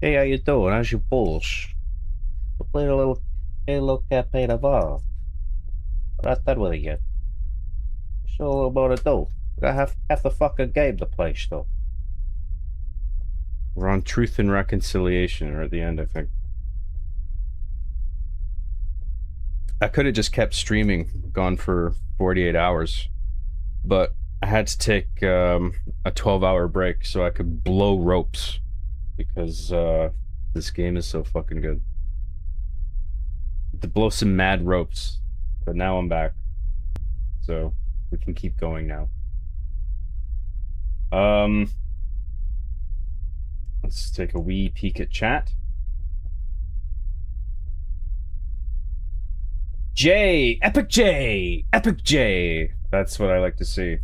Hey, how you doing? How's your balls? We played a little Halo campaign evolved. We're not done with it yet. Still a little more to do. We got half the fucking game to play still. We're on Truth and Reconciliation, or at the end, I think. I could have just kept streaming, gone for 48 hours, but I had to take a 12-hour break so I could blow ropes because this game is so fucking good. To blow some mad ropes, but now I'm back, so we can keep going now. Let's take a wee peek at chat. Epic J. That's what I like to see.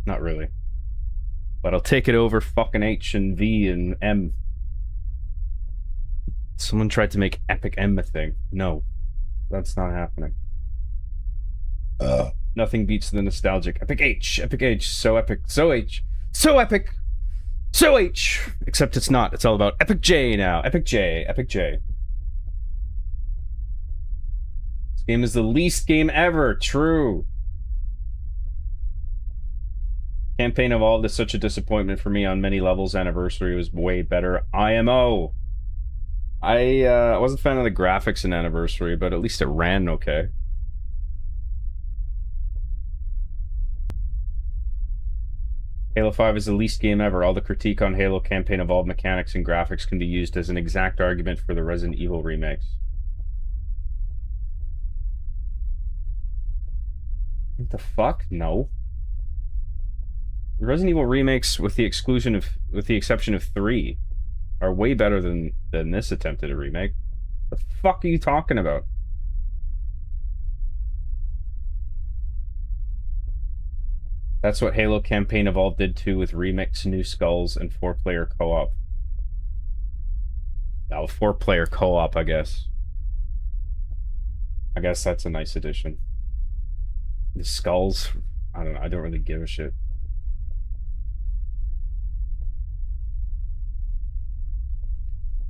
Not really, but I'll take it over fucking H and V and M. Someone tried to make Epic M a thing. No, that's not happening. Nothing beats the nostalgic Epic H, so epic, so H, so epic, so H. Except it's not. It's all about Epic J now. Epic J. This game is the least game ever. True. Campaign Evolved is such a disappointment for me on many levels. Anniversary was way better. IMO. I wasn't a fan of the graphics in Anniversary, but at least it ran okay. Halo 5 is the least game ever. All the critique on Halo Campaign Evolved mechanics and graphics can be used as an exact argument for the Resident Evil remakes. What the fuck? No. The Resident Evil remakes, with the exception of 3, are way better than this attempt at a remake. The fuck are you talking about? That's what Halo Campaign Evolved did too, with Remix, New Skulls, and 4-player co-op. Oh, 4-player co-op, I guess. I guess that's a nice addition. The Skulls, I don't know, I don't really give a shit.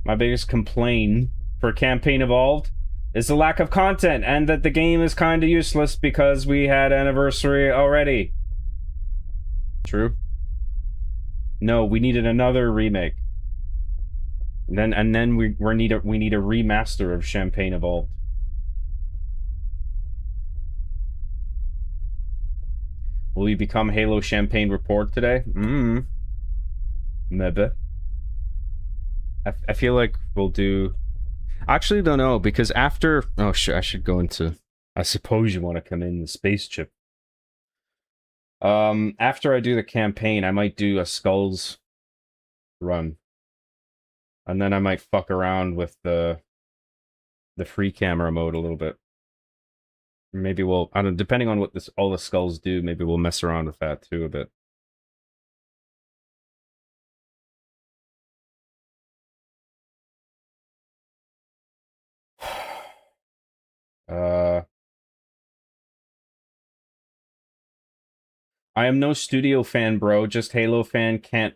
My biggest complaint for Campaign Evolved is the lack of content, and that the game is kind of useless because we had Anniversary already. True. No, we needed another remake. And then we need a remaster of Campaign Evolved. Will we become Halo Champagne Report today? Maybe. I feel like we'll do... I actually don't know, because after... Oh, shit, I should go into... I suppose you want to come in the space chip. After I do the campaign, I might do a Skulls run. And then I might fuck around with the free camera mode a little bit. Maybe we'll... I don't know, depending on what all the Skulls do, maybe we'll mess around with that too a bit. I am no studio fan, bro. Just Halo fan. Can't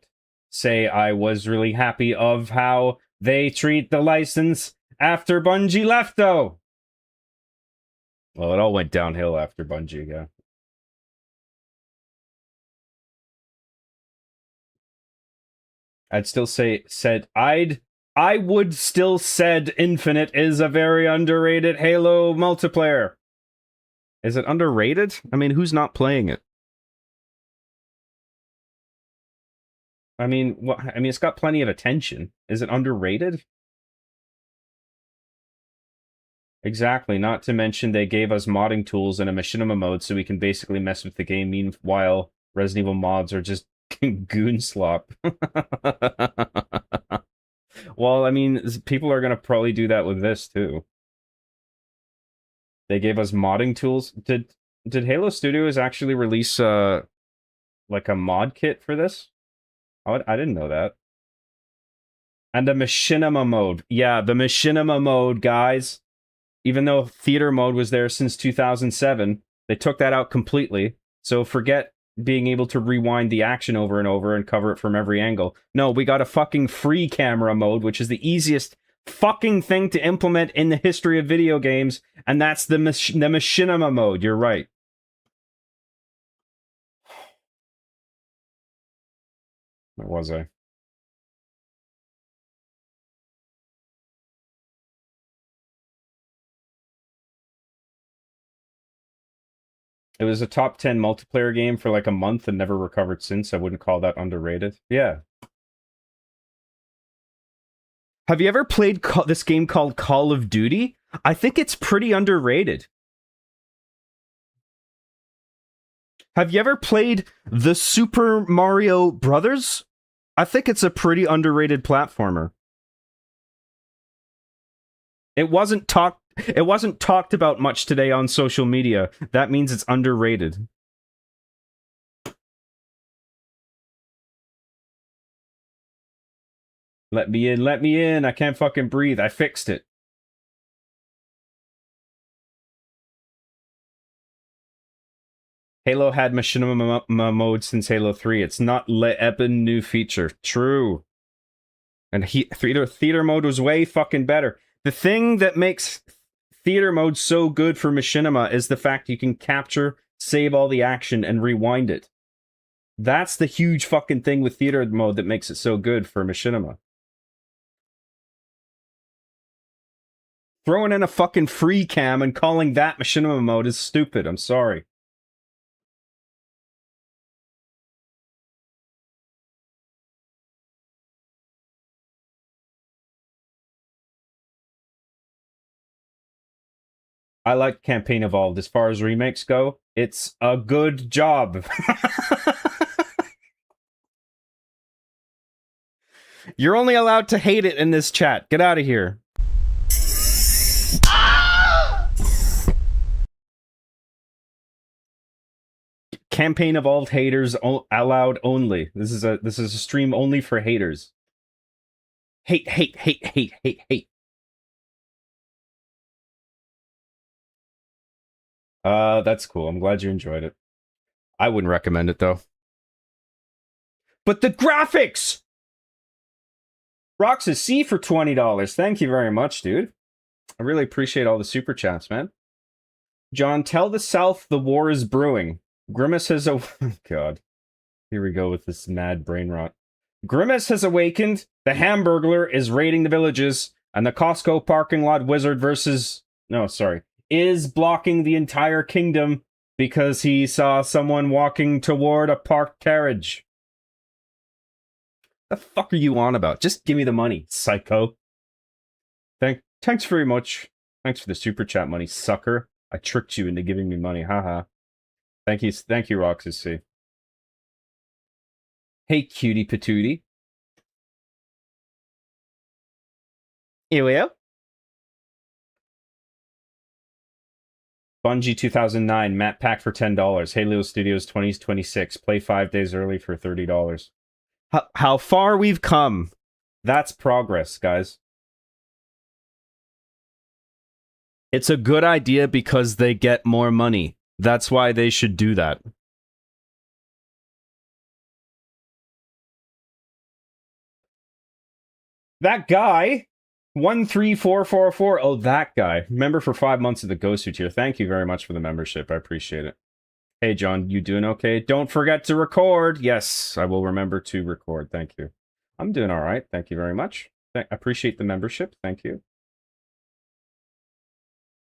say I was really happy of how they treat the license after Bungie left, though. Well, it all went downhill after Bungie, yeah. I would still said Infinite is a very underrated Halo multiplayer. Is it underrated? I mean, who's not playing it? I mean, it's got plenty of attention. Is it underrated? Exactly. Not to mention they gave us modding tools and a machinima mode so we can basically mess with the game. Meanwhile, Resident Evil mods are just goon slop. Well, I mean, people are going to probably do that with this too. They gave us modding tools. Did Halo Studios actually release like a mod kit for this? I didn't know that. And a machinima mode. Yeah, the machinima mode, guys. Even though theater mode was there since 2007, they took that out completely. So forget being able to rewind the action over and over and cover it from every angle. No, we got a fucking free camera mode, which is the easiest fucking thing to implement in the history of video games, and that's the machinima mode. You're right. Where was I? It was a top 10 multiplayer game for like a month and never recovered since. I wouldn't call that underrated. Yeah. Have you ever played this game called Call of Duty? I think it's pretty underrated. Have you ever played the Super Mario Brothers? I think it's a pretty underrated platformer. It wasn't talked about much today on social media. That means it's underrated. Let me in, let me in. I can't fucking breathe. I fixed it. Halo had machinima mode since Halo 3. It's not Eben new feature. True. And theater mode was way fucking better. The thing that makes theater mode so good for machinima is the fact you can capture, save all the action, and rewind it. That's the huge fucking thing with theater mode that makes it so good for machinima. Throwing in a fucking free cam and calling that machinima mode is stupid. I'm sorry. I like Campaign Evolved. As far as remakes go, it's a good job. You're only allowed to hate it in this chat. Get out of here. Campaign Evolved haters allowed only. This is a stream only for haters. Hate. That's cool. I'm glad you enjoyed it. I wouldn't recommend it though. But the graphics! Roxas C for $20. Thank you very much, dude. I really appreciate all the super chats, man. John, tell the South the war is brewing. Grimace has oh God. Here we go with this mad brain rot. Grimace has awakened, the Hamburglar is raiding the villages, and the Costco parking lot wizard is blocking the entire kingdom because he saw someone walking toward a parked carriage. The fuck are you on about? Just give me the money, psycho. Thanks very much. Thanks for the super chat money, sucker. I tricked you into giving me money, haha. Thank you, Roxas C. Hey, cutie patootie. Here we go. Bungie 2009, map pack for $10. Halo Studios 2026, play 5 days early for $30. How far we've come. That's progress, guys. It's a good idea because they get more money. That's why they should do that. That guy, 13444. Oh, that guy. Member for 5 months of the Gosu tier. Thank you very much for the membership. I appreciate it. Hey, John, you doing okay? Don't forget to record. Yes, I will remember to record. Thank you. I'm doing all right. Thank you very much. I appreciate the membership. Thank you.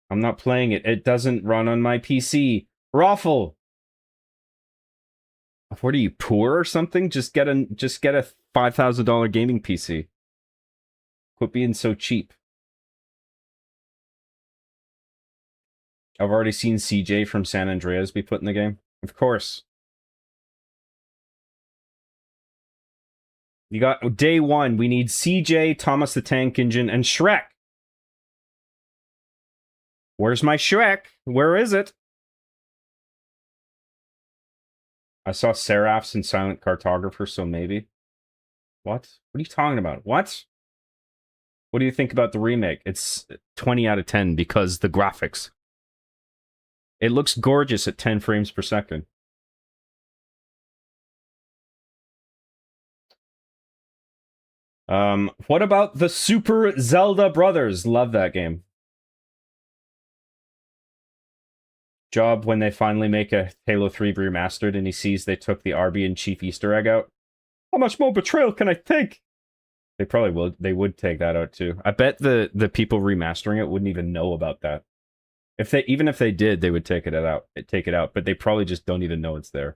I'm not playing it. It doesn't run on my PC. Raffle. What are you, poor or something? Just get a $5,000 gaming PC. Quit being so cheap. I've already seen CJ from San Andreas be put in the game. Of course. You got day one. We need CJ, Thomas the Tank Engine, and Shrek. Where's my Shrek? Where is it? I saw Seraphs and Silent Cartographer, so maybe. What? What are you talking about? What? What do you think about the remake? It's 20 out of 10 because the graphics. It looks gorgeous at 10 frames per second. What about the Super Zelda Brothers? Love that game. Job when they finally make a Halo 3 remastered and he sees they took the Arby and Chief Easter egg out. How much more betrayal can I take? They probably will. They would take that out too. I bet the people remastering it wouldn't even know about that. Even if they did, they would take it out. But they probably just don't even know it's there,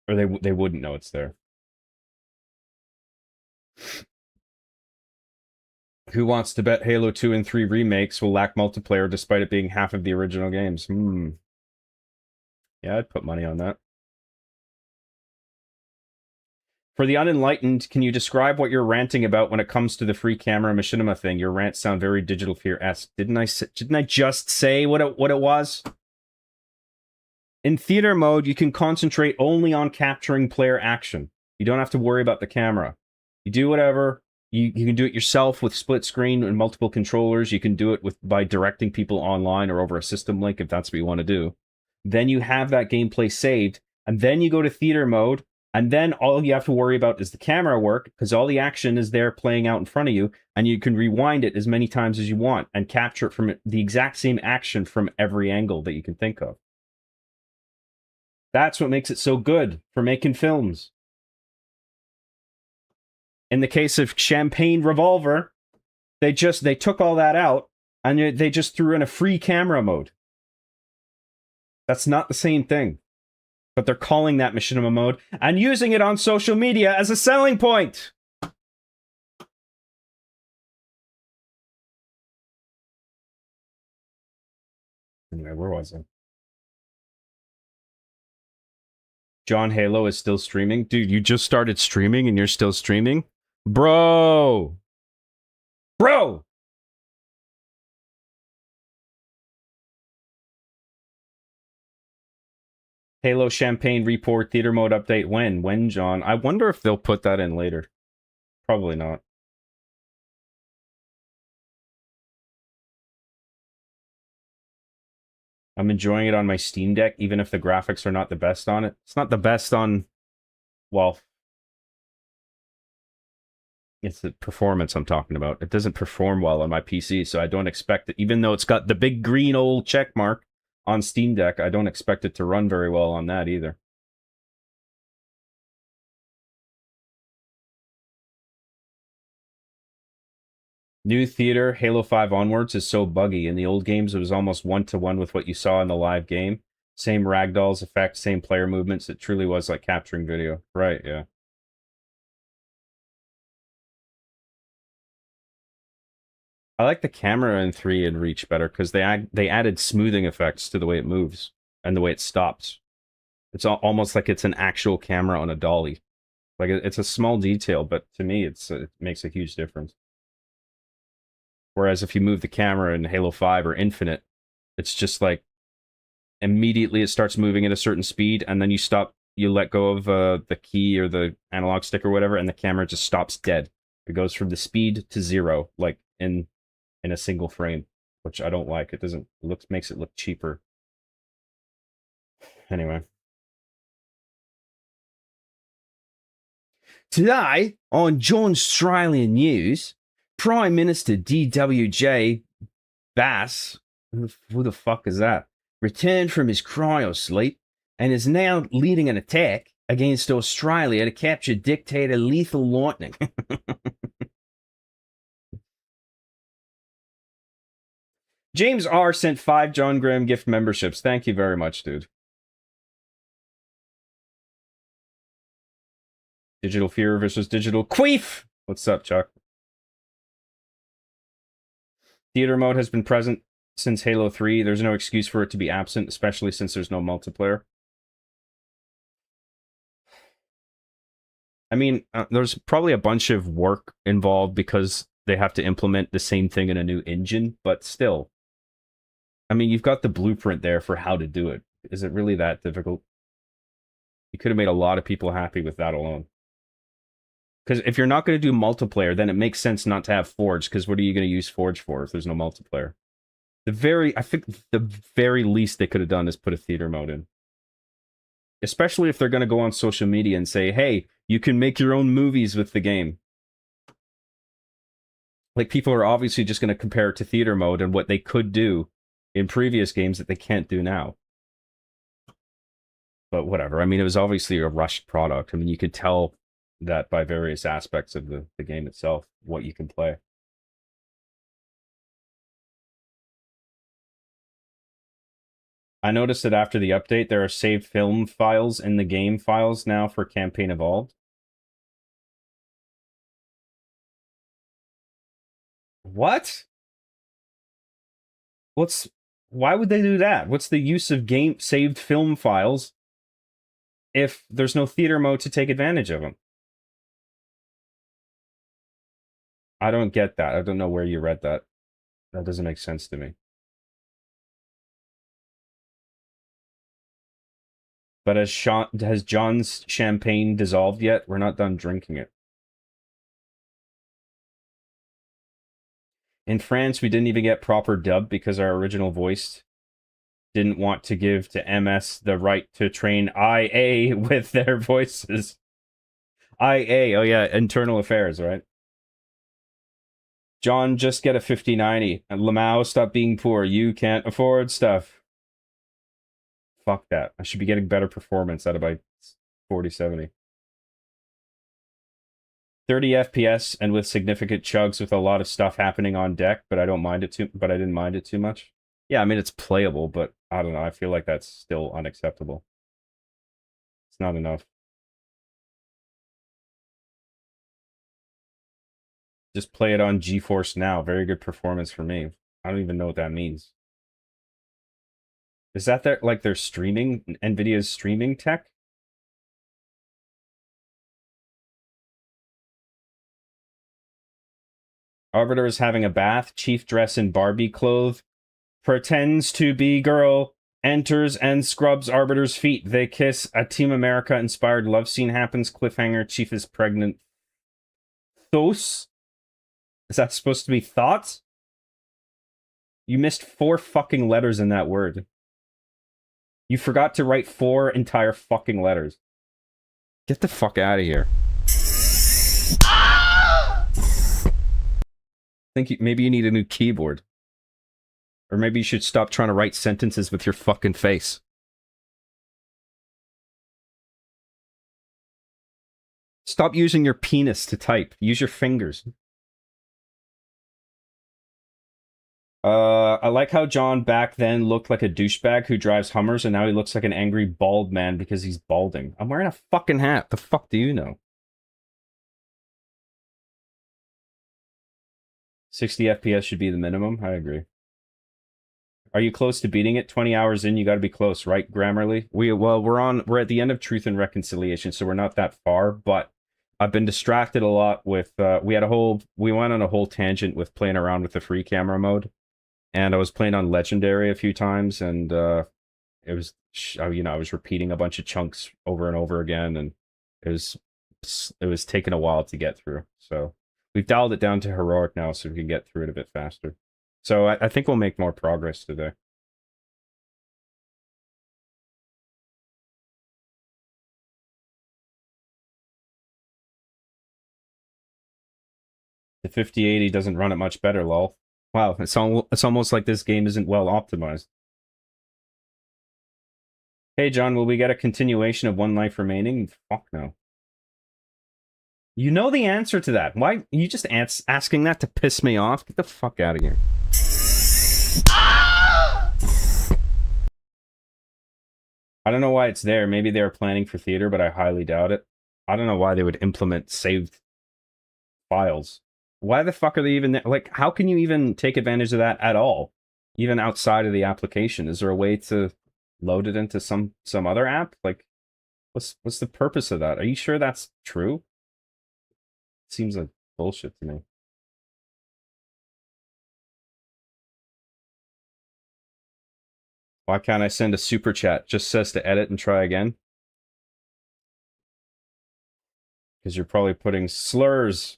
or they wouldn't know it's there. Who wants to bet Halo 2 and 3 remakes will lack multiplayer despite it being half of the original games? Yeah, I'd put money on that. For the unenlightened, can you describe what you're ranting about when it comes to the free camera machinima thing? Your rants sound very Digital Fear-esque. Didn't I just say what it was? In theater mode, you can concentrate only on capturing player action. You don't have to worry about the camera. You do whatever. You can do it yourself with split screen and multiple controllers. You can do it by directing people online or over a system link if that's what you want to do. Then you have that gameplay saved, and then you go to theater mode, and then all you have to worry about is the camera work, because all the action is there playing out in front of you, and you can rewind it as many times as you want and capture it from the exact same action from every angle that you can think of. That's what makes it so good for making films. In the case of Champagne Revolver, they took all that out and they just threw in a free camera mode. That's not the same thing. But they're calling that machinima mode and using it on social media as a selling point. Anyway, where was I? John Halo is still streaming. Dude, you just started streaming and you're still streaming? Bro! Halo Champagne Report Theater Mode update when? When, John? I wonder if they'll put that in later. Probably not. I'm enjoying it on my Steam Deck, even if the graphics are not the best on it. It's not the best on... Well... It's the performance I'm talking about. It doesn't perform well on my PC, so I don't expect it. Even though it's got the big green old check mark on Steam Deck, I don't expect it to run very well on that either. New theater, Halo 5 onwards, is so buggy. In the old games, it was almost one-to-one with what you saw in the live game. Same ragdolls effect, same player movements. It truly was like capturing video. Right, yeah. I like the camera in 3 and Reach better because they added smoothing effects to the way it moves and the way it stops. It's almost like it's an actual camera on a dolly. Like it's a small detail, but to me, it makes a huge difference. Whereas if you move the camera in Halo 5 or Infinite, it's just like immediately it starts moving at a certain speed, and then you let go of the key or the analog stick or whatever, and the camera just stops dead. It goes from the speed to 0, like in a single frame, which I don't like. It makes it look cheaper. Anyway. Today, on John's Australian News, Prime Minister DWJ Bass, who the fuck is that, returned from his cryo sleep and is now leading an attack against Australia to capture dictator Lethal Lightning. James R. sent 5 John Graham gift memberships. Thank you very much, dude. Digital Fear versus Digital Queef. What's up, Chuck? Theater mode has been present since Halo 3. There's no excuse for it to be absent, especially since there's no multiplayer. I mean, there's probably a bunch of work involved because they have to implement the same thing in a new engine, but still. I mean, you've got the blueprint there for how to do it. Is it really that difficult? You could have made a lot of people happy with that alone. Because if you're not going to do multiplayer, then it makes sense not to have Forge, because what are you going to use Forge for if there's no multiplayer? I think the very least they could have done is put a theater mode in. Especially if they're going to go on social media and say, hey, you can make your own movies with the game. Like, people are obviously just going to compare it to theater mode and what they could do in previous games that they can't do now. But whatever. I mean, it was obviously a rushed product. I mean, you could tell that by various aspects of the game itself, what you can play. I noticed that after the update, there are saved film files in the game files now for Campaign Evolved. What? Why would they do that? What's the use of game saved film files if there's no theater mode to take advantage of them? I don't get that. I don't know where you read that. That doesn't make sense to me. But has John's champagne dissolved yet? We're not done drinking it. In France, we didn't even get proper dub because our original voice didn't want to give to MS the right to train IA with their voices. IA, oh yeah, internal affairs, right? John, just get a 5090. And Lamau, stop being poor. You can't afford stuff. Fuck that. I should be getting better performance out of my 4070. 30 FPS and with significant chugs with a lot of stuff happening on deck, but I didn't mind it too much. Yeah, I mean it's playable, but I don't know. I feel like that's still unacceptable. It's not enough. Just play it on GeForce Now. Very good performance for me. I don't even know what that means. Is that their streaming, NVIDIA's streaming tech? Arbiter is having a bath. Chief dress in Barbie clothes. Pretends to be girl. Enters and scrubs Arbiter's feet. They kiss. A Team America inspired love scene happens. Cliffhanger. Chief is pregnant. Thos? Is that supposed to be thoughts? You missed 4 fucking letters in that word. You forgot to write 4 entire fucking letters. Get the fuck out of here. I think maybe you need a new keyboard. Or maybe you should stop trying to write sentences with your fucking face. Stop using your penis to type. Use your fingers. I like how John back then looked like a douchebag who drives Hummers, and now he looks like an angry bald man because he's balding. I'm wearing a fucking hat. The fuck do you know? 60 FPS should be the minimum. I agree. Are you close to beating it? 20 hours in, you got to be close, right? Grammarly. We're at the end of Truth and Reconciliation, so we're not that far. But I've been distracted a lot with. We went on a whole tangent with playing around with the free camera mode. And I was playing on Legendary a few times, and it was, I was repeating a bunch of chunks over and over again, and it was taking a while to get through. So we've dialed it down to Heroic now, so we can get through it a bit faster. So I think we'll make more progress today. The 5080 doesn't run it much better, lol. Wow, it's almost like this game isn't well optimized. Hey, John, will we get a continuation of One Life Remaining? Fuck no. You know the answer to that. Why are you just asking that to piss me off? Get the fuck out of here. I don't know why it's there. Maybe they were planning for theater, but I highly doubt it. I don't know why they would implement saved files. Why the fuck are they even there? Like, how can you even take advantage of that at all? Even outside of the application? Is there a way to load it into some other app? Like, what's the purpose of that? Are you sure that's true? It seems like bullshit to me. Why can't I send a super chat? Just says to edit and try again. Because you're probably putting slurs.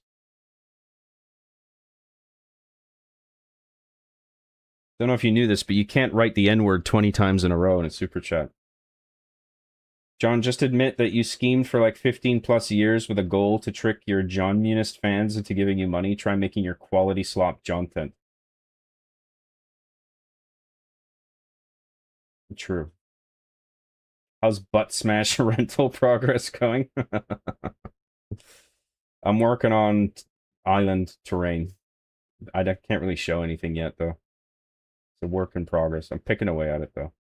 Don't know if you knew this, but you can't write the N-word 20 times in a row in a super chat. John, just admit that you schemed for like 15 plus years with a goal to trick your John Munist fans into giving you money. Try making your quality slop content. True. How's Butt Smash rental progress going? I'm working on island terrain. I can't really show anything yet, though. It's a work in progress. I'm picking away at it, though.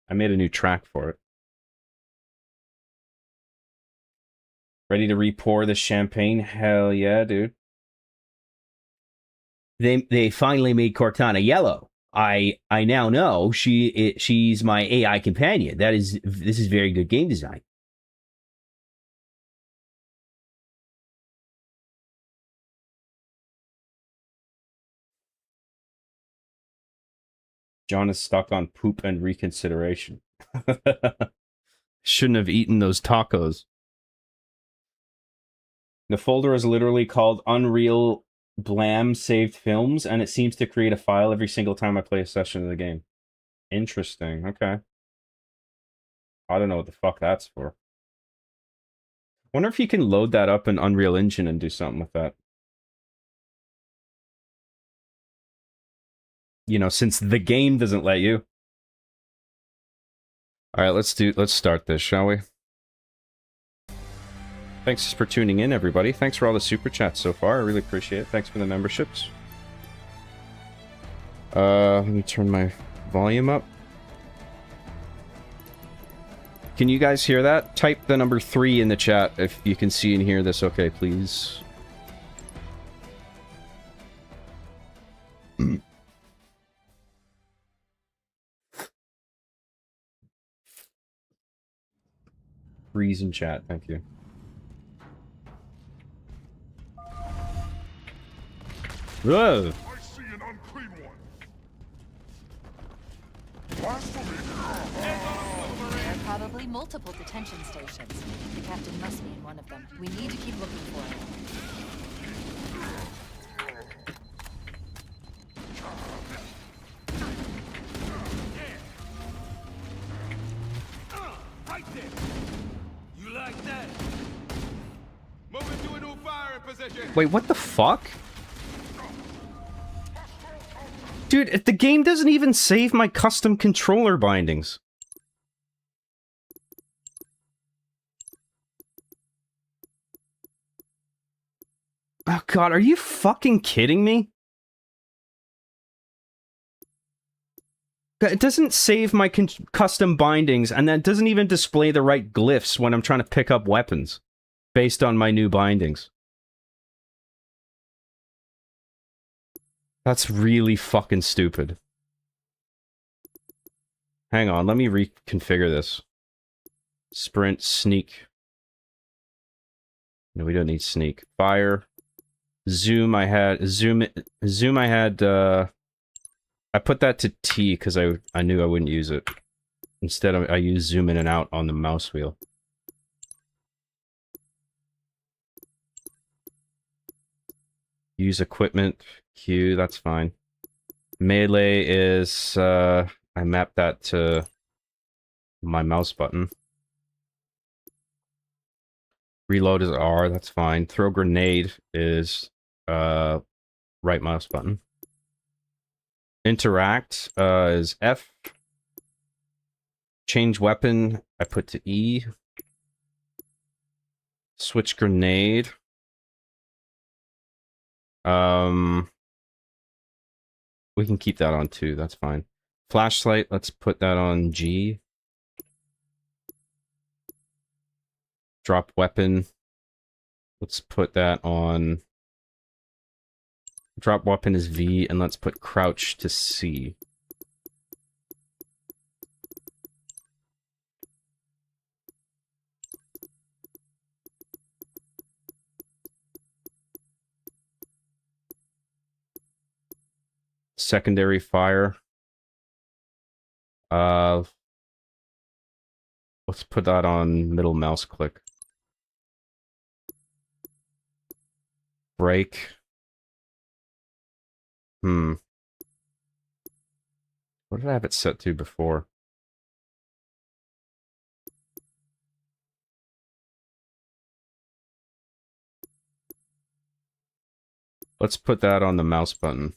I made a new track for it. Ready to re-pour the champagne? Hell yeah, dude. They finally made Cortana yellow. I now know she's my AI companion. This is very good game design. John is stuck on poop and reconsideration. Shouldn't have eaten those tacos. The folder is literally called Unreal Blam Saved Films, and it seems to create a file every single time I play a session of the game. Interesting. Okay. I don't know what the fuck that's for. Wonder if you can load that up in Unreal Engine and do something with that. You know, since the game doesn't let you. All right, let's start this, shall we? Thanks for tuning in, everybody. Thanks for all the super chats so far. I really appreciate it. Thanks for the memberships. Let me turn my volume up. Can you guys hear that? Type the number 3 in the chat if you can see and hear this okay, please. Freeze in chat, thank you. Whoa! I see an unclean one. Blasphemy! There are probably multiple detention stations. The captain must be in one of them. We need to keep looking for him. Right there. You like that? Moving to a new firing position. Wait, what the fuck? Dude, the game doesn't even save my custom controller bindings. Oh god, are you fucking kidding me? It doesn't save my custom bindings, and that doesn't even display the right glyphs when I'm trying to pick up weapons based on my new bindings. That's really fucking stupid. Hang on, let me reconfigure this. Sprint, sneak. No, we don't need sneak. Fire. Zoom, I had... Zoom, I had, I put that to T because I knew I wouldn't use it. Instead, I use zoom in and out on the mouse wheel. Use equipment. Q, that's fine. Melee is, I mapped that to my mouse button. Reload is R, that's fine. Throw grenade is, right mouse button. Interact, is F. Change weapon, I put to E. Switch grenade. We can keep that on 2, that's fine. Flashlight, let's put that on G. Drop weapon. Let's put that on... Drop weapon is V, and let's put crouch to C. Secondary fire. Let's put that on middle mouse click. Break. What did I have it set to before? Let's put that on the mouse button.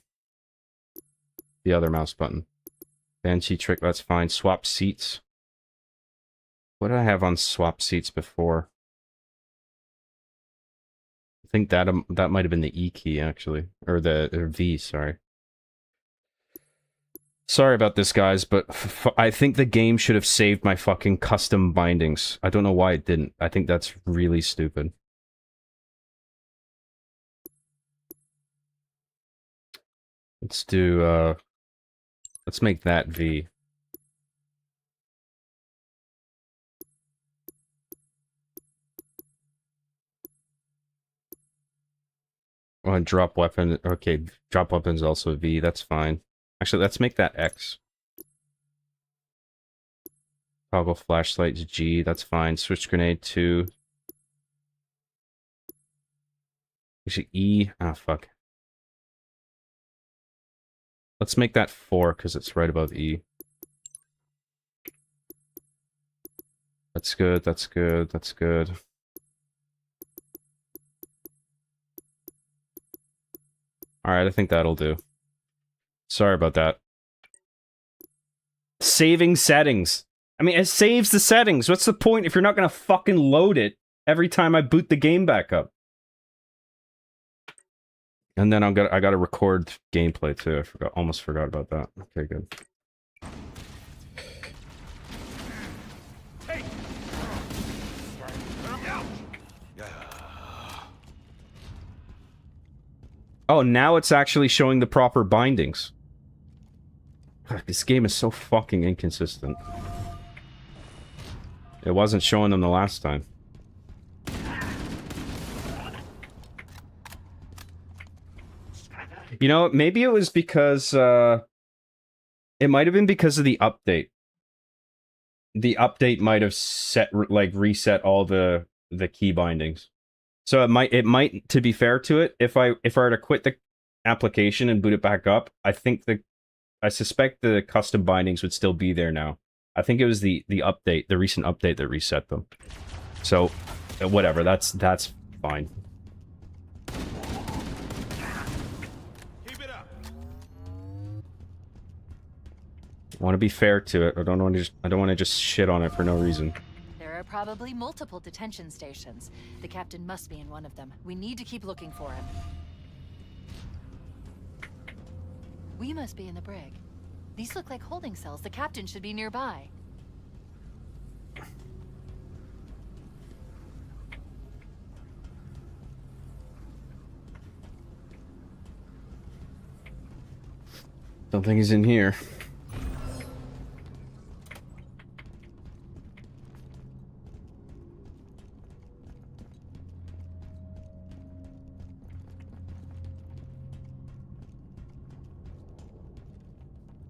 The other mouse button. Banshee trick, that's fine. Swap seats. What did I have on swap seats before? I think that that might have been the E key, actually. Or V, sorry. Sorry about this, guys, but I think the game should have saved my fucking custom bindings. I don't know why it didn't. I think that's really stupid. Let's do, let's make that V. Oh, and drop weapon. Okay, drop weapon is also V. That's fine. Actually, let's make that X. Toggle flashlights G. That's fine. Switch grenade 2. Actually, E. Ah, fuck. Let's make that 4 because it's right above E. That's good. That's good. That's good. Alright, I think that'll do. Sorry about that. Saving settings. I mean, it saves the settings. What's the point if you're not gonna fucking load it every time I boot the game back up? And then I gotta record gameplay too. Almost forgot about that. Okay, good. Oh, now it's actually showing the proper bindings. This game is so fucking inconsistent. It wasn't showing them the last time. You know, maybe it was because, it might have been because of the update. The update might have reset all the key bindings. So it might, to be fair to it, if I were to quit the application and boot it back up, I suspect the custom bindings would still be there now. I think it was the update, the recent update that reset them. So, whatever, that's fine. Keep it up. I want to be fair to it. I don't want to just shit on it for no reason. There are probably multiple detention stations. The captain must be in one of them. We need to keep looking for him. We must be in the brig. These look like holding cells. The captain should be nearby. Don't think he's in here.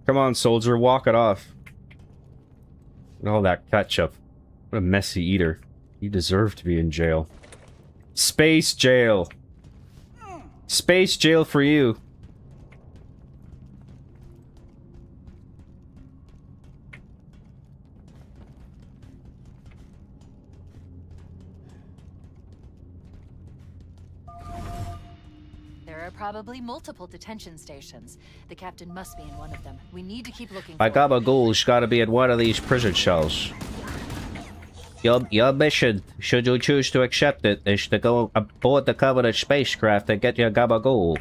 Come on, soldier, walk it off. And all that ketchup. What a messy eater. You deserve to be in jail. Space jail. Space jail for you. Probably multiple detention stations. The captain must be in one of them. We need to keep looking My for him. gabagool's gotta be at one of these prison cells. Your mission, should you choose to accept it, is to go aboard the Covenant spacecraft and get your gabagool.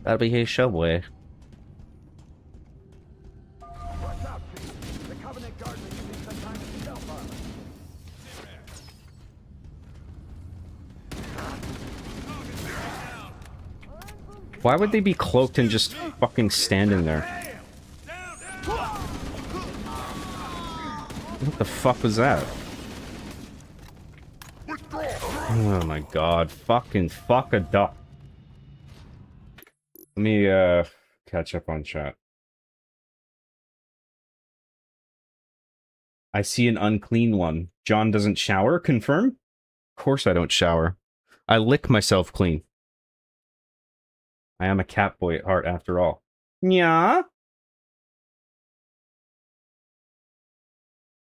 Gotta be here somewhere. Watch out, Chief. The Covenant guards are using some kind of stealth armor. Why would they be cloaked and just fucking standing there? What the fuck was that? Oh my god. Fucking fuck a duck. Let me, catch up on chat. I see an unclean one. John doesn't shower? Confirm? Of course I don't shower. I lick myself clean. I am a cat boy at heart, after all. Yeah.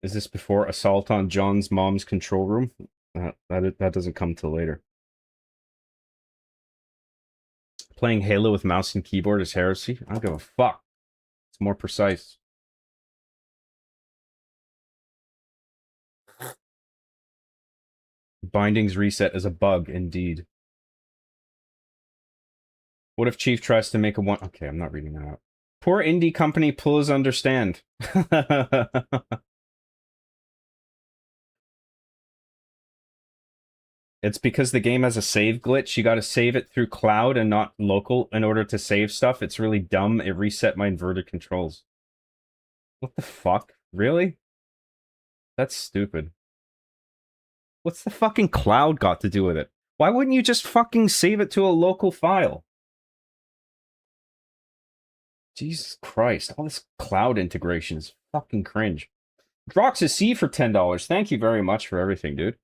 Is this before assault on John's mom's control room? That doesn't come till later. Playing Halo with mouse and keyboard is heresy. I don't give a fuck. It's more precise. Bindings reset is a bug, indeed. What if Chief tries to make a one... Okay, I'm not reading that out. Poor indie company, please understand. It's because the game has a save glitch. You gotta save it through cloud and not local in order to save stuff. It's really dumb. It reset my inverted controls. What the fuck? Really? That's stupid. What's the fucking cloud got to do with it? Why wouldn't you just fucking save it to a local file? Jesus Christ, all this cloud integration is fucking cringe. Droxus C for $10. Thank you very much for everything, dude.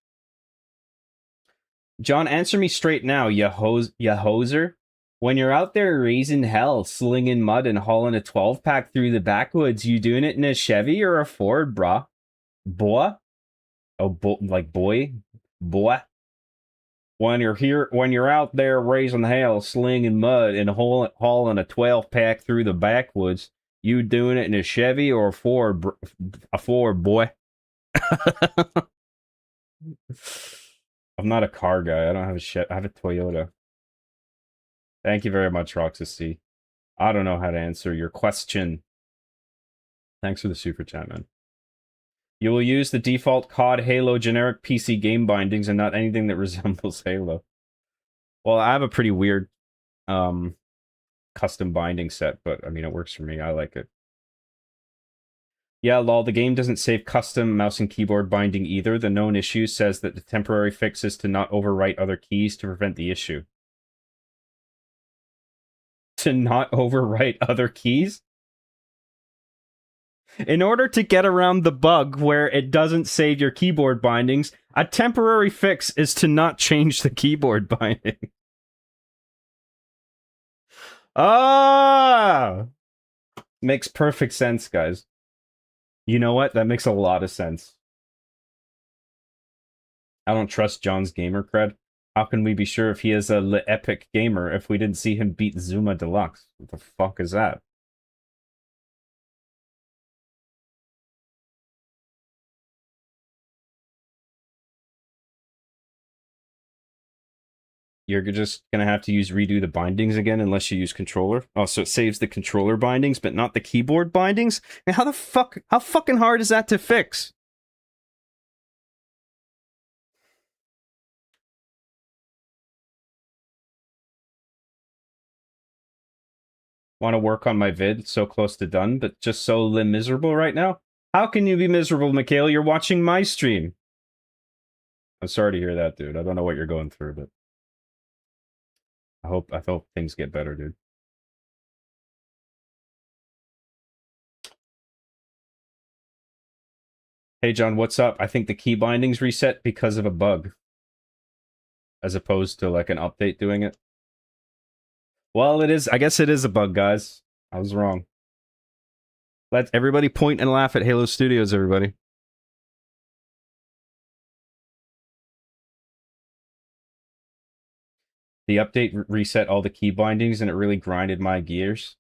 John, answer me straight now, ya hoser. When you're out there raising hell, slinging mud, and hauling a 12-pack through the backwoods, you doing it in a Chevy or a Ford, brah? Boy? Oh, like boy? Boy? When you're out there raising hell, slinging mud, and hauling a 12-pack through the backwoods, you doing it in a Chevy or a Ford, boy? I'm not a car guy. I don't have a Chevy. I have a Toyota. Thank you very much, Roxas C. I don't know how to answer your question. Thanks for the super chat, man. You will use the default COD Halo generic PC game bindings and not anything that resembles Halo. Well, I have a pretty weird custom binding set, but I mean, it works for me. I like it. Yeah, lol, the game doesn't save custom mouse and keyboard binding either. The known issue says that the temporary fix is to not overwrite other keys to prevent the issue. To not overwrite other keys? In order to get around the bug where it doesn't save your keyboard bindings, a temporary fix is to not change the keyboard binding. Ah! Makes perfect sense, guys. You know what? That makes a lot of sense. I don't trust John's gamer cred. How can we be sure if he is a epic gamer if we didn't see him beat Zuma Deluxe? What the fuck is that? You're just gonna have to redo the bindings again unless you use controller. Oh, so it saves the controller bindings, but not the keyboard bindings? And how fucking hard is that to fix? Want to work on my vid? So close to done, but just so miserable right now? How can you be miserable, Mikhail? You're watching my stream. I'm sorry to hear that, dude. I don't know what you're going through, but I hope things get better, dude. Hey, John, what's up? I think the key bindings reset because of a bug. As opposed to, like, an update doing it. Well, it is. I guess it is a bug, guys. I was wrong. Let everybody point and laugh at Halo Studios, everybody. The update reset all the key bindings, and it really grinded my gears.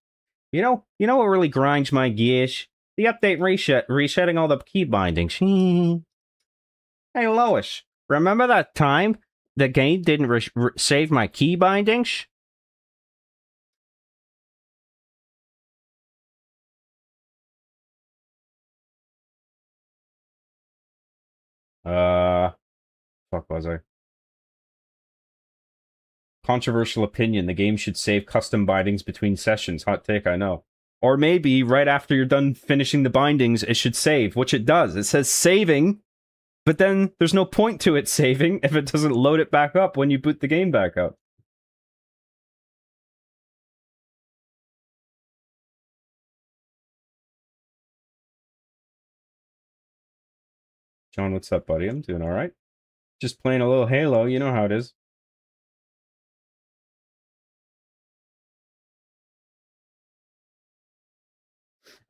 You know what really grinds my gears? The update resetting all the key bindings. Hey, Lois, remember that time the game didn't save my key bindings? Fuck was I? Controversial opinion, the game should save custom bindings between sessions. Hot take, I know. Or maybe right after you're done finishing the bindings, it should save, which it does. It says saving, but then there's no point to it saving if it doesn't load it back up when you boot the game back up. John, what's up, buddy? I'm doing alright. Just playing a little Halo, you know how it is.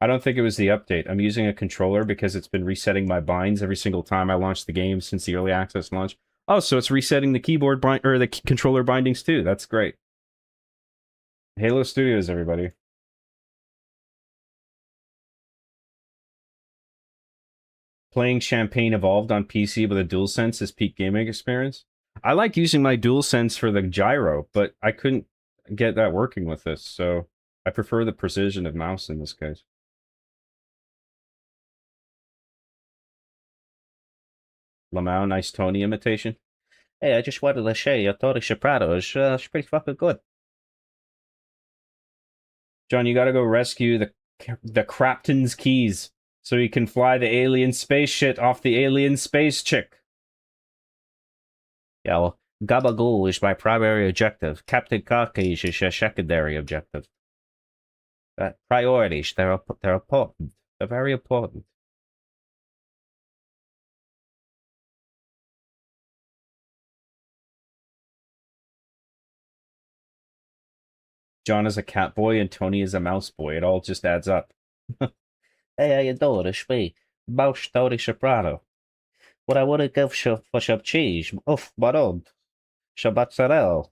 I don't think it was the update. I'm using a controller because it's been resetting my binds every single time I launch the game since the early access launch. Oh, so it's resetting the keyboard or the controller bindings too. That's great. Halo Studios, everybody. Playing Champagne Evolved on PC with a DualSense is peak gaming experience. I like using my DualSense for the gyro, but I couldn't get that working with this, so I prefer the precision of mouse in this case. Lamau, nice Tony imitation. Hey, I just wanted to say your Tony Soprano is pretty fucking good. John, you gotta go rescue the Crapton's keys so you can fly the alien space shit off the alien space chick. Yeah, well, Gabagool is my primary objective. Captain Carcage is your secondary objective. Priorities, they're important. They're very important. John is a cat boy and Tony is a mouse boy. It all just adds up. Hey, how you doing? It's me, Mouse Tony Soprano. What I want to give for some cheese. Oof, my own. Some mozzarella.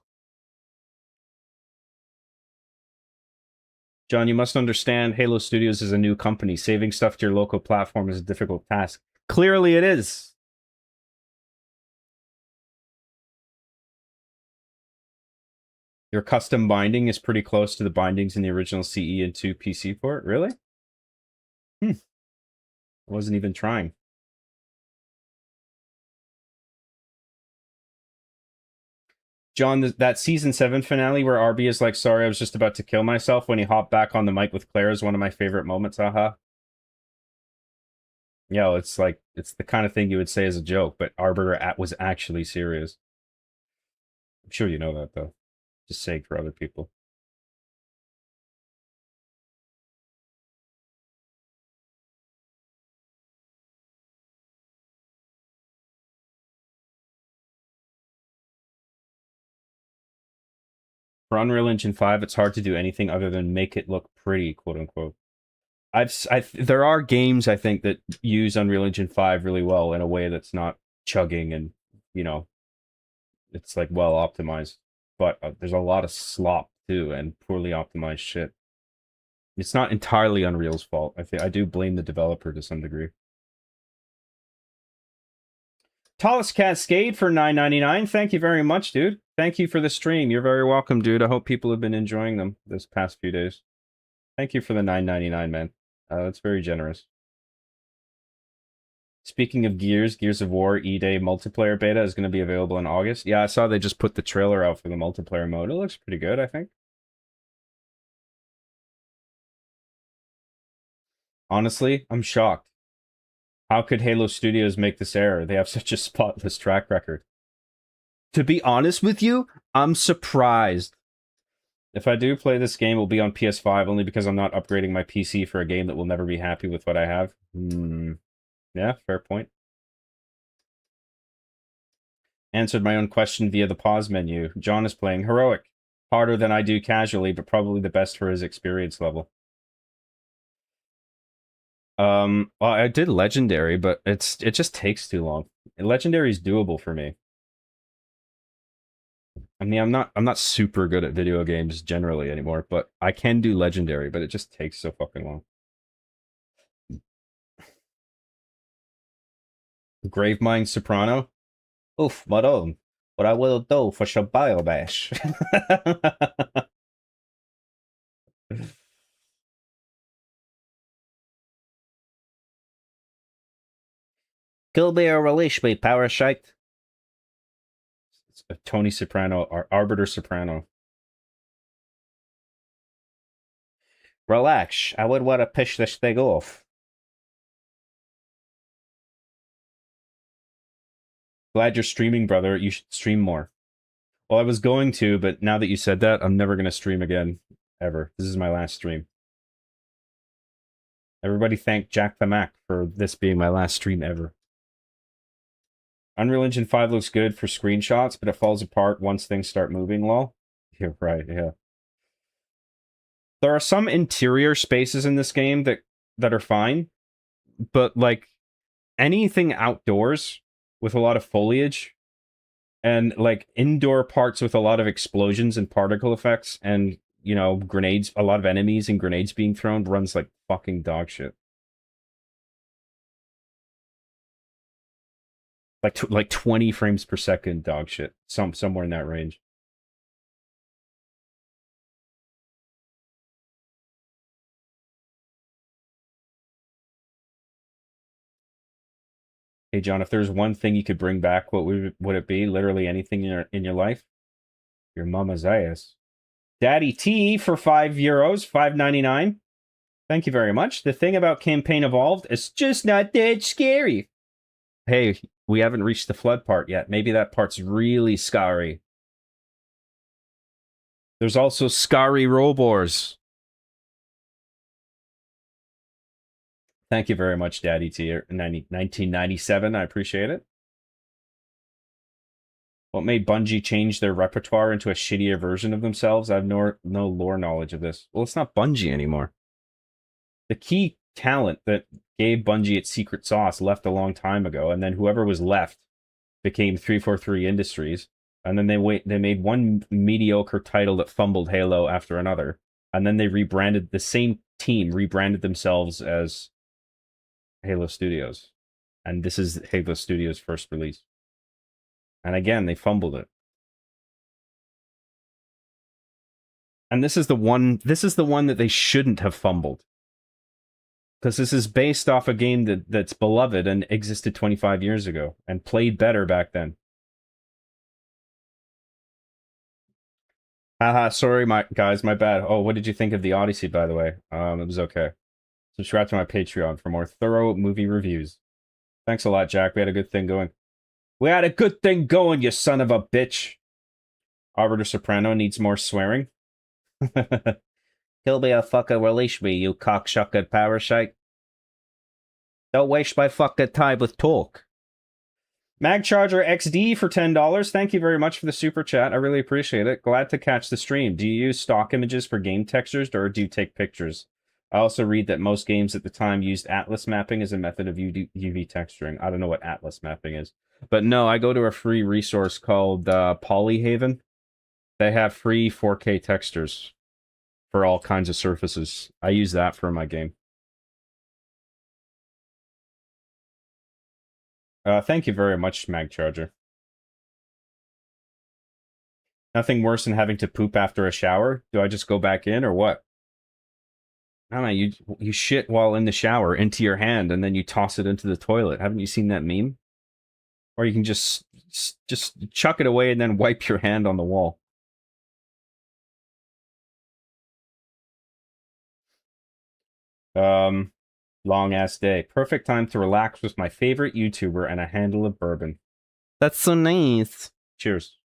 John, you must understand Halo Studios is a new company. Saving stuff to your local platform is a difficult task. Clearly it is. Your custom binding is pretty close to the bindings in the original CE and 2 PC port. Really? I wasn't even trying. John, that season 7 finale where Arby is like, sorry, I was just about to kill myself when he hopped back on the mic with Claire is one of my favorite moments, haha. Yeah, it's like, it's the kind of thing you would say as a joke, but Arbiter was actually serious. I'm sure you know that, though. Just saying for other people. For Unreal Engine 5, it's hard to do anything other than make it look pretty, quote unquote. There are games, I think, that use Unreal Engine 5 really well in a way that's not chugging and, you know, it's like well optimized. But there's a lot of slop too and poorly optimized shit. It's not entirely Unreal's fault. I do blame the developer to some degree. Tallest Cascade for $9.99. Thank you very much, dude. Thank you for the stream. You're very welcome, dude. I hope people have been enjoying them this past few days. Thank you for the $9.99, man. That's very generous. Speaking of Gears of War E-Day multiplayer beta is going to be available in August. Yeah, I saw they just put the trailer out for the multiplayer mode. It looks pretty good, I think. Honestly, I'm shocked. How could Halo Studios make this error? They have such a spotless track record. To be honest with you, I'm surprised. If I do play this game, it will be on PS5 only because I'm not upgrading my PC for a game that will never be happy with what I have. Yeah, fair point. Answered my own question via the pause menu. John is playing Heroic. Harder than I do casually, but probably the best for his experience level. Well, I did Legendary, but it just takes too long. Legendary is doable for me. I mean, I'm not super good at video games generally anymore, but I can do Legendary, but it just takes so fucking long. Gravemind Soprano? Oof, my own. What I will do for some biomass. Kill me or release me, parasite. It's Tony Soprano, or Arbiter Soprano. Relax, I would want to piss this thing off. Glad you're streaming, brother. You should stream more. Well, I was going to, but now that you said that, I'm never going to stream again. Ever. This is my last stream. Everybody thank Jack the Mac for this being my last stream ever. Unreal Engine 5 looks good for screenshots, but it falls apart once things start moving, lol. Yeah, right, yeah. There are some interior spaces in this game that are fine, but like anything outdoors with a lot of foliage and like indoor parts with a lot of explosions and particle effects and, you know, grenades, a lot of enemies and grenades being thrown, runs like fucking dog shit. Like 20 frames per second dog shit. Somewhere in that range. Hey John, if there's one thing you could bring back, what would it be? Literally anything in your life? Your mama's ass. Daddy T for €5, $5.99. Thank you very much. The thing about Campaign Evolved is just not that scary. Hey, we haven't reached the flood part yet. Maybe that part's really scary. There's also scary Robors. Thank you very much, Daddy T. 1997. I appreciate it. What made Bungie change their repertoire into a shittier version of themselves? I have no lore knowledge of this. Well, it's not Bungie anymore. The key talent that gave Bungie its secret sauce left a long time ago, and then whoever was left became 343 Industries, and then they made one mediocre title that fumbled Halo after another, and then they rebranded, the same team rebranded themselves as Halo Studios, and this is Halo Studios' first release. And again, they fumbled it. And this is the one that they shouldn't have fumbled. Because this is based off a game that's beloved and existed 25 years ago and played better back then. Haha, sorry, my bad. Oh, what did you think of the Odyssey, by the way? It was okay. Subscribe to my Patreon for more thorough movie reviews. Thanks a lot, Jack. We had a good thing going. We had a good thing going, you son of a bitch. Arbiter Soprano needs more swearing. Kill me a fucking release me, you cocksucking parasite. Don't waste my fucking time with talk. Magcharger XD for $10. Thank you very much for the super chat. I really appreciate it. Glad to catch the stream. Do you use stock images for game textures, or do you take pictures? I also read that most games at the time used Atlas mapping as a method of UV texturing. I don't know what Atlas mapping is. But no, I go to a free resource called Polyhaven. They have free 4K textures for all kinds of surfaces. I use that for my game. Thank you very much, Magcharger. Nothing worse than having to poop after a shower. Do I just go back in or what? I don't know, you shit while in the shower into your hand and then you toss it into the toilet. Haven't you seen that meme? Or you can just chuck it away and then wipe your hand on the wall. Long ass day. Perfect time to relax with my favorite YouTuber and a handle of bourbon. That's so nice. Cheers.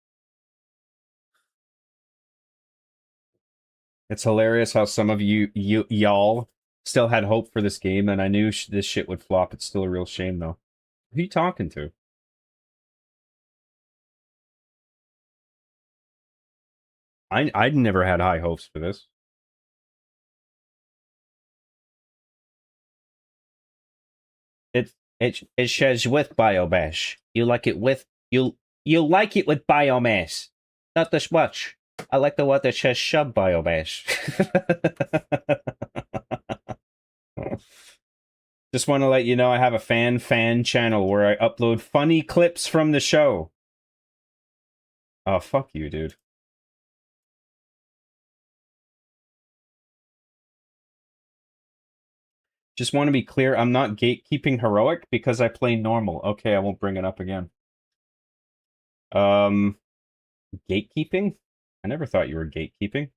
It's hilarious how some of y'all still had hope for this game, and I knew this shit would flop. It's still a real shame, though. Who are you talking to? I'd never had high hopes for this. It says with biomass. You like it with you like it with biomass. Not this much. I like the one that says sub biomass. Just want to let you know I have a fan channel where I upload funny clips from the show. Oh, fuck you, dude. Just want to be clear, I'm not gatekeeping heroic because I play normal. Okay, I won't bring it up again. Gatekeeping? I never thought you were gatekeeping.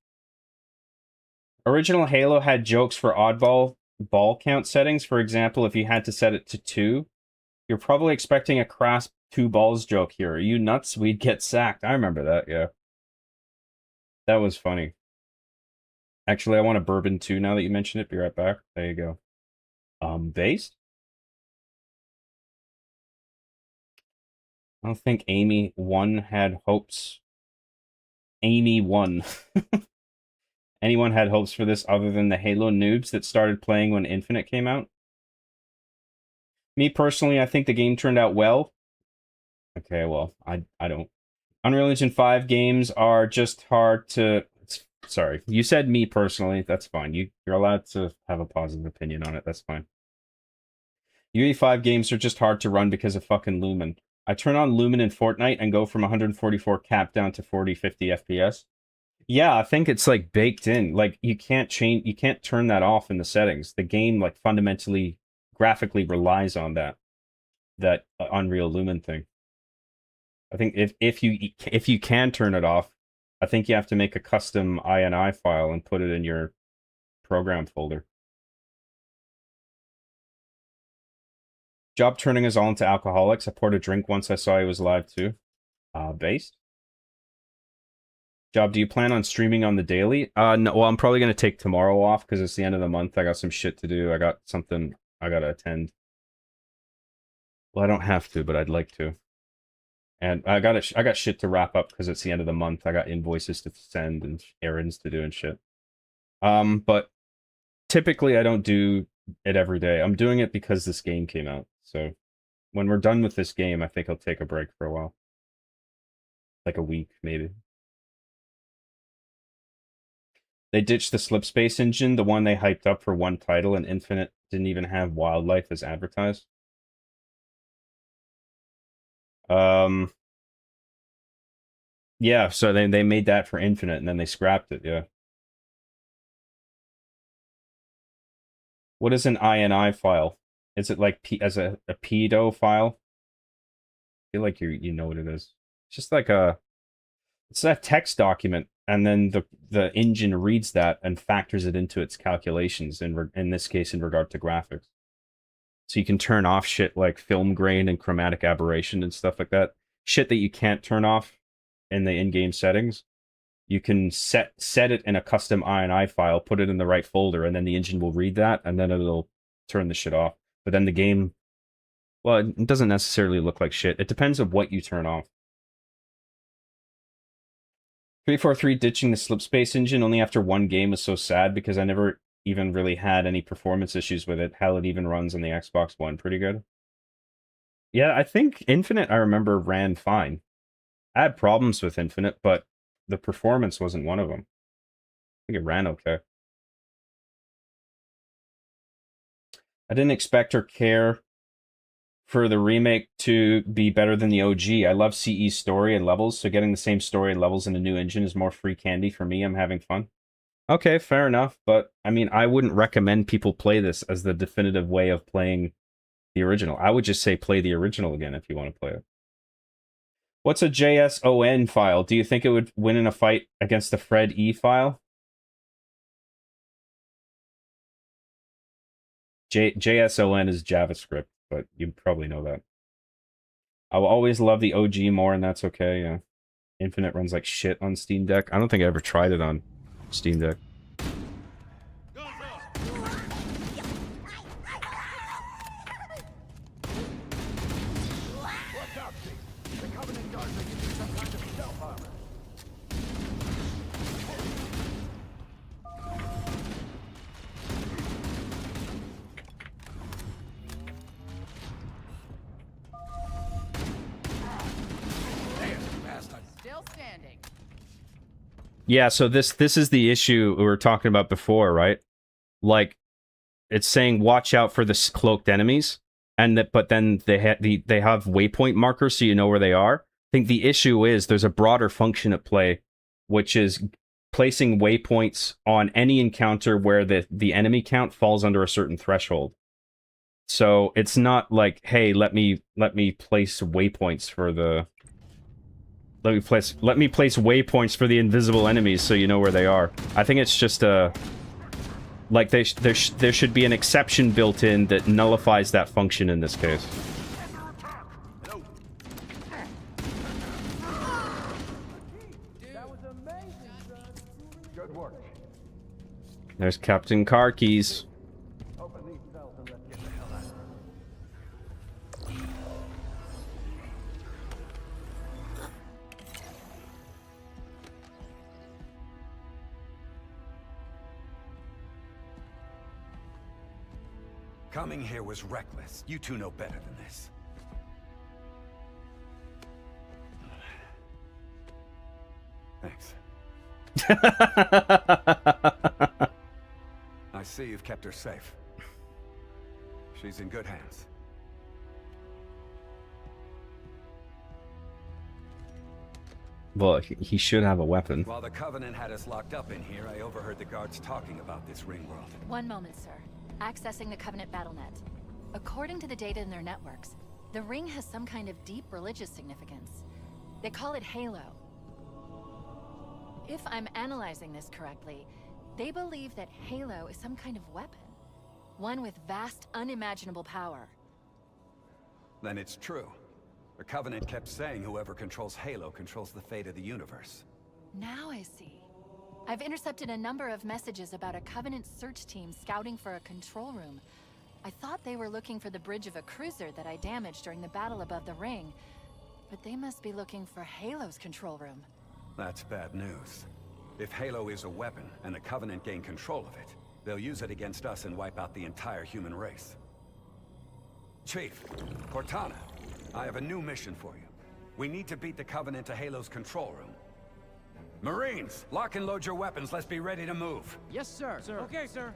Original Halo had jokes for oddball ball count settings. For example, if you had to set it to 2, you're probably expecting a crass 2 balls joke here. Are you nuts? We'd get sacked. I remember that, yeah. That was funny. Actually, I want a bourbon too now that you mention it. Be right back. There you go. Based? I don't think Amy 1 had hopes. Amy 1. Anyone had hopes for this other than the Halo noobs that started playing when Infinite came out? Me personally, I think the game turned out well. Okay, well, I don't. Unreal Engine 5 games are just hard to... Sorry. You said me personally. That's fine. You're allowed to have a positive opinion on it. That's fine. UE5 games are just hard to run because of fucking Lumen. I turn on Lumen in Fortnite and go from 144 cap down to 40, 50 FPS. Yeah, I think it's like baked in. Like you can't turn that off in the settings. The game like fundamentally graphically relies on that Unreal Lumen thing. I think if you can turn it off, I think you have to make a custom INI file and put it in your program folder. Job turning us all into alcoholics. I poured a drink once I saw he was live too. Based. Job, do you plan on streaming on the daily? No, well, I'm probably going to take tomorrow off because it's the end of the month. I got some shit to do. I got something I got to attend. Well, I don't have to, but I'd like to. And I got shit to wrap up because it's the end of the month. I got invoices to send and errands to do and shit. But typically I don't do it every day. I'm doing it because this game came out. So when we're done with this game, I think I'll take a break for a while. Like a week, maybe. They ditched the Slipspace engine, the one they hyped up for one title, and Infinite didn't even have wildlife as advertised. Yeah, so they made that for Infinite, and then they scrapped it, yeah. What is an INI file? Is it like as a pedo file? I feel like you know what it is. It's just like it's a text document, and then the engine reads that and factors it into its calculations, in this case in regard to graphics. So you can turn off shit like film grain and chromatic aberration and stuff like that. Shit that you can't turn off in the in-game settings. You can set it in a custom INI file, put it in the right folder, and then the engine will read that, and then it'll turn the shit off. But then the game, well, it doesn't necessarily look like shit. It depends on what you turn off. 343 ditching the Slipspace engine only after one game is so sad because I never even really had any performance issues with it. How it even runs on the Xbox One, pretty good. Yeah, I think Infinite, I remember, ran fine. I had problems with Infinite, but the performance wasn't one of them. I think it ran okay. I didn't expect or care for the remake to be better than the OG. I love CE's story and levels, so getting the same story and levels in a new engine is more free candy for me. I'm having fun. Okay, fair enough, but I mean, I wouldn't recommend people play this as the definitive way of playing the original. I would just say play the original again if you want to play it. What's a JSON file? Do you think it would win in a fight against the Fred E file? JSON is JavaScript, but you probably know that. I will always love the OG more, and that's okay, yeah. Infinite runs like shit on Steam Deck. I don't think I ever tried it on Steam Deck. Yeah, so this is the issue we were talking about before, right? Like, it's saying watch out for the cloaked enemies, and but then they have waypoint markers so you know where they are. I think the issue is there's a broader function at play, which is placing waypoints on any encounter where the enemy count falls under a certain threshold. So it's not like, hey, let me place waypoints for the. Let me place waypoints for the invisible enemies so you know where they are. I think it's just like there should be an exception built in that nullifies that function in this case. That was amazing, son. Good work. There's Captain Car Keys. Open these cells and let's get the hell out of here. Coming here was reckless. You two know better than this. Thanks. I see you've kept her safe. She's in good hands. Well, he should have a weapon. While the Covenant had us locked up in here, I overheard the guards talking about this ring world. One moment, sir. Accessing the Covenant BattleNet. According to the data in their networks, the ring has some kind of deep religious significance. They call it Halo. If I'm analyzing this correctly, they believe that Halo is some kind of weapon. One with vast, unimaginable power. Then it's true. The Covenant kept saying whoever controls Halo controls the fate of the universe. Now I see. I've intercepted a number of messages about a Covenant search team scouting for a control room. I thought they were looking for the bridge of a cruiser that I damaged during the battle above the ring. But they must be looking for Halo's control room. That's bad news. If Halo is a weapon, and the Covenant gain control of it, they'll use it against us and wipe out the entire human race. Chief, Cortana, I have a new mission for you. We need to beat the Covenant to Halo's control room. Marines, lock and load your weapons. Let's be ready to move. Yes, sir. Okay, sir.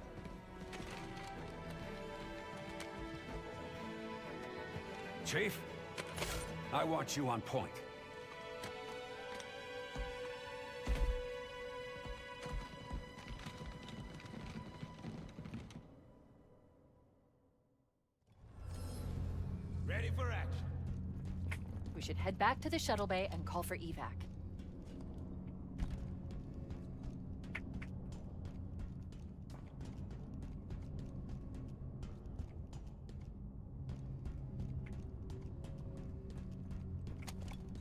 Chief, I want you on point. Ready for action. We should head back to the shuttle bay and call for evac.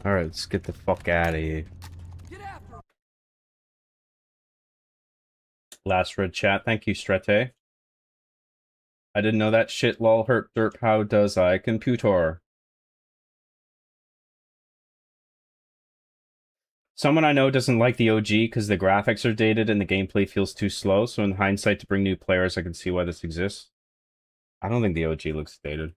Alright, let's get the fuck out of here. Get after him. Last red chat. Thank you, Strete. I didn't know that shit, lol, herp derp, how does I computer? Someone I know doesn't like the OG because the graphics are dated and the gameplay feels too slow, so in hindsight to bring new players I can see why this exists. I don't think the OG looks dated.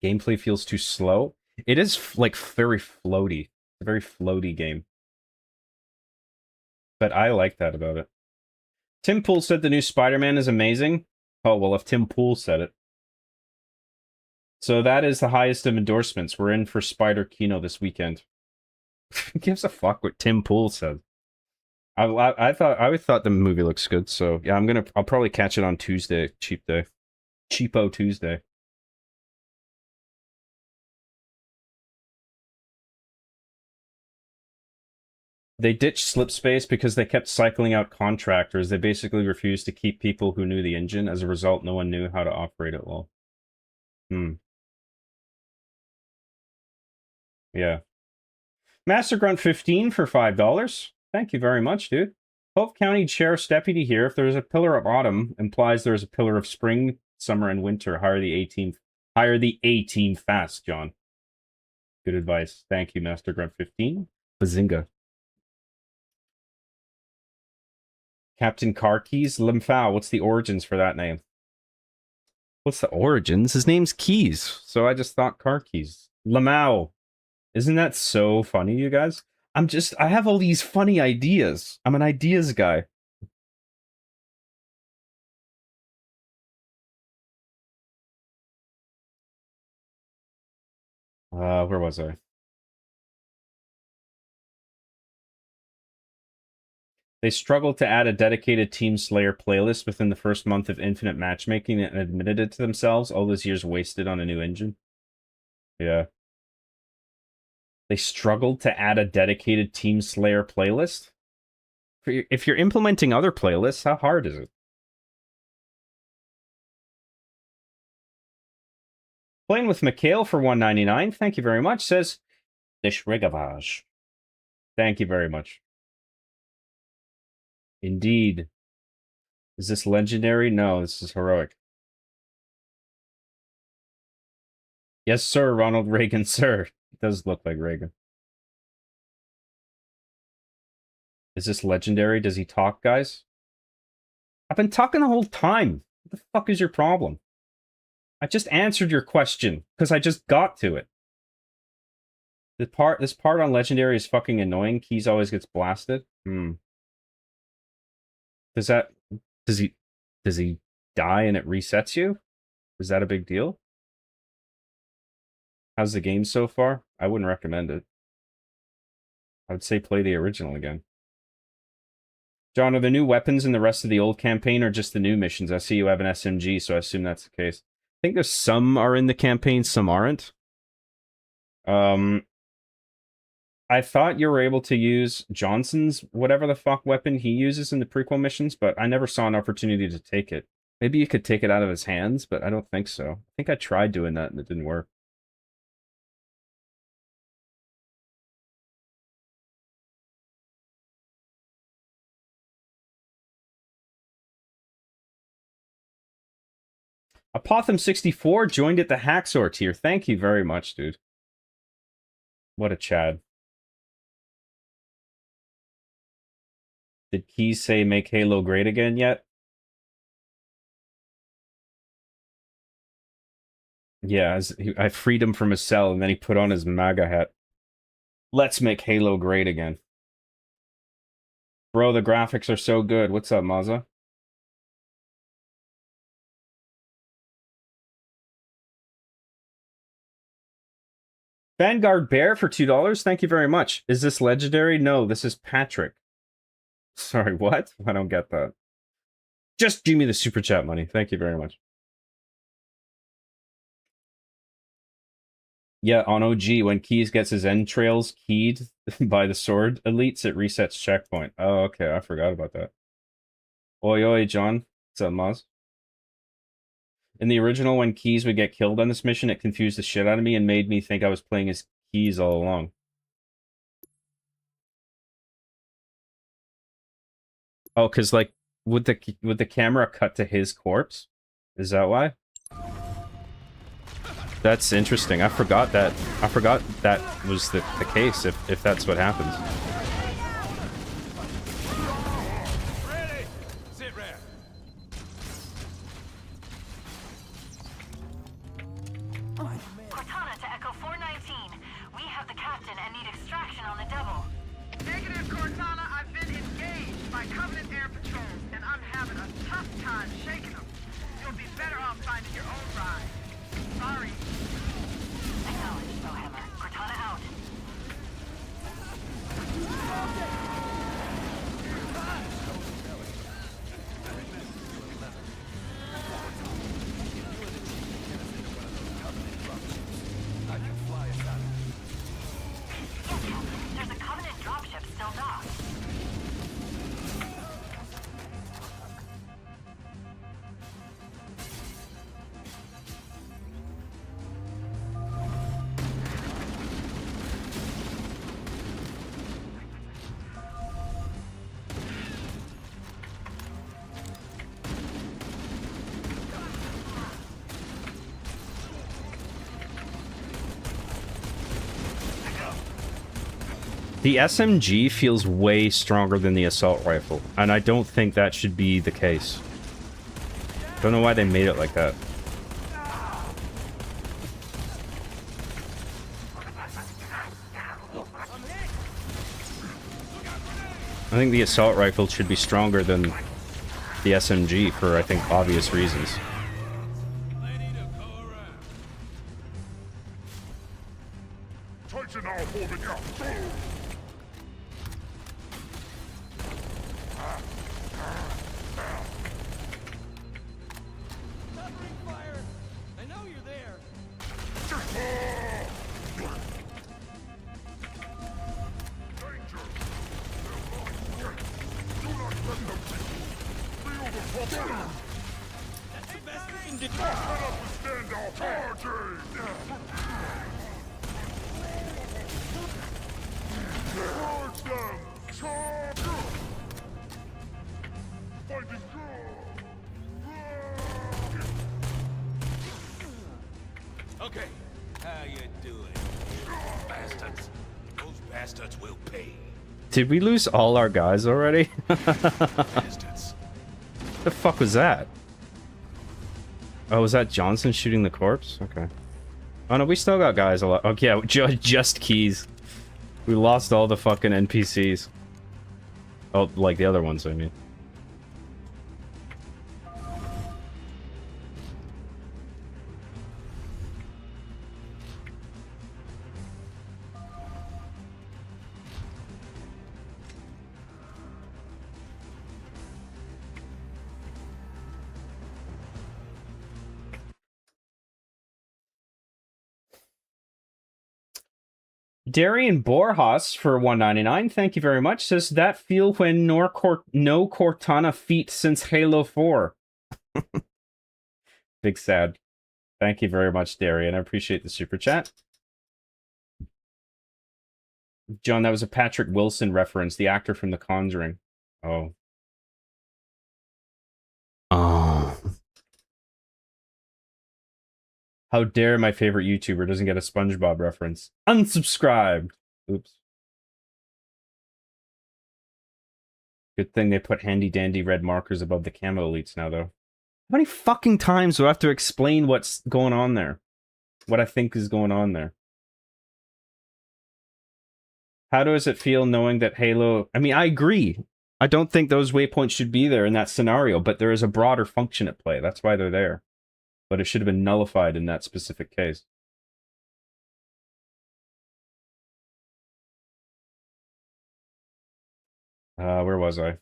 Gameplay feels too slow. It is like very floaty. It's a very floaty game. But I like that about it. Tim Pool said the new Spider-Man is amazing. Oh, well, if Tim Pool said it. So that is the highest of endorsements. We're in for Spider Kino this weekend. Who gives a fuck what Tim Pool said? I always thought the movie looks good, so yeah, I'll probably catch it on Tuesday, cheap day. Cheapo Tuesday. They ditched Slipspace because they kept cycling out contractors. They basically refused to keep people who knew the engine. As a result, no one knew how to operate it well. Yeah. Master Grunt 15 for $5. Thank you very much, dude. Hope County Sheriff's Deputy here. If there's a pillar of autumn, implies there's a pillar of spring, summer, and winter. Hire the A-team fast, John. Good advice. Thank you, Master Grunt 15. Bazinga. Captain Carkeys? Limfao. What's the origins for that name? What's the origins? His name's Keys, so I just thought Carkeys. Lamau. Isn't that so funny, you guys? I have all these funny ideas. I'm an ideas guy. Where was I? They struggled to add a dedicated Team Slayer playlist within the first month of Infinite Matchmaking and admitted it to themselves. All those years wasted on a new engine. Yeah. They struggled to add a dedicated Team Slayer playlist? If you're implementing other playlists, how hard is it? Playing with Mikhail for $1.99. Thank you very much. Says Deshregavage. Thank you very much. Indeed. Is this legendary? No, this is heroic. Yes, sir, Ronald Reagan, sir. It does look like Reagan. Is this legendary? Does he talk, guys? I've been talking the whole time. What the fuck is your problem? I just answered your question, because I just got to it. This part on Legendary is fucking annoying. Keys always gets blasted. Does he die and it resets you? Is that a big deal? How's the game so far? I wouldn't recommend it. I would say play the original again. John, are the new weapons in the rest of the old campaign or just the new missions? I see you have an SMG, so I assume that's the case. I think there's some are in the campaign, some aren't. I thought you were able to use Johnson's whatever the fuck weapon he uses in the prequel missions, but I never saw an opportunity to take it. Maybe you could take it out of his hands, but I don't think so. I think I tried doing that and it didn't work. Apotham64 joined at the Hacksaw tier. Thank you very much, dude. What a Chad. Did Keys say make Halo great again yet? Yeah, I freed him from his cell and then he put on his MAGA hat. Let's make Halo great again. Bro, the graphics are so good. What's up, Mazza? Vanguard Bear for $2. Thank you very much. Is this legendary? No, this is Patrick. Sorry, what? I don't get that. Just give me the super chat money. Thank you very much. Yeah, on OG, when Keys gets his entrails keyed by the sword elites, it resets checkpoint. Oh, okay. I forgot about that. Oi, oi, John. What's up, Maz? In the original, when Keys would get killed on this mission, it confused the shit out of me and made me think I was playing as Keys all along. Oh, because, like, would the camera cut to his corpse? Is that why? That's interesting. I forgot that was the case, if that's what happens. Ready? Sit rep. Cortana to Echo 419. We have the captain and need extraction on the double. Negative, Cortana. I've been engaged by Covenant air patrols, and I'm having a tough time shaking them. You'll be better off finding your own ride. Sorry. Acknowledged, Bowhammer. Cortana out. There's a Covenant dropship still docked. The SMG feels way stronger than the assault rifle, and I don't think that should be the case. Don't know why they made it like that. I think the assault rifle should be stronger than the SMG for, I think, obvious reasons. Lady to go around. Tighten our holding up. Covering fire. I know you're there. Danger. Do not let them feel the problem. That's the best we can do. Let us withstand our charges. Charge them. Charge. Fighting good. Okay. How you doing? Bastards. Those bastards will pay. Did we lose all our guys already? Bastards. The fuck was that? Oh, was that Johnson shooting the corpse? Okay. Oh no, we still got guys a lot. Oh yeah, just keys. We lost all the fucking NPCs. Oh, like the other ones, I mean. Darian Borjas for 199, thank you very much, says that feel when no Cortana feat since Halo 4. Big sad. Thank you very much, Darian. I appreciate the super chat. John, that was a Patrick Wilson reference, the actor from The Conjuring. Oh. Oh. How dare my favorite YouTuber doesn't get a SpongeBob reference. Unsubscribed! Oops. Good thing they put handy-dandy red markers above the camo elites now, though. How many fucking times do I have to explain what's going on there? What I think is going on there? How does it feel knowing that Halo... I mean, I agree. I don't think those waypoints should be there in that scenario, but there is a broader function at play. That's why they're there. But it should have been nullified in that specific case. Where was I?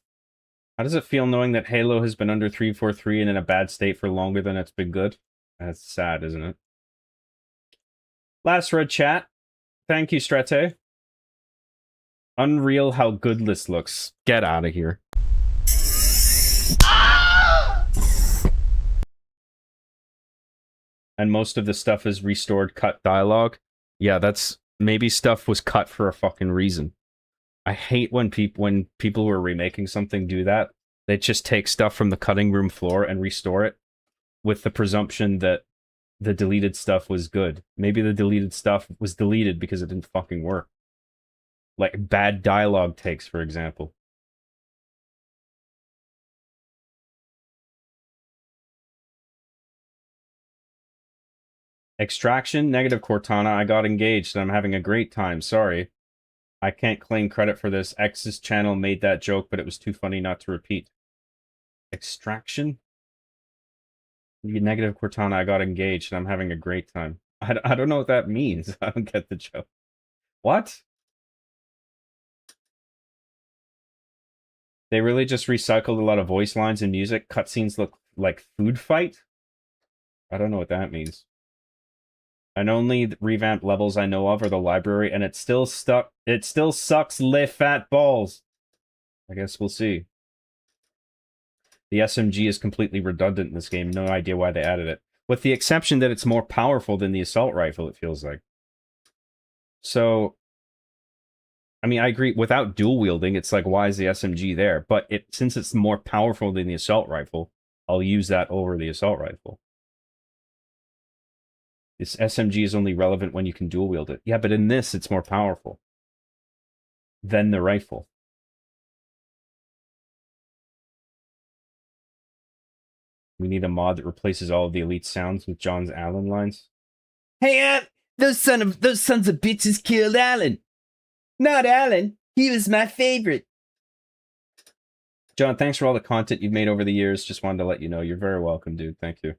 How does it feel knowing that Halo has been under 343 and in a bad state for longer than it's been good? That's sad, isn't it? Last red chat. Thank you, Strete. Unreal how good this looks. Get out of here. And most of the stuff is restored cut dialogue. Yeah, that's... Maybe stuff was cut for a fucking reason. I hate when people who are remaking something do that. They just take stuff from the cutting room floor and restore it with the presumption that the deleted stuff was good. Maybe the deleted stuff was deleted because it didn't fucking work. Like bad dialogue takes, for example. Extraction, negative Cortana, I got engaged and I'm having a great time, sorry. I can't claim credit for this. X's channel made that joke, but it was too funny not to repeat. Extraction? Negative Cortana, I got engaged and I'm having a great time. I don't know what that means. I don't get the joke. What? They really just recycled a lot of voice lines and music. Cutscenes look like food fight? I don't know what that means. And only revamped levels I know of are the library, and it still sucks le fat balls. I guess we'll see. The SMG is completely redundant in this game. No idea why they added it. With the exception that it's more powerful than the assault rifle, it feels like. So, I mean, I agree. Without dual wielding, it's like, why is the SMG there? But since it's more powerful than the assault rifle, I'll use that over the assault rifle. This SMG is only relevant when you can dual wield it. Yeah, but in this, it's more powerful than the rifle. We need a mod that replaces all of the elite sounds with John's Allen lines. Hey, those sons of bitches killed Alan. Not Alan. He was my favorite. John, thanks for all the content you've made over the years. Just wanted to let you know. You're very welcome, dude. Thank you.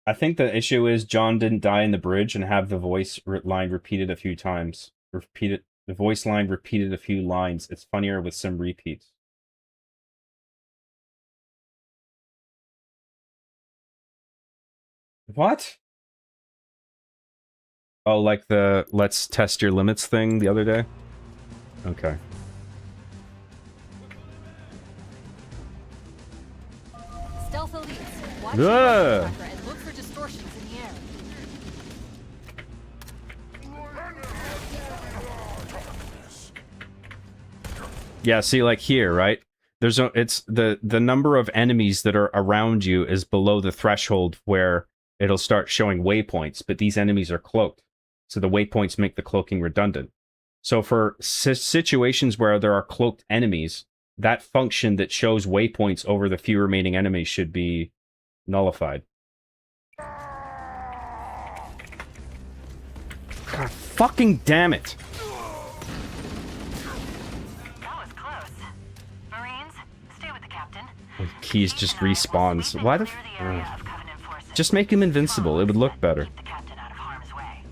I think the issue is John didn't die in the bridge and have the voice line repeated a few times. The voice line repeated a few lines. It's funnier with some repeats. What? Oh, like the let's test your limits thing the other day? Okay. Stealth elites, watch Ugh. and look for distortions in the air. Yeah, see, like here, right? It's the number of enemies that are around you is below the threshold where it'll start showing waypoints, but these enemies are cloaked. So the waypoints make the cloaking redundant. So for situations where there are cloaked enemies, that function that shows waypoints over the few remaining enemies should be nullified. God fucking damn it! That was close. Marines, stay with the captain. Keys just respawns. Why the Clear the area of Covenant forces. just make him invincible, it would look better. Keep the captain out of harm's way.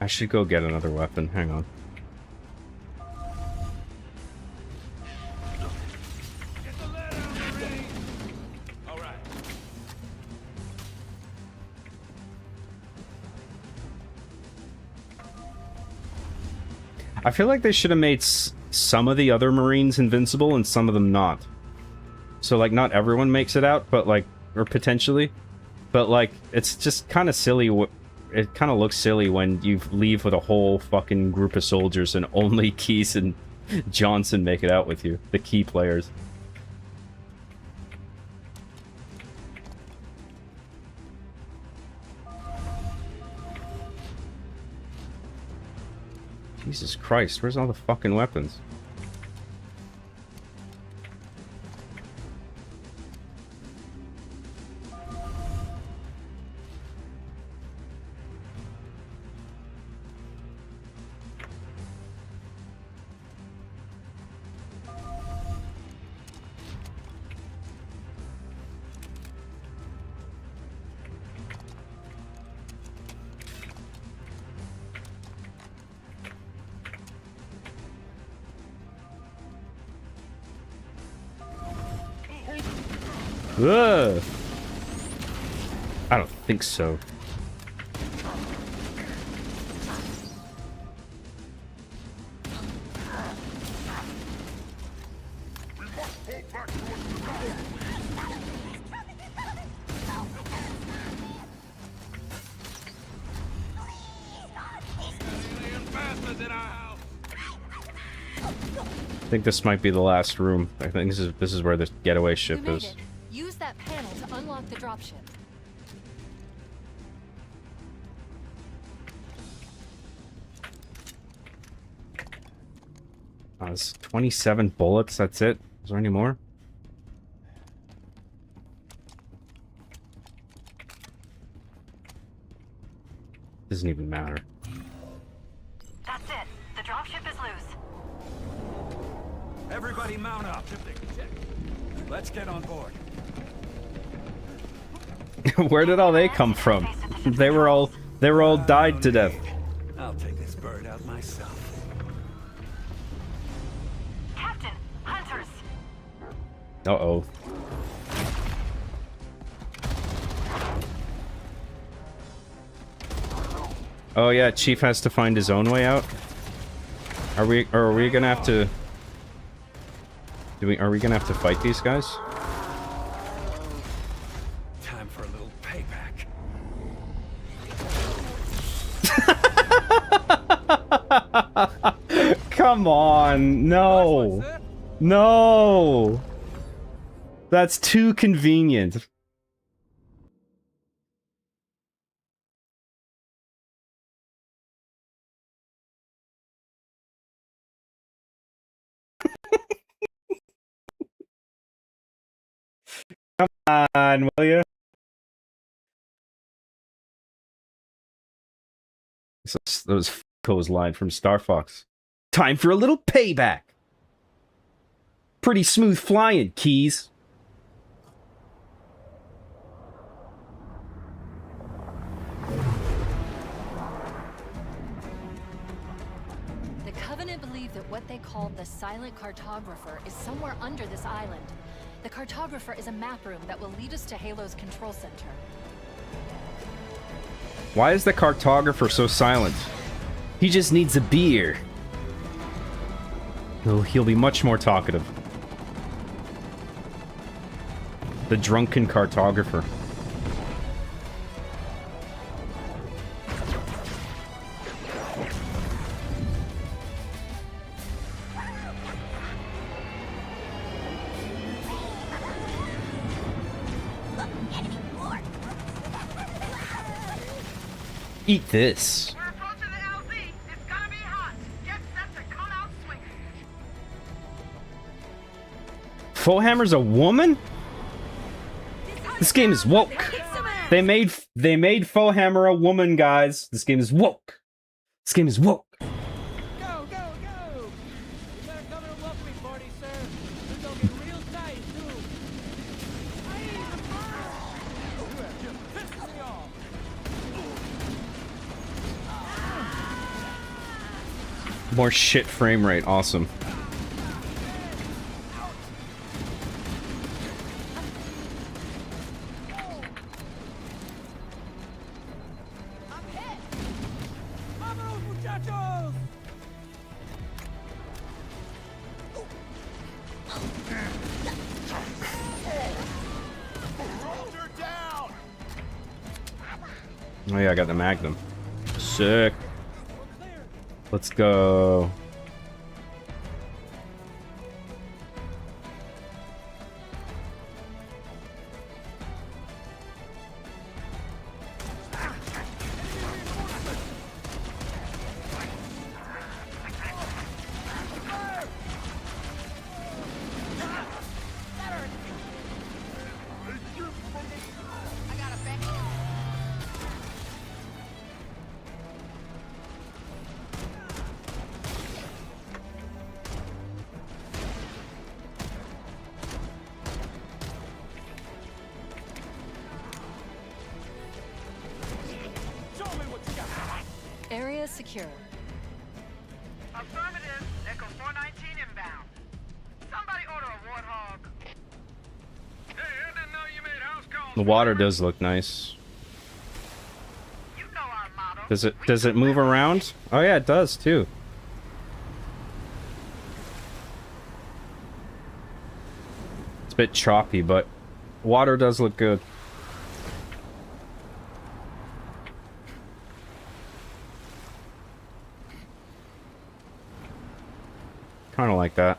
I should go get another weapon. Hang on. Get the ladder on the ring. All right. I feel like they should have made some of the other Marines invincible and some of them not. So, like, not everyone makes it out, but, like, or potentially. But, like, it's just kind of silly. It kind of looks silly when you leave with a whole fucking group of soldiers and only Keyes and Johnson make it out with you. The key players. Jesus Christ, where's all the fucking weapons? Ugh. I don't think so. We must fall back towards the tower. Alien bastards in our house. I think this might be the last room. I think this is where the getaway You ship made is. it. Use that panel to unlock the dropship. It's 27 bullets, that's it? Is there any more? Doesn't even matter. That's it. The dropship is loose. Everybody mount up. Let's get on board. Where did all they come from? They were all died to death. I'll take this bird out myself. Captain, hunters. Uh-oh. Oh yeah, Chief has to find his own way out. Are we gonna have to are we gonna have to fight these guys? Time for a little payback. Come on, no. No. That's too convenient. Come on, will you? That was Co's line from Star Fox. Time for a little payback. Pretty smooth flying, Keyes. The Covenant believe that what they call the Silent Cartographer is somewhere under this island. The Cartographer is a map room that will lead us to Halo's control center. Why is the cartographer so silent? He just needs a beer. He'll be much more talkative. The drunken cartographer. Eat this. We're approaching the LZ. It's gonna be hot. Get set to come out swinging. Foehammer's a woman? This game is woke. They made Foehammer a woman, guys. This game is woke. This game is woke. Go, go, go! You better come and welcome me, party, sir. It's gonna be real tight, too. Hey, the bird! You have just pissed me off. More shit frame rate. Awesome. Vámonos, muchachos! Soldier down! Oh yeah, I got the Magnum. Sick. Let's go. Show me what you got! Area secure. Affirmative. Echo 419 inbound. Somebody order a warthog. Hey, I didn't know you made house calls. The water does look nice. You know our motto. Does it move around? Oh yeah, it does too. It's a bit choppy, but water does look good. Kind of like that.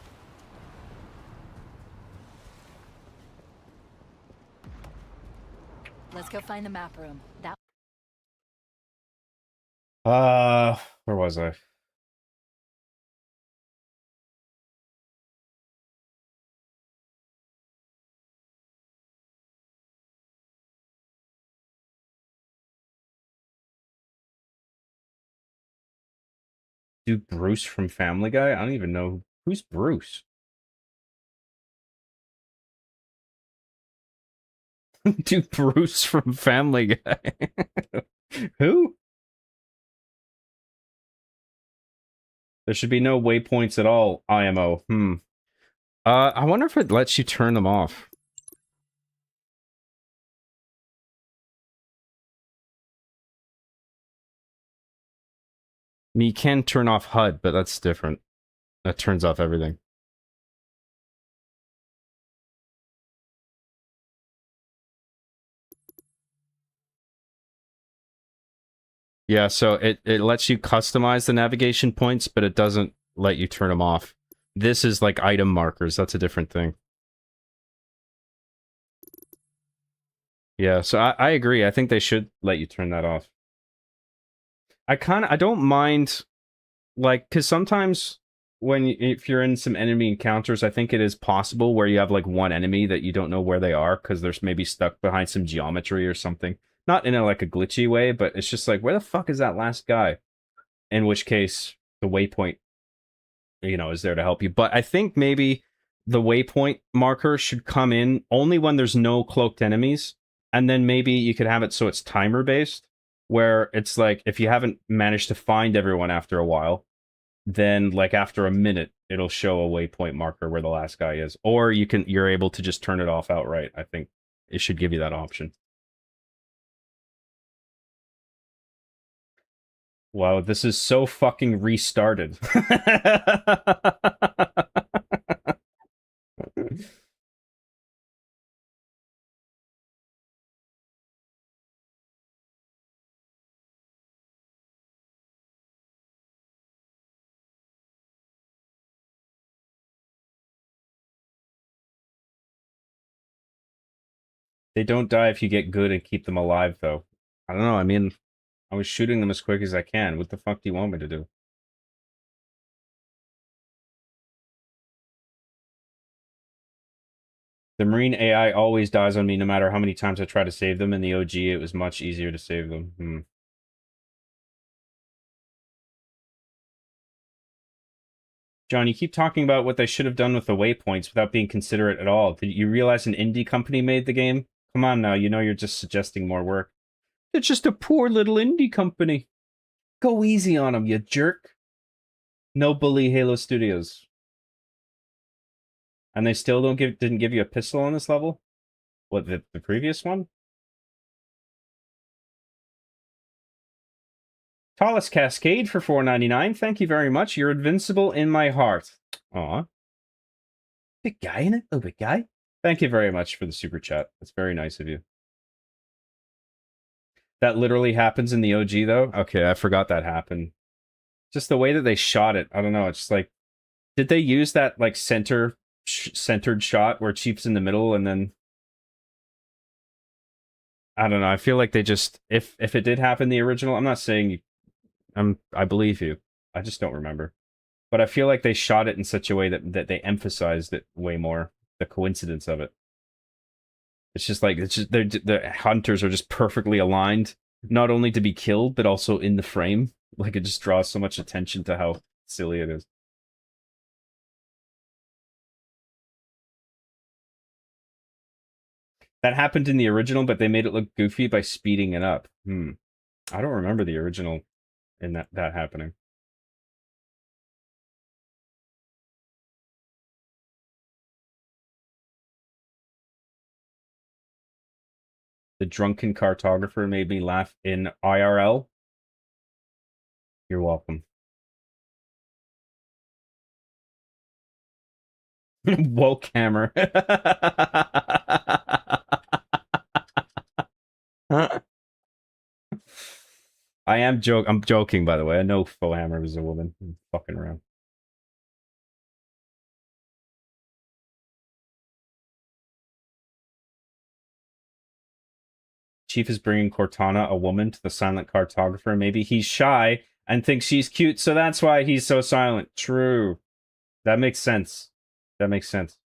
Let's go find the map room. That Where was I? Dude, Bruce from Family Guy? I don't even know. Who's Bruce? Dude, Bruce from Family Guy. Who? There should be no waypoints at all, IMO. I wonder if it lets you turn them off. I mean, you can turn off HUD, but that's different. That turns off everything. Yeah, so it lets you customize the navigation points, but it doesn't let you turn them off. This is like item markers. That's a different thing. Yeah, so I agree. I think they should let you turn that off. I don't mind, like, because sometimes if you're in some enemy encounters, I think it is possible where you have like one enemy that you don't know where they are because they're maybe stuck behind some geometry or something. Not in like a glitchy way, but it's just like, where the fuck is that last guy? In which case, the waypoint, is there to help you. But I think maybe the waypoint marker should come in only when there's no cloaked enemies. And then maybe you could have it so it's timer based, where it's like, if you haven't managed to find everyone after a while, then like after a minute, it'll show a waypoint marker where the last guy is. Or you're able to just turn it off outright. I think it should give you that option. Wow, this is so fucking restarted. They don't die if you get good and keep them alive, though. I don't know, I mean, I was shooting them as quick as I can. What the fuck do you want me to do? The Marine AI always dies on me no matter how many times I try to save them. In the OG, it was much easier to save them. John, you keep talking about what they should have done with the waypoints without being considerate at all. Did you realize an indie company made the game? Come on now, you know you're just suggesting more work. It's just a poor little indie company. Go easy on them, you jerk. No bully Halo Studios. And they still didn't give you a pistol on this level? What, the previous one? Tallest Cascade for $4.99. Thank you very much. You're invincible in my heart. Aw. Big guy in it? Oh, big guy? Thank you very much for the super chat. That's very nice of you. That literally happens in the OG, though? Okay, I forgot that happened. Just the way that they shot it. I don't know. It's just like... Did they use that, like, centered shot where Chief's in the middle and then... I don't know. I feel like they just... If it did happen in the original, I'm not saying... I believe you. I just don't remember. But I feel like they shot it in such a way that they emphasized it way more. The coincidence of it. It's just like the hunters are just perfectly aligned, not only to be killed but also in the frame. Like it just draws so much attention to how silly it is. That happened in the original, but they made it look goofy by speeding it up. I don't remember the original in that happening. The drunken cartographer made me laugh in IRL. You're welcome. Woke hammer. I'm joking, by the way. I know Fohammer was a woman. I'm fucking around. Chief is bringing Cortana, a woman, to the silent cartographer. Maybe he's shy and thinks she's cute, so that's why he's so silent. True. That makes sense. That makes sense.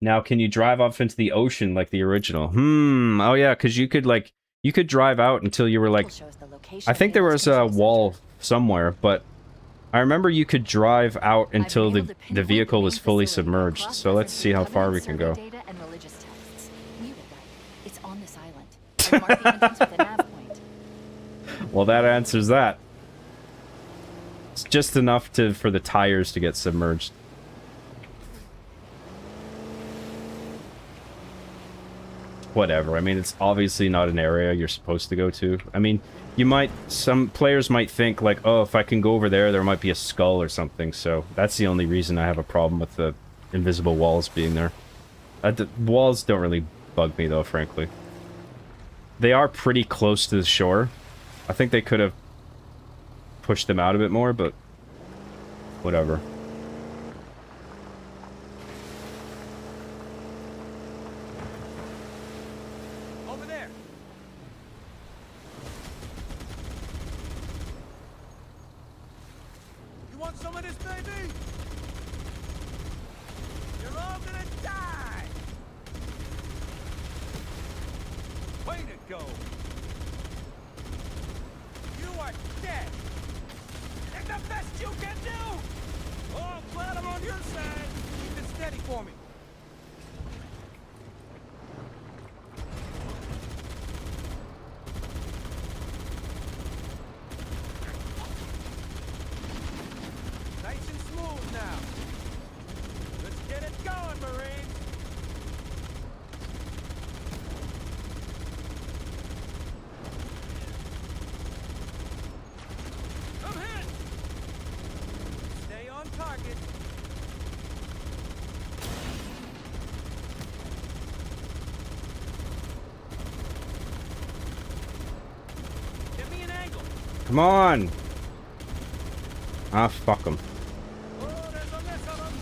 Now, can you drive off into the ocean like the original? Oh yeah, because you could drive out until you were like... I think there was a wall somewhere, but I remember you could drive out until the vehicle was fully submerged. So let's see how far we can go. Well, that answers that. It's just enough for the tires to get submerged. Whatever. I mean, it's obviously not an area you're supposed to go to. I mean, some players might think like, oh, if I can go over there might be a skull or something. So that's the only reason I have a problem with the invisible walls being there. The walls don't really bug me though, frankly. They are pretty close to the shore. I think they could have pushed them out a bit more, but whatever. Come on! Ah, fuck them. Oh, there's a mess of them.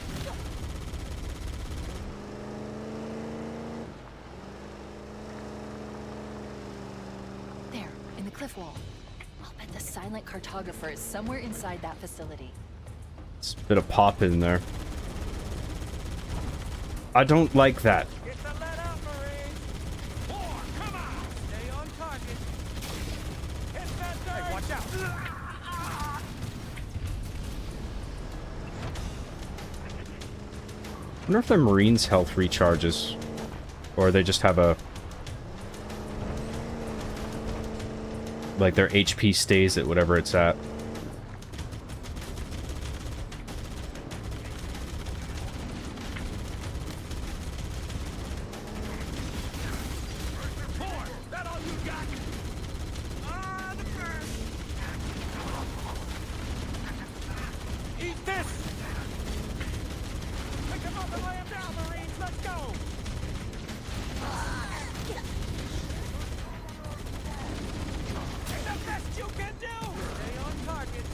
There, in the cliff wall. I'll bet the silent cartographer is somewhere inside that facility. It's a bit of pop in there. I don't like that. Get the lead out, Marines. More, come on. Stay on target. Hit that dirt. Hey, watch out. I wonder if the Marines' health recharges. Or they just have a... like their HP stays at whatever it's at. That all you got? Ah, the burn. Eat this. Pick him up and lay him down, Marines. Let's go. It's the best you can do. Stay on target.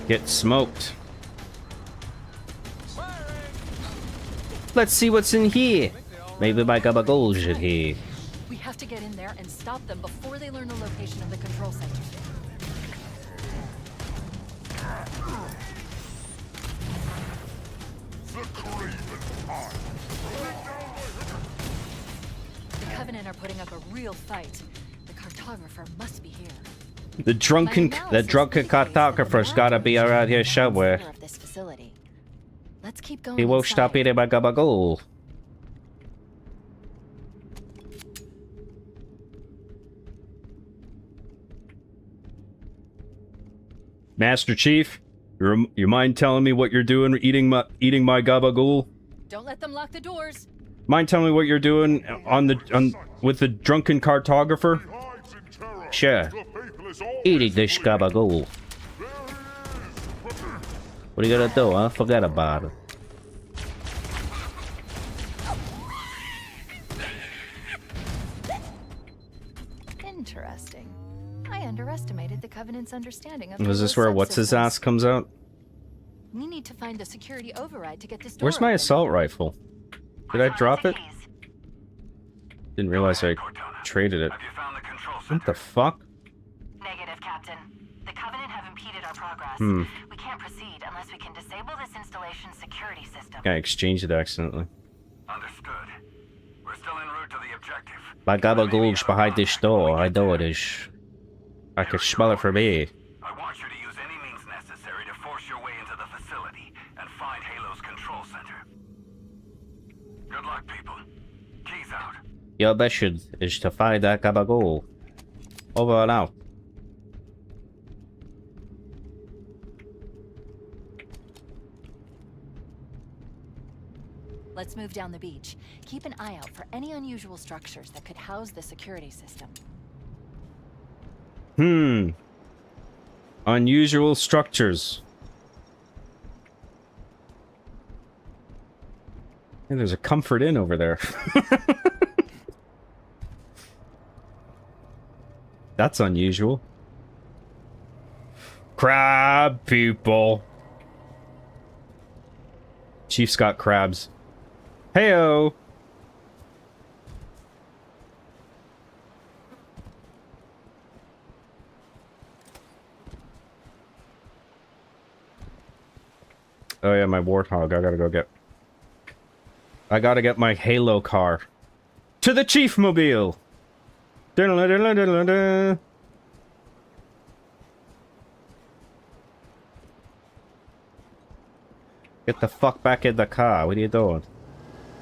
Get smoked. Firing. Let's see what's in here. Maybe my gabagools in here. We have to get in there and stop them before they learn the location of the control center. The Craven Hive. The Covenant are putting up a real fight. The cartographer must be here. The drunken cartographer's gotta be around here somewhere. Of this facility. Let's keep going. He won't inside. stop eating my gabagool. Master Chief, you mind telling me what you're doing eating my gabagool? Don't let them lock the doors. Mind telling me what you're doing with the drunken cartographer? Hides in terror. Sure. The faithless always Eating this win. gabagool. There he is. What are you gonna do, huh? Forget about it. Interesting. I underestimated the Covenant's understanding of. Was their this where low what's his subsystems. ass comes out? We need to find the security override to get this door Where's my open. assault rifle? Did I drop it? Didn't realize I traded it. Have you found the control center? What the fuck? Negative, Captain. The Covenant have impeded our progress. Hmm. We can't proceed unless we can disable this installation's security system. I exchanged it accidentally. Understood. We're still en route to the objective. My gabagool's behind this door. I know it is. I can smell it from here. I want you to use any means necessary to force your way into the facility and find Halo's control center. Good luck, people. Keys out. Your mission is to find that gabagool. Over and out. Let's move down the beach. Keep an eye out for any unusual structures that could house the security system. Unusual structures. Hey, there's a Comfort Inn over there. That's unusual. Crab people. Chief's got crabs. Heyo. Oh yeah, my Warthog. I gotta get my Halo car. To the Chief Mobile. Dun-dun-dun-dun-dun-dun. Get the fuck back in the car. What are you doing?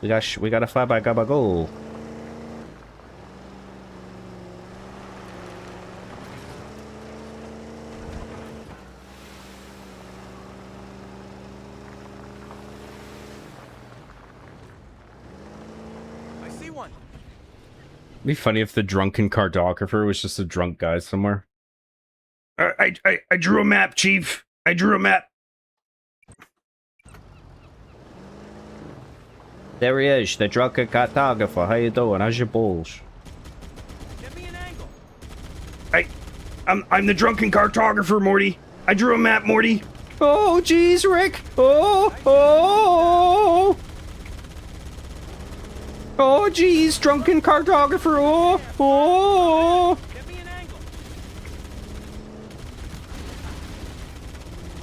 We gotta find my gabagool. I see one. It'd be funny if the drunken cartographer was just a drunk guy somewhere. I drew a map, Chief. I drew a map. There he is, the drunken cartographer. How you doing? How's your balls? I'm the drunken cartographer, Morty. I drew a map, Morty. Oh, jeez, Rick. Oh, jeez, drunken cartographer. Oh. Get me an angle.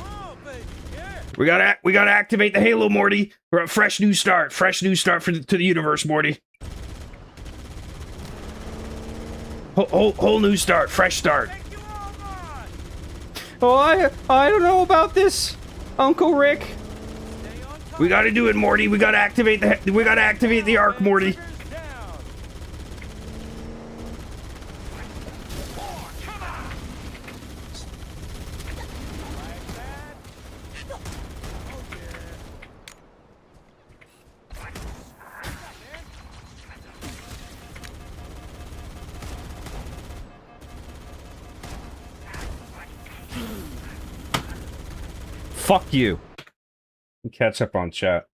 Oh, baby, yeah. We gotta activate the Halo, Morty. We're a fresh new start to the universe, Morty. Whole new start, fresh start. Take you over. Oh, I don't know about this, Uncle Rick. Stay on top. We gotta do it, Morty. We gotta activate the arc, Morty. Down. Fuck you. Catch up on chat.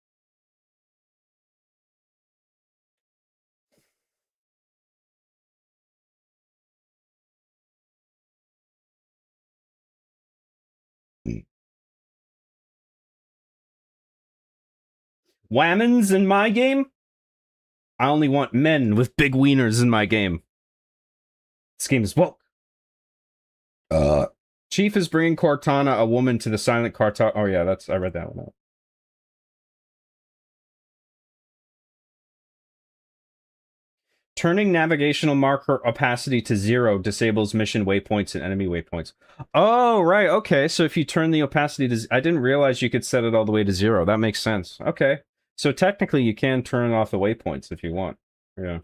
Whammons in my game? I only want men with big wieners in my game. This game is woke. Chief is bringing Cortana, a woman, to the silent Cortana. Oh yeah, I read that one out. Turning navigational marker opacity to 0 disables mission waypoints and enemy waypoints. Oh, right, okay. So if you turn the opacity to... I didn't realize you could set it all the way to 0. That makes sense. Okay. So technically you can turn off the waypoints if you want. Yeah.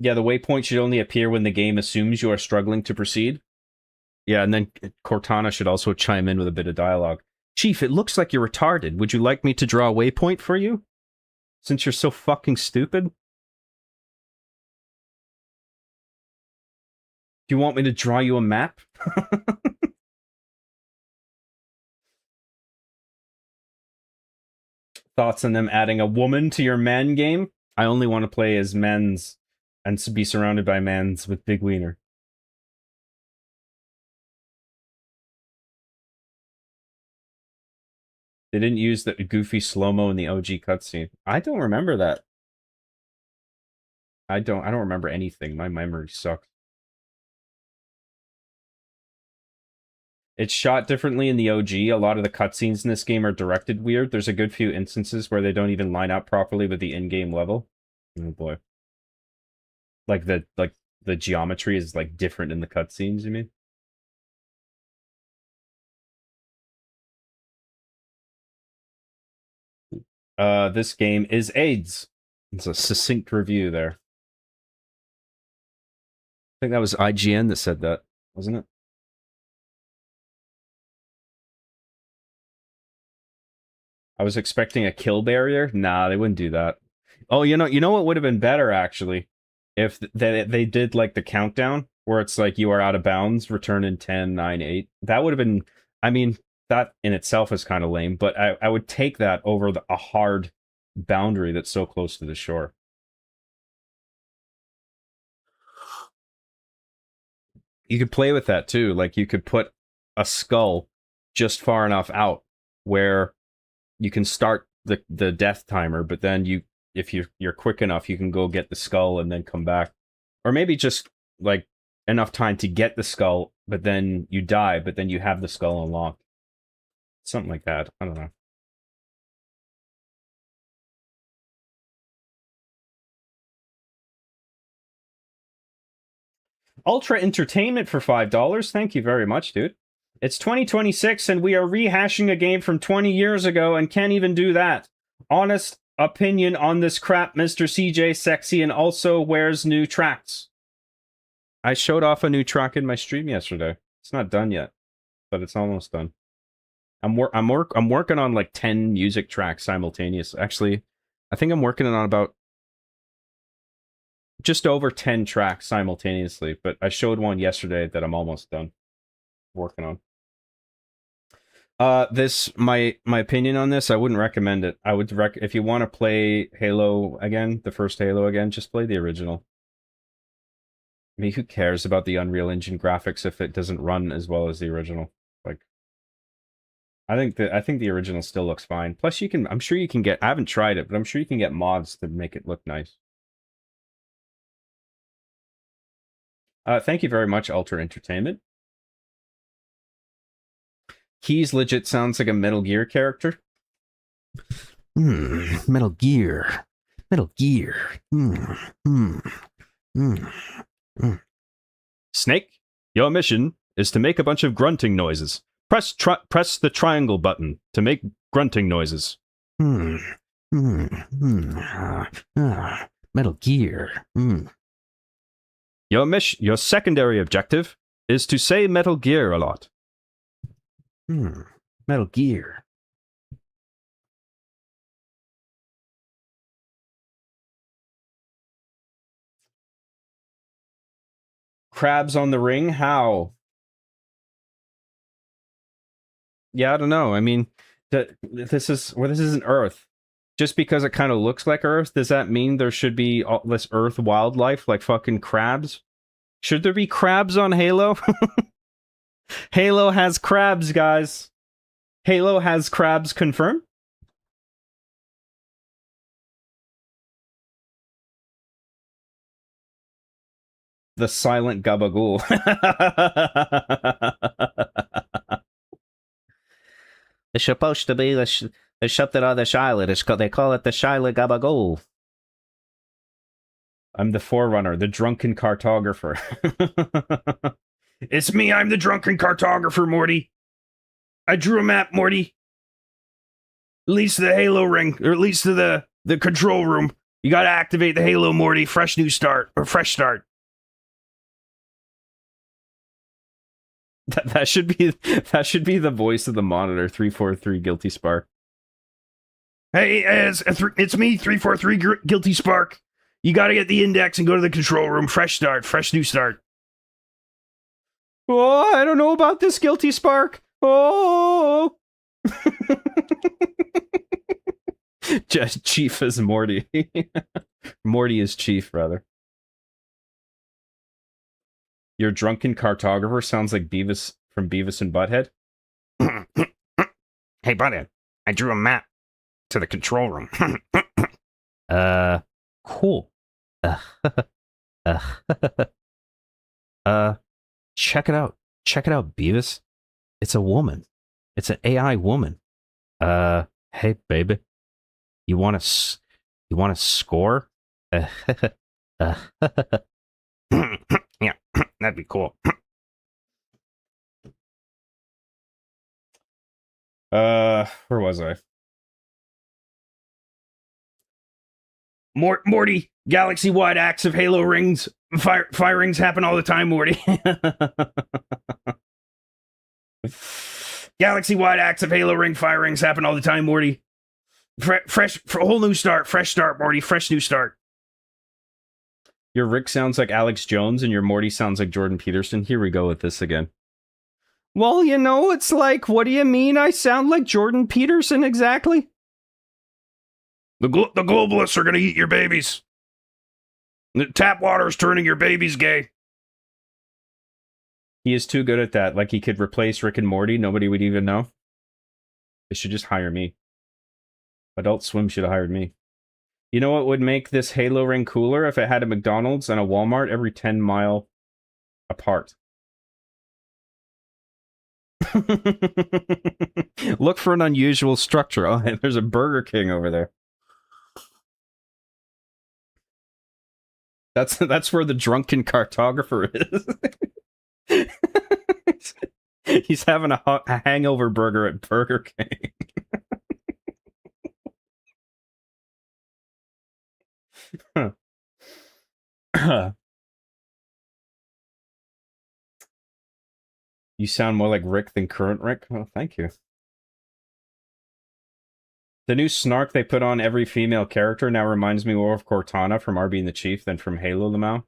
Yeah, the waypoint should only appear when the game assumes you are struggling to proceed. Yeah, and then Cortana should also chime in with a bit of dialogue. Chief, it looks like you're retarded. Would you like me to draw a waypoint for you? Since you're so fucking stupid? Do you want me to draw you a map? Thoughts on them adding a woman to your men game? I only want to play as men's and to be surrounded by mans with big wiener. They didn't use the goofy slow-mo in the OG cutscene. I don't remember that. I don't remember anything. My memory sucks. It's shot differently in the OG. A lot of the cutscenes in this game are directed weird. There's a good few instances where they don't even line up properly with the in-game level. Oh boy. Like the geometry is like different in the cutscenes, you mean? This game is AIDS. It's a succinct review there. I think that was IGN that said that, wasn't it? I was expecting a kill barrier. Nah, they wouldn't do that. Oh, you know what would have been better actually, if they did like the countdown where it's like you are out of bounds, return in 10, 9, 8. That would have been. I mean, that in itself is kind of lame, but I would take that over a hard boundary that's so close to the shore. You could play with that too. Like you could put a skull just far enough out where you can start the death timer, but then if you're quick enough, you can go get the skull and then come back. Or maybe just like enough time to get the skull, but then you die, but then you have the skull unlocked. Something like that. I don't know. Ultra Entertainment for $5. Thank you very much, dude. It's 2026 and we are rehashing a game from 20 years ago and can't even do that. Honest opinion on this crap, Mr. CJ Sexy, and also wears new tracks. I showed off a new track in my stream yesterday. It's not done yet, but it's almost done. I'm working on like 10 music tracks simultaneously. Actually, I think I'm working on about just over 10 tracks simultaneously, but I showed one yesterday that I'm almost done working on. This my opinion on this. I wouldn't recommend it. I would if you want to play Halo again, the first Halo again, just play the original. I mean, who cares about the Unreal Engine graphics if it doesn't run as well as the original? Like, I think the original still looks fine. Plus, I'm sure you can get. I haven't tried it, but I'm sure you can get mods to make it look nice. Thank you very much, Ultra Entertainment. Keys legit sounds like a Metal Gear character. Metal Gear. Metal Gear. Snake, your mission is to make a bunch of grunting noises. Press the triangle button to make grunting noises. Metal Gear. Your secondary objective is to say Metal Gear a lot. Metal Gear. Crabs on the ring? How? Yeah, I don't know. I mean, this isn't Earth. Just because it kind of looks like Earth, does that mean there should be all this Earth wildlife like fucking crabs? Should there be crabs on Halo? Halo has crabs, guys. Halo has crabs confirmed? The silent gabagool. It's supposed to be there's something on this island. They call it the Silent Gabagool. I'm the Forerunner, the drunken cartographer. It's me, I'm the drunken cartographer, Morty. I drew a map, Morty. Leads to the Halo ring, or at least to the control room. You gotta activate the Halo, Morty. Fresh start. That should be the voice of the monitor. 343 Guilty Spark. Hey, it's me, 343 Guilty Spark. You gotta get the index and go to the control room. Fresh new start. Oh, I don't know about this, Guilty Spark. Oh. Just Chief is Morty. Morty is Chief, rather. Your drunken cartographer sounds like Beavis from Beavis and Butthead. Hey, Butthead, I drew a map to the control room. Cool. Check it out. Check it out, Beavis. It's a woman. It's an AI woman. Hey, baby. You want to score? Yeah, that'd be cool. Where was I? Morty, galaxy-wide acts of Halo rings. Firings happen all the time, Morty. Galaxy-wide acts of Halo ring firings happen all the time, Morty. Whole new start. Fresh start, Morty. Fresh new start. Your Rick sounds like Alex Jones, and your Morty sounds like Jordan Peterson. Here we go with this again. Well, you know, it's like, what do you mean I sound like Jordan Peterson exactly? The globalists are going to eat your babies. The tap water is turning your babies gay. He is too good at that. Like, he could replace Rick and Morty. Nobody would even know. They should just hire me. Adult Swim should have hired me. You know what would make this Halo ring cooler? If it had a McDonald's and a Walmart every 10 mile apart. Look for an unusual structure. Oh, there's a Burger King over there. That's where the drunken cartographer is. He's having a hangover burger at Burger King. You sound more like Rick than current Rick. Oh, thank you. The new snark they put on every female character now reminds me more of Cortana from RB and the Chief than from Halo Lamau.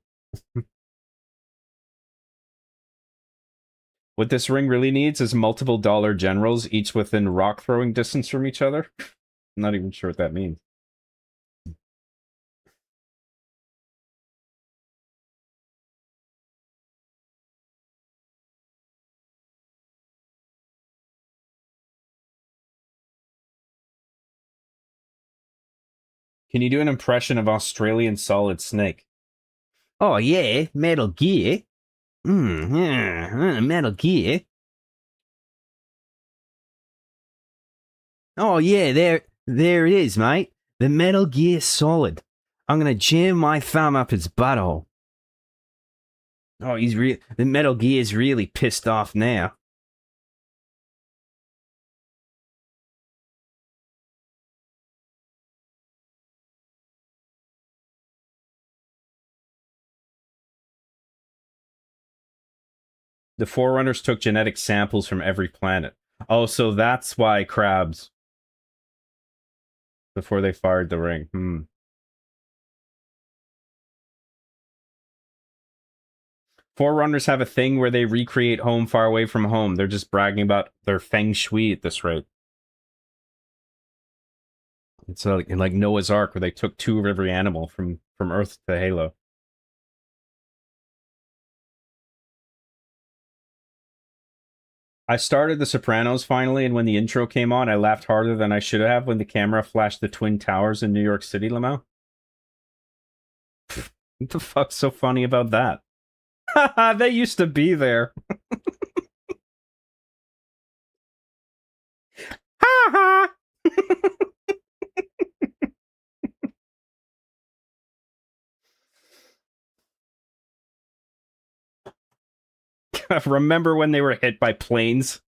What this ring really needs is multiple dollar generals, each within rock throwing distance from each other. I'm not even sure what that means. Can you do an impression of Australian Solid Snake? Oh yeah, Metal Gear. Metal Gear. Oh yeah, there it is, mate. The Metal Gear Solid. I'm gonna jam my thumb up his butthole. Oh, the Metal Gear's really pissed off now. The Forerunners took genetic samples from every planet. Oh, so that's why crabs. Before they fired the ring. Forerunners have a thing where they recreate home far away from home. They're just bragging about their feng shui at this rate. It's like Noah's Ark, where they took 2 of every animal from Earth to Halo. I started The Sopranos finally, and when the intro came on, I laughed harder than I should have when the camera flashed the Twin Towers in New York City, Lamau. What the fuck's so funny about that? Haha, they used to be there. Ha ha! Remember when they were hit by planes?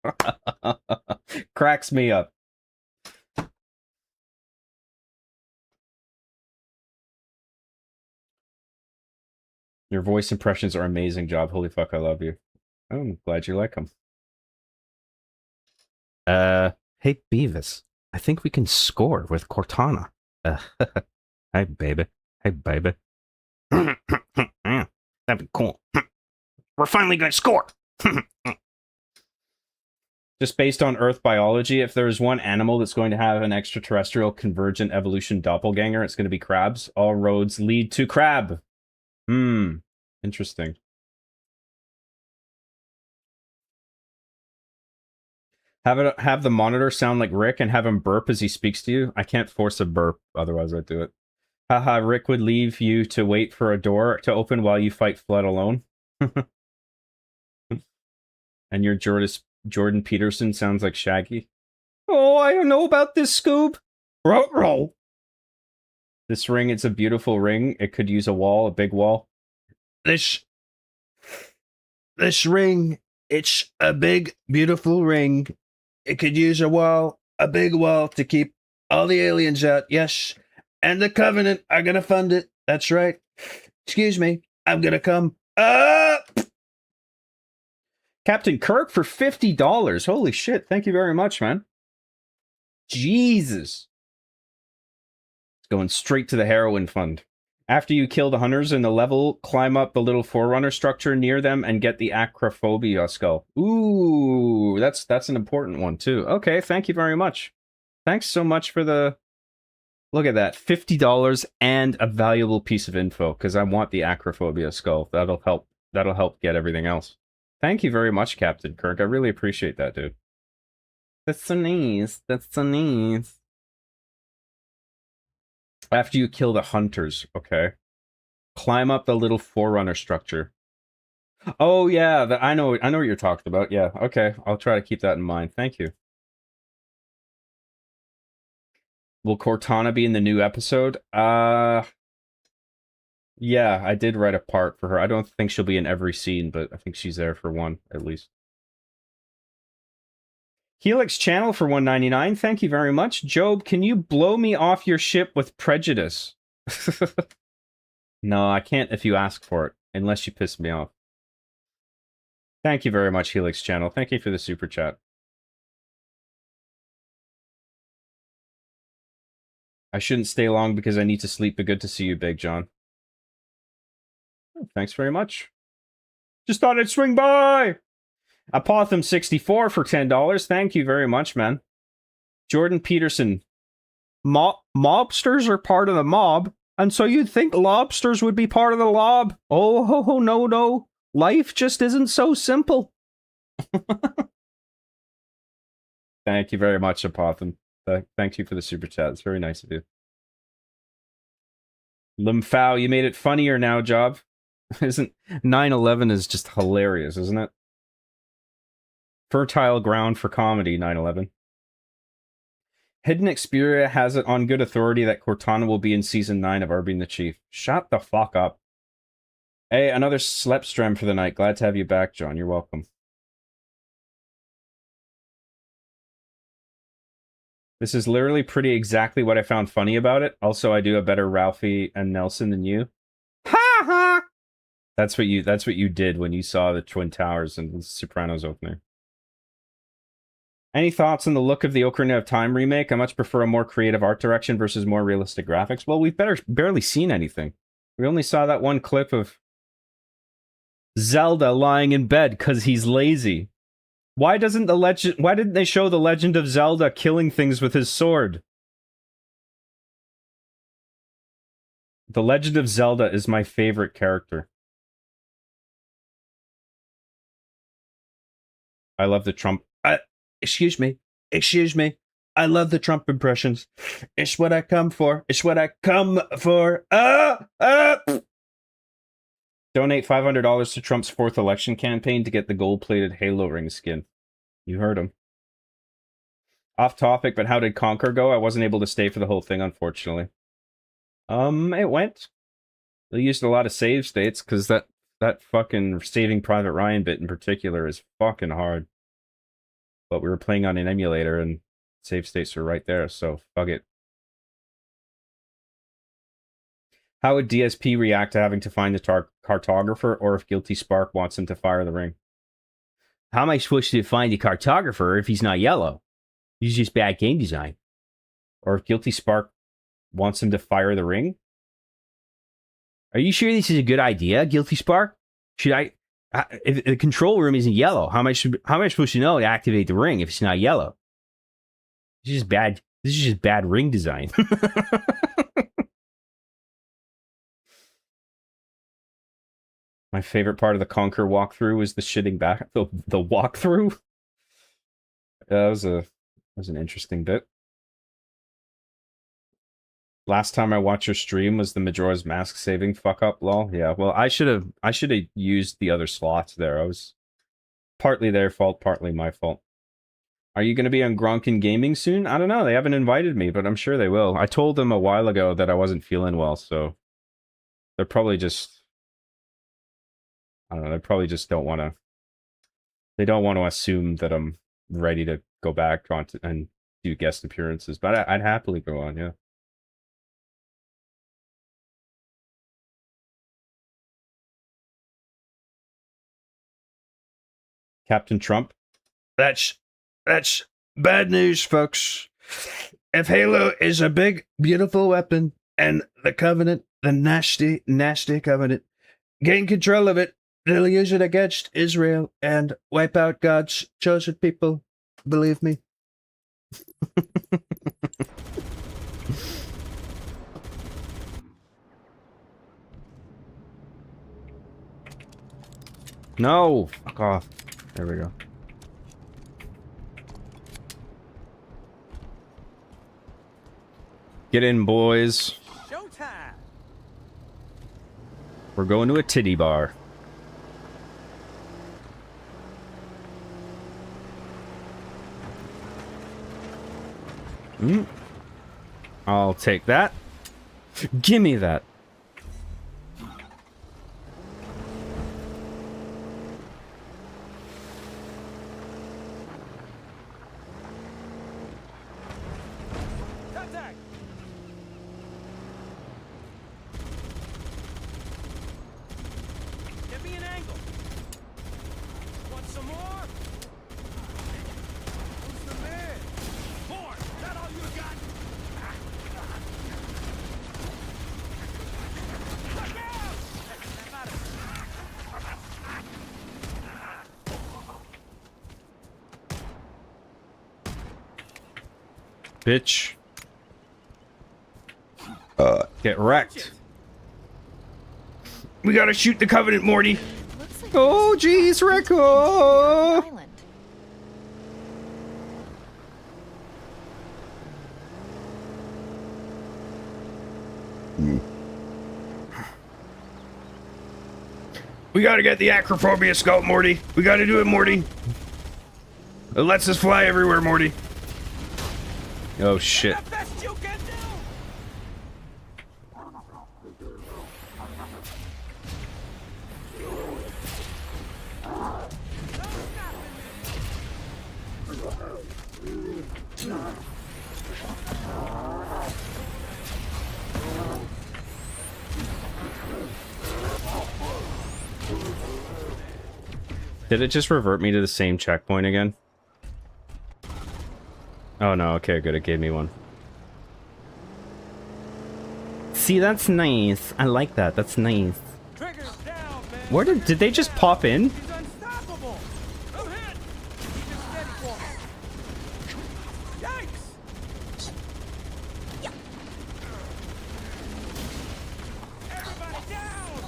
Cracks me up. Your voice impressions are amazing, Job. Holy fuck, I love you. I'm glad you like them. Hey Beavis, I think we can score with Cortana. Hey baby. Hey baby. That'd be cool. We're finally gonna score! Just based on Earth biology, if there's one animal that's going to have an extraterrestrial convergent evolution doppelganger, it's going to be crabs. All roads lead to crab. Interesting. Have the monitor sound like Rick and have him burp as he speaks to you. I can't force a burp, otherwise I'd do it. Haha, Rick would leave you to wait for a door to open while you fight Flood alone. And your Jordan Peterson sounds like Shaggy. Oh, I don't know about this, Scoob. Roll. This ring, it's a beautiful ring. It could use a wall, a big wall. This ring, it's a big, beautiful ring. It could use a wall, a big wall to keep all the aliens out, yes. And the Covenant are gonna fund it. That's right. Excuse me, I'm gonna come up. Captain Kirk for $50. Holy shit, thank you very much, man. Jesus. It's going straight to the heroin fund. After you kill the hunters in the level, climb up the little Forerunner structure near them and get the Acrophobia skull. Ooh, that's an important one too. Okay, thank you very much. Thanks so much for the... Look at that, $50 and a valuable piece of info, because I want the Acrophobia skull. That'll help get everything else. Thank you very much, Captain Kirk. I really appreciate that, dude. That's so nice. That's so nice. After you kill the hunters, okay. Climb up the little Forerunner structure. Oh yeah, I know what you're talking about. Yeah, okay. I'll try to keep that in mind. Thank you. Will Cortana be in the new episode? Yeah, I did write a part for her. I don't think she'll be in every scene, but I think she's there for one, at least. Helix Channel for $1.99. Thank you very much. Job, can you blow me off your ship with prejudice? No, I can't if you ask for it, unless you piss me off. Thank you very much, Helix Channel. Thank you for the super chat. I shouldn't stay long because I need to sleep, but good to see you, Big John. Oh, thanks very much. Just thought I'd swing by! Apotham64 for $10. Thank you very much, man. Jordan Peterson. Mobsters are part of the mob, and so you'd think lobsters would be part of the lob. Oh, no. Life just isn't so simple. Thank you very much, Apotham. Thank you for the super chat. It's very nice of you. Limfao, you made it funnier now, Job. Isn't 9/11 is just hilarious, isn't it? Fertile ground for comedy, 9/11. Hidden Xperia has it on good authority that Cortana will be in Season 9 of Arbing the Chief. Shut the fuck up. Hey, another Slepstram for the night. Glad to have you back, John. You're welcome. This is literally pretty exactly what I found funny about it. Also, I do a better Ralphie and Nelson than you. Ha ha! That's what you did when you saw the Twin Towers and the Sopranos opener. Any thoughts on the look of the Ocarina of Time remake? I much prefer a more creative art direction versus more realistic graphics. Well, we've barely seen anything. We only saw that one clip of Zelda lying in bed because he's lazy. Why didn't they show the Legend of Zelda killing things with his sword? The Legend of Zelda is my favorite character. I love the Trump. Excuse me. I love the Trump impressions. It's what I come for. Donate $500 to Trump's 4th election campaign to get the gold-plated Halo ring skin. You heard him. Off topic, but how did Conquer go? I wasn't able to stay for the whole thing, unfortunately. It went. They used a lot of save states, because that fucking Saving Private Ryan bit in particular is fucking hard. But we were playing on an emulator, and save states were right there, so fuck it. How would DSP react to having to find the cartographer, or if Guilty Spark wants him to fire the ring? How am I supposed to find the cartographer if he's not yellow? He's just bad game design. Or if Guilty Spark wants him to fire the ring? Are you sure this is a good idea, Guilty Spark? Should I... if the control room isn't yellow, how am I supposed to know to activate the ring if it's not yellow? This is just bad ring design. My favorite part of the Conquer walkthrough was the shitting back. The walkthrough. That was an interesting bit. Last time I watched your stream was the Majora's Mask saving fuck up. Lol. Yeah. Well, I should have used the other slots there. I was partly their fault, partly my fault. Are you going to be on Gronkin Gaming soon? I don't know. They haven't invited me, but I'm sure they will. I told them a while ago that I wasn't feeling well, so they're probably just. I don't know, they probably just don't want to... They don't want to assume that I'm ready to go back on and do guest appearances, but I'd happily go on, yeah. Captain Trump? That's bad news, folks. If Halo is a big, beautiful weapon, and the Covenant, the nasty, nasty Covenant, gain control of it, they'll use it against Israel and wipe out God's chosen people. Believe me. No! Fuck off. There we go. Get in, boys. Showtime! We're going to a titty bar. I'll take that. Gimme that. Contact! Give me an angle. Want some more? Who's the man? More! Is that all you got? Look out! bitch. Get wrecked. We gotta shoot the Covenant, Morty. Looks like Oh, jeez, Rico. Island. We gotta get the Acrophobia scope, Morty. We gotta do it, Morty. It lets us fly everywhere, Morty. Oh, shit. The best you can do! Did it just revert me to the same checkpoint again? Oh no, okay, good, it gave me one. See, that's nice. I like that, that's nice. Triggers down, man. Where did they just pop in? He's unstoppable. I'm hit. Keep it steady for me. Yikes! Everybody down!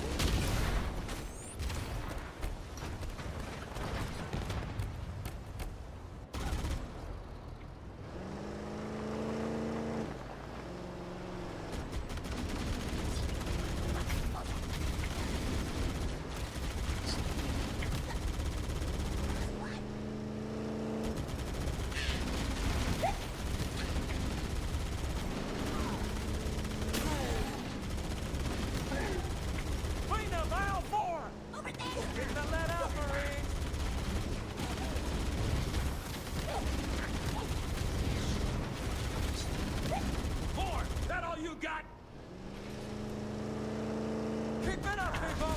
Clean up aisle 4! Over there! Get the lead out, Marines! Four! That all you got? Keep it up, people!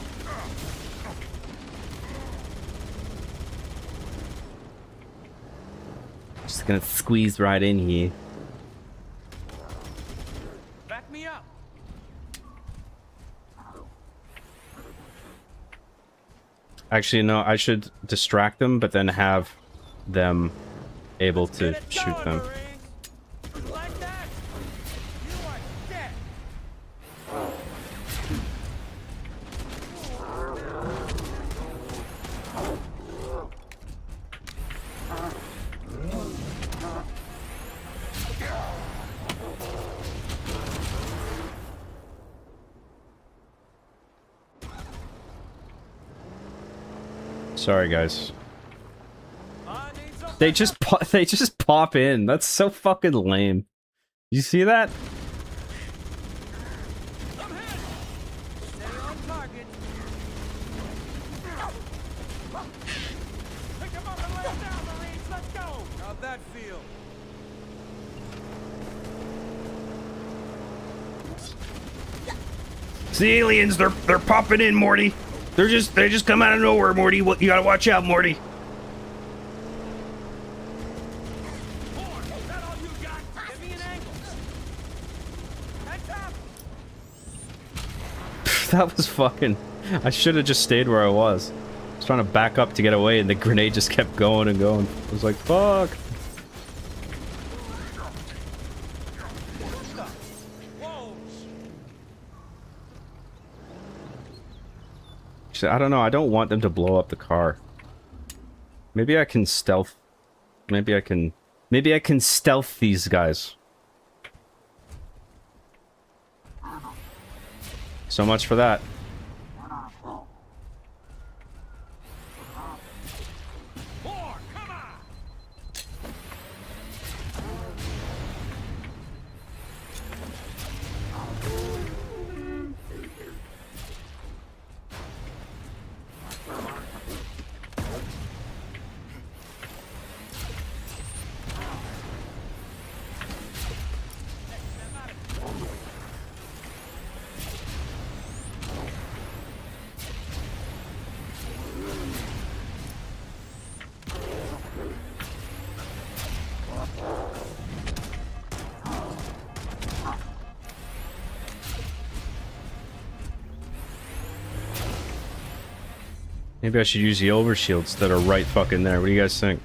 Just gonna squeeze right in here. Back me up! Actually, no, I should distract them, but then have them able to Get it shoot going, them. Marines. Like that? You are dead! Sorry, guys. I need some They just pop in. That's so fucking lame. You see that? I'm hit! Stay on target. Pick him up and lay him down, Marines! Let's go! How'd that feel? It's the aliens. They're popping in, Morty. They just come out of nowhere, Morty. You gotta watch out, Morty. Four! That all you got? Give me an angle! Heads up! That was fucking... I should have just stayed where I was. I was trying to back up to get away, and the grenade just kept going and going. I was like, fuck. Whoa! Actually, I don't know. I don't want them to blow up the car. Maybe I can stealth... Maybe I can stealth these guys. So much for that. Four! Come on! Maybe I should use the overshields that are right fucking there. What do you guys think?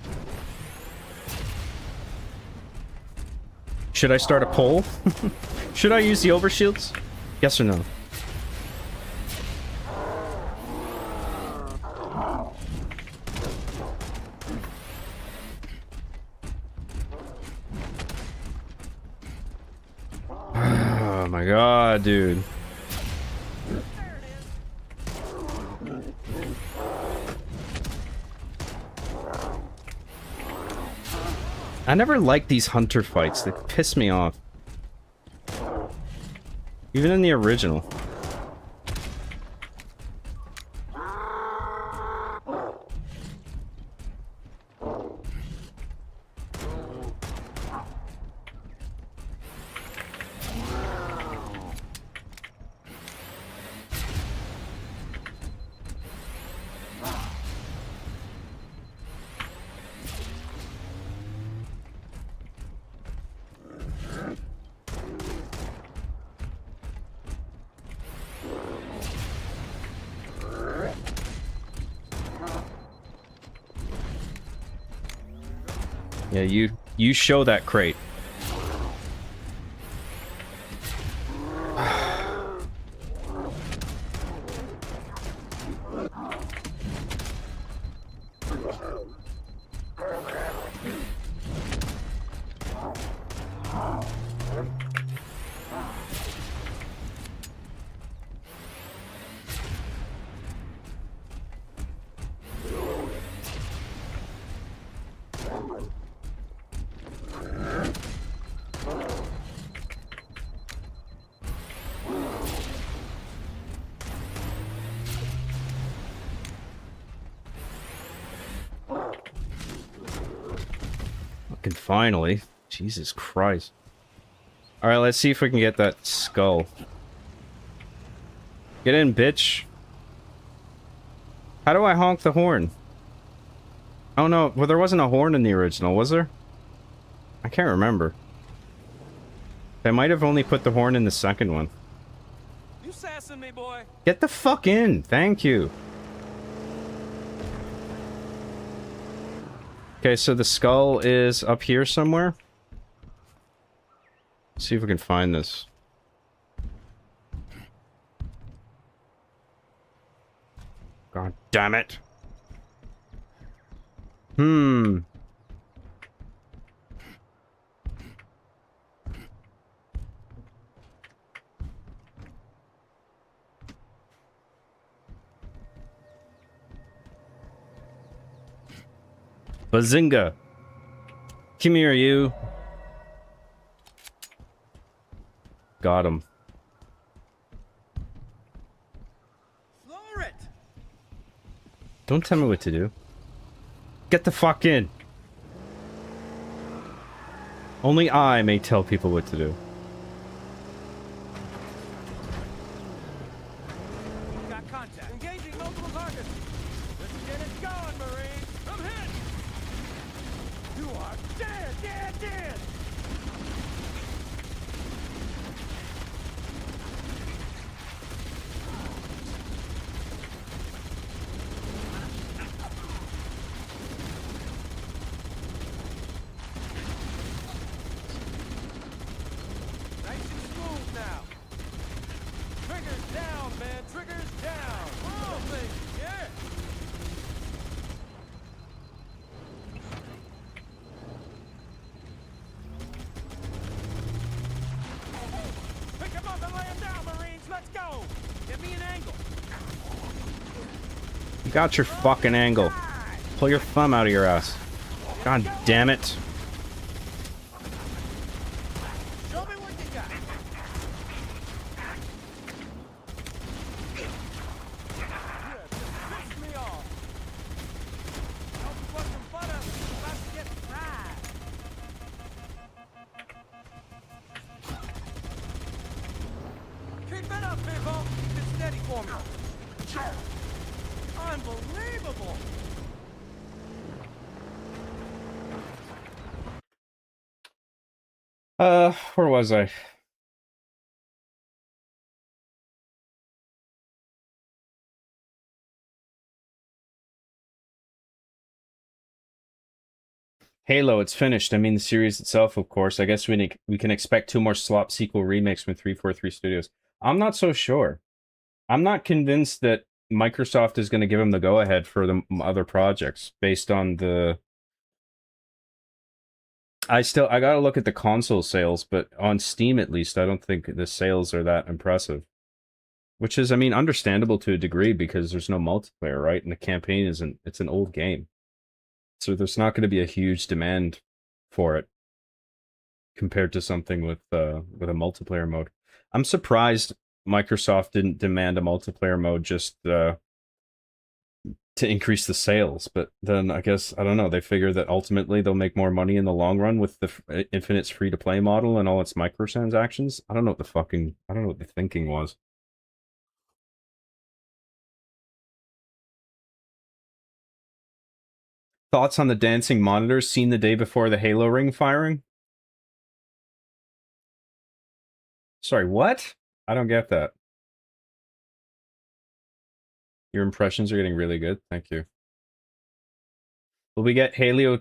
Should I start a poll? Should I use the overshields? Yes or no? Oh my god, dude. I never liked these hunter fights. They piss me off. Even in the original. Yeah, you show that crate. Finally. Jesus Christ. Alright, let's see if we can get that skull. Get in, bitch. How do I honk the horn? Oh no, well there wasn't a horn in the original, was there? I can't remember. They might have only put the horn in the second one. You sassing me, boy? Get the fuck in! Thank you. Okay, so the skull is up here somewhere. Let's see if we can find this. God damn it. Bazinga. Come here, you. Got him. Lower it. Don't tell me what to do. Get the fuck in. Only I may tell people what to do. Got contact. Engaging multiple targets. Let's get it going, Marine. I'm hit. You are dead, dead, dead. Nice and smooth now. Triggers down, man. Triggers down. Oh, baby. Yeah. Pick him up and lay him down, Marines. Let's go. Get me an angle. You got your fucking angle. Pull your thumb out of your ass. God damn it. Show me what you got. You have just pissed me off. Hope you want some butter. You're about to get fried. Keep it up, people. Keep it steady for me. Unbelievable. Where was I? Halo, it's finished. I mean, the series itself, of course. I guess we can expect 2 more slop sequel remakes from 343 Studios. I'm not so sure. I'm not convinced that Microsoft is going to give them the go-ahead for the other projects based on the... I gotta look at the console sales, but on Steam at least, I don't think the sales are that impressive. Which is, I mean, understandable to a degree because there's no multiplayer, right? And the campaign it's an old game. So there's not going to be a huge demand for it compared to something with a multiplayer mode. I'm surprised Microsoft didn't demand a multiplayer mode just to increase the sales, but then I guess, I don't know, they figure that ultimately they'll make more money in the long run with the Infinite's free-to-play model and all its microtransactions. I don't know what the thinking was. Thoughts on the dancing monitors seen the day before the Halo ring firing? Sorry, what? I don't get that. Your impressions are getting really good. Thank you. Will we get Halo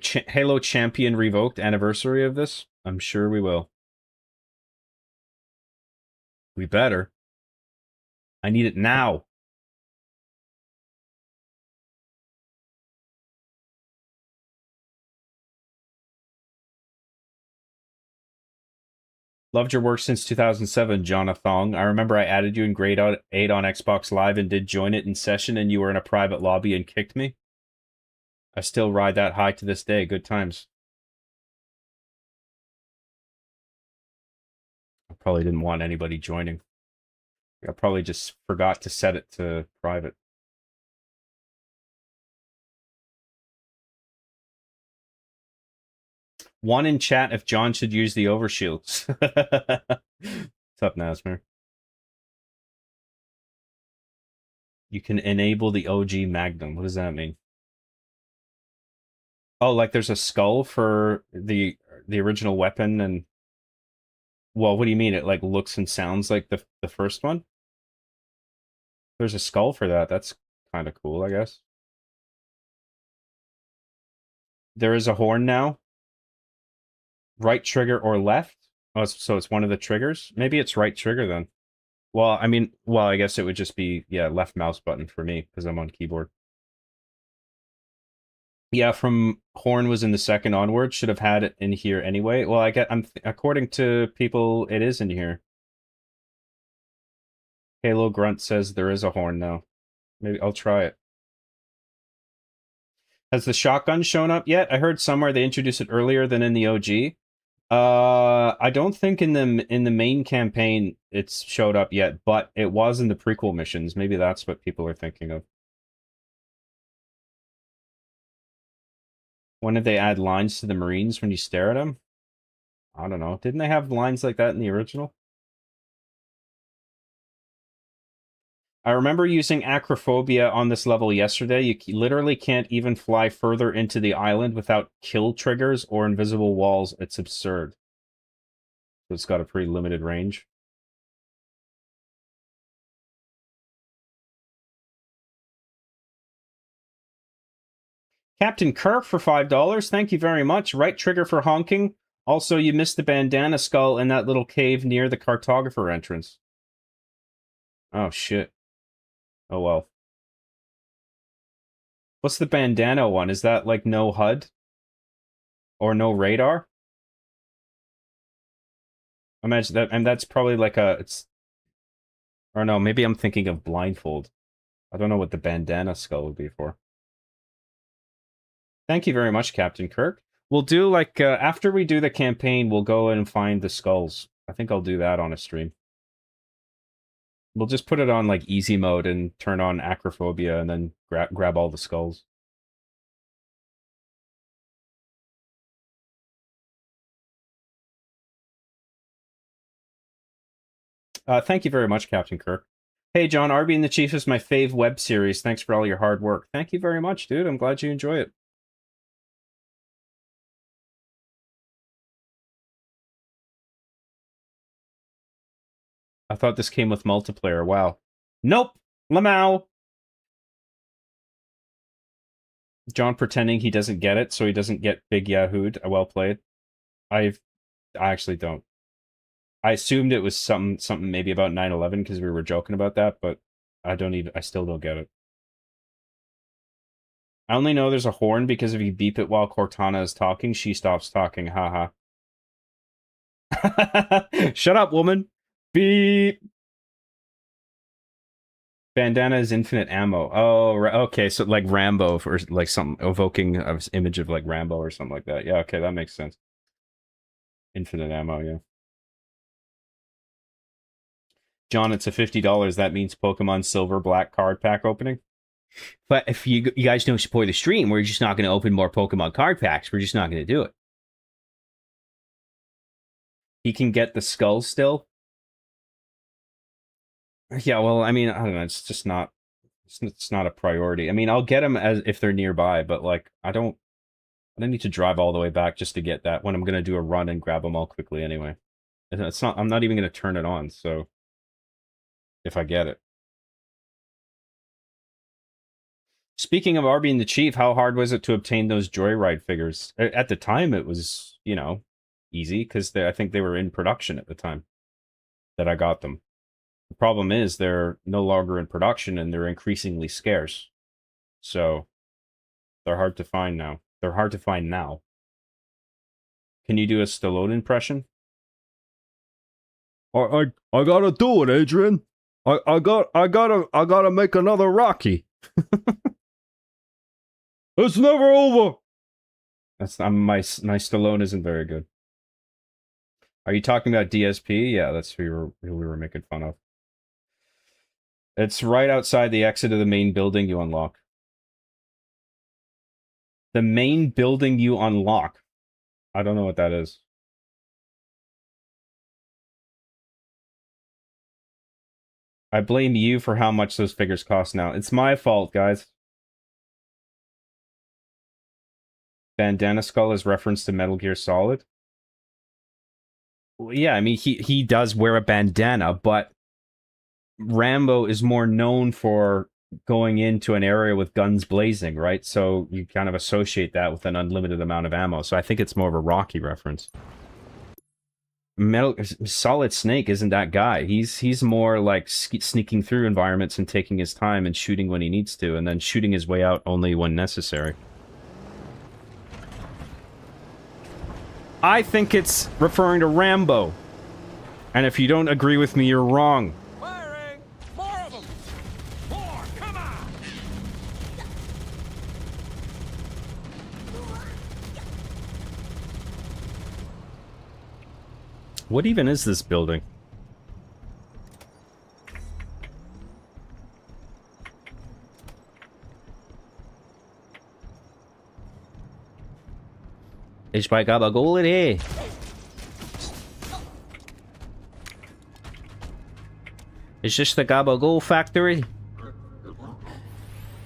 Champion Revoked anniversary of this? I'm sure we will. We better. I need it now. Loved your work since 2007, Jonathan. I remember I added you in grade 8 on Xbox Live and did join it in session, and you were in a private lobby and kicked me. I still ride that high to this day. Good times. I probably didn't want anybody joining. I probably just forgot to set it to private. One in chat if John should use the overshields. What's up, Nasmer? You can enable the OG Magnum. What does that mean? Oh, like there's a skull for the original weapon and... Well, what do you mean? It like looks and sounds like the first one? There's a skull for that. That's kind of cool, I guess. There is a horn now. Right trigger or left? Oh, so it's one of the triggers? Maybe it's right trigger then. Well, I mean, well, I guess it would just be, yeah, left mouse button for me because I'm on keyboard. Yeah, from horn was in the second onward. Should have had it in here anyway. Well, according to people, it is in here. Halo Grunt says there is a horn now. Maybe I'll try it. Has the shotgun shown up yet? I heard somewhere they introduced it earlier than in the OG. I don't think in the main campaign it's showed up yet, but it was in the prequel missions. Maybe that's what people are thinking of. When did they add lines to the Marines when you stare at them? I don't know. Didn't they have lines like that in the original? I remember using acrophobia on this level yesterday. You literally can't even fly further into the island without kill triggers or invisible walls. It's absurd. So it's got a pretty limited range. Captain Kirk for $5. Thank you very much. Right trigger for honking. Also, you missed the bandana skull in that little cave near the cartographer entrance. Oh, shit. Oh, well. What's the bandana one? Is that, like, no HUD? Or no radar? Imagine that, and that's probably like it's... Or no, maybe I'm thinking of blindfold. I don't know what the bandana skull would be for. Thank you very much, Captain Kirk. We'll do, like, after we do the campaign, we'll go and find the skulls. I think I'll do that on a stream. We'll just put it on, like, easy mode and turn on acrophobia and then grab all the skulls. Thank you very much, Captain Kirk. Hey, John, Arby and the Chief is my fave web series. Thanks for all your hard work. Thank you very much, dude. I'm glad you enjoy it. I thought this came with multiplayer. Wow. Nope. Lamau. John pretending he doesn't get it, so he doesn't get big yahooed. Well played. I actually don't. I assumed it was something maybe about 9/11 because we were joking about that, but I still don't get it. I only know there's a horn because if you beep it while Cortana is talking, she stops talking. Haha. Shut up, woman. Beep. Bandana is infinite ammo. Oh, okay. So like Rambo or like something evoking an image of like Rambo or something like that. Yeah, okay, that makes sense. Infinite ammo, yeah. John, it's a $50. That means Pokemon Silver Black card pack opening. But if you guys don't support the stream, we're just not going to open more Pokemon card packs. We're just not going to do it. He can get the skull still. Yeah, well, I mean, I don't know. It's just not. It's not a priority. I mean, I'll get them as if they're nearby, but like, I don't need to drive all the way back just to get that when I'm gonna do a run and grab them all quickly anyway. And it's not. I'm not even gonna turn it on. So, if I get it. Speaking of Arby and the Chief, how hard was it to obtain those Joyride figures? At the time, it was, you know, easy because I think they were in production at the time that I got them. The problem is they're no longer in production and they're increasingly scarce. So they're hard to find now. They're hard to find now. Can you do a Stallone impression? I gotta do it, Adrian. I gotta make another Rocky. It's never over. That's my Stallone isn't very good. Are you talking about DSP? Yeah, that's who we were making fun of. It's right outside the exit of the main building you unlock. The main building you unlock. I don't know what that is. I blame you for how much those figures cost now. It's my fault, guys. Bandana Skull is reference to Metal Gear Solid. Well, yeah, I mean, he does wear a bandana, but Rambo is more known for going into an area with guns blazing, right? So you kind of associate that with an unlimited amount of ammo. So I think it's more of a Rocky reference. Solid Snake isn't that guy. He's more like sneaking through environments and taking his time and shooting when he needs to, and then shooting his way out only when necessary. I think it's referring to Rambo. And if you don't agree with me, you're wrong. Firing! More of them! More! Come on! What even is this building? Ich bei Gabagool in here. Is this the Gabagool factory?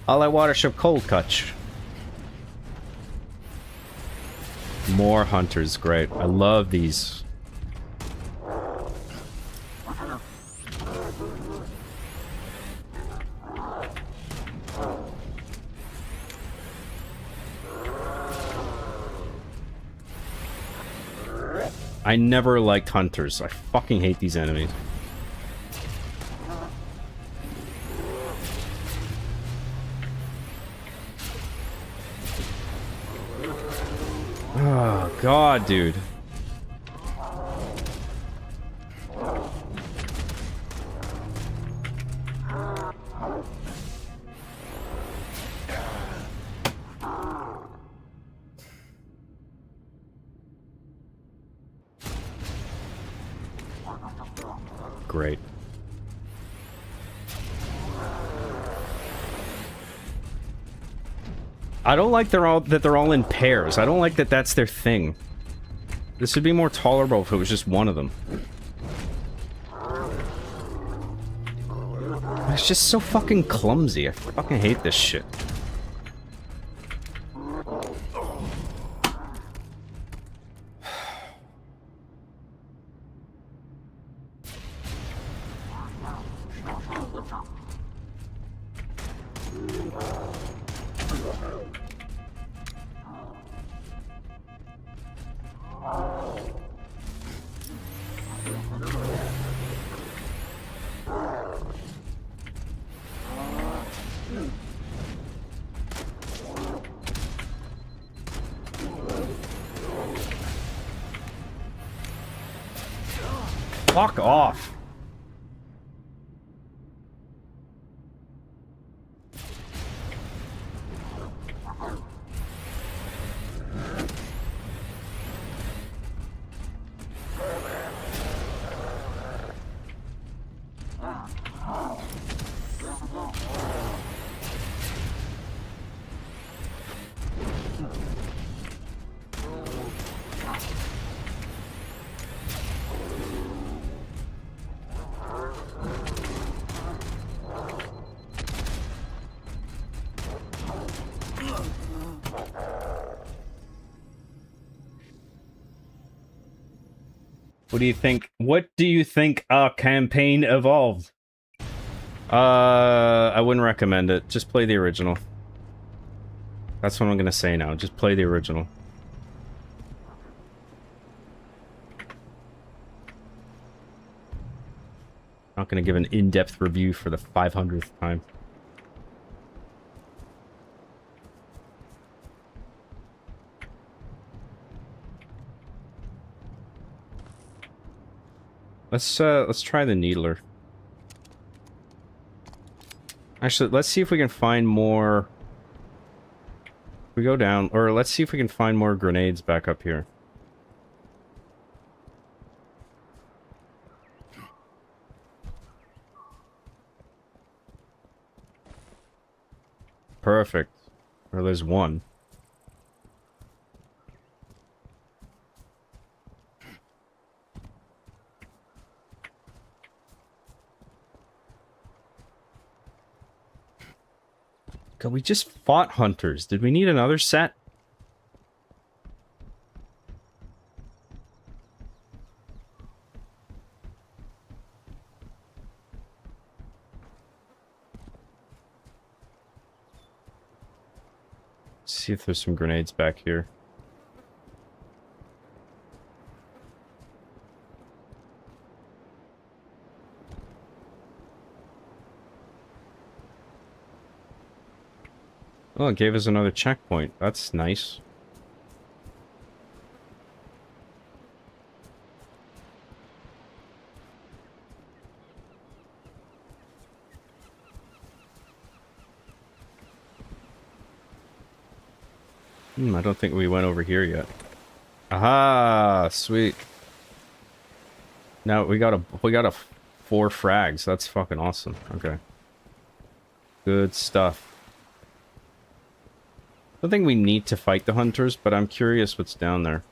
All I want are some cold cuts. More hunters, great. I love these. I never liked hunters. I fucking hate these enemies. Oh, God, dude. Great. I don't like they're all in pairs. I don't like that that's their thing. This would be more tolerable if it was just one of them. It's just so fucking clumsy. I fucking hate this shit. Fuck off. What do you think? What do you think our campaign evolved? I wouldn't recommend it. Just play the original. That's what I'm gonna say now. Just play the original. Not gonna give an in-depth review for the 500th time. Let's try the Needler. Actually, let's see if we can find more. We go down, or let's see if we can find more grenades back up here. Perfect. Or there's one. God, we just fought hunters. Did we need another set? Let's see if there's some grenades back here. Oh, it gave us another checkpoint. That's nice. I don't think we went over here yet. Aha, sweet. Now we got a 4 frags. That's fucking awesome. Okay. Good stuff. I don't think we need to fight the hunters, but I'm curious what's down there.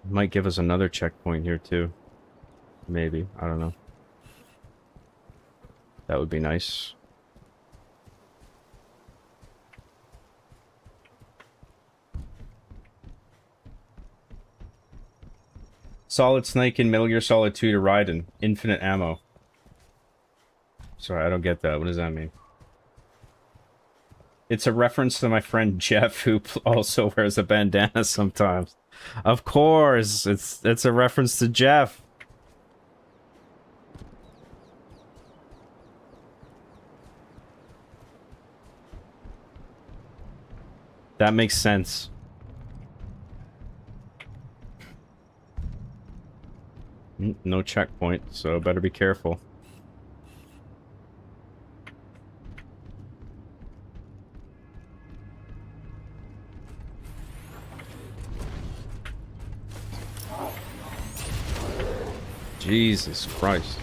Might give us another checkpoint here too. Maybe. I don't know. That would be nice. Solid Snake in Metal Gear Solid 2 to ride in infinite ammo. Sorry, I don't get that. What does that mean? It's a reference to my friend Jeff, who also wears a bandana sometimes. Of course, it's a reference to Jeff. That makes sense. No checkpoint, so better be careful. Jesus Christ.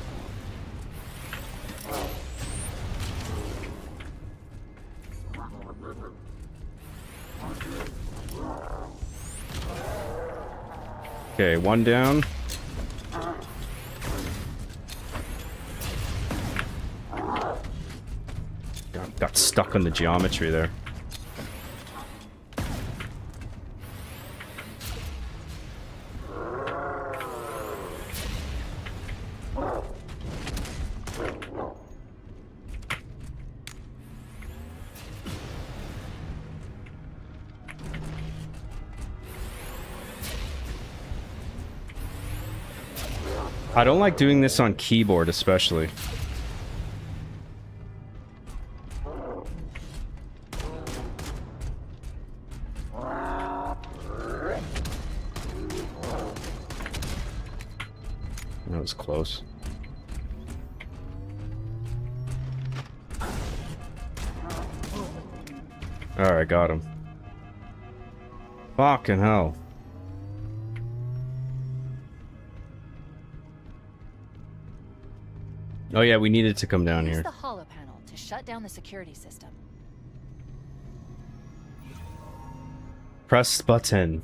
Okay, one down. Got stuck on the geometry there. I don't like doing this on keyboard, especially. That was close. Alright, got him. Fucking hell. Oh yeah, we needed to come down Use here. the hollow panel to shut down the security system. Press button.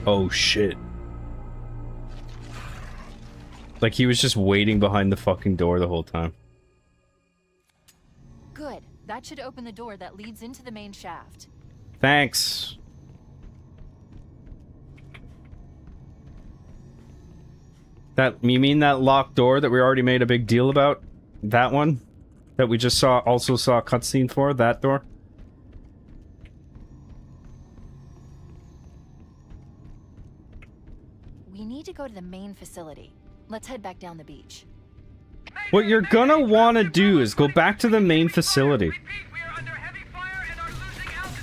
Oh shit. Like he was just waiting behind the fucking door the whole time. Good. That should open the door that leads into the main shaft. Thanks. You mean that locked door that we already made a big deal about? That one? That we just also saw a cutscene for? That door? We need to go to the main facility. Let's head back down the beach. What you're gonna wanna do is go back to the main facility.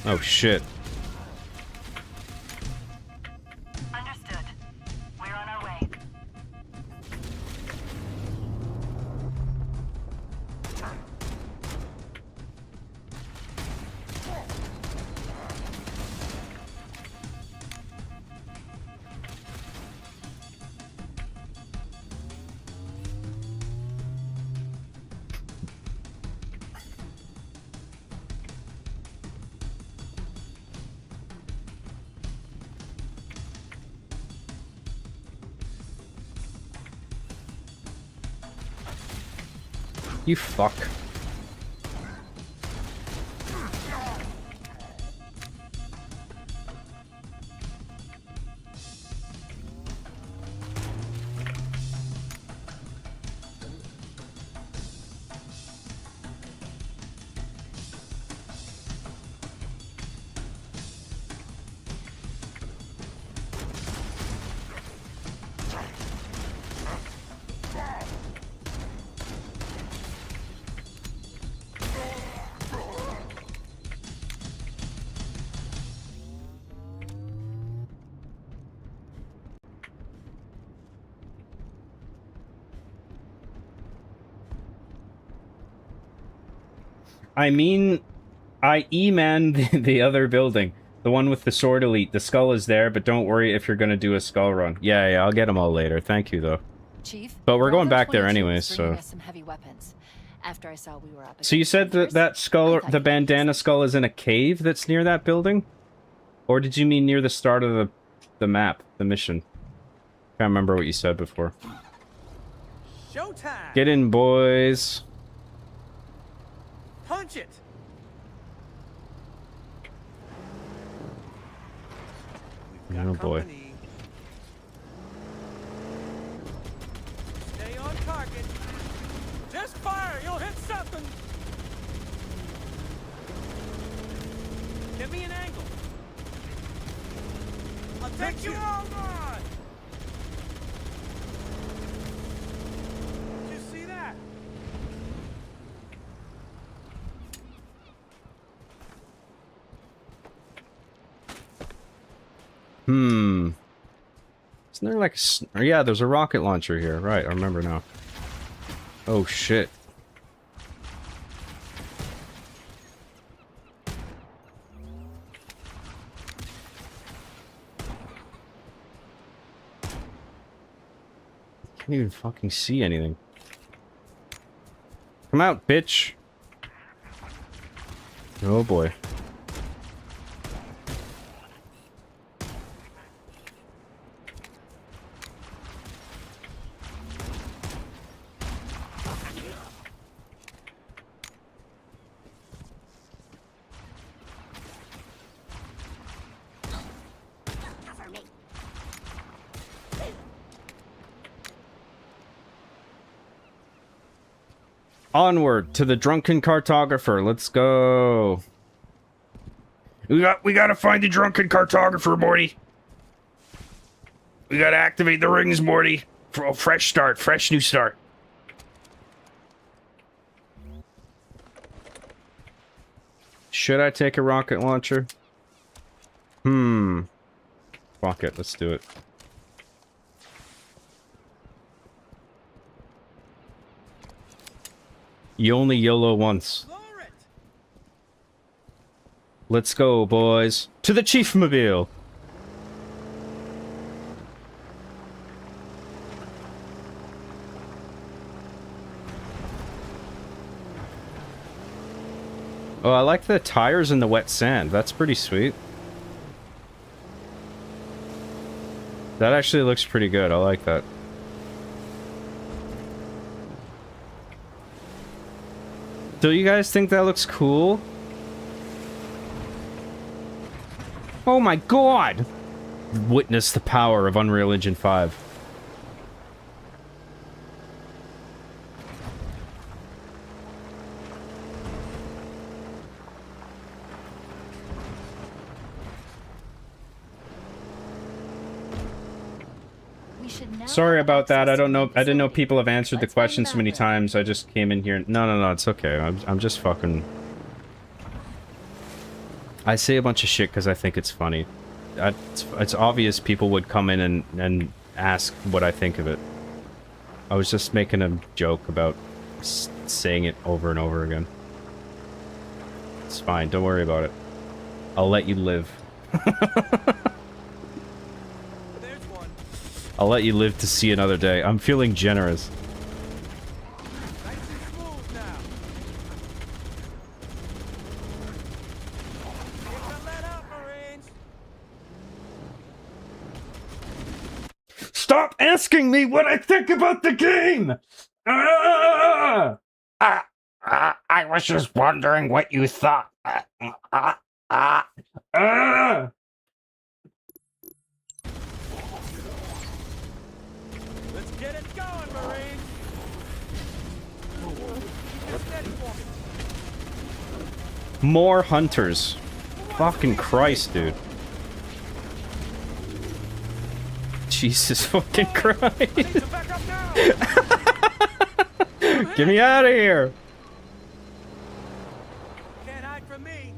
Oh shit. Understood. We're on our way. You fuck. I mean, I E-man the other building. The one with the sword elite. The skull is there, but don't worry if you're gonna do a skull run. Yeah, I'll get them all later. Thank you, though. Chief, But we're going Bravo back there 22 anyways, is bringing so... us some heavy weapons. After I saw we were up So you against said that hunters, that skull, I thought the you'd like bandana this. skull is in a cave that's near that building? Or did you mean near the start of the map, the mission? Can't remember what you said before. Showtime! Get in, boys. Punch it! We've got Oh, boy. company. Stay on target. Just fire! You'll hit something! Give me an angle. I'll take you all on! Did you see that? Isn't there like yeah, there's a rocket launcher here. Right, I remember now. Oh shit. Can't even fucking see anything. Come out, bitch. Oh boy. Onward to the drunken cartographer. Let's go. We gotta find the drunken cartographer, Morty. We gotta activate the rings, Morty. For a fresh start, fresh new start. Should I take a rocket launcher? Fuck it, let's do it. You only YOLO once. Let's go, boys. To the Chiefmobile! Oh, I like the tires in the wet sand. That's pretty sweet. That actually looks pretty good. I like that. Do you guys think that looks cool? Oh my god! Witness the power of Unreal Engine 5. Sorry about that. I don't know. I didn't know people have answered the question so many times. I just came in here. No, it's okay. I'm just fucking... I say a bunch of shit because I think it's funny. It's obvious people would come in and ask what I think of it. I was just making a joke about saying it over and over again. It's fine. Don't worry about it. I'll let you live. I'll let you live to see another day. I'm feeling generous. Nice and smooth now. Let up, Marines. Stop asking me what I think about the game! I was just wondering what you thought. Let's get it going, Marines. Keep steady for me. More hunters. Fucking Christ, dude. Jesus fucking Christ. Back up now. Get me out of here. Can't hide from me.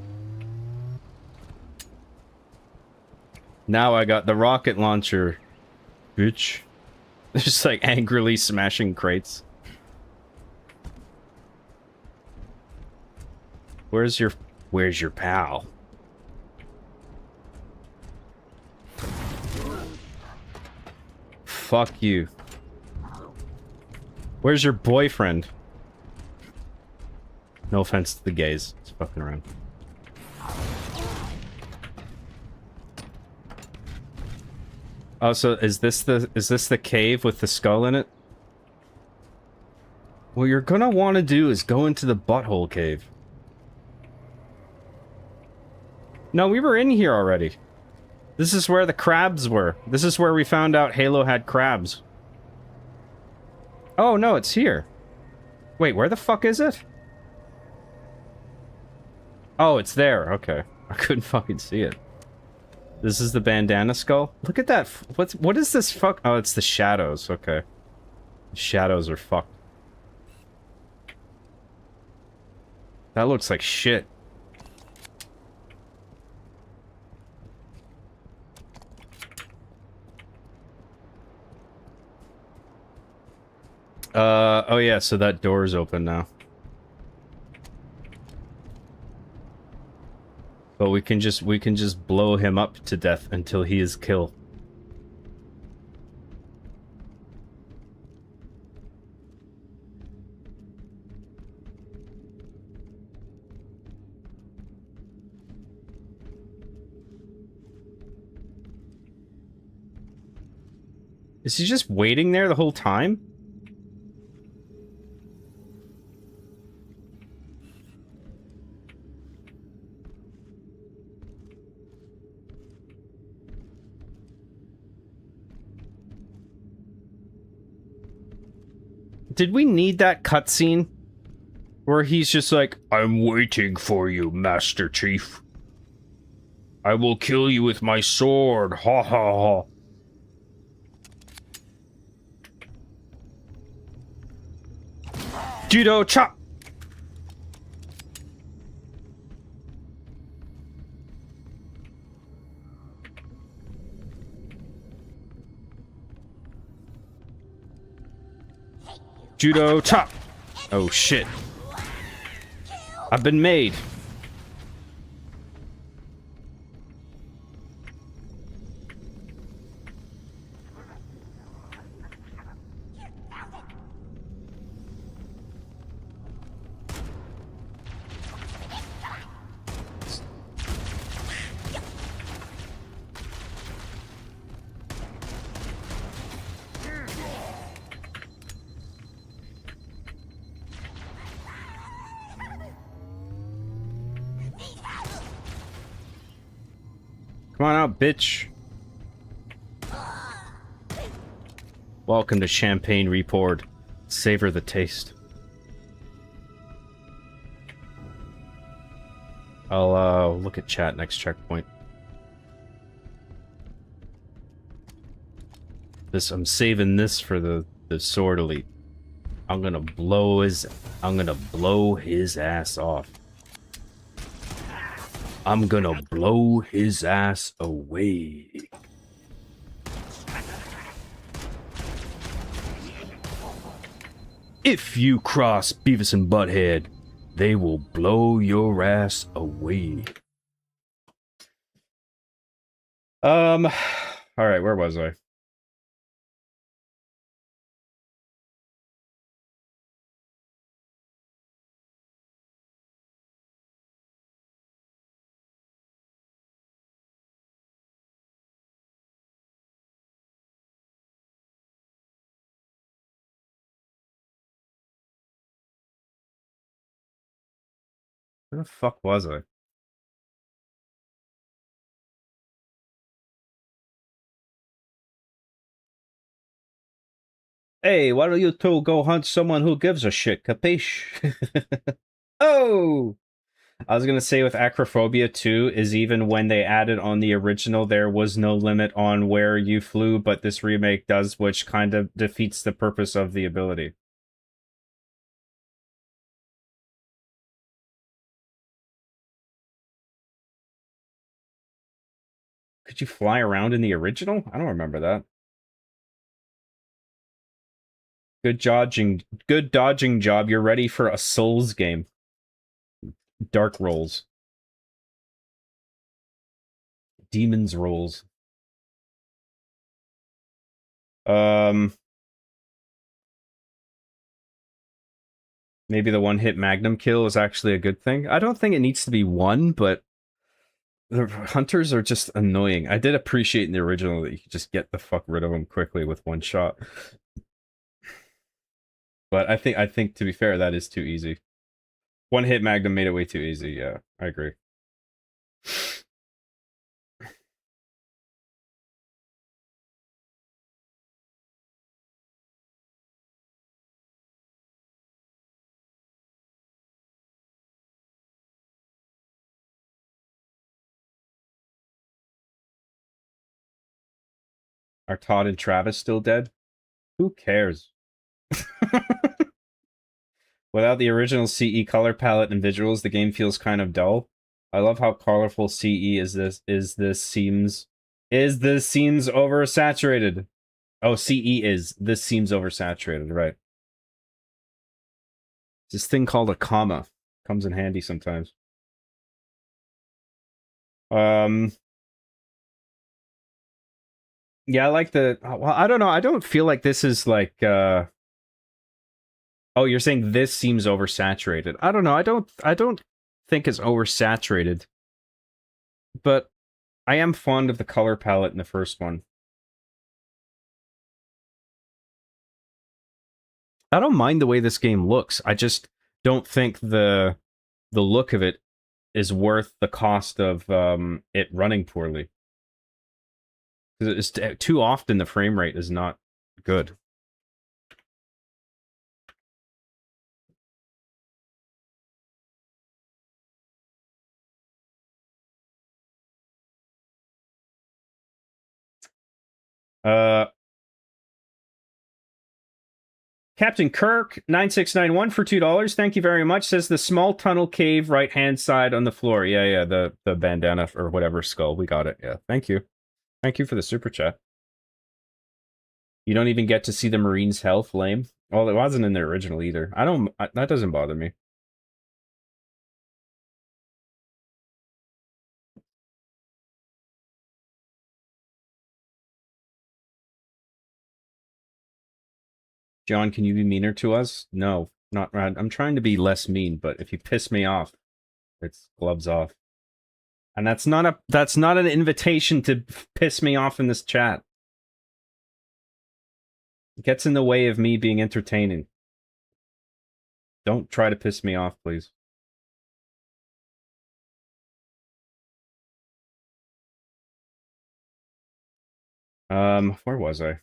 Now I got the rocket launcher. Bitch. Just like angrily smashing crates. Where's your pal? Fuck you. Where's your boyfriend? No offense to the gays. It's fucking around. Oh, so is this the cave with the skull in it? What you're gonna want to do is go into the butthole cave. No, we were in here already. This is where the crabs were. This is where we found out Halo had crabs. Oh, no, it's here. Wait, where the fuck is it? Oh, it's there. Okay. I couldn't fucking see it. This is the bandana skull? Look at that. What is this fuck? Oh, it's the shadows. Okay. The shadows are fucked. That looks like shit. Oh yeah, so that door's open now. But we can just blow him up to death until he is killed. Is he just waiting there the whole time? Did we need that cutscene? Where he's just like, I'm waiting for you, Master Chief. I will kill you with my sword, ha ha ha. Judo chop! Judo chop. Oh shit. I've been made. Come on out, bitch. Welcome to Champagne Report. Savor the taste. I'll look at chat next checkpoint. I'm saving this for the sword elite. I'm gonna blow his ass off. I'm gonna blow his ass away. If you cross Beavis and Butthead, they will blow your ass away. Alright, where was I? Where the fuck was I? Hey, why don't you two go hunt someone who gives a shit, capiche? Oh! I was gonna say with Acrophobia 2 is even when they added on the original, there was no limit on where you flew, but this remake does, which kind of defeats the purpose of the ability. Could you fly around in the original? I don't remember that. Good dodging job. You're ready for a Souls game. Dark Rolls. Demon's Rolls. Maybe the one-hit Magnum kill is actually a good thing. I don't think it needs to be one, but the hunters are just annoying. I did appreciate in the original that you could just get the fuck rid of them quickly with one shot. But I think to be fair, that is too easy. One hit Magnum made it way too easy. Yeah, I agree. Are Todd and Travis still dead? Who cares? Without the original CE color palette and visuals, the game feels kind of dull. I love how colorful CE this seems oversaturated. Oh, CE is this seems oversaturated, right? This thing called a comma comes in handy sometimes. Yeah, I like the... Well, I don't know. I don't feel like this is like... Oh, you're saying this seems oversaturated. I don't know. I don't think it's oversaturated. But I am fond of the color palette in the first one. I don't mind the way this game looks. I just don't think the look of it is worth the cost of it running poorly. Because too often the frame rate is not good. Captain Kirk 9691 for $2. Thank you very much. Says the small tunnel cave right hand side on the floor. Yeah, the bandana or whatever skull. We got it. Yeah, thank you. Thank you for the super chat. You don't even get to see the Marine's health, lame. Well, it wasn't in the original either. That doesn't bother me. John, can you be meaner to us? No, not right. I'm trying to be less mean, but if you piss me off, it's gloves off. And that's not an invitation to piss me off in this chat. It gets in the way of me being entertaining. Don't try to piss me off, please. Where was I?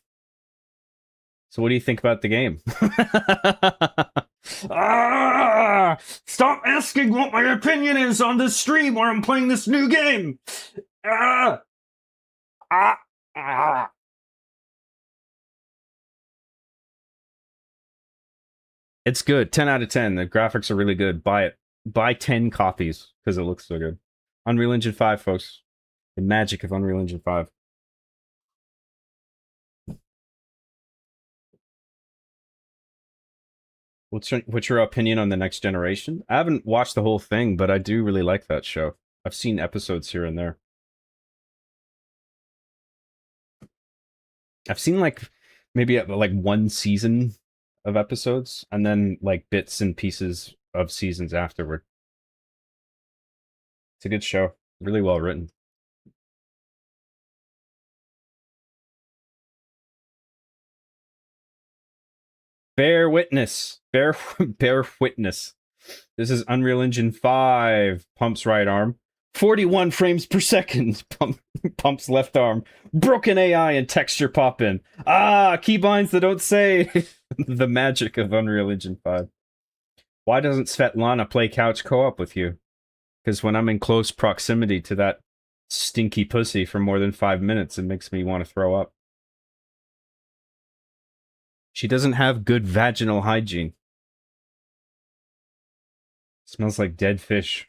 So what do you think about the game? Stop asking what my opinion is on this stream where I'm playing this new game. It's good. 10 out of 10. The graphics are really good. Buy it. Buy 10 copies because it looks so good. Unreal Engine 5, folks. The magic of Unreal Engine 5. What's your opinion on the next generation? I haven't watched the whole thing, but I do really like that show. I've seen episodes here and there. I've seen like maybe like one season of episodes and then like bits and pieces of seasons afterward. It's a good show. Really well written. Bear witness. Bear witness. This is Unreal Engine 5. Pumps right arm. 41 frames per second. Pumps left arm. Broken AI and texture pop in. Ah, keybinds that don't say. The magic of Unreal Engine 5. Why doesn't Svetlana play couch co-op with you? Because when I'm in close proximity to that stinky pussy for more than 5 minutes, it makes me want to throw up. She doesn't have good vaginal hygiene. Smells like dead fish.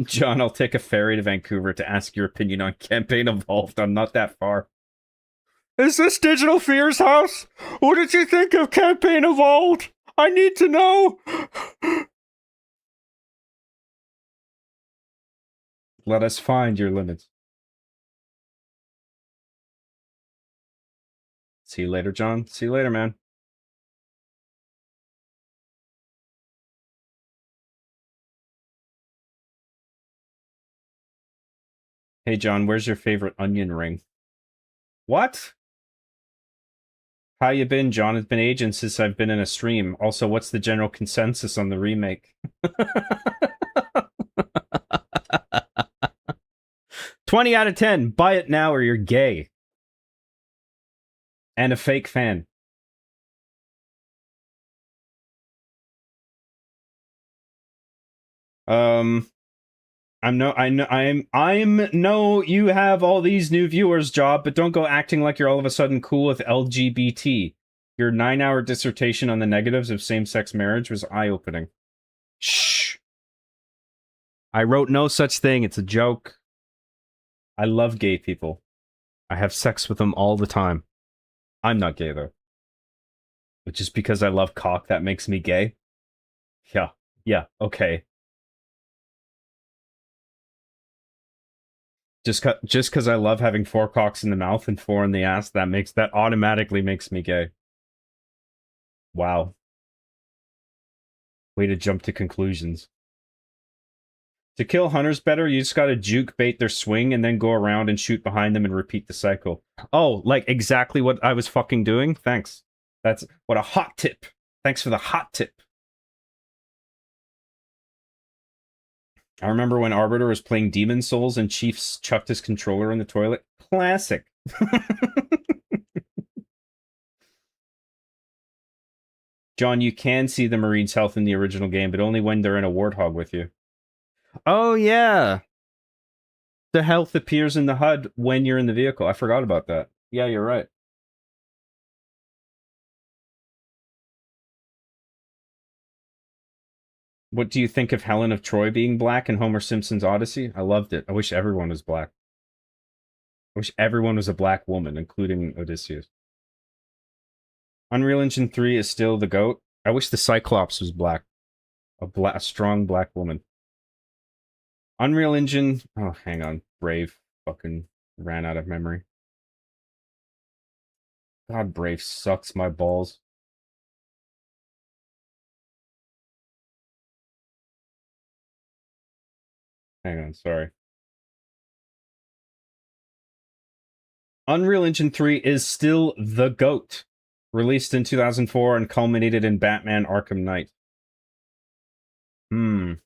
John, I'll take a ferry to Vancouver to ask your opinion on Campaign Evolved. I'm not that far. Is this Digital Fears house? What did you think of Campaign Evolved? I need to know. Let us find your limits. See you later, John. See you later, man. Hey, John, where's your favorite onion ring? What? How you been, John? It's been ages since I've been in a stream. Also, what's the general consensus on the remake? 20 out of 10. Buy it now or you're gay. And a fake fan. I'm no, you have all these new viewers, Job, but don't go acting like you're all of a sudden cool with LGBT. Your 9-hour dissertation on the negatives of same-sex marriage was eye-opening. Shh. I wrote no such thing. It's a joke. I love gay people. I have sex with them all the time. I'm not gay, though. But just because I love cock, that makes me gay? Yeah, okay. Just because I love having 4 cocks in the mouth and 4 in the ass, that automatically makes me gay. Wow. Way to jump to conclusions. To kill hunters better, you just gotta juke bait their swing and then go around and shoot behind them and repeat the cycle. Oh, like exactly what I was fucking doing? Thanks. That's what a hot tip. Thanks for the hot tip. I remember when Arbiter was playing Demon Souls and Chiefs chucked his controller in the toilet. Classic. John, you can see the Marine's health in the original game, but only when they're in a warthog with you. Oh, yeah. The health appears in the HUD when you're in the vehicle. I forgot about that. Yeah, you're right. What do you think of Helen of Troy being black in Homer Simpson's Odyssey? I loved it. I wish everyone was black. I wish everyone was a black woman, including Odysseus. Unreal Engine 3 is still the GOAT. I wish the Cyclops was black. A strong black woman. Unreal Engine... Oh, hang on. Brave fucking ran out of memory. God, Brave sucks my balls. Hang on, sorry. Unreal Engine 3 is still the GOAT. Released in 2004 and culminated in Batman Arkham Knight. I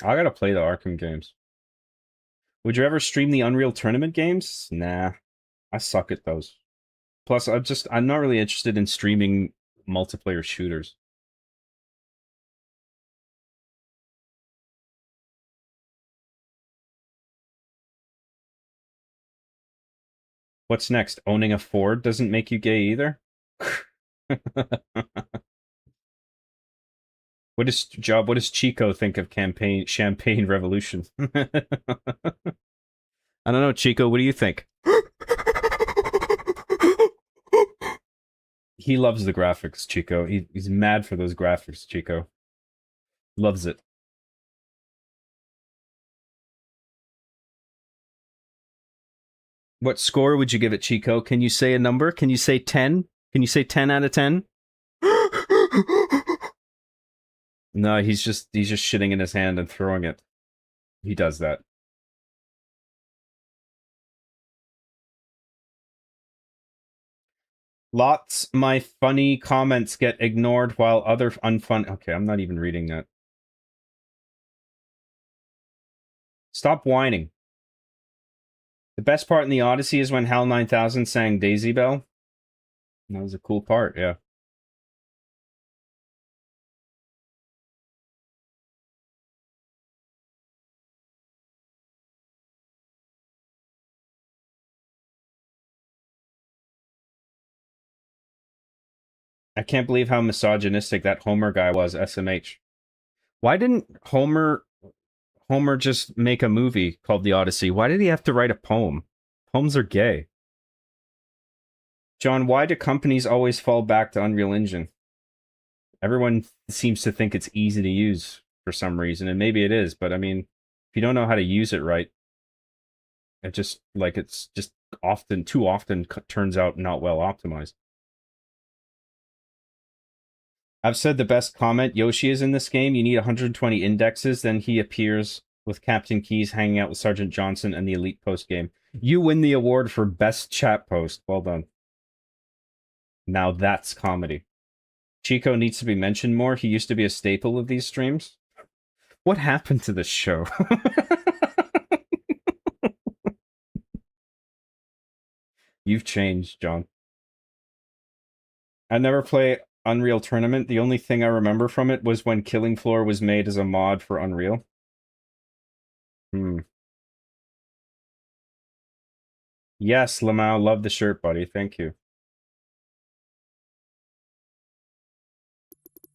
gotta play the Arkham games. Would you ever stream the Unreal Tournament games? Nah. I suck at those. Plus, I'm not really interested in streaming multiplayer shooters. What's next? Owning a Ford doesn't make you gay either? What does Chico think of Champagne Revolution? I don't know, Chico, what do you think? He loves the graphics, Chico. He's mad for those graphics, Chico. Loves it. What score would you give it, Chico? Can you say a number? Can you say 10? Can you say 10 out of 10? No, he's just shitting in his hand and throwing it. He does that. Lots my funny comments get ignored while other unfun... Okay, I'm not even reading that. Stop whining. The best part in the Odyssey is when Hal 9000 sang Daisy Bell. That was a cool part, yeah. I can't believe how misogynistic that Homer guy was, SMH. Why didn't Homer just make a movie called The Odyssey? Why did he have to write a poem? Poems are gay. John, why do companies always fall back to Unreal Engine? Everyone seems to think it's easy to use for some reason, and maybe it is, but I mean, if you don't know how to use it right, it's just too often turns out not well optimized. I've said the best comment Yoshi is in this game. You need 120 indexes, then he appears with Captain Keyes hanging out with Sergeant Johnson and the Elite Post game. You win the award for best chat post. Well done. Now that's comedy. Chico needs to be mentioned more. He used to be a staple of these streams. What happened to this show? You've changed, John. I never play Unreal Tournament. The only thing I remember from it was when Killing Floor was made as a mod for Unreal. Yes, Lamau, love the shirt, buddy. Thank you.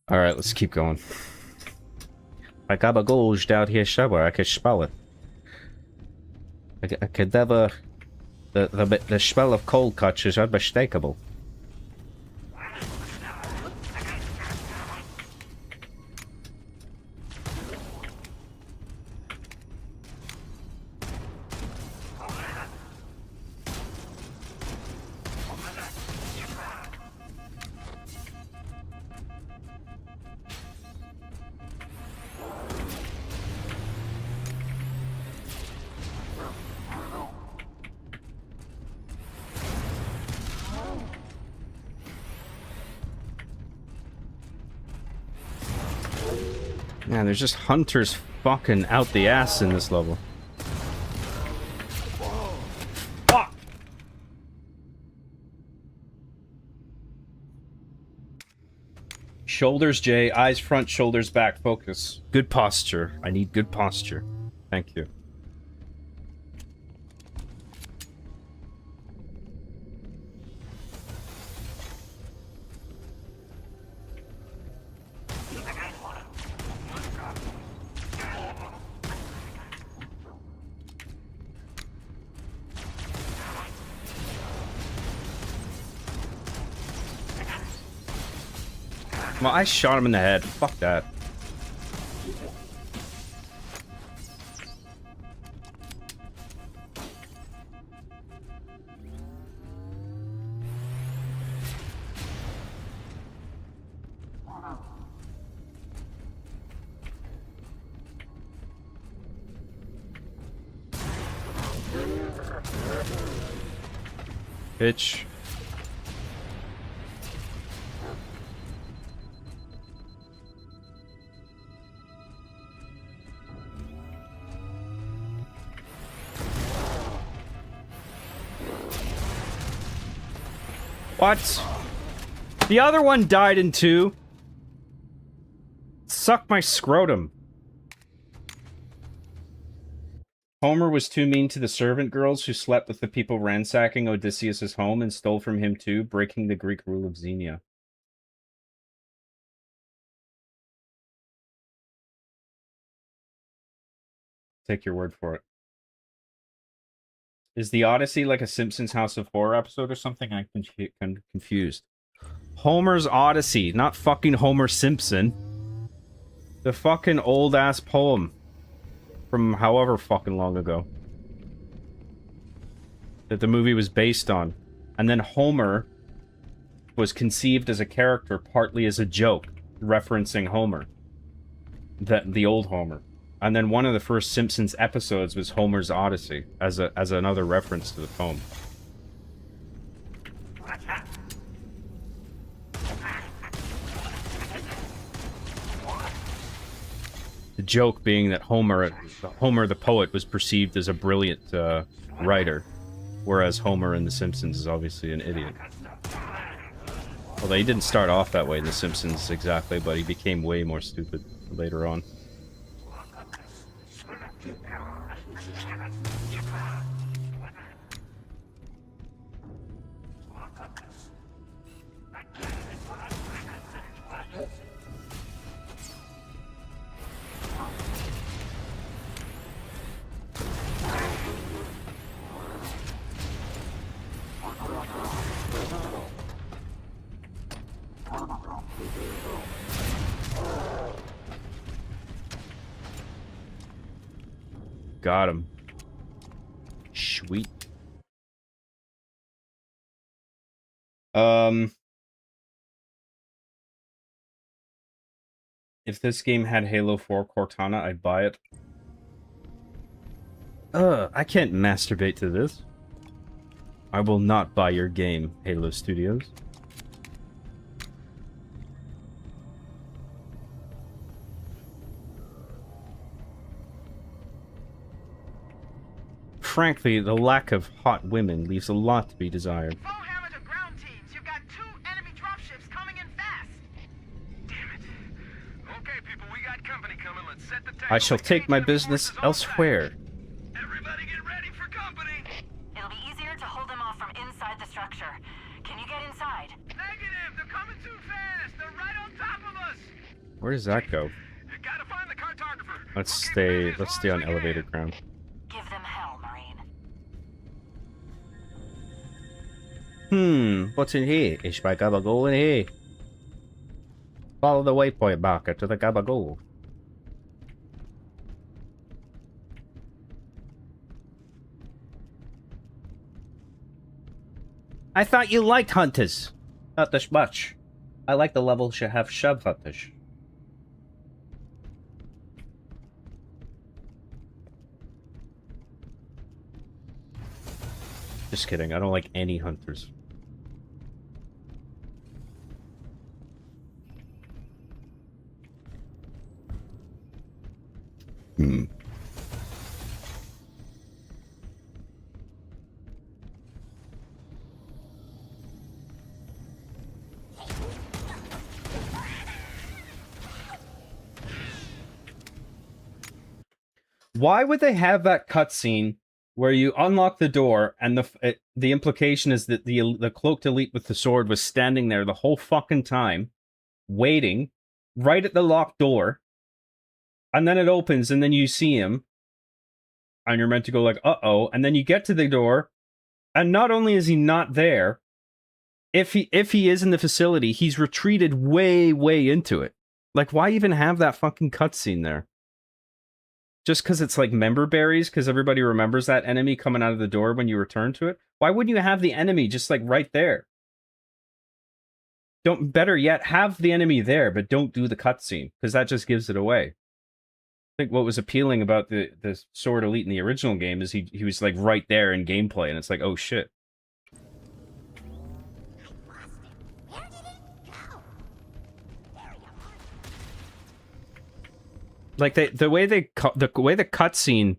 Alright, let's keep going. I got a ghost out here somewhere. I could smell it. I could never... The smell of cold cuts is unmistakable. Man, there's just hunters fucking out the ass in this level. Fuck! Shoulders, Jay. Eyes front, shoulders back. Focus. Good posture. I need good posture. Thank you. Well, I shot him in the head. Fuck that. Bitch. What? The other one died in 2. Suck my scrotum. Homer was too mean to the servant girls who slept with the people ransacking Odysseus' home and stole from him too, breaking the Greek rule of Xenia. Take your word for it. Is the Odyssey like a Simpsons House of Horror episode or something? I'm confused. Homer's Odyssey, not fucking Homer Simpson. The fucking old-ass poem. From however fucking long ago. That the movie was based on. And then Homer was conceived as a character partly as a joke, referencing Homer. The old Homer. And then one of the first Simpsons episodes was Homer's Odyssey, as another reference to the poem. The joke being that Homer the poet was perceived as a brilliant writer, whereas Homer in The Simpsons is obviously an idiot. Although he didn't start off that way in The Simpsons exactly, but he became way more stupid later on. Got him. Sweet. If this game had Halo 4 Cortana, I'd buy it. I can't masturbate to this. I will not buy your game, Halo Studios. Frankly, the lack of hot women leaves a lot to be desired. Full hammer to ground teams. You've got 2 enemy dropships coming in fast. Damn it. Okay, people, we got company coming. Let's set the table. I shall take my business elsewhere. Everybody get ready for company. It'll be easier to hold them off from inside the structure. Can you get inside? Negative. They're coming too fast. They're right on top of us. Where does that go? You gotta find the cartographer. Let's Okay, stay on elevated ground. Give them hell, Marine. What's in here? Is my gabagool in here? Follow the waypoint marker to the gabagool. I thought you liked hunters. Not this much. I like the level should have shove hunters. Just kidding, I don't like any hunters. Why would they have that cutscene where you unlock the door and the implication is that the cloaked elite with the sword was standing there the whole fucking time, waiting, right at the locked door, and then it opens and then you see him, and you're meant to go like, uh-oh, and then you get to the door, and not only is he not there, if he is in the facility, he's retreated way into it. Like, why even have that fucking cutscene there? Just because it's like member berries, because everybody remembers that enemy coming out of the door when you return to it. Why wouldn't you have the enemy just like right there? Don't, better yet, have the enemy there, but don't do the cutscene, because that just gives it away. I think what was appealing about the Sword Elite in the original game is he was like right there in gameplay, and it's like, oh shit. Like the way the cutscene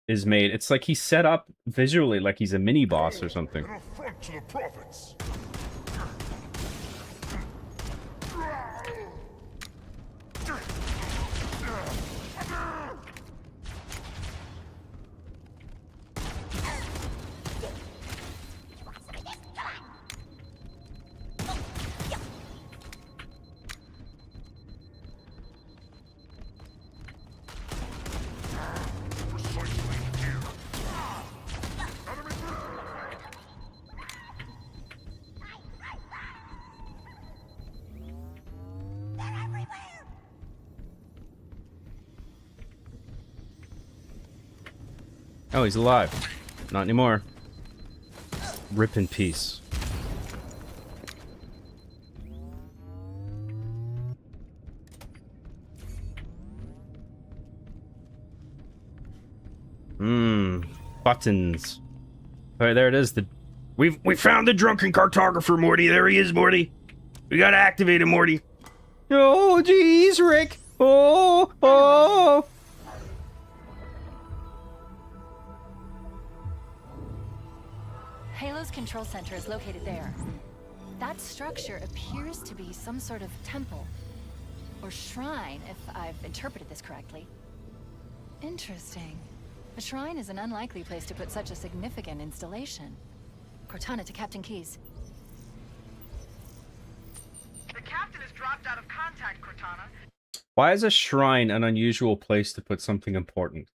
is made, it's like he's set up visually like he's a mini boss or something. An affront to the prophets. Oh, he's alive. Not anymore. Rip in peace. Buttons. Alright, there it is. We found the drunken cartographer, Morty. There he is, Morty. We gotta activate him, Morty. Oh, jeez, Rick. Oh. Halo's control center is located there. That structure appears to be some sort of temple. Or shrine, if I've interpreted this correctly. Interesting. A shrine is an unlikely place to put such a significant installation. Cortana to Captain Keyes. The captain has dropped out of contact, Cortana. Why is a shrine an unusual place to put something important?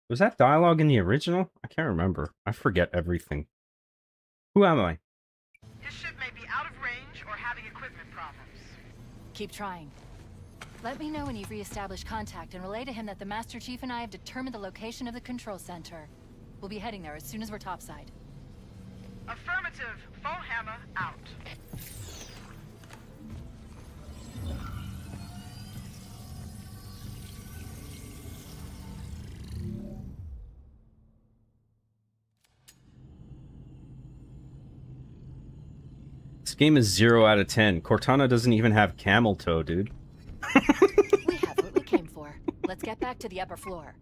Was that dialogue in the original? I can't remember. I forget everything. Who am I? His ship may be out of range or having equipment problems. Keep trying. Let me know when you've reestablished contact and relay to him that the Master Chief and I have determined the location of the control center. We'll be heading there as soon as we're topside. Affirmative. Foehammer out. This game is 0 out of 10. Cortana doesn't even have camel toe, dude. We have what we came for. Let's get back to the upper floor.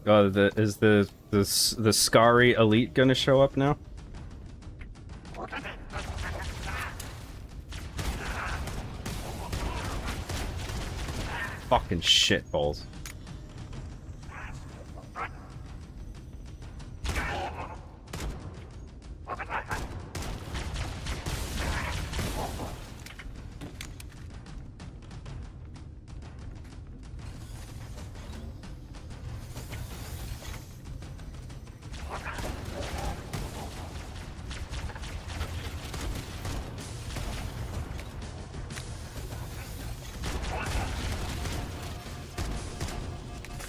Oh, is the Scary Elite gonna show up now? Fucking shitballs.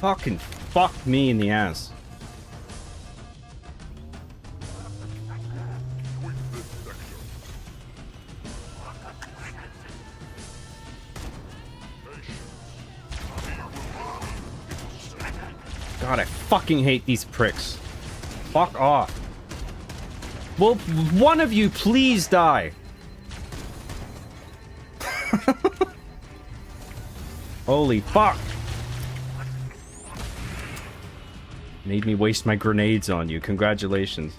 Fucking fuck me in the ass. God, I fucking hate these pricks. Fuck off. Will one of you please die? Holy fuck. Made me waste my grenades on you. Congratulations.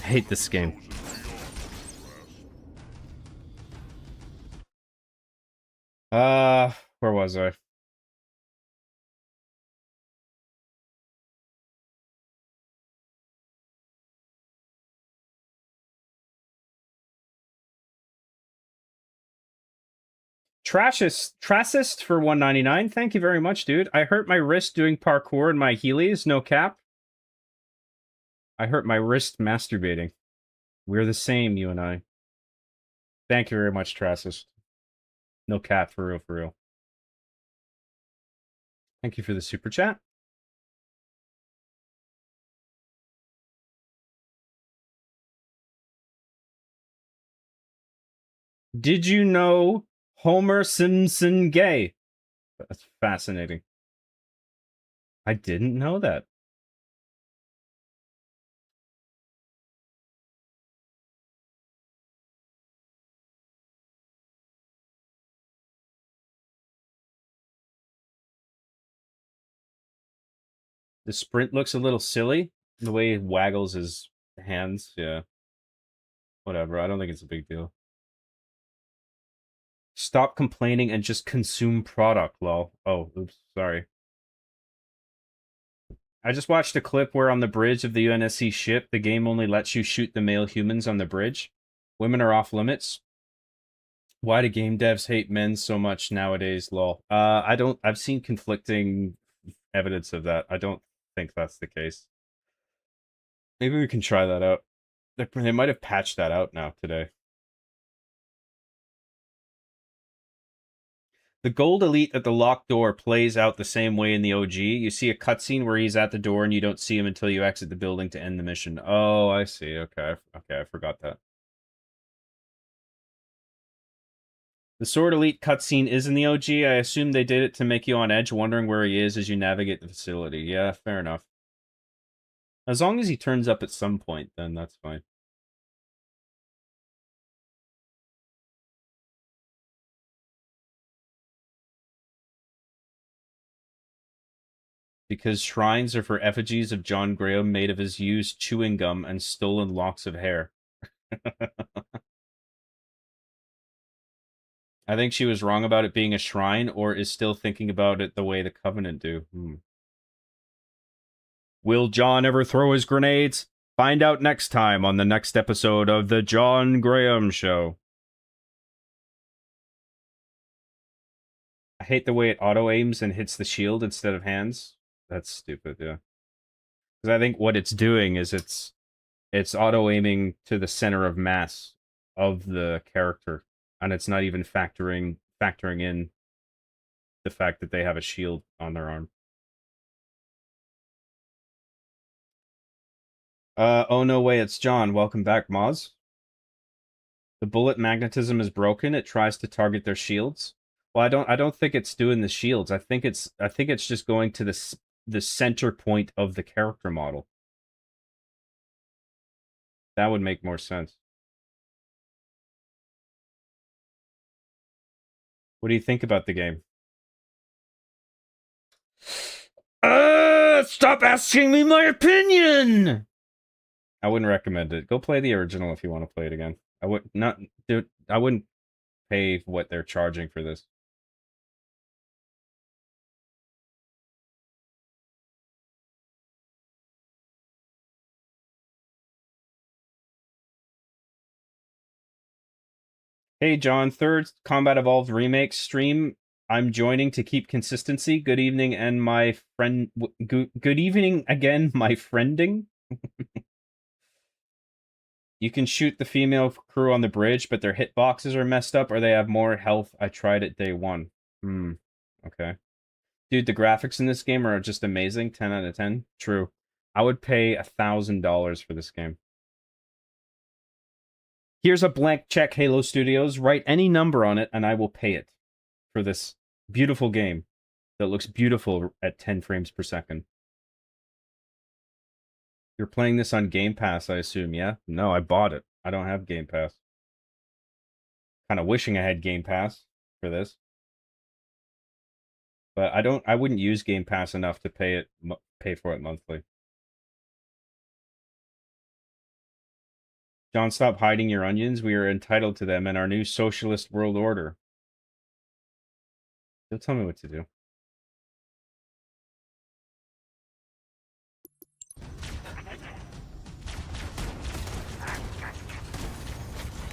hate this game. Where was I? Trassist for 199. Thank you very much, dude. I hurt my wrist doing parkour in my Heelys, no cap. I hurt my wrist masturbating. We're the same, you and I. Thank you very much, Trassist. No cap, for real, for real. Thank you for the super chat. Did you know Homer Simpson gay? That's fascinating. I didn't know that. The sprint looks a little silly. The way he waggles his hands, yeah. Whatever, I don't think it's a big deal. Stop complaining and just consume product, lol. Oh, oops, sorry. I just watched a clip where on the bridge of the UNSC ship, the game only lets you shoot the male humans on the bridge. Women are off limits. Why do game devs hate men so much nowadays, lol? I've seen conflicting evidence of that. I don't think that's the case. Maybe we can try that out. They might have patched that out now today. The gold elite at the locked door plays out the same way in the OG. You see a cutscene where he's at the door and you don't see him until you exit the building to end the mission. Oh, I see. Okay, I forgot that. The Sword Elite cutscene is in the OG. I assume they did it to make you on edge, wondering where he is as you navigate the facility. Yeah, fair enough. As long as he turns up at some point, then that's fine. Because shrines are for effigies of John Graham made of his used chewing gum and stolen locks of hair. I think she was wrong about it being a shrine, or is still thinking about it the way the Covenant do. Will John ever throw his grenades? Find out next time on the next episode of The John Graham Show. I hate the way it auto-aims and hits the shield instead of hands. That's stupid, yeah. Because I think what it's doing is it's auto-aiming to the center of mass of the character. And it's not even factoring in the fact that they have a shield on their arm. Oh no way, it's John. Welcome back, Moz. The bullet magnetism is broken. It tries to target their shields. Well, I don't think it's doing the shields. I think it's just going to the center point of the character model. That would make more sense. What do you think about the game? Stop asking me my opinion! I wouldn't recommend it. Go play the original if you want to play it again. I wouldn't pay what they're charging for this. Hey John, third Combat Evolved Remake stream. I'm joining to keep consistency. Good evening, and my friend. Good evening again, my friending. You can shoot the female crew on the bridge, but their hitboxes are messed up, or they have more health. I tried it day one. Okay. Dude, the graphics in this game are just amazing. 10 out of 10. True. I would pay $1,000 for this game. Here's a blank check, Halo Studios. Write any number on it, and I will pay it for this beautiful game that looks beautiful at 10 frames per second. You're playing this on Game Pass, I assume, yeah? No, I bought it. I don't have Game Pass. Kind of wishing I had Game Pass for this. But I wouldn't use Game Pass enough to pay for it monthly. Don't stop hiding your onions. We are entitled to them in our new socialist world order. You'll tell me what to do.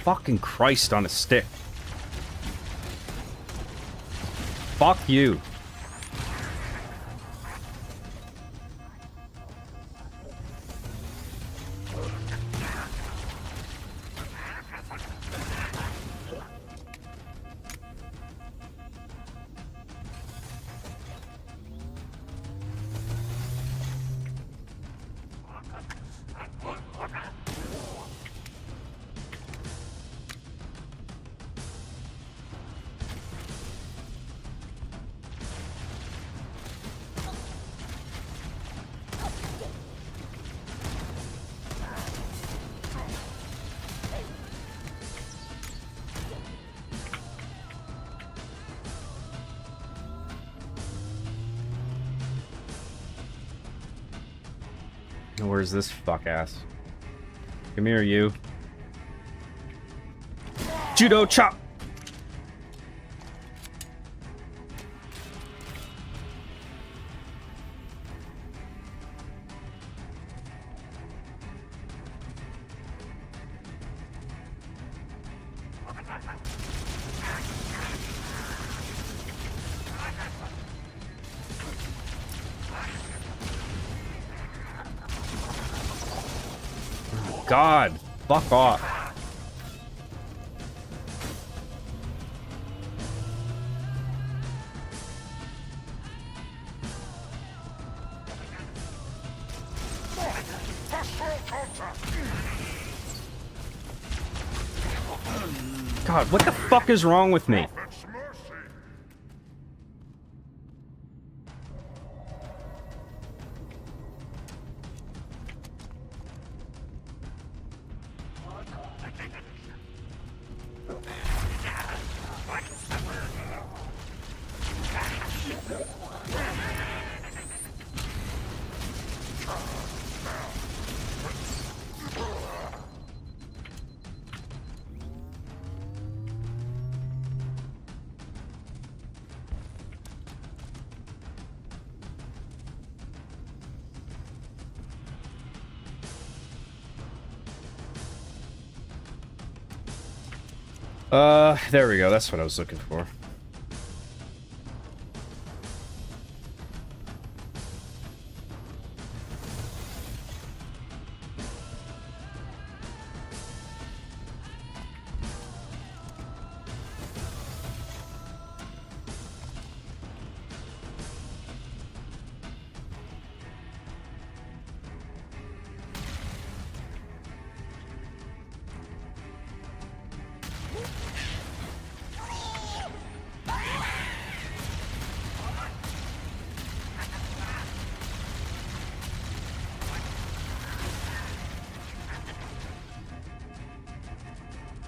Fucking Christ on a stick. Fuck you. Where's this fuck ass? Come here, you. Judo chop! God, fuck off. God, what the fuck is wrong with me? There we go. That's what I was looking for.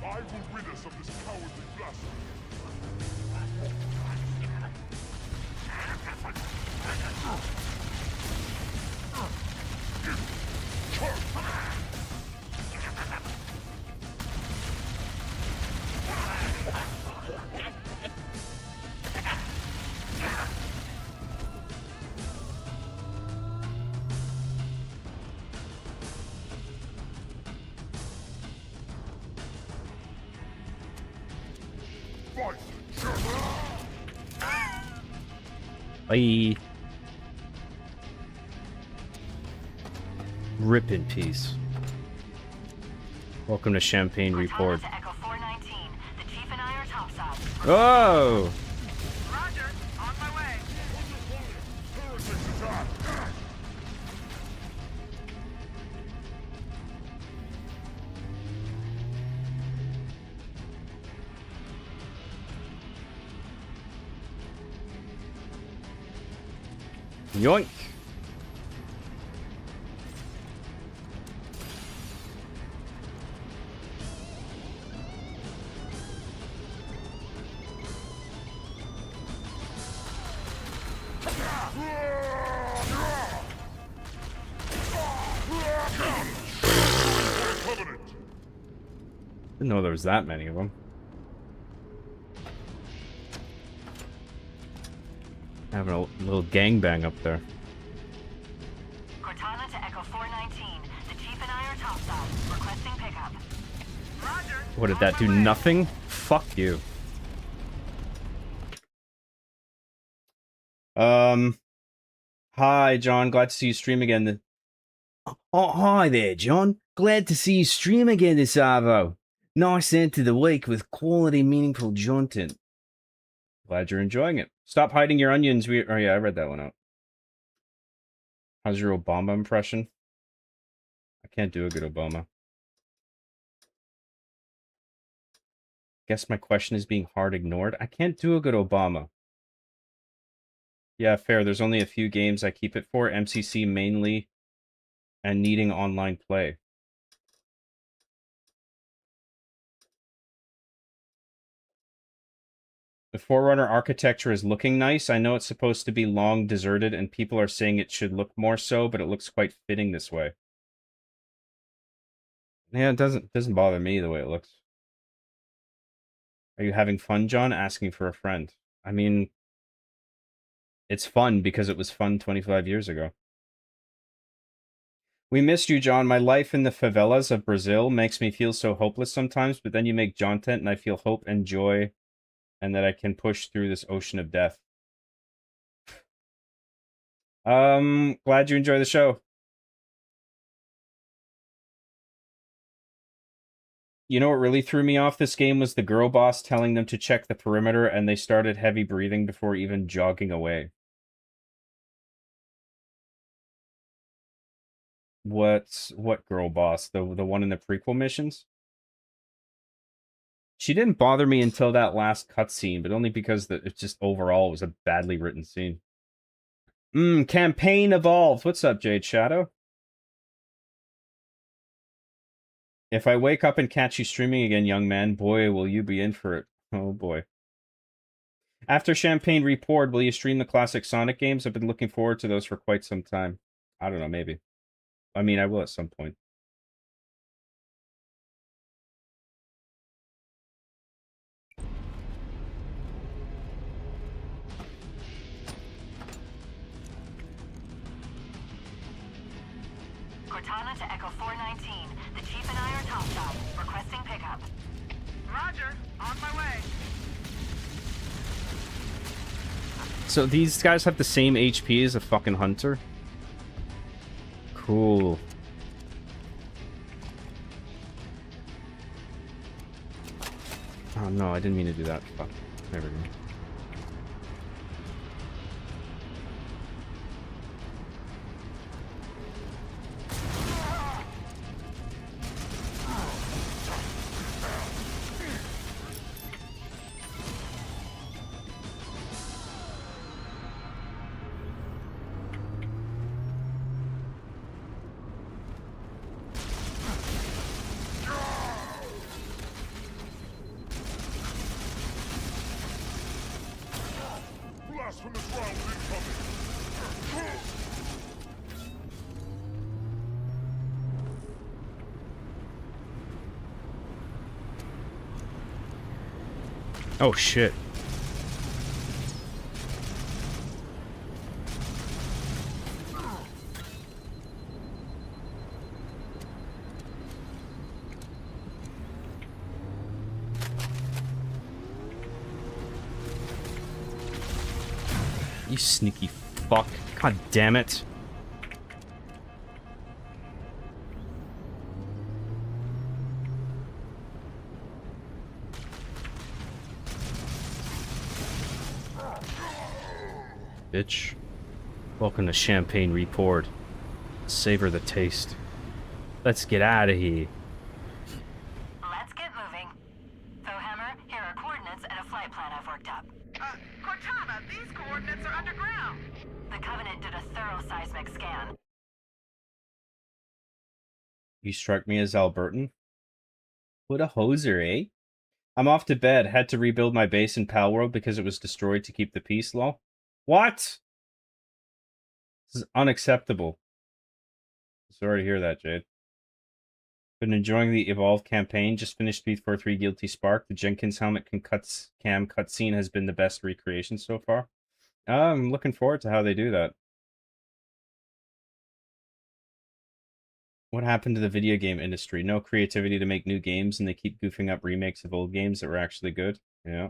I will rid us of this cowardly blasphemy. Bye. Rip in peace. Welcome to Champagne Report. Echo 419. The chief and I are topside. Oh! Roger, on my way. Yoink! Didn't know there was that many of them. Having a little gangbang up there. Cortana to Echo 419. The Chief and I are topside. Requesting pickup. Roger. What did that do? Nothing? Fuck you. Hi, John. Glad to see you stream again. Oh, hi there, John. Glad to see you stream again this Arvo. Nice end to the week with quality, meaningful content. Glad you're enjoying it. Stop hiding your onions. Oh yeah, I read that one out. How's your Obama impression? I can't do a good Obama. Guess my question is being hard ignored. I can't do a good Obama. Yeah, fair. There's only a few games I keep it for. MCC mainly. And needing online play. The Forerunner architecture is looking nice. I know it's supposed to be long deserted and people are saying it should look more so, but it looks quite fitting this way. Yeah, it doesn't bother me the way it looks. Are you having fun, John? Asking for a friend. I mean, it's fun because it was fun 25 years ago. We missed you, John. My life in the favelas of Brazil makes me feel so hopeless sometimes, but then you make Jontent and I feel hope and joy and that I can push through this ocean of death. Glad you enjoy the show. You know what really threw me off this game was the girl boss telling them to check the perimeter and they started heavy breathing before even jogging away. What girl boss? The one in the prequel missions? She didn't bother me until that last cutscene, but only because it just overall was a badly written scene. Campaign evolved. What's up, Jade Shadow? If I wake up and catch you streaming again, young man, boy, will you be in for it. Oh, boy. After Champagne Report, will you stream the classic Sonic games? I've been looking forward to those for quite some time. I don't know, maybe. I mean, I will at some point. Cortana to Echo 419. The Chief and I are topside. Requesting pickup. Roger. On my way. So these guys have the same HP as a fucking hunter? Cool. Oh no, I didn't mean to do that. Fuck. There we go. Blasphemous round incoming! Oh shit. You sneaky fuck. God damn it. Bitch. Welcome to Champagne Report. Savor the taste. Let's get out of here. Let's get moving. Fohammer, here are coordinates and a flight plan I've worked up. Cortana, these coordinates are underground. The Covenant did a thorough seismic scan. You struck me as Albertan. What a hoser, eh? I'm off to bed. Had to rebuild my base in Palworld because it was destroyed to keep the peace, lol. What? This is unacceptable. Sorry to hear that, Jade. Been enjoying the Evolve campaign. Just finished Speed 4-3 Guilty Spark. The Jenkins helmet cam cutscene has been the best recreation so far. I'm looking forward to how they do that. What happened to the video game industry? No creativity to make new games, and they keep goofing up remakes of old games that were actually good. Yeah.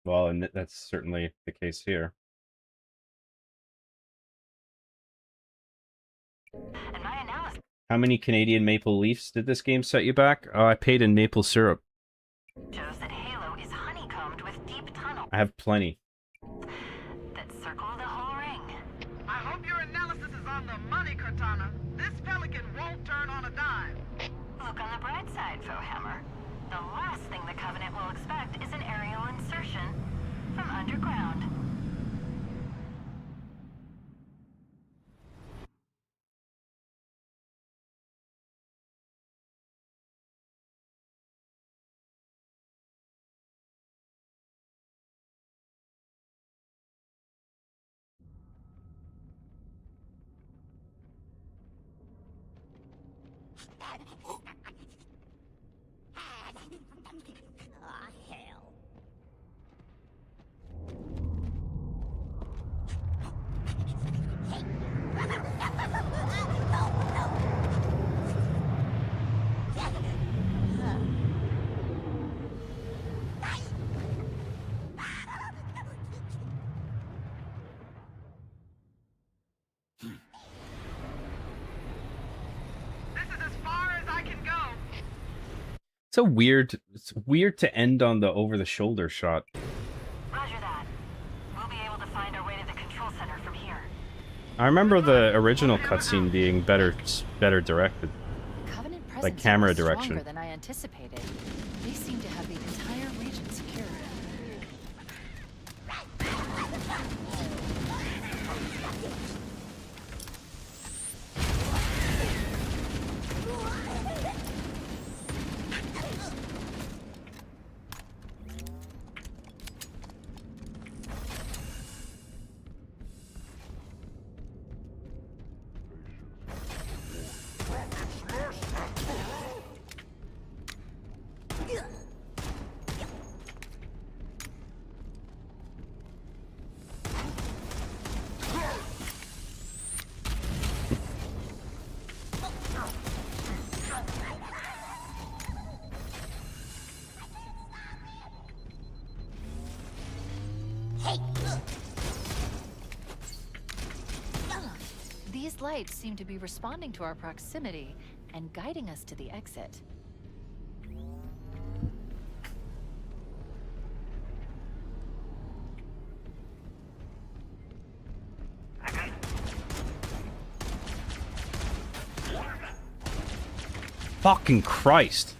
Well, and that's certainly the case here. And my analysis How many Canadian Maple Leafs did this game set you back? Oh, I paid in maple syrup. shows that Halo is honeycombed with deep tunnels I have plenty. that circle the whole ring. I hope your analysis is on the money, Cortana. This pelican won't turn on a dime. Look on the bright side, Foehammer. The last thing the Covenant will expect is an aerial insertion from underground. It's weird to end on the over-the-shoulder shot. Roger that. We'll be able to find our way to the control center from here. I remember the original cutscene being better directed. Covenant presence Like camera was stronger direction. than I anticipated. They seem to have the entire region secured. These lights seem to be responding to our proximity and guiding us to the exit. Fucking Christ.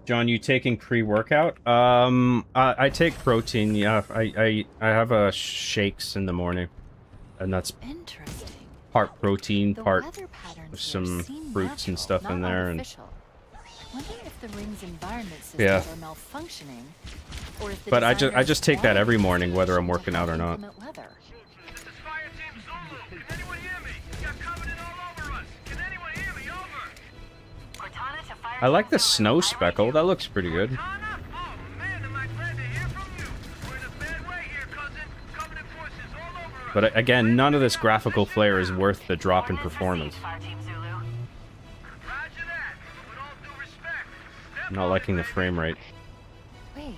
John, you taking pre-workout? I take protein. Yeah, I have shakes in the morning, and that's Interesting. part protein, The part weather patterns with here some seem fruits and natural, stuff in not there, and artificial. I wonder if the ring's environment systems Yeah. are malfunctioning, or if the but I designers just take that wanted every the morning, whether I'm condition to working out or help not. inclement weather. This is Fire Team Zulu. Can anyone hear me? You got Covenant all over us. Can anyone hear me? Over. Cortana to Fire I like Team the Zulu. snow I read speckle. you. That looks pretty good. Cortana? Oh, man, am I glad to hear from you. We're in a bad way here, cousin. Covenant forces all over us. But again, none of this graphical flair is worth the drop in performance. Fire Team Zulu. Roger that. With all due respect. I'm not liking the frame rate. Wait,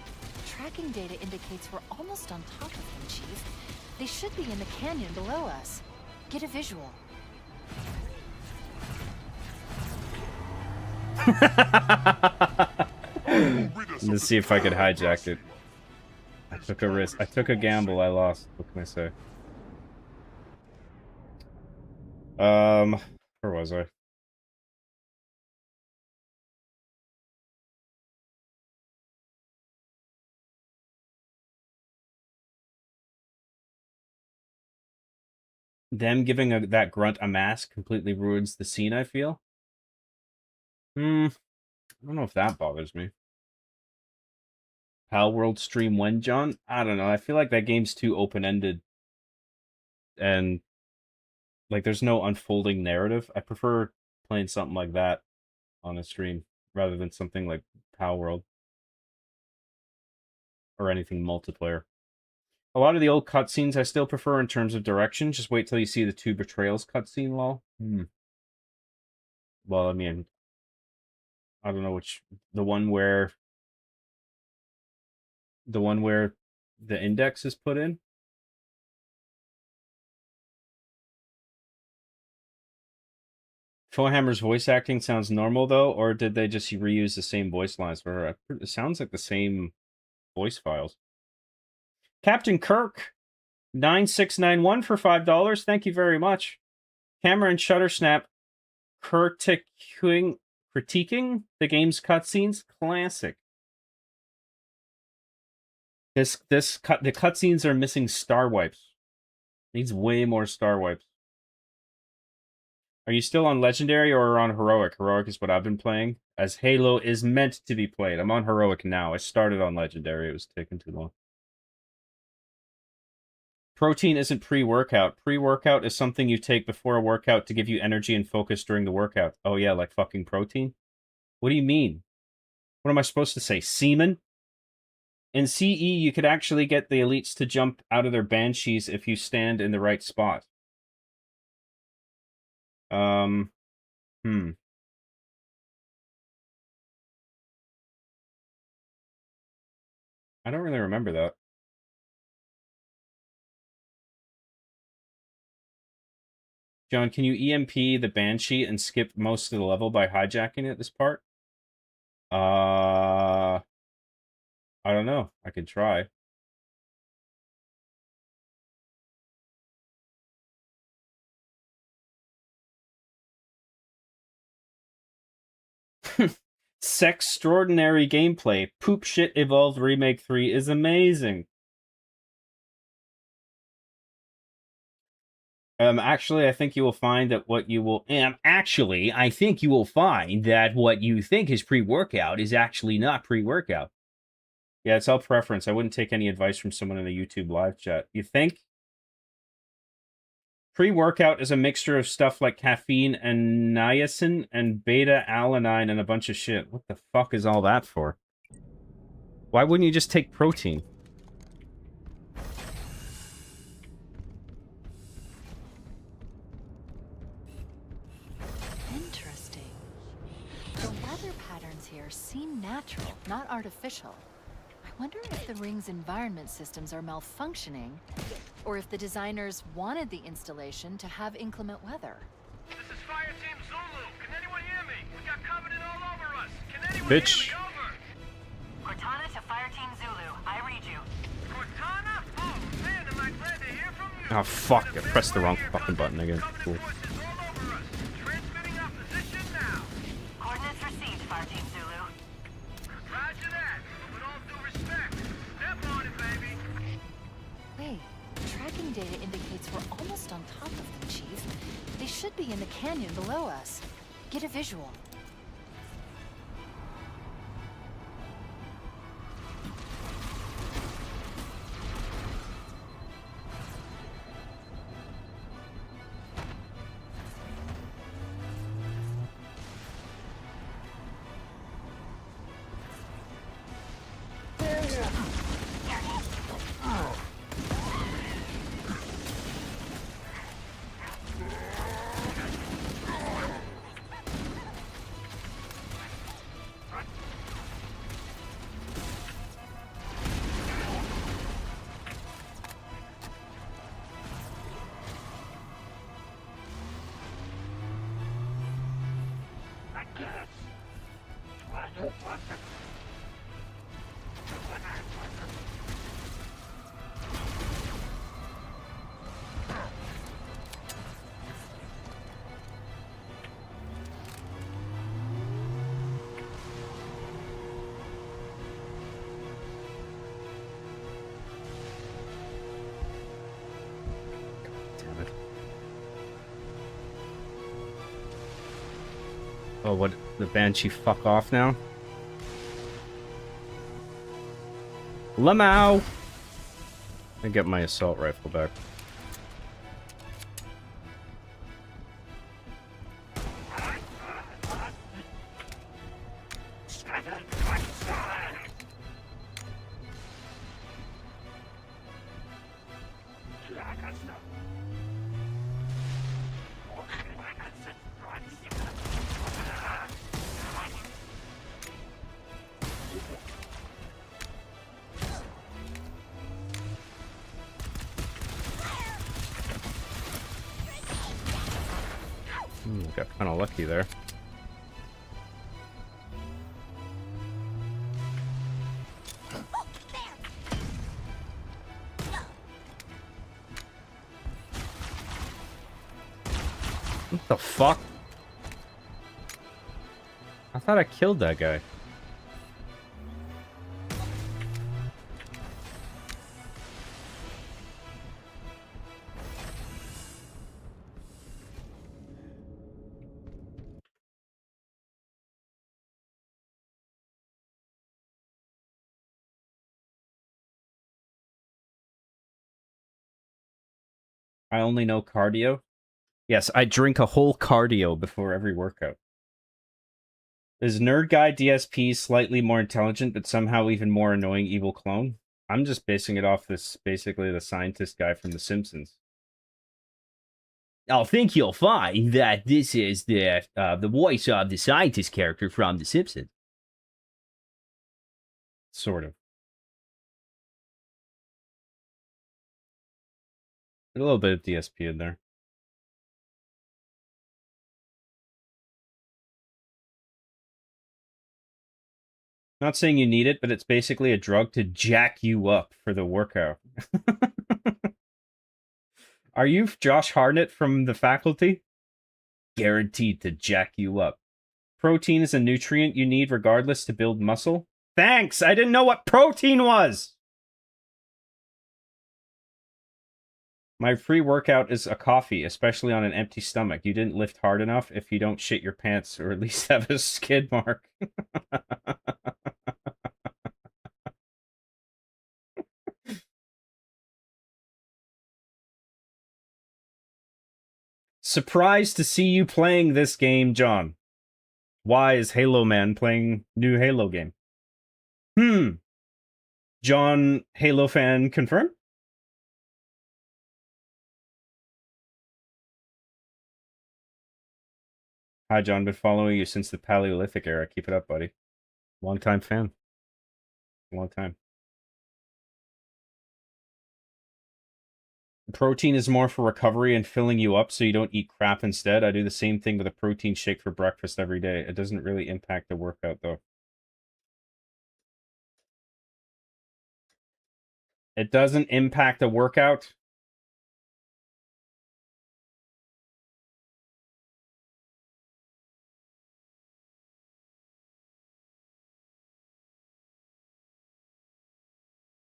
tracking data indicates we're almost on top of them, Chief. They should be in the canyon below us. Get a visual. Let's see if I could hijack it. I took a risk. I took a gamble. I lost. What can I say? Where was I? them giving that grunt a mask completely ruins the scene, I feel. I don't know if that bothers me. Pal World stream when, John? I don't know. I feel like that game's too open-ended. And, like, there's no unfolding narrative. I prefer playing something like that on a stream rather than something like Pal World. Or anything multiplayer. A lot of the old cutscenes I still prefer in terms of direction. Just wait till you see the 2 Betrayals cutscene, lol. Well, I mean, I don't know which... The one where the index is put in? Foehammer's voice acting sounds normal, though, or did they just reuse the same voice lines for her? It sounds like the same voice files. Captain Kirk, 9691 for $5. Thank you very much. Cameron Shuttersnap critiquing the game's cutscenes. Classic. The cutscenes are missing star wipes. Needs way more star wipes. Are you still on Legendary or on Heroic? Heroic is what I've been playing, as Halo is meant to be played. I'm on Heroic now. I started on Legendary. It was taking too long. Protein isn't pre-workout. Pre-workout is something you take before a workout to give you energy and focus during the workout. Oh yeah, like fucking protein? What do you mean? What am I supposed to say? Semen? In CE, you could actually get the elites to jump out of their banshees if you stand in the right spot. I don't really remember that. John, can you EMP the Banshee and skip most of the level by hijacking it this part? I don't know. I could try. Sextraordinary gameplay. Poop Shit Evolved Remake 3 is amazing. Actually, I think you will find that what you will... I think you will find that what you think is pre-workout is actually not pre-workout. Yeah, it's all preference. I wouldn't take any advice from someone in a YouTube live chat. You think? Pre-workout is a mixture of stuff like caffeine and niacin and beta-alanine and a bunch of shit. What the fuck is all that for? Why wouldn't you just take protein? Interesting. The weather patterns here seem natural, not artificial. I wonder if the ring's environment systems are malfunctioning, or if the designers wanted the installation to have inclement weather. This is Fire Team Zulu. Can anyone hear me? We got Covenant all over us. Can anyone Bitch. hear me? Over. Cortana to Fire Team Zulu. I read you. Cortana? Oh, man, am I glad to hear from you. Oh, fuck. I pressed the wrong fucking button again. Cool. Forces all over us. Transmitting our position now. Coordinates received, Fire Team Zulu. Roger that. With all due respect. Step on it, baby. Wait, tracking data indicates we're almost on top of them, Chief. They should be in the canyon below us. Get a visual. Damn it. Oh, what? The Banshee fuck off now? Lamau! I get my assault rifle back. Got kind of lucky there. What the fuck? I thought I killed that guy. I only know cardio. Yes, I drink a whole cardio before every workout. Is Nerd Guy DSP slightly more intelligent, but somehow even more annoying evil clone? I'm just basing it off this, basically the scientist guy from The Simpsons. I think you'll find that this is the voice of the scientist character from The Simpsons. Sort of. A little bit of DSP in there. Not saying you need it, but it's basically a drug to jack you up for the workout. Are you Josh Hartnett from The Faculty? Guaranteed to jack you up. Protein is a nutrient you need regardless to build muscle. Thanks! I didn't know what protein was! My pre-workout is a coffee, especially on an empty stomach. You didn't lift hard enough if you don't shit your pants or at least have a skid mark. Surprised to see you playing this game, John. Why is Halo Man playing new Halo game? John, Halo fan confirmed? Hi, John. Been following you since the Paleolithic era. Keep it up, buddy. Long-time fan. Long time. Protein is more for recovery and filling you up so you don't eat crap instead. I do the same thing with a protein shake for breakfast every day. It doesn't really impact the workout, though. It doesn't impact the workout?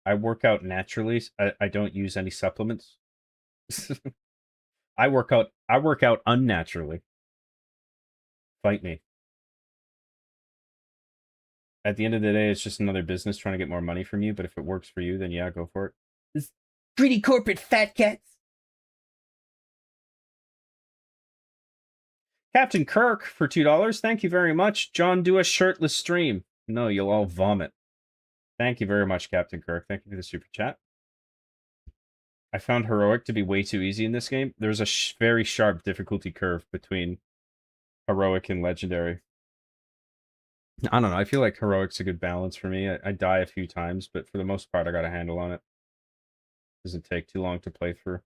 I work out naturally. I don't use any supplements. I work out unnaturally. Fight me. At the end of the day, it's just another business trying to get more money from you, but if it works for you, then yeah, go for it. This greedy corporate fat cats. Captain Kirk for $2. Thank you very much. John, do a shirtless stream. No, you'll all vomit. Thank you very much, Captain Kirk. Thank you for the super chat. I found Heroic to be way too easy in this game. There's a very sharp difficulty curve between Heroic and Legendary. I don't know. I feel like Heroic's a good balance for me. I die a few times, but for the most part, I got a handle on it. Doesn't take too long to play through.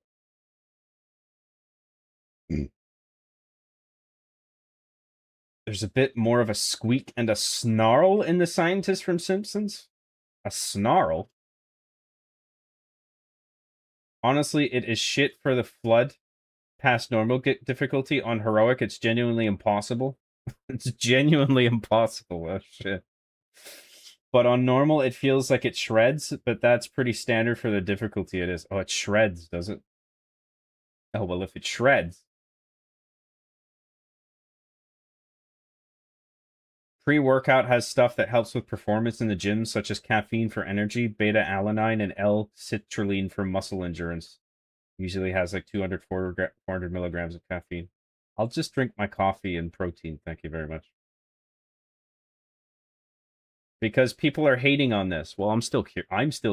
There's a bit more of a squeak and a snarl in the scientist from Simpsons. A snarl? Honestly, it is shit for the Flood past normal difficulty. On Heroic, it's genuinely impossible. It's genuinely impossible. Oh, shit. But on normal, it feels like it shreds, but that's pretty standard for the difficulty it is. Oh, it shreds, does it? Oh, well, if it shreds. Pre-workout has stuff that helps with performance in the gym, such as caffeine for energy, beta-alanine, and L-citrulline for muscle endurance. Usually has like 400 milligrams of caffeine. I'll just drink my coffee and protein, thank you very much. Because people are hating on this. Well, I'm still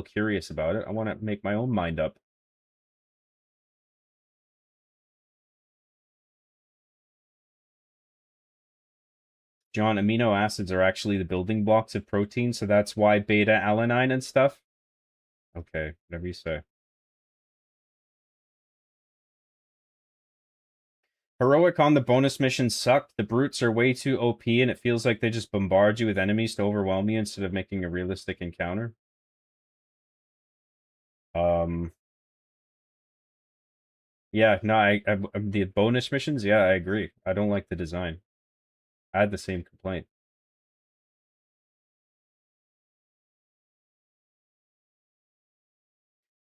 curious about it. I want to make my own mind up. John, amino acids are actually the building blocks of protein, so that's why beta-alanine and stuff. Okay, whatever you say. Heroic on the bonus mission sucked. The brutes are way too OP, and it feels like they just bombard you with enemies to overwhelm you instead of making a realistic encounter. Yeah, no, the bonus missions, yeah, I agree. I don't like the design. I had the same complaint.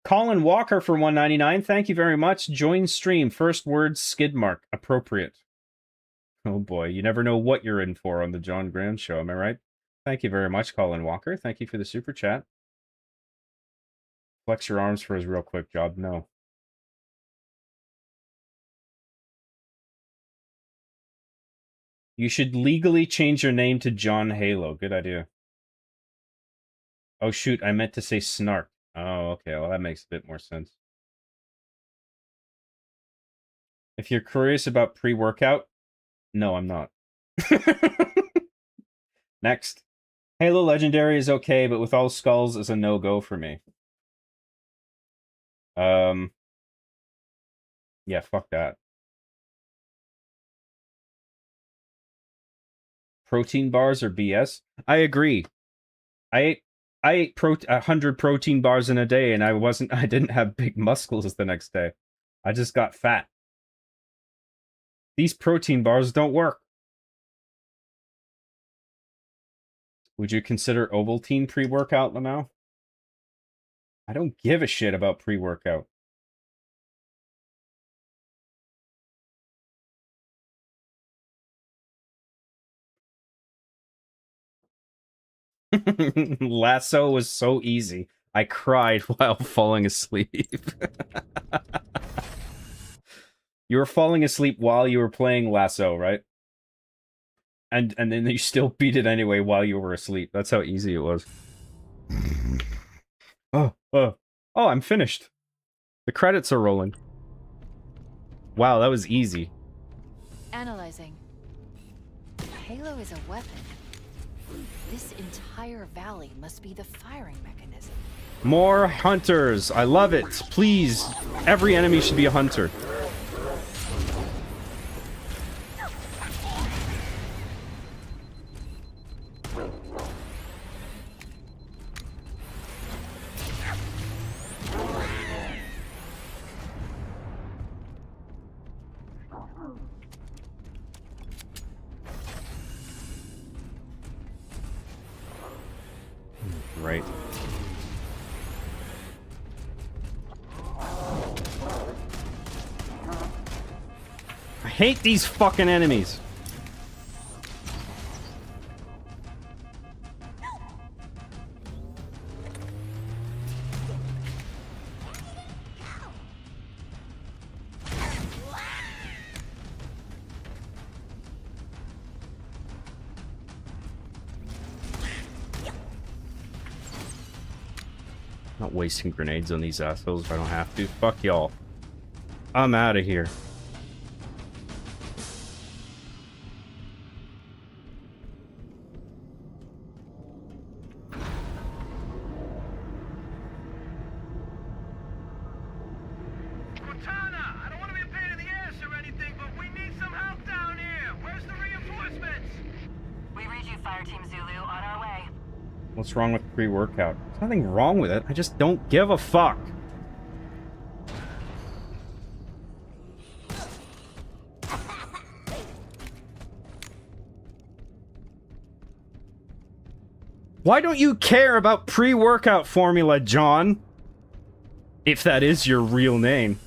Colin Walker for $1.99. Thank you very much. Join stream. First word, skid mark. Appropriate. Oh boy, you never know what you're in for on the John Graham Show, am I right? Thank you very much, Colin Walker. Thank you for the super chat. Flex your arms for his real quick job. No. You should legally change your name to John Halo. Good idea. Oh shoot, I meant to say Snark. Oh, okay, well that makes a bit more sense. If you're curious about pre-workout, no, I'm not. Next. Halo Legendary is okay, but with all skulls is a no-go for me. Yeah, fuck that. Protein bars are BS. I agree. I ate 100 protein bars in a day, and I didn't have big muscles the next day. I just got fat. These protein bars don't work. Would you consider Ovaltine pre-workout, Lamau? I don't give a shit about pre-workout. Lasso was so easy. I cried while falling asleep. You were falling asleep while you were playing Lasso, right? And then you still beat it anyway while you were asleep. That's how easy it was. Oh, I'm finished. The credits are rolling. Wow, that was easy. Analyzing. Halo is a weapon. This entire valley must be the firing mechanism. More hunters. I love it. Please, every enemy should be a hunter. Right. I hate these fucking enemies. Not wasting grenades on these assholes if I don't have to. Fuck y'all. I'm out of here. Cortana, I don't want to be a pain in the ass or anything, but we need some help down here. Where's the reinforcements? We read you, Fireteam Zulu, on our way. What's wrong with pre-workout? There's nothing wrong with it. I just don't give a fuck. Why don't you care about pre-workout formula, John? If that is your real name.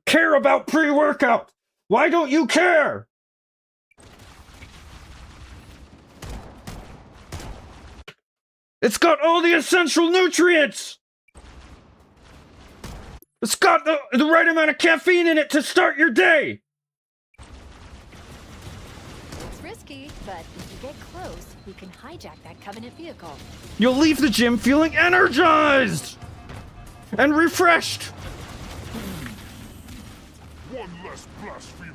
Care about pre-workout! Why don't you care? It's got all the essential nutrients! It's got the right amount of caffeine in it to start your day! It's risky, but if you get close, we can hijack that Covenant vehicle. You'll leave the gym feeling energized! And refreshed! One less blasphemer.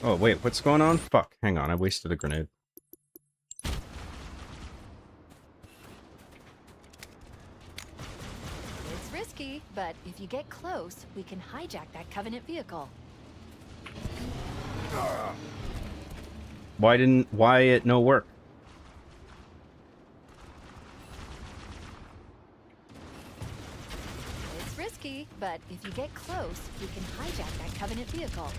Oh, wait, what's going on? Fuck, hang on, I wasted a grenade. It's risky, but if you get close, we can hijack that Covenant vehicle. Why it no work? It's risky, but if you get close, we can hijack that Covenant vehicle.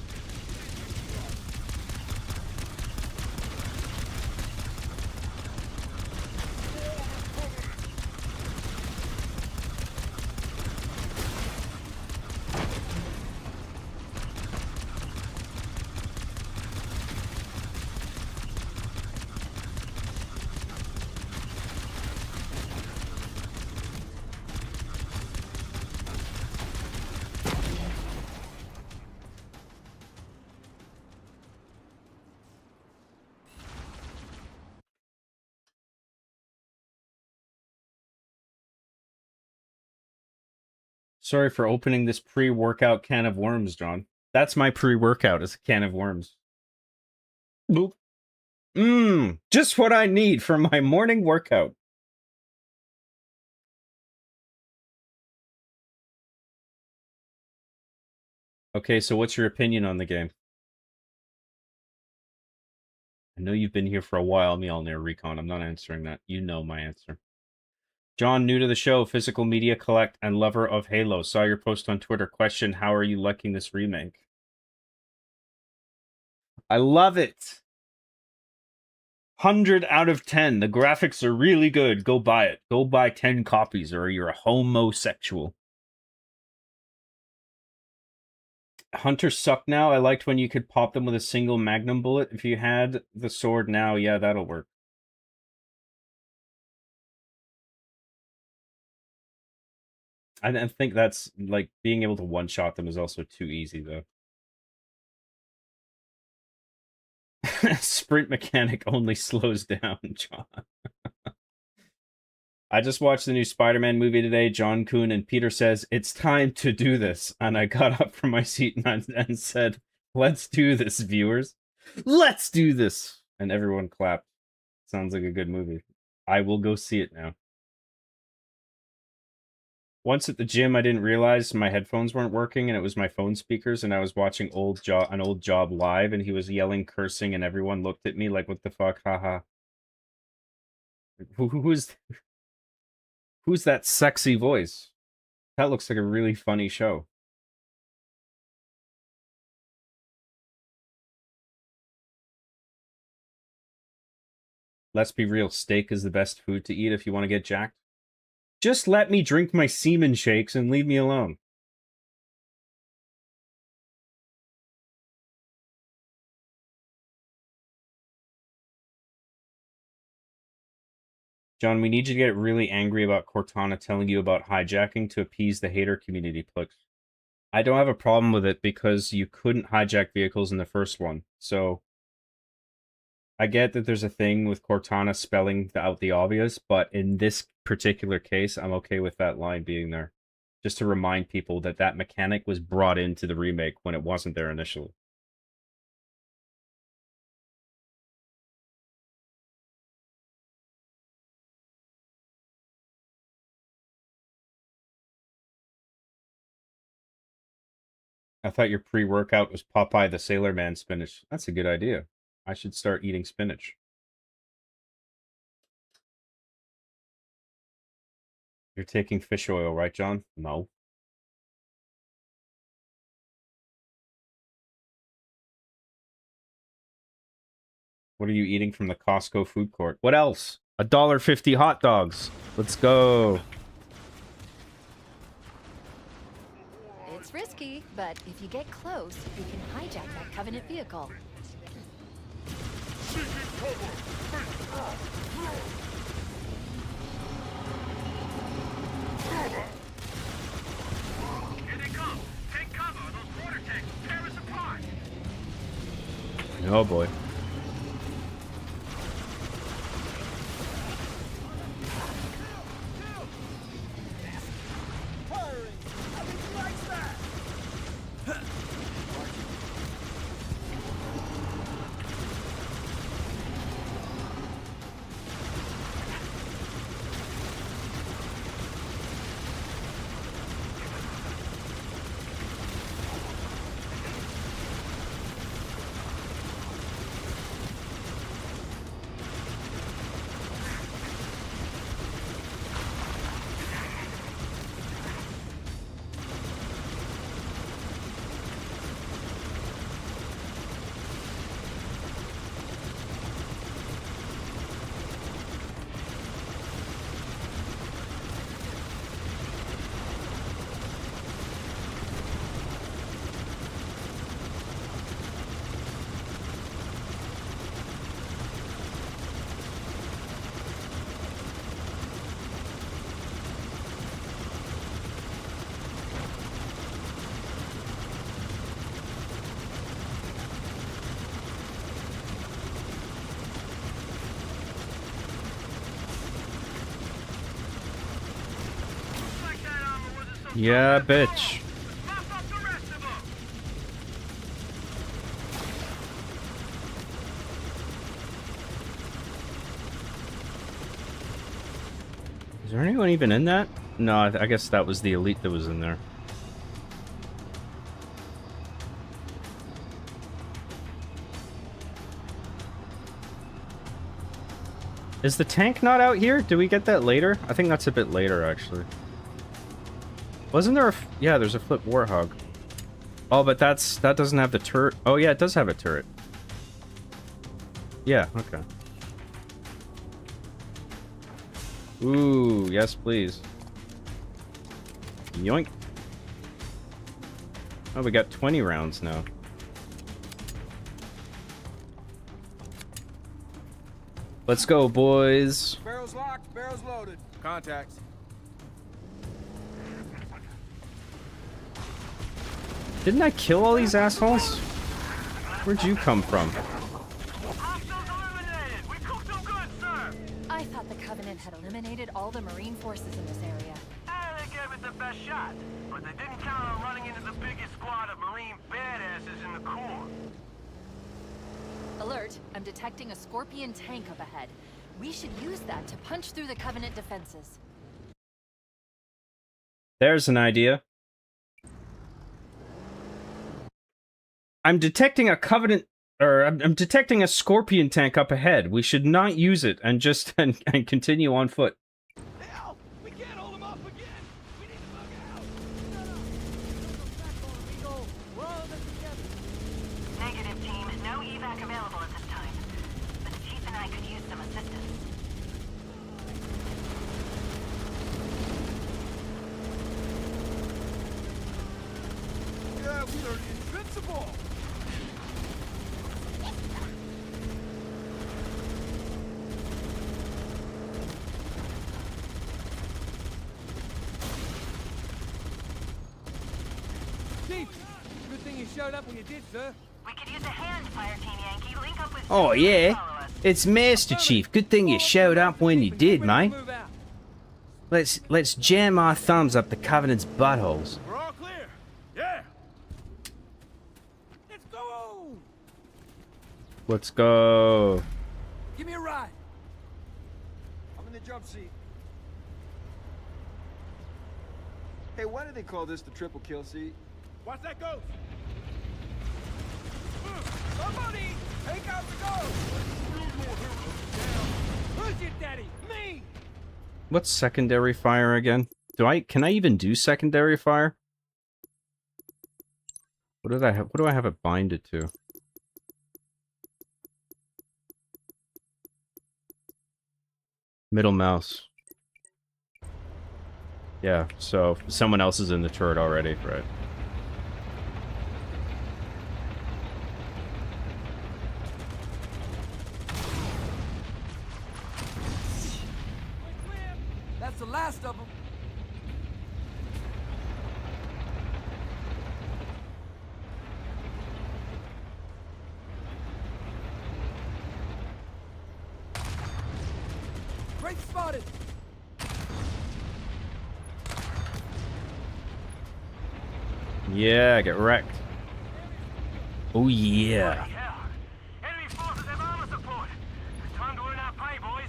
Sorry for opening this pre-workout can of worms, John. That's my pre-workout, is a can of worms. Boop. Just what I need for my morning workout. Okay, so what's your opinion on the game? I know you've been here for a while, Mjolnir Recon. I'm not answering that. You know my answer. John, new to the show, physical media collect and lover of Halo. Saw your post on Twitter. Question, how are you liking this remake? I love it. 100 out of 10. The graphics are really good. Go buy it. Go buy 10 copies or you're a homosexual. Hunters suck now. I liked when you could pop them with a single magnum bullet. If you had the sword now, yeah, that'll work. I think that's, like, being able to one-shot them is also too easy, though. Sprint mechanic only slows down, John. I just watched the new Spider-Man movie today, John Kuhn, and Peter says, it's time to do this. And I got up from my seat and said, let's do this, viewers. Let's do this. And everyone clapped. Sounds like a good movie. I will go see it now. Once at the gym, I didn't realize my headphones weren't working, and it was my phone speakers, and I was watching an old job live, and he was yelling, cursing, and everyone looked at me like, what the fuck, haha. Who's that sexy voice? That looks like a really funny show. Let's be real, steak is the best food to eat if you want to get jacked. Just let me drink my semen shakes and leave me alone. John, we need you to get really angry about Cortana telling you about hijacking to appease the hater community, please. I don't have a problem with it because you couldn't hijack vehicles in the first one. So I get that there's a thing with Cortana spelling out the obvious, but in this particular case, I'm okay with that line being there. Just to remind people that that mechanic was brought into the remake when it wasn't there initially. I thought your pre-workout was Popeye the Sailor Man spinach. That's a good idea. I should start eating spinach. You're taking fish oil, right, John? No. What are you eating from the Costco food court? What else? $1.50 hot dogs. Let's go. It's risky, but if you get close, you can hijack that Covenant vehicle. Seeking cover! Face off! Here they come! Take cover! Those water tanks will tear us apart! Oh boy. Yeah, bitch. Is there anyone even in that? No, I guess that was the elite that was in there. Is the tank not out here? Do we get that later? I think that's a bit later, actually. Wasn't there a... Yeah, there's a flip Warhog. Oh, but that doesn't have the turret. Oh, yeah, it does have a turret. Yeah, okay. Ooh, yes, please. Yoink. Oh, we got 20 rounds now. Let's go, boys. Barrels locked, barrels loaded. Contacts. Didn't I kill all these assholes? Where'd you come from? I thought the Covenant had eliminated all the Marine forces in this area. They gave it the best shot, but they didn't count on running into the biggest squad of Marine badasses in the Corps. Alert, I'm detecting a Scorpion tank up ahead. We should use that to punch through the Covenant defenses. There's an idea. I'm detecting a Covenant, or I'm detecting a Scorpion tank up ahead. We should not use it and just and continue on foot. Hell! We can't hold them off again! We need to bug out! We're all in this together. Negative, team. No evac available at this time. But the Chief and I could use some assistance. Yeah, we are invincible! Chief! Good thing you showed up when you did, sir. We could use a hand, Fire Team Yankee. Link up with... Oh yeah, Follow us. it's Master Chief. Good thing you showed up when you did, mate. Move out. Let's jam our thumbs up the Covenant's buttholes. We're all clear! Yeah! Let's go! Let's go. Give me a ride. I'm in the jump seat. Hey, why do they call this the triple kill seat? Watch that ghost! Somebody! Take out the ghost! Who's your daddy? Me! What's secondary fire again? Can I even do secondary fire? What do I have it binded to? Middle mouse. Yeah, so someone else is in the turret already, right? That's the last of them. Great spotted. Yeah, get wrecked. Oh yeah. Hell. Enemy forces have armor support. It's time to earn our pay, boys.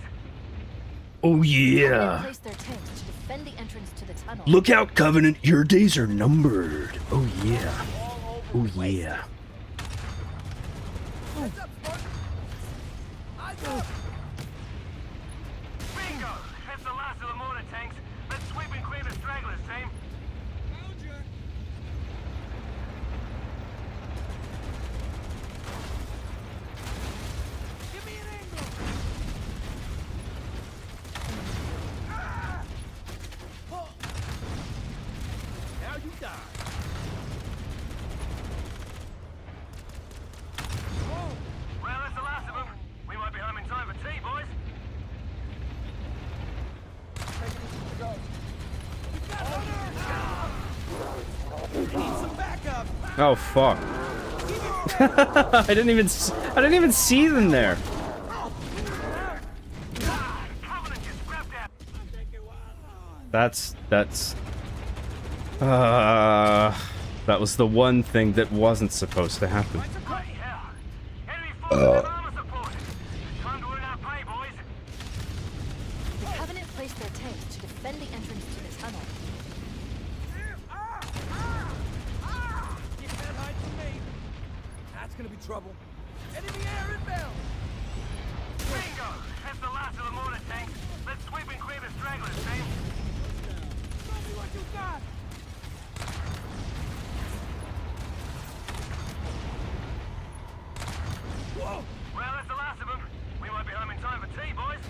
Oh They yeah. placed their tanks to defend the entrance to the tunnel. Look out, Covenant. Your days are numbered. Oh yeah. Oh yeah. Heads up, Spartan. Eyes up. Bingo! That's the last of the mortar tanks. Let's sweep and clear the stragglers, team. Give me an angle. Now you die. Well, that's the last of them. We might be home in time for tea, boys. Need some backup. Oh fuck. I didn't even see them there. Covenant just scrapped out. That's that was the one thing that wasn't supposed to happen. Bloody hell. Enemy forces have armor support. It's time to earn our pay, boys. The Covenant placed their tanks to defend the entrance to the tunnel. You can't hide from me. That's gonna be trouble. Enemy air inbound. Bingo! That's the last of the mortar tanks. Let's sweep and clear the stragglers, team. Show me what you got. Whoa! Well, that's the last of them. We might be home in time for tea, boys.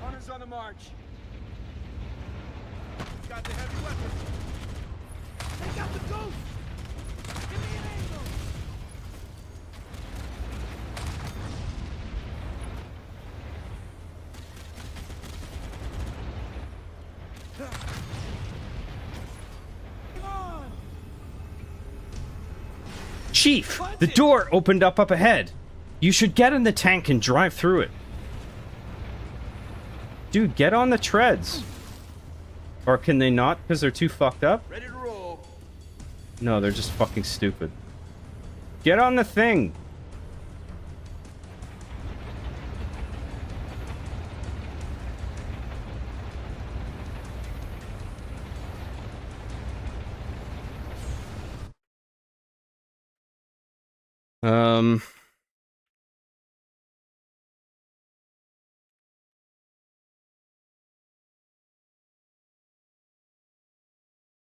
Hunters on the march. He's got the heavy weapons. Take out the ghost! Give me an angle! Come on! Chief, the door opened up ahead. You should get in the tank and drive through it. Dude, get on the treads. Or can they not because they're too fucked up? Ready to roll. No, they're just fucking stupid. Get on the thing.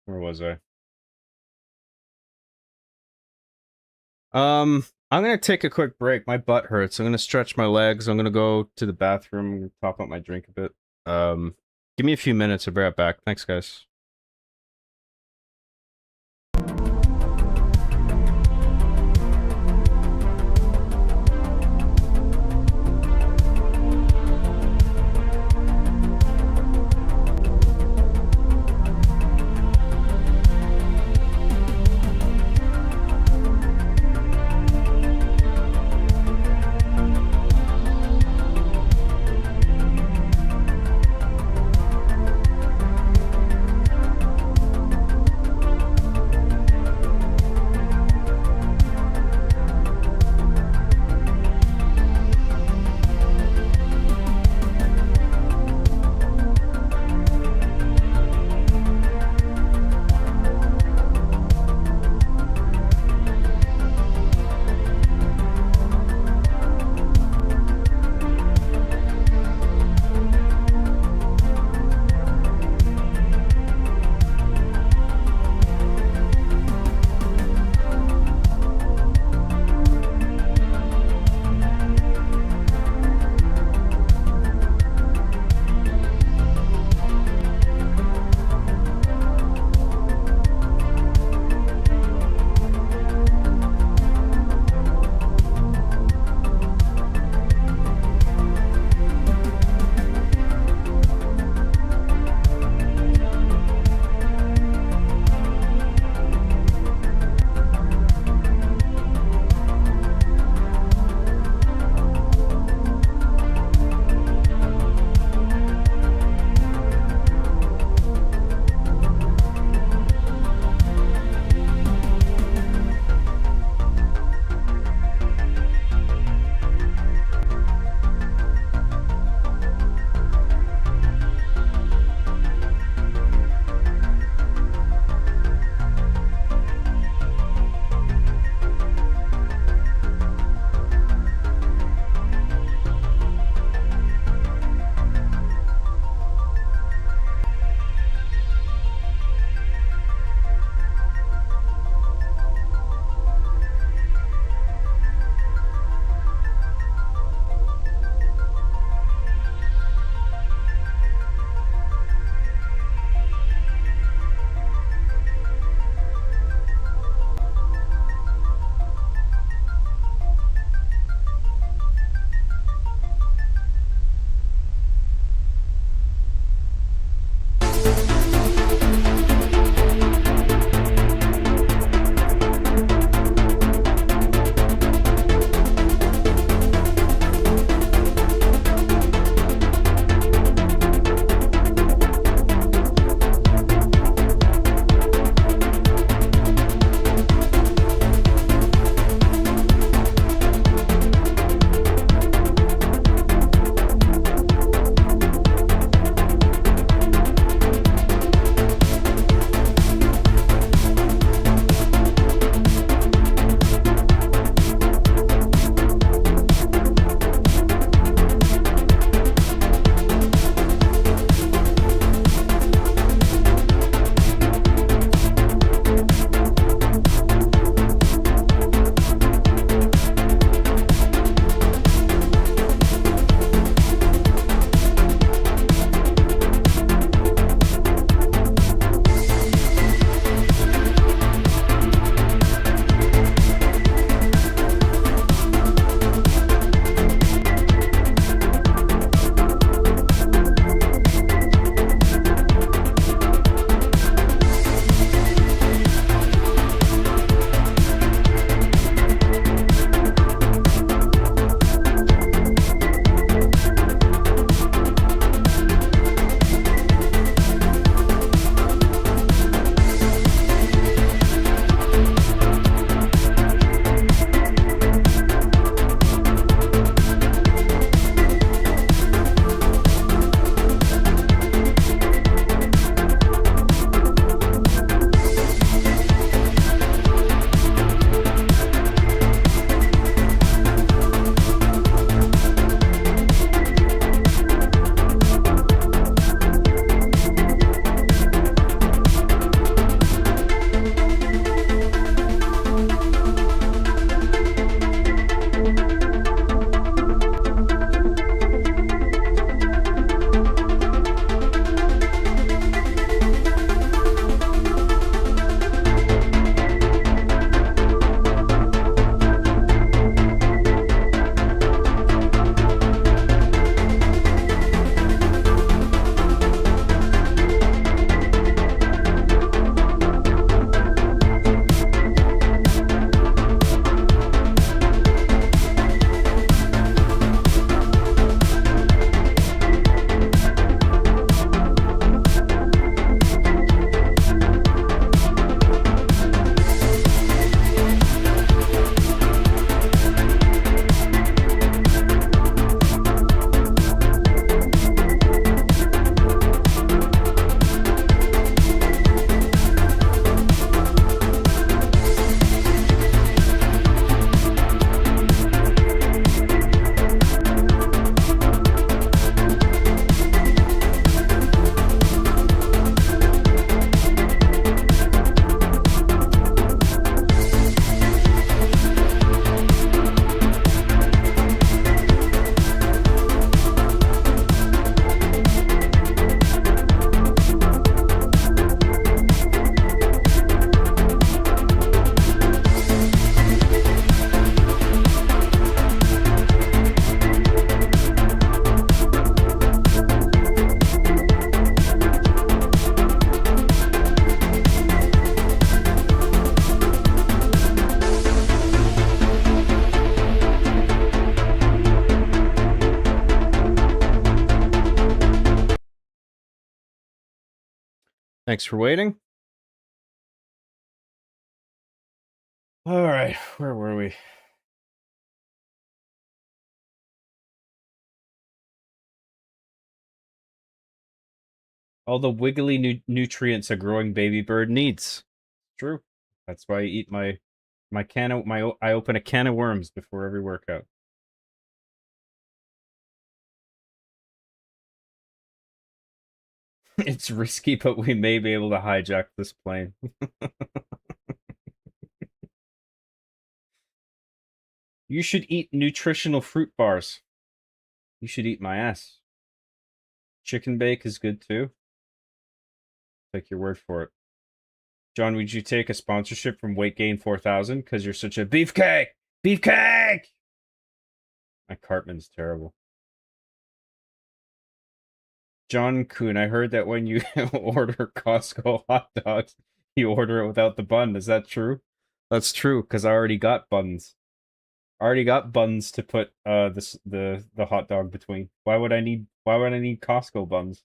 Where was I? I'm gonna take a quick break. My butt hurts. I'm gonna stretch my legs. I'm gonna go to the bathroom, top up my drink a bit. Give me a few minutes. I'll be right back. Thanks, guys. Thanks for waiting. All right, where were we? All the wiggly nutrients a growing baby bird needs. True. That's why I eat I open a can of worms before every workout. It's risky, but we may be able to hijack this plane. You should eat nutritional fruit bars. You should eat my ass. Chicken bake is good too. Take your word for it. John, would you take a sponsorship from Weight Gain 4000 because you're such a beefcake? Beefcake! My Cartman's terrible. John Kuhn, I heard that when you order Costco hot dogs, you order it without the bun. Is that true? That's true, because I already got buns. I already got buns to put the hot dog between. Why would I need Costco buns?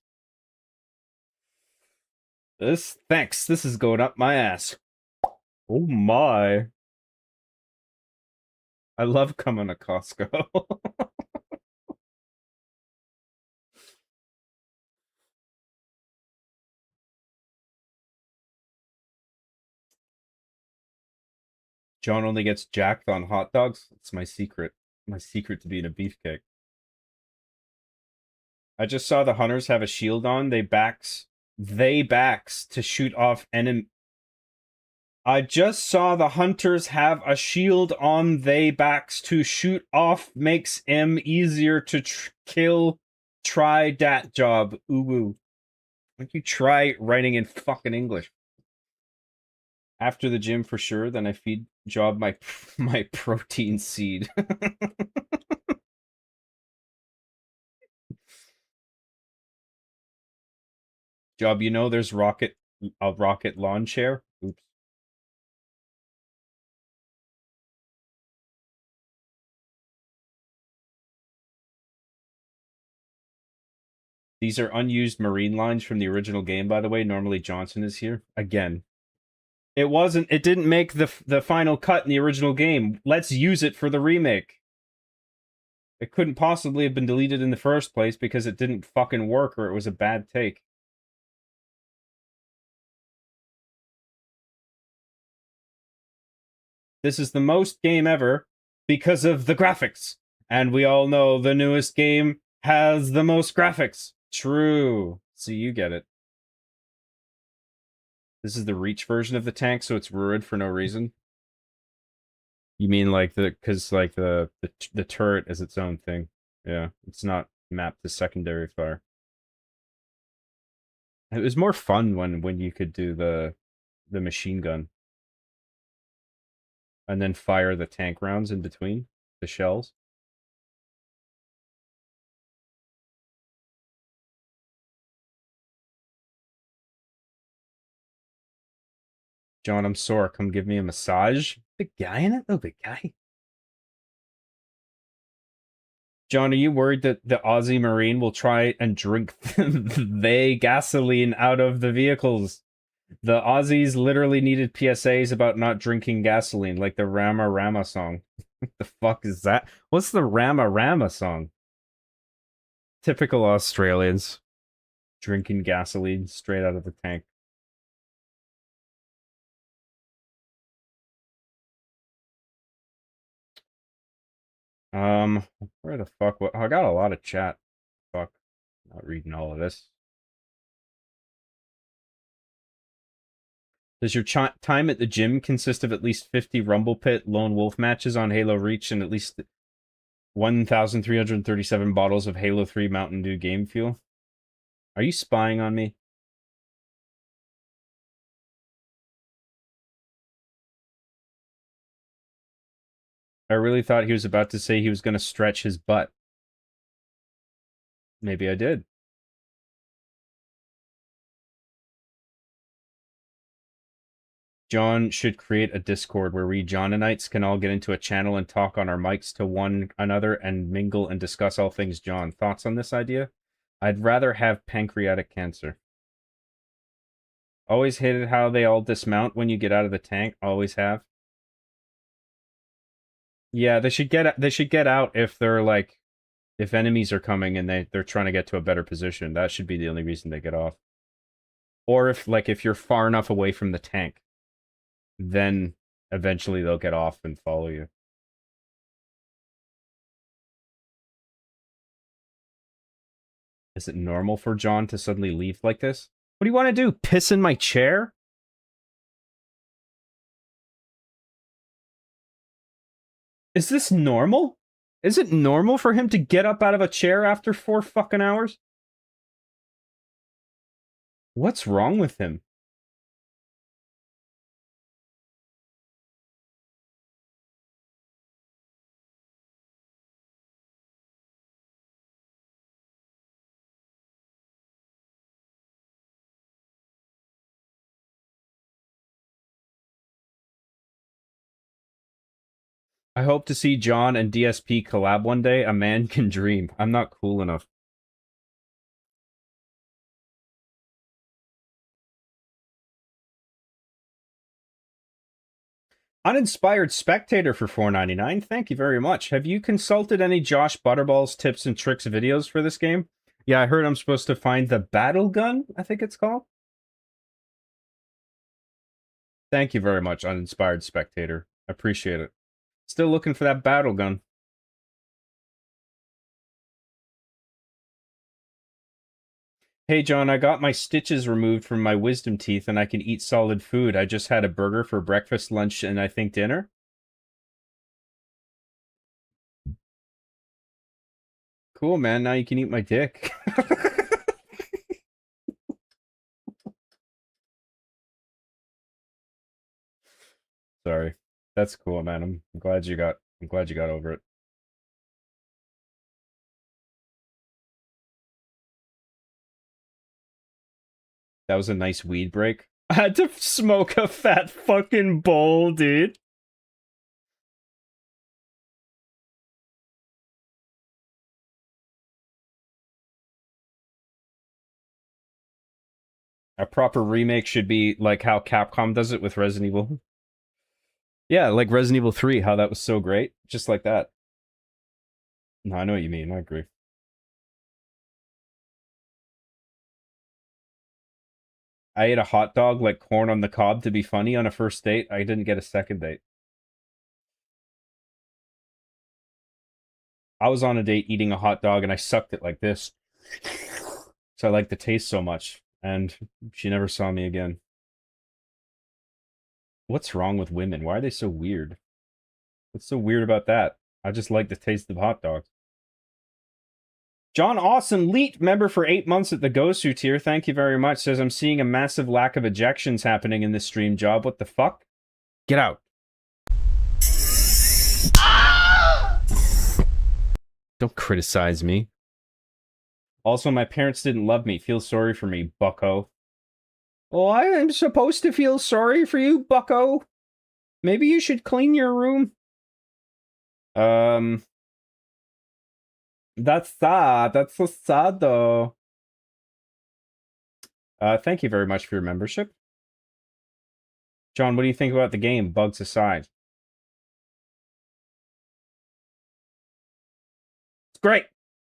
Thanks. This is going up my ass. Oh my. I love coming to Costco. John only gets jacked on hot dogs. It's my secret. My secret to being a beefcake. I just saw the hunters have a shield on. They backs to shoot off enemy. I just saw the hunters have a shield on. They backs to shoot off. Makes M easier to kill. Try dat job. Ooh woo. Why don't you try writing in fucking English? After the gym for sure, then I feed Job my protein seed. Job, you know there's a rocket lawn chair? Oops. These are unused marine lines from the original game, by the way. Normally Johnson is here. Again. It didn't make the final cut in the original game. Let's use it for the remake. It couldn't possibly have been deleted in the first place because it didn't fucking work or it was a bad take. This is the most game ever because of the graphics. And we all know the newest game has the most graphics. True. So you get it. This is the Reach version of the tank, so it's ruined for no reason. You mean like because like the turret is its own thing. Yeah, it's not mapped to secondary fire. It was more fun when you could do the machine gun. And then fire the tank rounds in between the shells. John, I'm sore. Come give me a massage. Big guy in it? Oh, big guy. John, are you worried that the Aussie Marine will try and drink the gasoline out of the vehicles? The Aussies literally needed PSAs about not drinking gasoline, like the Rama Rama song. What the fuck is that? What's the Rama Rama song? Typical Australians. Drinking gasoline straight out of the tank. Where the fuck? I got a lot of chat. Fuck. Not reading all of this. Does your time at the gym consist of at least 50 Rumble Pit Lone Wolf matches on Halo Reach and at least 1,337 bottles of Halo 3 Mountain Dew game fuel? Are you spying on me? I really thought he was about to say he was going to stretch his butt. Maybe I did. John should create a Discord where we Johnanites can all get into a channel and talk on our mics to one another and mingle and discuss all things John. Thoughts on this idea? I'd rather have pancreatic cancer. Always hated how they all dismount when you get out of the tank. Always have. Yeah, they should get out if they're like, if enemies are coming and they're trying to get to a better position. That should be the only reason they get off. Or if you're far enough away from the tank, then eventually they'll get off and follow you. Is it normal for John to suddenly leave like this? What do you want to do? Piss in my chair? Is this normal? Is it normal for him to get up out of a chair after 4 fucking hours? What's wrong with him? I hope to see John and DSP collab one day. A man can dream. I'm not cool enough. Uninspired Spectator for $4.99. Thank you very much. Have you consulted any Josh Butterball's tips and tricks videos for this game? Yeah, I heard I'm supposed to find the battle gun, I think it's called. Thank you very much, Uninspired Spectator. I appreciate it. Still looking for that battle gun. Hey, John, I got my stitches removed from my wisdom teeth and I can eat solid food. I just had a burger for breakfast, lunch, and I think dinner. Cool, man. Now you can eat my dick. Sorry. That's cool, man. I'm glad you got over it. That was a nice weed break. I had to smoke a fat fucking bowl, dude. A proper remake should be like how Capcom does it with Resident Evil. Yeah, like Resident Evil 3, how that was so great. Just like that. No, I know what you mean. I agree. I ate a hot dog like corn on the cob to be funny on a first date. I didn't get a second date. I was on a date eating a hot dog and I sucked it like this. So I liked the taste so much. And she never saw me again. What's wrong with women? Why are they so weird? What's so weird about that? I just like the taste of hot dogs. John Awesome Leet, member for 8 months at the Gosu tier. Thank you very much. Says, I'm seeing a massive lack of ejections happening in this stream job. What the fuck? Get out. Don't criticize me. Also, my parents didn't love me. Feel sorry for me, bucko. Oh, I am supposed to feel sorry for you, bucko. Maybe you should clean your room. That's sad. That's so sad, though. Thank you very much for your membership. John, what do you think about the game, bugs aside? It's great.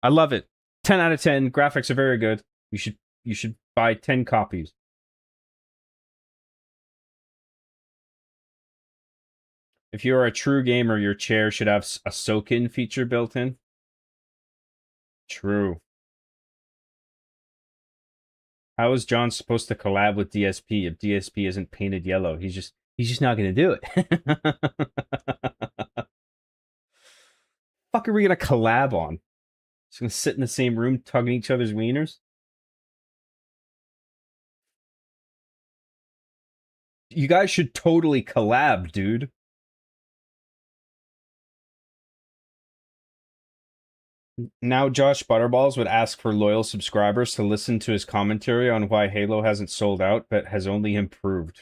I love it. 10 out of 10. Graphics are very good. You should buy 10 copies. If you're a true gamer, your chair should have a soak-in feature built in. True. How is John supposed to collab with DSP if DSP isn't painted yellow? He's just not gonna do it. Fuck are we gonna collab on? Just gonna sit in the same room tugging each other's wieners? You guys should totally collab, dude. Now Josh Butterballs would ask for loyal subscribers to listen to his commentary on why Halo hasn't sold out, but has only improved.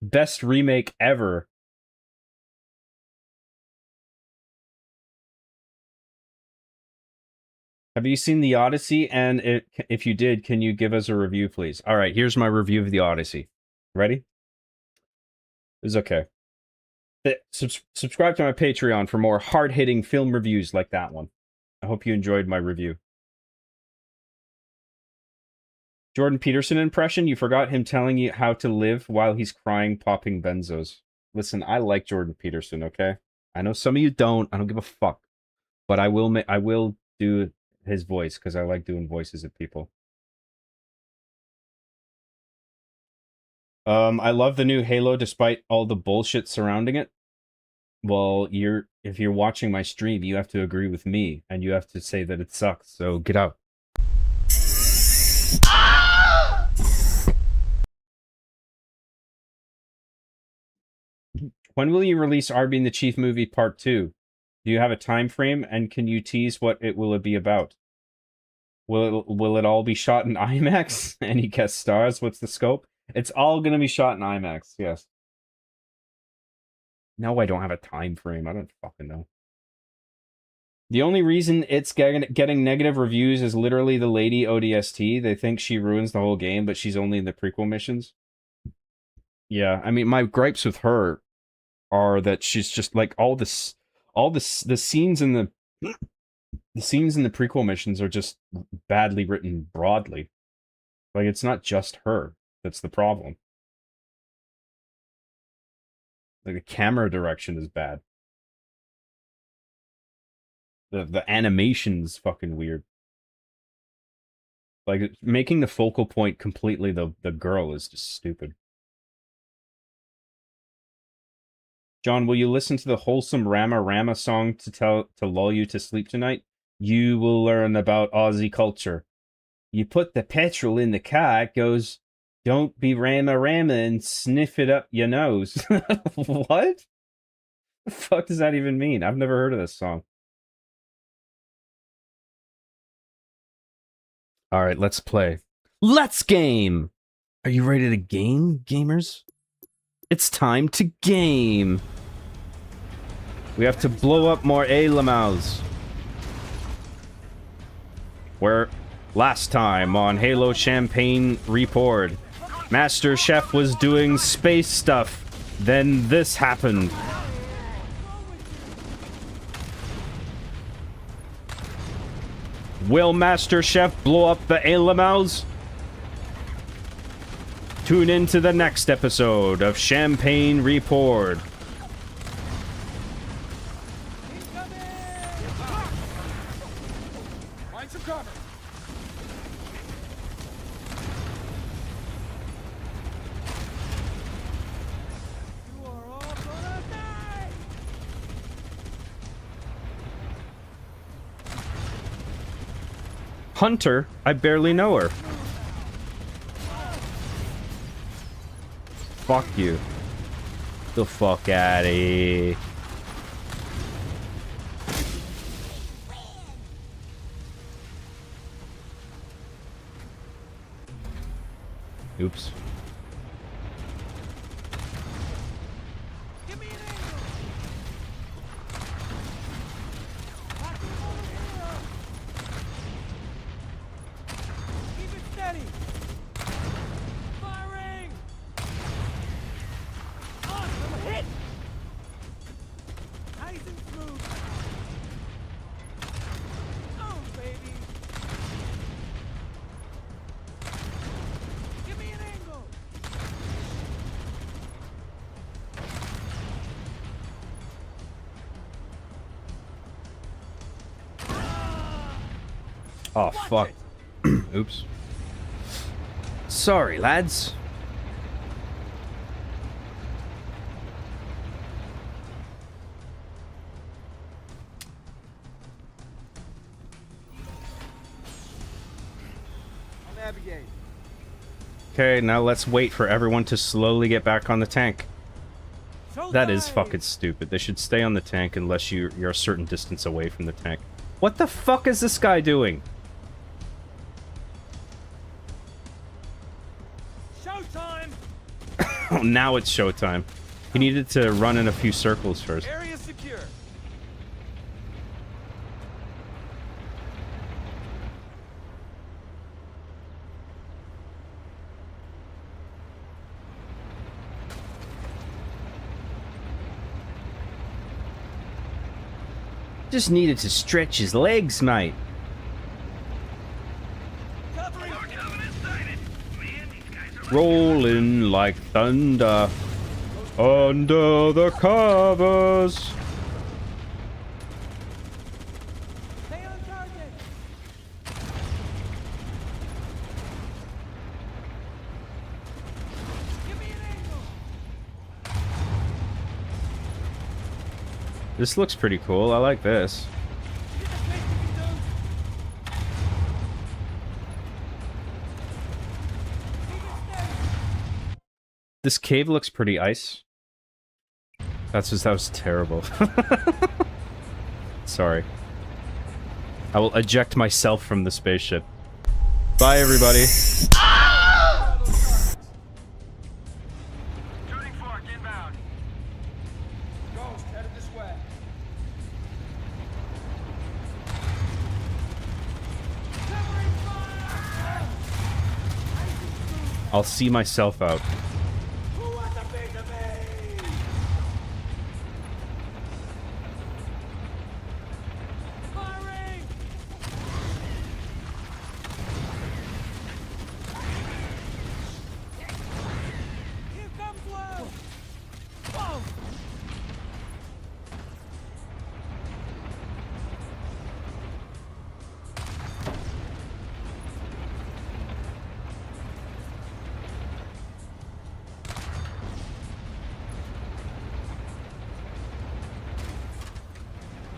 Best remake ever. Have you seen The Odyssey? And if you did, can you give us a review, please? All right, here's my review of The Odyssey. Ready? It's okay. Subscribe to my Patreon for more hard-hitting film reviews like that one. I hope you enjoyed my review. Jordan Peterson impression? You forgot him telling you how to live while he's crying, popping benzos. Listen, I like Jordan Peterson, okay? I know some of you don't. I don't give a fuck. But I will do his voice because I like doing voices of people. I love the new Halo despite all the bullshit surrounding it. Well, if you're watching my stream, you have to agree with me and you have to say that it sucks. So get out. When will you release R Being the Chief movie part 2? Do you have a time frame and can you tease what it will be about? Will it all be shot in IMAX? Any guest stars? What's the scope? It's all going to be shot in IMAX, yes. No, I don't have a time frame. I don't fucking know. The only reason it's getting negative reviews is literally the lady ODST. They think she ruins the whole game, but she's only in the prequel missions. Yeah, I mean, my gripes with her are that she's just like the scenes in the prequel missions are just badly written broadly. Like, it's not just her that's the problem. Like, the camera direction is bad. The animation's fucking weird. Like, making the focal point completely the girl is just stupid. John, will you listen to the wholesome Rama Rama song to lull you to sleep tonight? You will learn about Aussie culture. You put the petrol in the car, it goes, don't be Rama Rama and sniff it up your nose. What? The fuck does that even mean? I've never heard of this song. Alright, let's play. Let's game! Are you ready to game, gamers? It's time to game! We have to blow up more A-Lamals. Where last time on Halo Champagne Report, Master Chef was doing space stuff. Then this happened. Will Master Chef blow up the A-Lamals? Tune in to the next episode of Champagne Report. Find some cover. You are all gonna die! Hunter? I barely know her. Fuck you. The fuck out of here. Oops. Give me an angle! Back him over here! Keep it steady! Firing! Awesome hit! Nice and smooth! Oh, baby! Give me an angle! Oh, fuck. Oops. Sorry, lads. I'll navigate. Okay, now let's wait for everyone to slowly get back on the tank. That is Showtime! fucking stupid. They should stay on the tank unless you're a certain distance away from the tank. What the fuck is this guy doing? Showtime! Oh, now it's showtime. He needed to run in a few circles first. Area secure. Just needed to stretch his legs, mate. Rolling like thunder under the covers. Stay on target. Give me an angle. This looks pretty cool. I like this. Get the place you can do. Keep it steady. This cave looks pretty ice. That was terrible. Sorry. I will eject myself from the spaceship. Bye, everybody. Shooting fork inbound. Ghost, headed this way. Covering fire. I'll see myself out. Who wants a piece of me? Firing. Here comes Will. Whoa.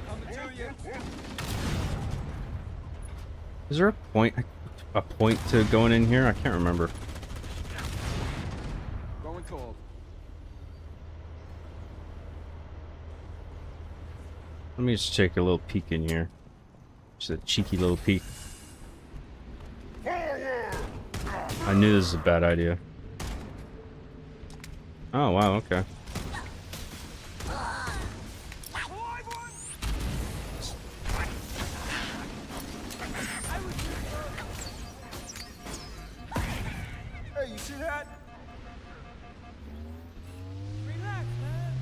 Coming to you. Is there a point to going in here? I can't remember. Going cold. Let me just take a little peek in here. Just a cheeky little peek. I knew this was a bad idea. Oh, wow, okay. Hey, you see that? Relax, man.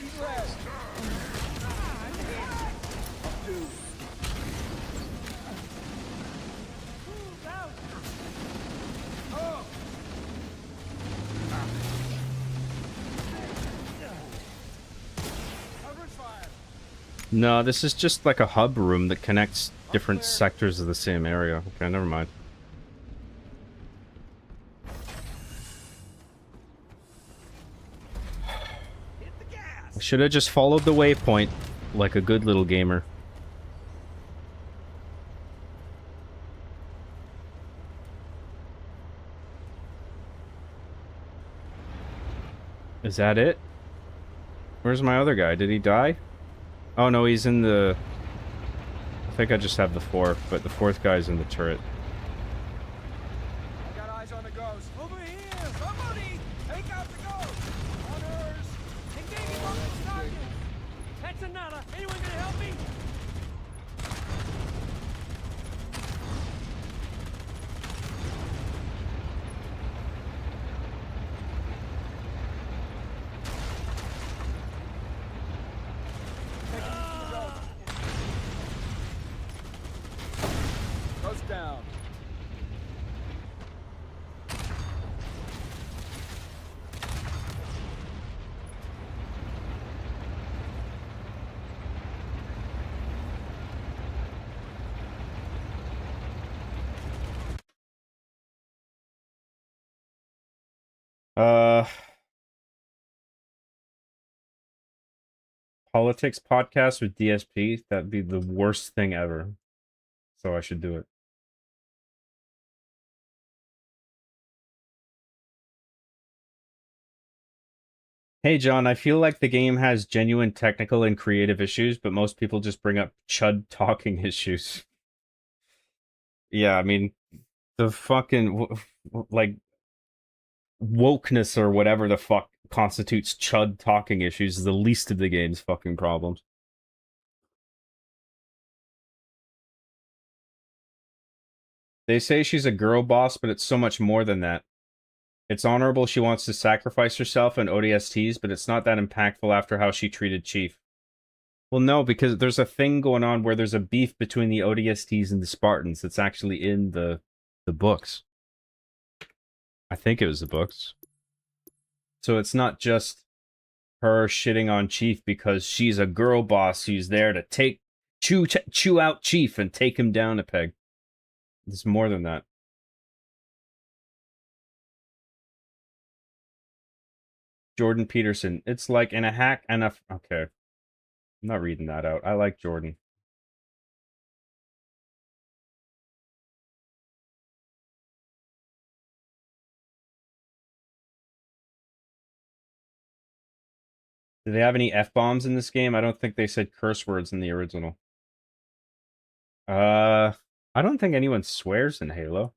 East west. Dude. Move out. Oh! Coverage fire. No, this is just like a hub room that connects different sectors of the same area. Okay, never mind. Hit the gas. I should have just followed the waypoint like a good little gamer. Is that it? Where's my other guy? Did he die? Oh no, he's in the... I think I just have the fourth, but the fourth guy's in the turret. I got eyes on the ghost. Over here. Somebody take out the ghost. Hunters. Engaging on the target. That's another. Anyone gonna help me? Ghost down. Politics podcast with DSP, that'd be the worst thing ever. So I should do it. Hey John, I feel like the game has genuine technical and creative issues, but most people just bring up chud talking issues. Yeah, I mean, the fucking, like, wokeness or whatever the fuck constitutes chud talking issues is the least of the game's fucking problems. They say she's a girl boss, but it's so much more than that. It's honorable she wants to sacrifice herself in ODSTs, but it's not that impactful after how she treated Chief. Well, no, because there's a thing going on where there's a beef between the ODSTs and the Spartans that's actually in the books. I think it was the books. So it's not just her shitting on Chief because she's a girl boss who's there to chew out Chief and take him down a peg. It's more than that. Jordan Peterson. It's like in a hack and a... Okay. I'm not reading that out. I like Jordan. Do they have any F-bombs in this game? I don't think they said curse words in the original. I don't think anyone swears in Halo.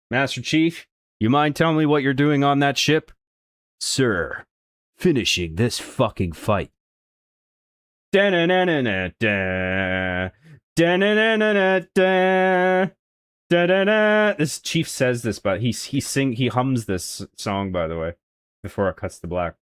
Master Chief, you mind telling me what you're doing on that ship? Sir, finishing this fucking fight. Da-na-na-na-na-da. Da-na-na-na-na-da. Da-da-da. This Chief says this, but he hums this song, by the way, before it cuts to black.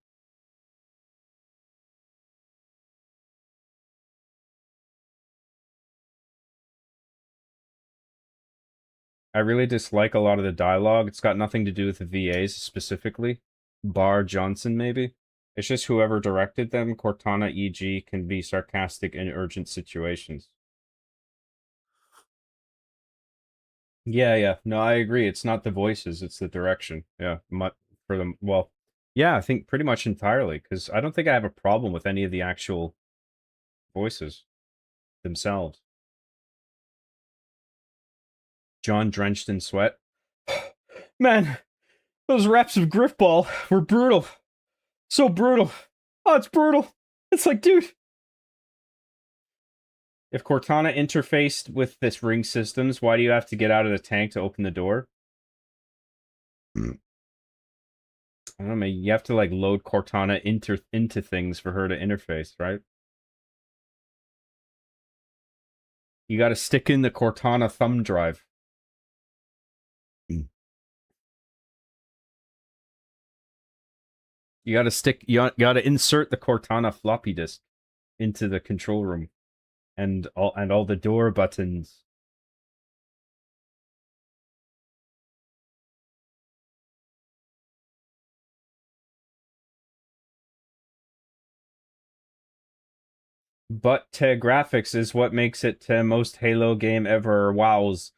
I really dislike a lot of the dialogue. It's got nothing to do with the VAs specifically. Bar Johnson, maybe. It's just whoever directed them, Cortana e.g., can be sarcastic in urgent situations. Yeah. No, I agree. It's not the voices, it's the direction. Yeah, for them. Well, yeah, I think pretty much entirely, because I don't think I have a problem with any of the actual voices themselves. John drenched in sweat. Man, those reps of Griffball were brutal. So brutal. Oh, it's brutal. It's like, dude. If Cortana interfaced with this ring systems, why do you have to get out of the tank to open the door? I don't know, man. You have to, like, load Cortana into things for her to interface, right? You gotta stick in the Cortana thumb drive. You gotta insert the Cortana floppy disk into the control room, and all the door buttons. But graphics is what makes it most Halo game ever. Wows,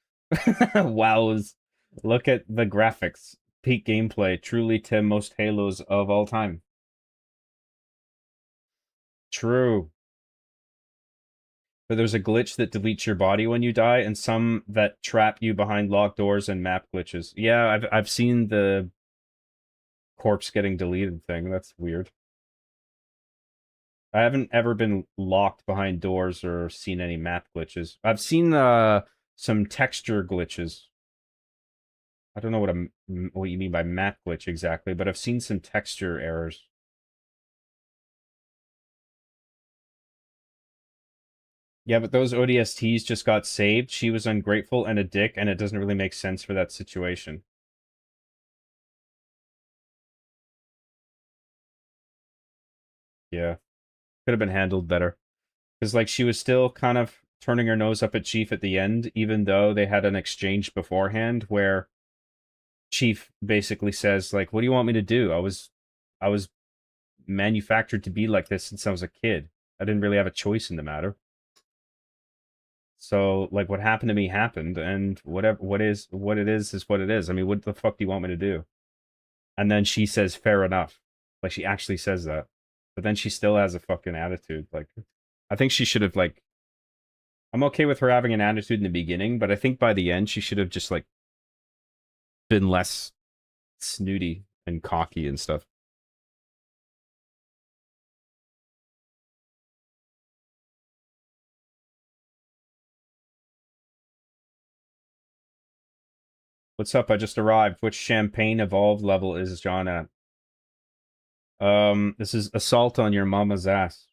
wows! Look at the graphics. Peak gameplay, truly most Halos of all time. True. But there's a glitch that deletes your body when you die, and some that trap you behind locked doors and map glitches. Yeah, I've seen the corpse getting deleted thing. That's weird. I haven't ever been locked behind doors or seen any map glitches. I've seen some texture glitches. I don't know what you mean by map glitch exactly, but I've seen some texture errors. Yeah, but those ODSTs just got saved. She was ungrateful and a dick, and it doesn't really make sense for that situation. Yeah. Could have been handled better. Because, like, she was still kind of turning her nose up at Chief at the end, even though they had an exchange beforehand where Chief basically says, like, what do you want me to do? I was manufactured to be like this since I was a kid. I didn't really have a choice in the matter. So, like, what happened to me happened, and what it is what it is. I mean, what the fuck do you want me to do? And then she says, fair enough. Like, she actually says that. But then she still has a fucking attitude. Like, I think she should have, like... I'm okay with her having an attitude in the beginning, but I think by the end, she should have just, like, been less snooty and cocky and stuff. What's up? I just arrived. Which champagne evolved level is John at? This is assault on your mama's ass.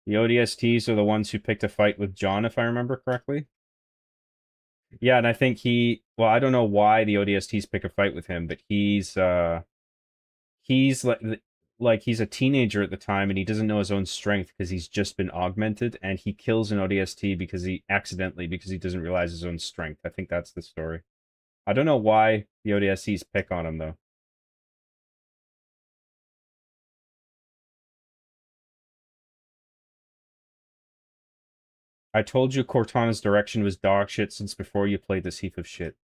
The ODSTs are the ones who picked a fight with John, if I remember correctly. Yeah, and I think well, I don't know why the ODSTs pick a fight with him, but he's like he's a teenager at the time and he doesn't know his own strength because he's just been augmented, and he kills an ODST because he doesn't realize his own strength. I think that's the story. I don't know why the ODSTs pick on him though. I told you Cortana's direction was dog shit since before you played this heap of shit.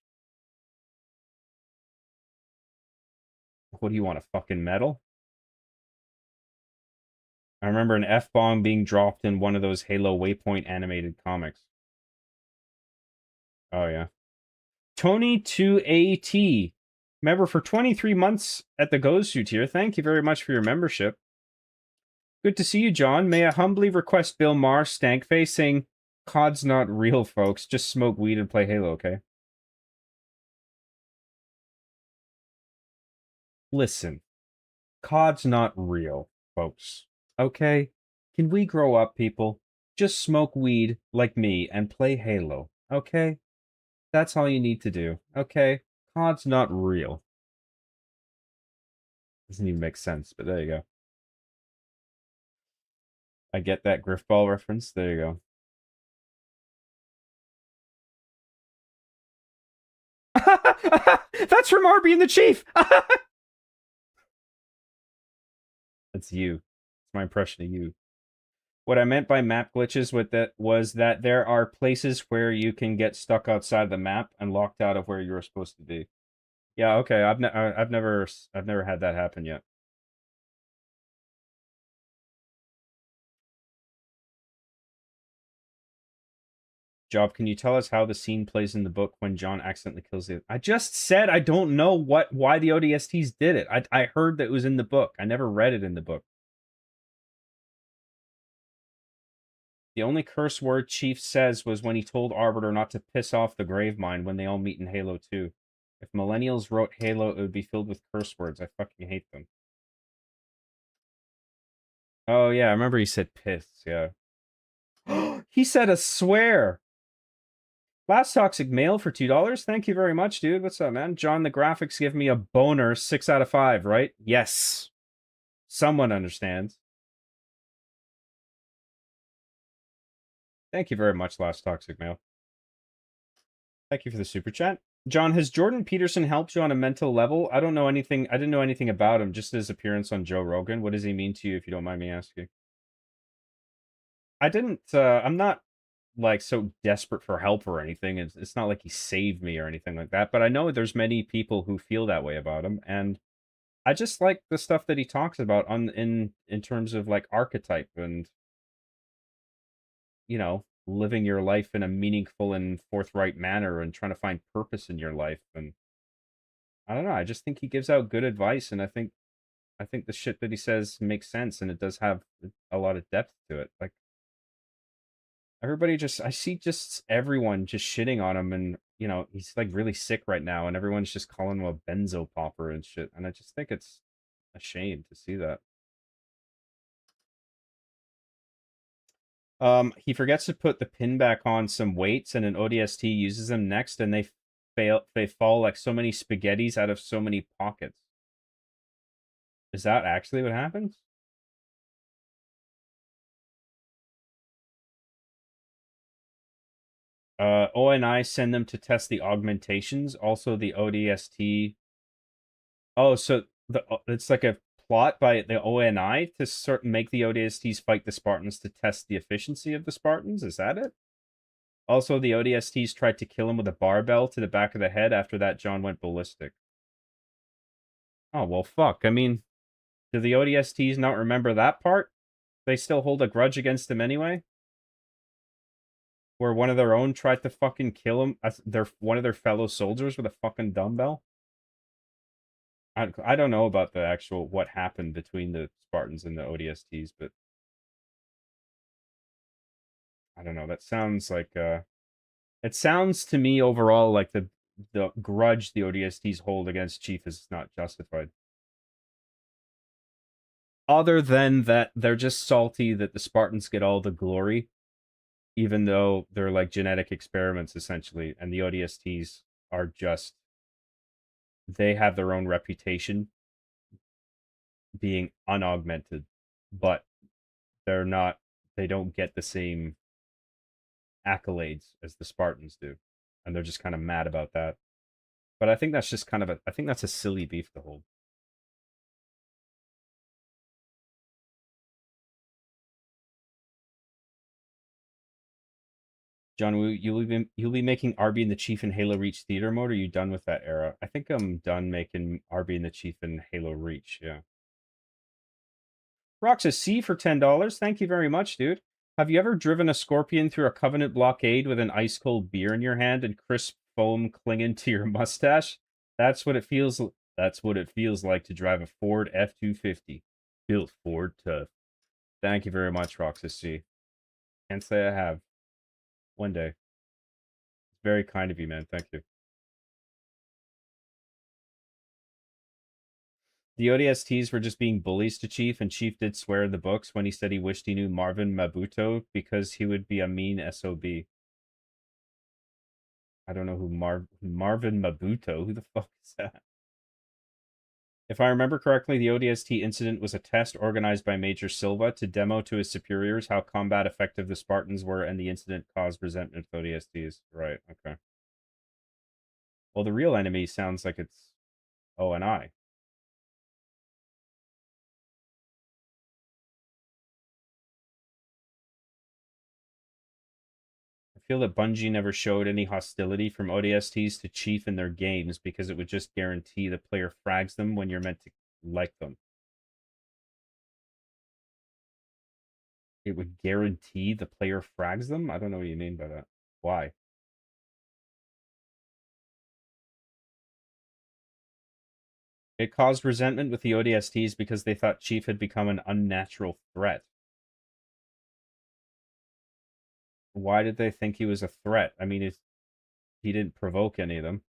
What do you want, a fucking medal? I remember an F-bomb being dropped in one of those Halo Waypoint animated comics. Oh, yeah. Tony2AT. Member for 23 months at the Gozu tier. Thank you very much for your membership. Good to see you, John. May I humbly request Bill Maher, Stankface, saying, COD's not real, folks. Just smoke weed and play Halo, okay? Listen. COD's not real, folks. Okay? Can we grow up, people? Just smoke weed like me and play Halo, okay? That's all you need to do, okay? COD's not real. Doesn't even make sense, but there you go. I get that Griffball reference. There you go. That's from Arby and the Chief! That's you. It's my impression of you. What I meant by map glitches was that there are places where you can get stuck outside the map and locked out of where you were supposed to be. Yeah, okay. I've never had that happen yet. Job, can you tell us how the scene plays in the book when John accidentally kills the... I just said I don't know why the ODSTs did it. I heard that it was in the book. I never read it in the book. The only curse word Chief says was when he told Arbiter not to piss off the Gravemind when they all meet in Halo 2. If millennials wrote Halo, it would be filled with curse words. I fucking hate them. Oh, yeah, I remember he said piss, yeah. He said a swear! Last Toxic Mail for $2. Thank you very much, dude. What's up, man? John, the graphics give me a boner 6 out of 5, right? Yes. Someone understands. Thank you very much, Last Toxic Mail. Thank you for the super chat. John, has Jordan Peterson helped you on a mental level? I don't know anything. I didn't know anything about him, just his appearance on Joe Rogan. What does he mean to you, if you don't mind me asking? I didn't, I'm not, like, so desperate for help or anything. It's not like he saved me or anything like that, but I know there's many people who feel that way about him, and I just like the stuff that he talks about in terms of, like, archetype and, you know, living your life in a meaningful and forthright manner and trying to find purpose in your life. And I don't know, I just think he gives out good advice, and I think the shit that he says makes sense, and it does have a lot of depth to it. Like, everybody I see just everyone just shitting on him, and, you know, he's, like, really sick right now, and everyone's just calling him a benzo popper and shit, and I just think it's a shame to see that. He forgets to put the pin back on some weights, and an ODST uses them next, and they fall like so many spaghettis out of so many pockets. Is that actually what happens? ONI send them to test the augmentations. Also, the ODST. Oh, so it's like a plot by the ONI to make the ODSTs fight the Spartans to test the efficiency of the Spartans? Is that it? Also, the ODSTs tried to kill him with a barbell to the back of the head. After that, John went ballistic. Oh, well, fuck. I mean, do the ODSTs not remember that part? They still hold a grudge against him anyway? Where one of their own tried to fucking kill him, one of their fellow soldiers with a fucking dumbbell? I don't know about the actual what happened between the Spartans and the ODSTs, but I don't know. That sounds like it sounds to me overall like the grudge the ODSTs hold against Chief is not justified. other than that, they're just salty that the Spartans get all the glory, even though they're like genetic experiments essentially, and the ODSTs are just, they have their own reputation being unaugmented, but they're not, they don't get the same accolades as the Spartans do, and they're just kind of mad about that. But I think that's just kind of a, I think that's a silly beef to hold. John, you'll be making RB and the Chief in Halo Reach theater mode, or are you done with that era? I think I'm done making RB and the Chief in Halo Reach, yeah. Roxas C for $10. Thank you very much, dude. Have you ever driven a Scorpion through a Covenant blockade with an ice-cold beer in your hand and crisp foam clinging to your mustache? That's what it feels like to drive a Ford F-250. Built Ford tough. Thank you very much, Roxas C. Can't say I have. One day. It's very kind of you, man. Thank you. The ODSTs were just being bullies to Chief, and Chief did swear in the books when he said he wished he knew Marvin Mabuto because he would be a mean SOB. I don't know who Marvin Mabuto. Who the fuck is that? If I remember correctly, the ODST incident was a test organized by Major Silva to demo to his superiors how combat effective the Spartans were, and the incident caused resentment with ODSTs. Right, okay. Well, the real enemy sounds like it's ONI. I feel that Bungie never showed any hostility from ODSTs to Chief in their games because it would just guarantee the player frags them when you're meant to like them. It would guarantee the player frags them? I don't know what you mean by that. Why? It caused resentment with the ODSTs because they thought Chief had become an unnatural threat. Why did they think he was a threat? I mean, he didn't provoke any of them.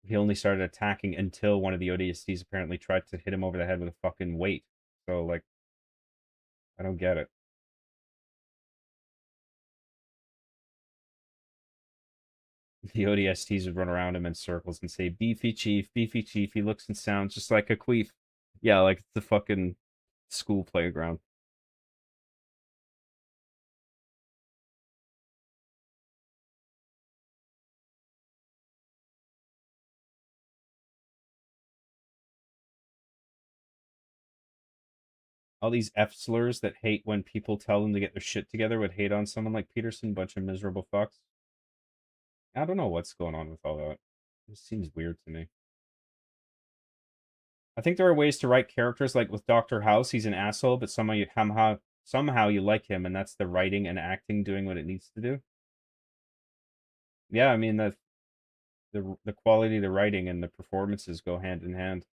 He only started attacking until one of the ODSTs apparently tried to hit him over the head with a fucking weight. So, like, I don't get it. The ODSTs would run around him in circles and say, beefy Chief, he looks and sounds just like a queef. Yeah, like it's the fucking school playground. All these F slurs that hate when people tell them to get their shit together would hate on someone like Peterson, bunch of miserable fucks. I don't know what's going on with all that. It seems weird to me. I think there are ways to write characters, like with Dr. House, he's an asshole, but somehow you like him, and that's the writing and acting doing what it needs to do. Yeah, I mean, the quality of the writing and the performances go hand in hand.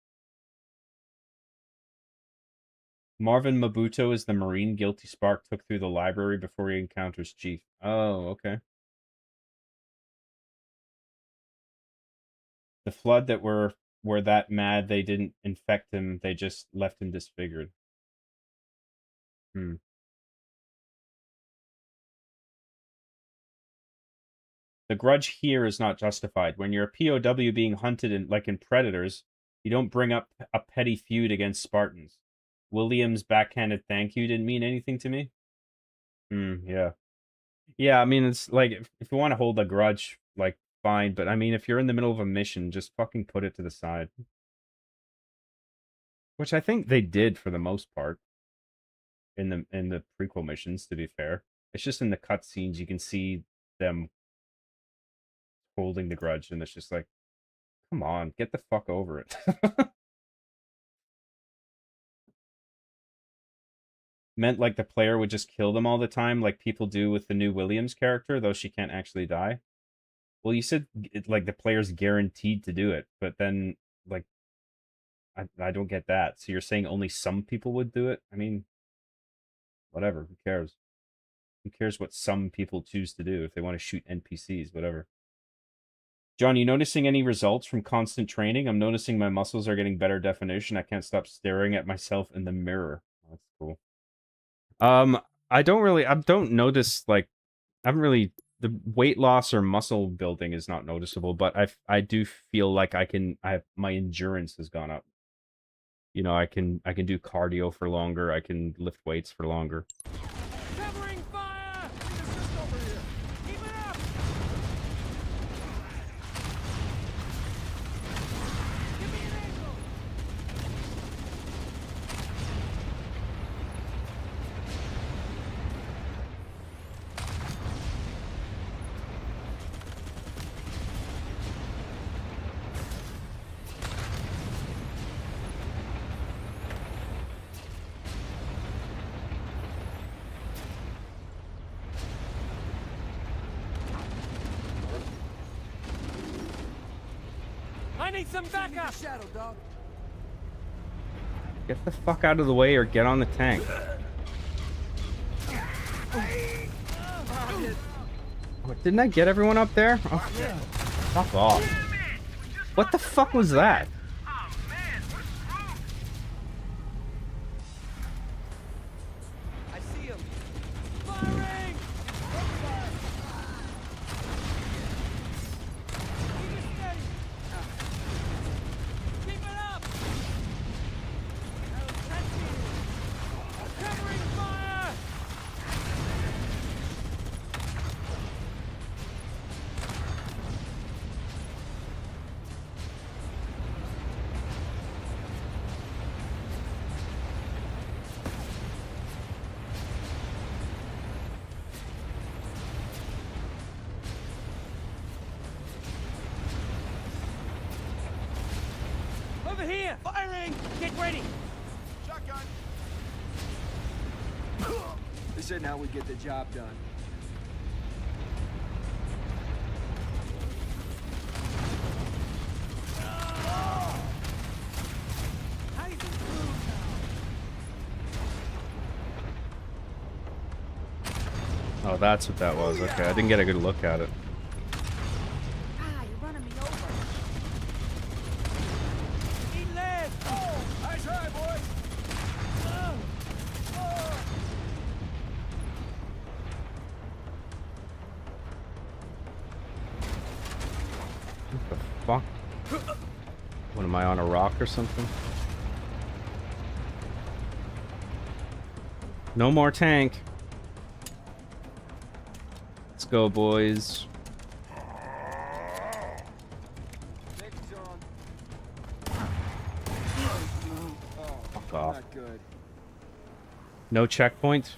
Marvin Mabuto is the Marine Guilty Spark took through the library before he encounters Chief. Oh, okay. The Flood that were that mad they didn't infect him, they just left him disfigured. Hmm. The grudge here is not justified. When you're a POW being hunted like in Predators, you don't bring up a petty feud against Spartans. William's backhanded thank you didn't mean anything to me. Yeah. Yeah, I mean, it's like, if you want to hold a grudge, like, fine. But, I mean, if you're in the middle of a mission, just fucking put it to the side. Which I think they did for the most part. In the prequel missions, to be fair. It's just in the cutscenes you can see them holding the grudge, and it's just like, come on, get the fuck over it. Meant like the player would just kill them all the time, like people do with the new Williams character, though she can't actually die. Well, you said like the player's guaranteed to do it, but then like I don't get that. So you're saying only some people would do it? I mean, whatever. Who cares? Who cares what some people choose to do if they want to shoot NPCs? Whatever. John, you noticing any results from constant training? I'm noticing my muscles are getting better definition. I can't stop staring at myself in the mirror. That's cool. I don't notice, like, I haven't really, the weight loss or muscle building is not noticeable, but I do feel like my endurance has gone up. You know, I can do cardio for longer. I can lift weights for longer. Covering fire! Assist over here. Keep it up! Give me an angle! I need some backup! Shadow, dog. Get the fuck out of the way or get on the tank. What, didn't I get everyone up there? Oh, fuck off. What the fuck was that? I see him. Firing! Keep it steady. Keep it up. Covering fire! Over here! Firing! Get ready! Shotgun. They said now we get the job done. Oh, that's what that was. Okay, I didn't get a good look at it. Ah, you're running me over. Eat lead! Nice try, boys. What the fuck? What, am I on a rock or something? No more tank. Let's go, boys. Safety's on. Fuck off. Not good. No checkpoint?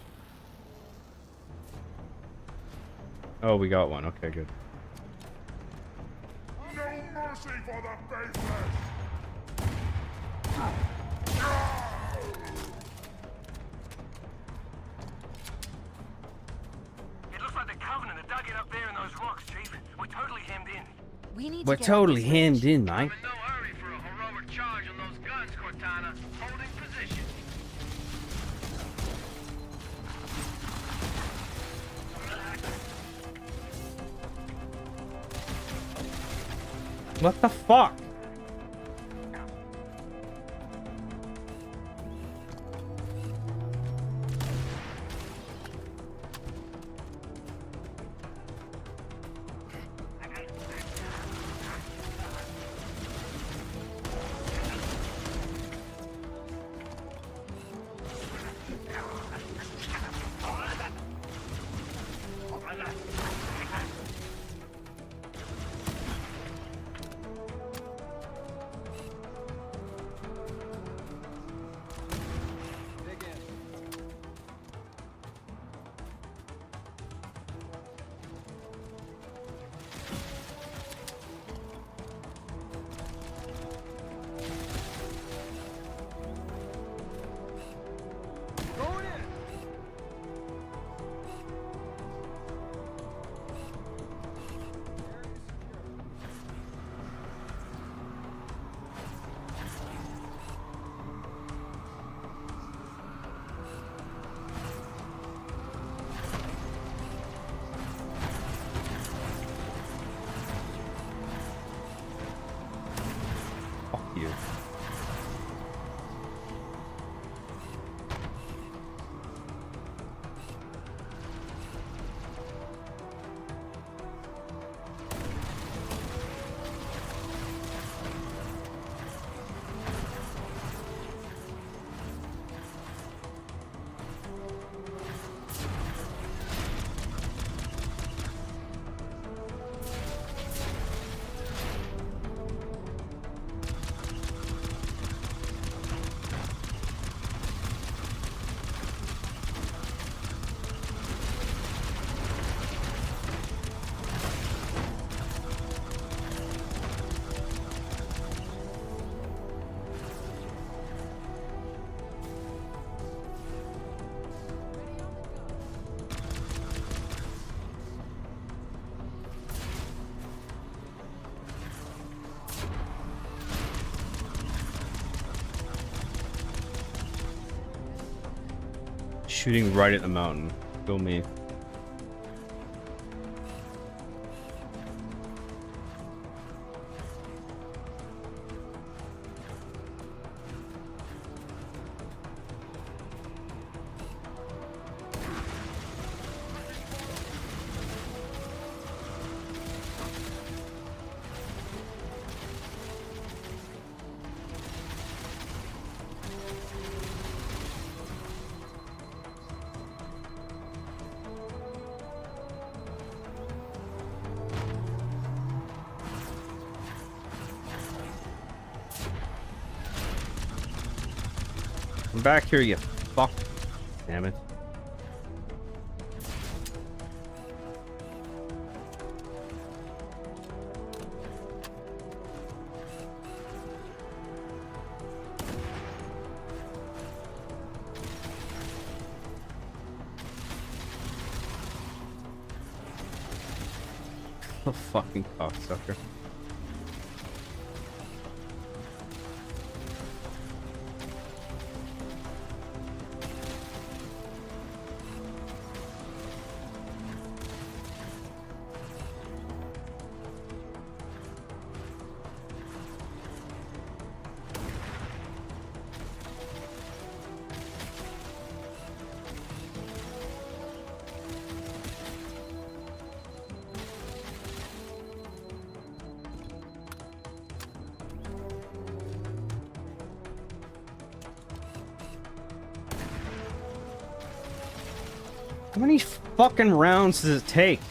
Oh, we got one. Okay, good. No mercy for the faithless! It looks like the Covenant are dug in up there in those rocks, Chief. We're totally hemmed in. We need We're to get out totally this way. hemmed in, mate. I'm in no hurry for a heroic charge on those guns, Cortana. Holding position. What the fuck? you. Shooting right at the mountain. Go me. Come back here, you fuck. Damn it. A fucking cocksucker. How many fucking rounds does it take?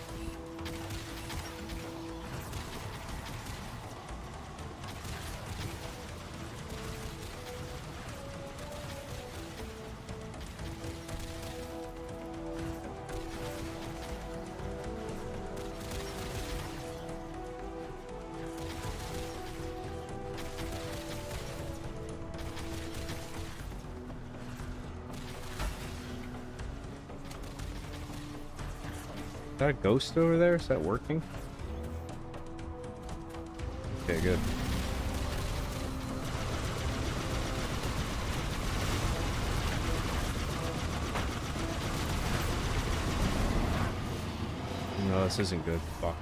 Is that a ghost over there? Is that working? Okay, good. No, this isn't good. Fuck.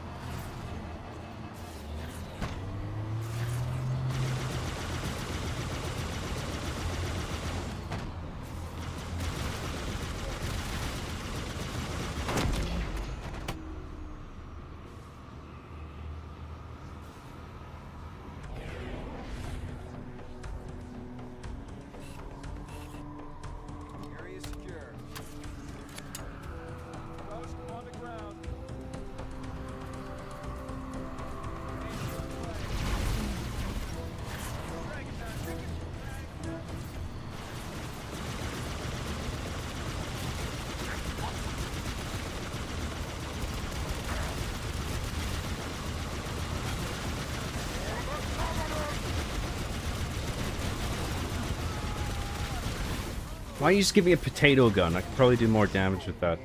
Why don't you just give me a potato gun? I could probably do more damage with that.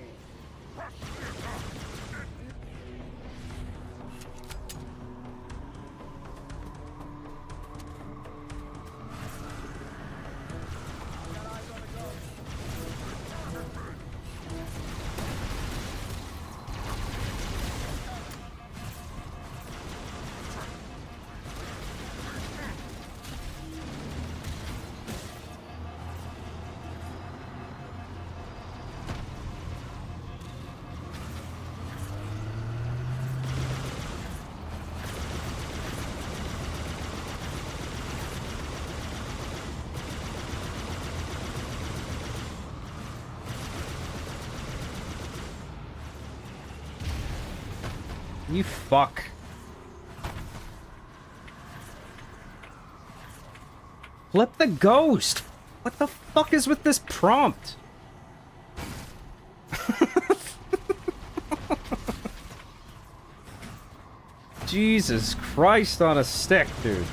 You fuck. Flip the ghost! What the fuck is with this prompt? Jesus Christ on a stick, dude.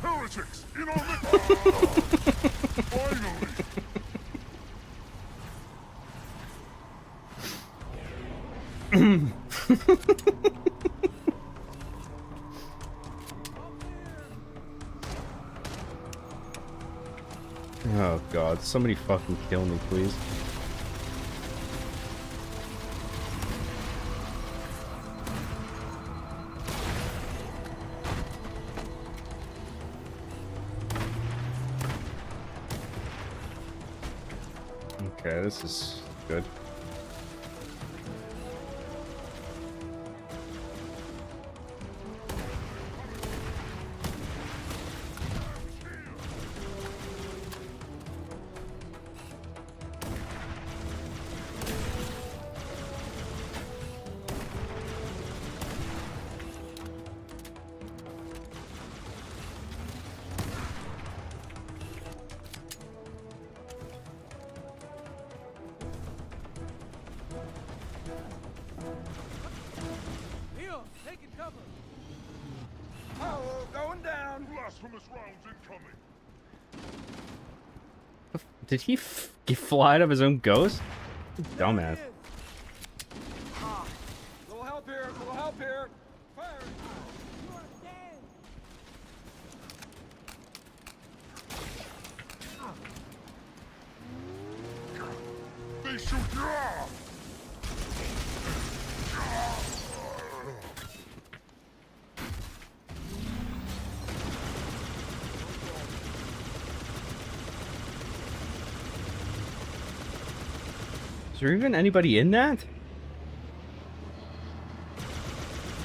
Heretics! In on the... Finally! Oh god, somebody fucking kill me, please. Okay, this is good. Leo, taking cover. Power going down! Blasphemous rounds incoming! Did he fly out of his own ghost? Dumbass. Little help here, little help here! Fire! You understand? They shoot you! Is there even anybody in that?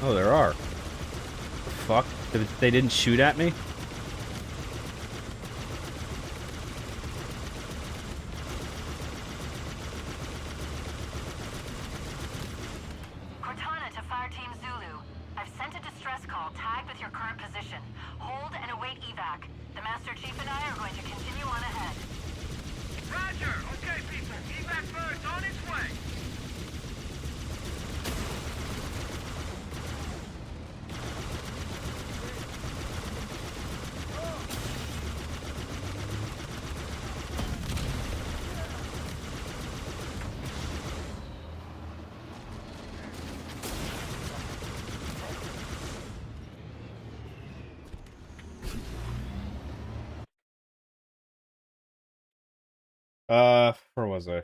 Oh, there are. Fuck. They didn't shoot at me? Cortana to Fire Team Zulu. I've sent a distress call tagged with your current position. Hold and await evac. The Master Chief and I are going to continue on ahead. Roger! Okay, people. Evac bird's on its way. Where was I?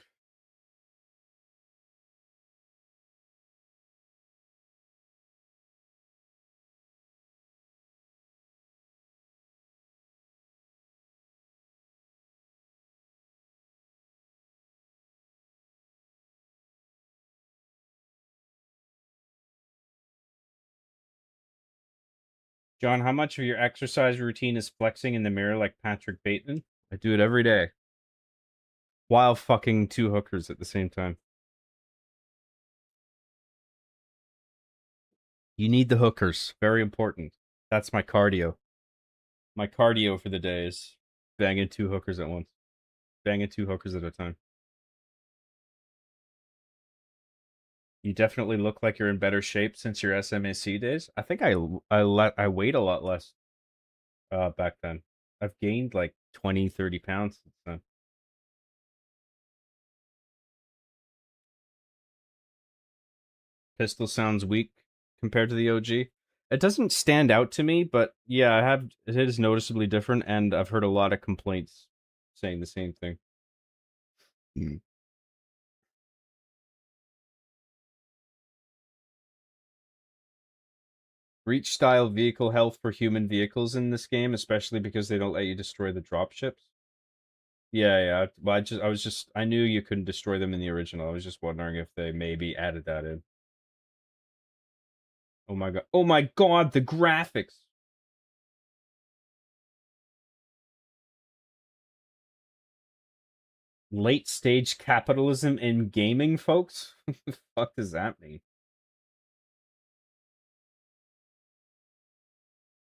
John, how much of your exercise routine is flexing in the mirror like Patrick Bateman? I do it every day. While fucking two hookers at the same time. You need the hookers. Very important. That's my cardio. My cardio for the day is banging two hookers at once. Banging two hookers at a time. You definitely look like you're in better shape since your SMAC days. I think I weighed a lot less back then. I've gained like 20, 30 pounds since then. Pistol sounds weak compared to the OG. It doesn't stand out to me, but yeah, it is noticeably different, and I've heard a lot of complaints saying the same thing. Reach style vehicle health for human vehicles in this game, especially because they don't let you destroy the dropships. Yeah. Well, I knew you couldn't destroy them in the original. I was just wondering if they maybe added that in. Oh my god. Oh my god, the graphics. Late stage capitalism in gaming, folks? What the fuck does that mean?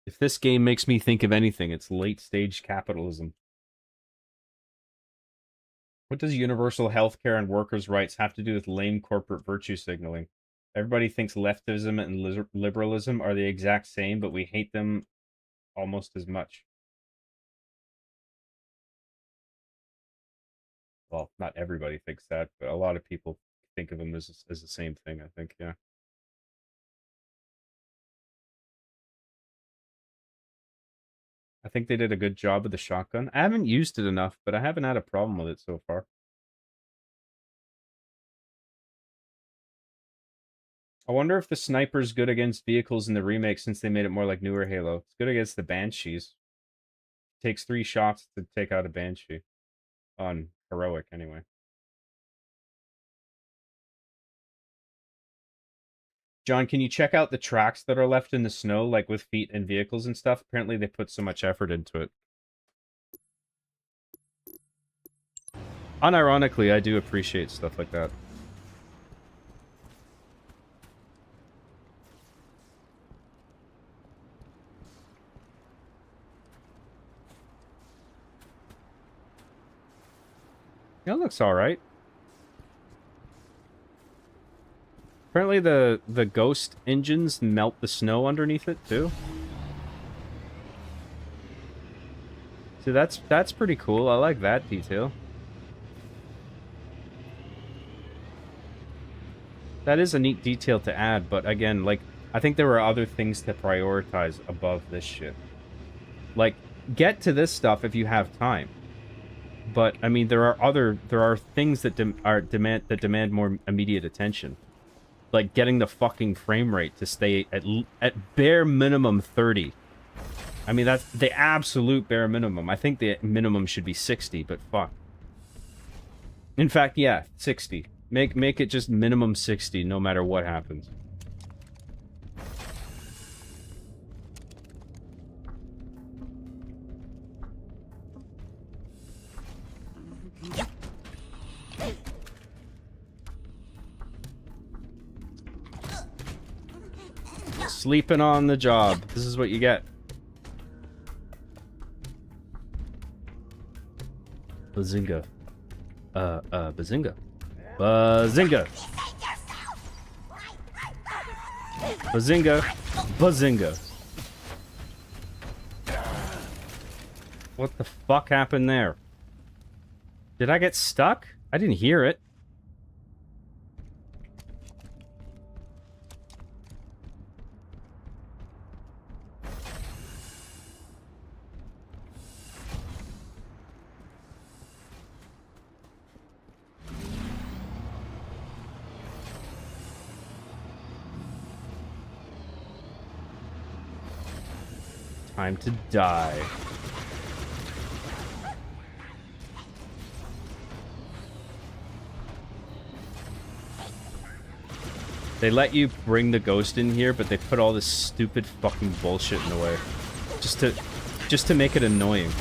If this game makes me think of anything, it's late stage capitalism. What does universal healthcare and workers' rights have to do with lame corporate virtue signaling? Everybody thinks leftism and liberalism are the exact same, but we hate them almost as much. Well, not everybody thinks that, but a lot of people think of them as the same thing, I think, yeah. I think they did a good job with the shotgun. I haven't used it enough, but I haven't had a problem with it so far. I wonder if the sniper's good against vehicles in the remake since they made it more like newer Halo. It's good against the Banshees. It takes 3 shots to take out a Banshee. On Heroic, anyway. John, can you check out the tracks that are left in the snow, like with feet and vehicles and stuff? Apparently they put so much effort into it. Unironically, I do appreciate stuff like that. Yeah, it looks alright. Apparently the ghost engines melt the snow underneath it too. So that's pretty cool. I like that detail. That is a neat detail to add, but again, like, I think there were other things to prioritize above this shit. Like, get to this stuff if you have time. But I mean, there are things that demand more immediate attention. Like getting the fucking frame rate to stay at bare minimum 30. I mean, that's the absolute bare minimum. I think the minimum should be 60, but fuck. In fact, yeah, 60. Make it just minimum 60 no matter what happens. Sleeping on the job. This is what you get. Bazinga. Bazinga. Bazinga. Bazinga. Bazinga. What the fuck happened there? Did I get stuck? I didn't hear it. Time to die. They let you bring the ghost in here, but they put all this stupid fucking bullshit in the way. Just to make it annoying.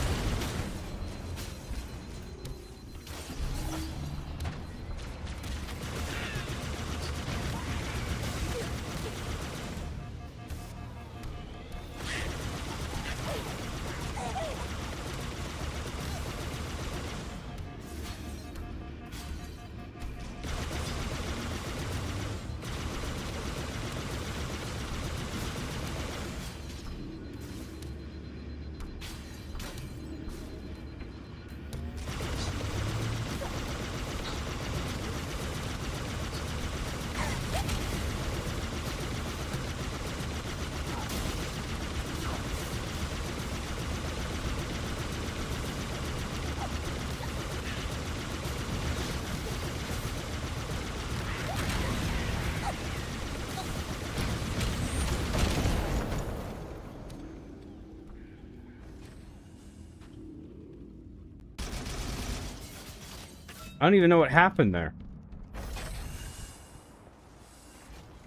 I don't even know what happened there.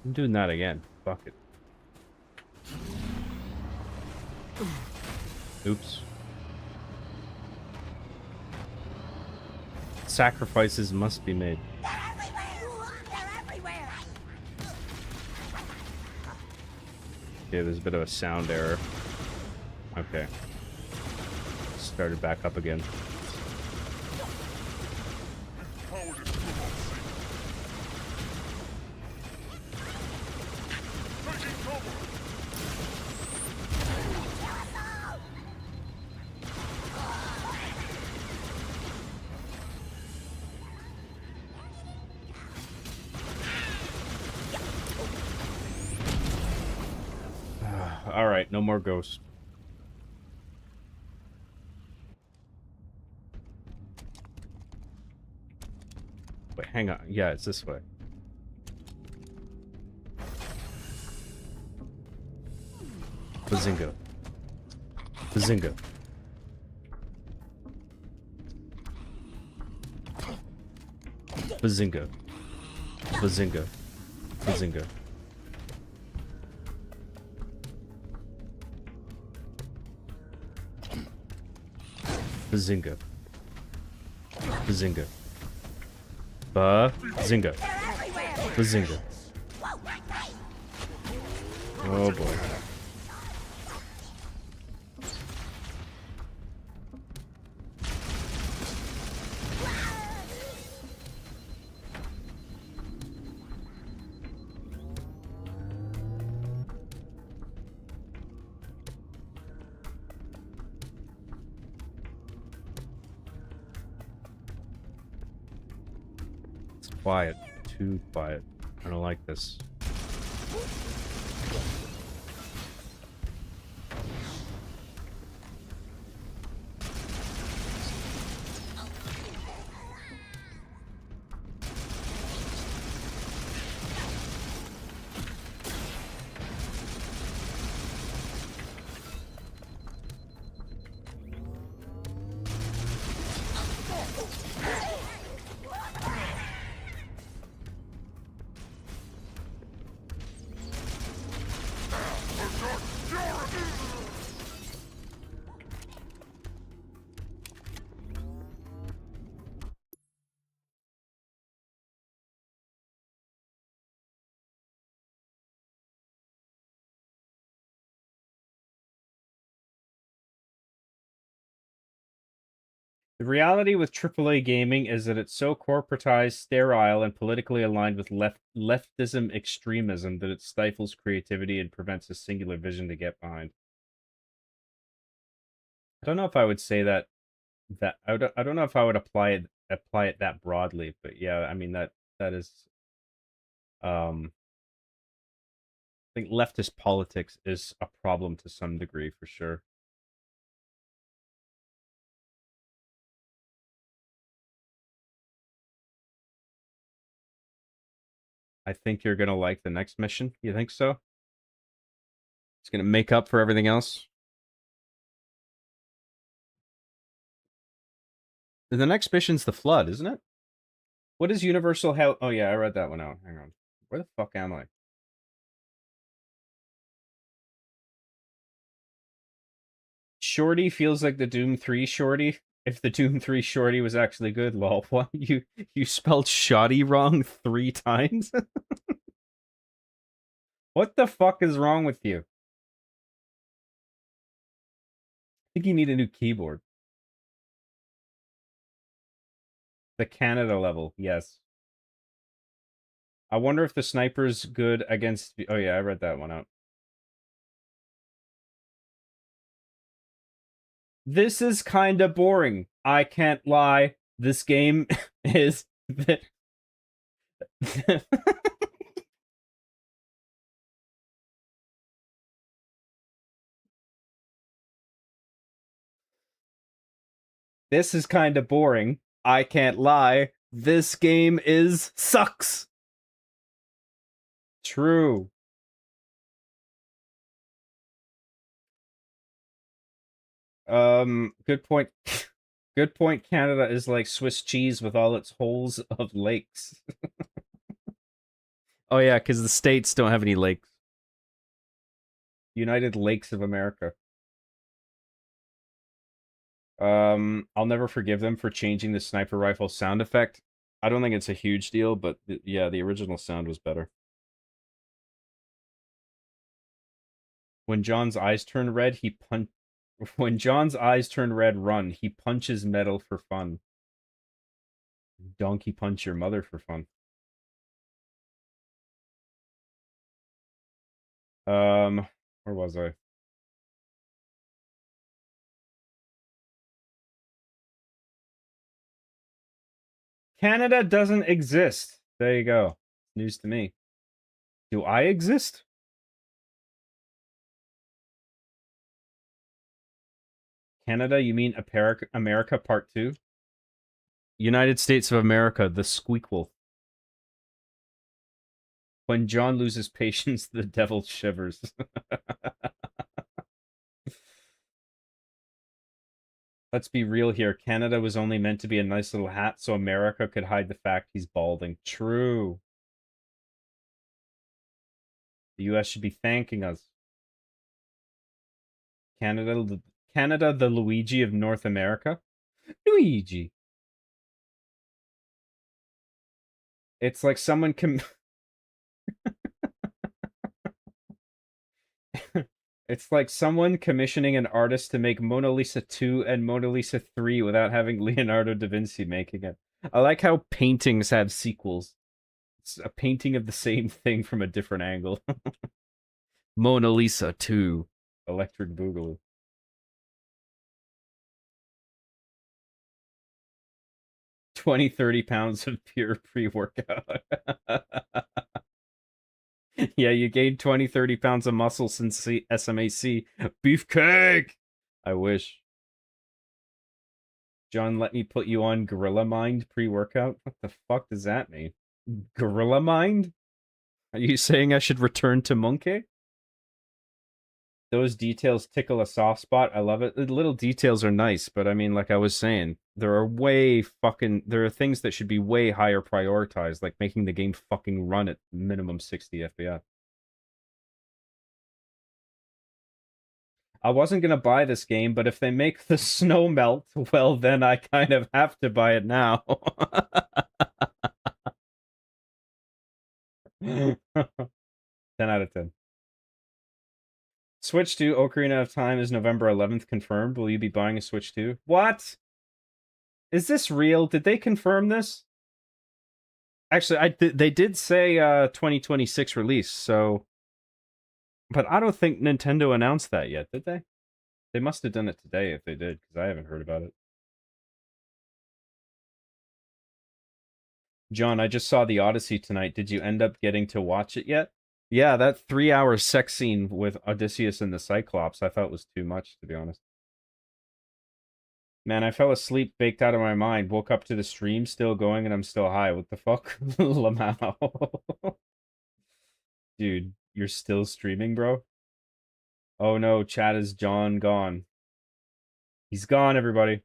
I'm doing that again. Fuck it. Oops. Sacrifices must be made. Okay, there's a bit of a sound error. Okay. Started back up again. Alright, no more ghosts. Wait, hang on. Yeah, it's this way. Bazinga. Bazinga. Bazinga. Bazinga. Bazinga. Bazinga. Bazinga. Bazinga. Bazinga. Oh boy. Quiet. Too quiet. I don't like this. The reality with AAA gaming is that it's so corporatized, sterile, and politically aligned with leftism extremism that it stifles creativity and prevents a singular vision to get behind. I don't know if I would say that I don't know if I would apply it that broadly, but yeah, I mean that is I think leftist politics is a problem to some degree for sure. I think you're gonna like the next mission. You think so? It's gonna make up for everything else. The next mission's the Flood, isn't it? What is Universal Hell? Oh yeah, I read that one out. Hang on. Where the fuck am I? Shorty feels like the Doom 3 Shorty. If the Doom 3 Shorty was actually good, lol. What? You spelled shoddy wrong 3 times? What the fuck is wrong with you? I think you need a new keyboard. The Canada level, yes. I wonder if the sniper's good against... Oh yeah, I read that one out. This is kinda boring. I can't lie. This game is... This is kinda boring. I can't lie. This game sucks. True. Good point. Good point. Canada is like Swiss cheese with all its holes of lakes. Oh yeah, because the states don't have any lakes. United Lakes of America. I'll never forgive them for changing the sniper rifle sound effect. I don't think it's a huge deal, but yeah, the original sound was better. When John's eyes turn red, When John's eyes turn red, run. He punches metal for fun. Donkey punch your mother for fun. Where was I? Canada doesn't exist. There you go. News to me. Do I exist? Canada, you mean America Part 2? United States of America, the squeakquel. When John loses patience, the devil shivers. Let's be real here. Canada was only meant to be a nice little hat so America could hide the fact he's balding. True. The US should be thanking us. Canada, the Luigi of North America? Luigi. It's like someone It's like someone commissioning an artist to make Mona Lisa 2 and Mona Lisa 3 without having Leonardo da Vinci making it. I like how paintings have sequels. It's a painting of the same thing from a different angle. Mona Lisa 2. Electric Boogaloo. £20-30 of pure pre-workout. Yeah, you gained 20-30 pounds of muscle since SMAC. Beefcake! I wish. John, let me put you on Gorilla Mind pre-workout? What the fuck does that mean? Gorilla Mind? Are you saying I should return to Monkey? Those details tickle a soft spot. I love it. The little details are nice, but I mean, like I was saying, there are things that should be way higher prioritized, like making the game fucking run at minimum 60 FPS. I wasn't gonna buy this game, but if they make the snow melt, well, then I kind of have to buy it now. 10 out of 10. Switch 2 Ocarina of Time is November 11th confirmed. Will you be buying a Switch 2? What? Is this real? Did they confirm this? Actually, they did say 2026 release, so... But I don't think Nintendo announced that yet, did they? They must have done it today if they did, because I haven't heard about it. John, I just saw the Odyssey tonight. Did you end up getting to watch it yet? Yeah, that 3-hour sex scene with Odysseus and the Cyclops I thought was too much, to be honest. Man, I fell asleep, baked out of my mind, woke up to the stream still going, and I'm still high. What the fuck? Lamau. Dude, you're still streaming, bro? Oh no, chat is John gone. He's gone, everybody.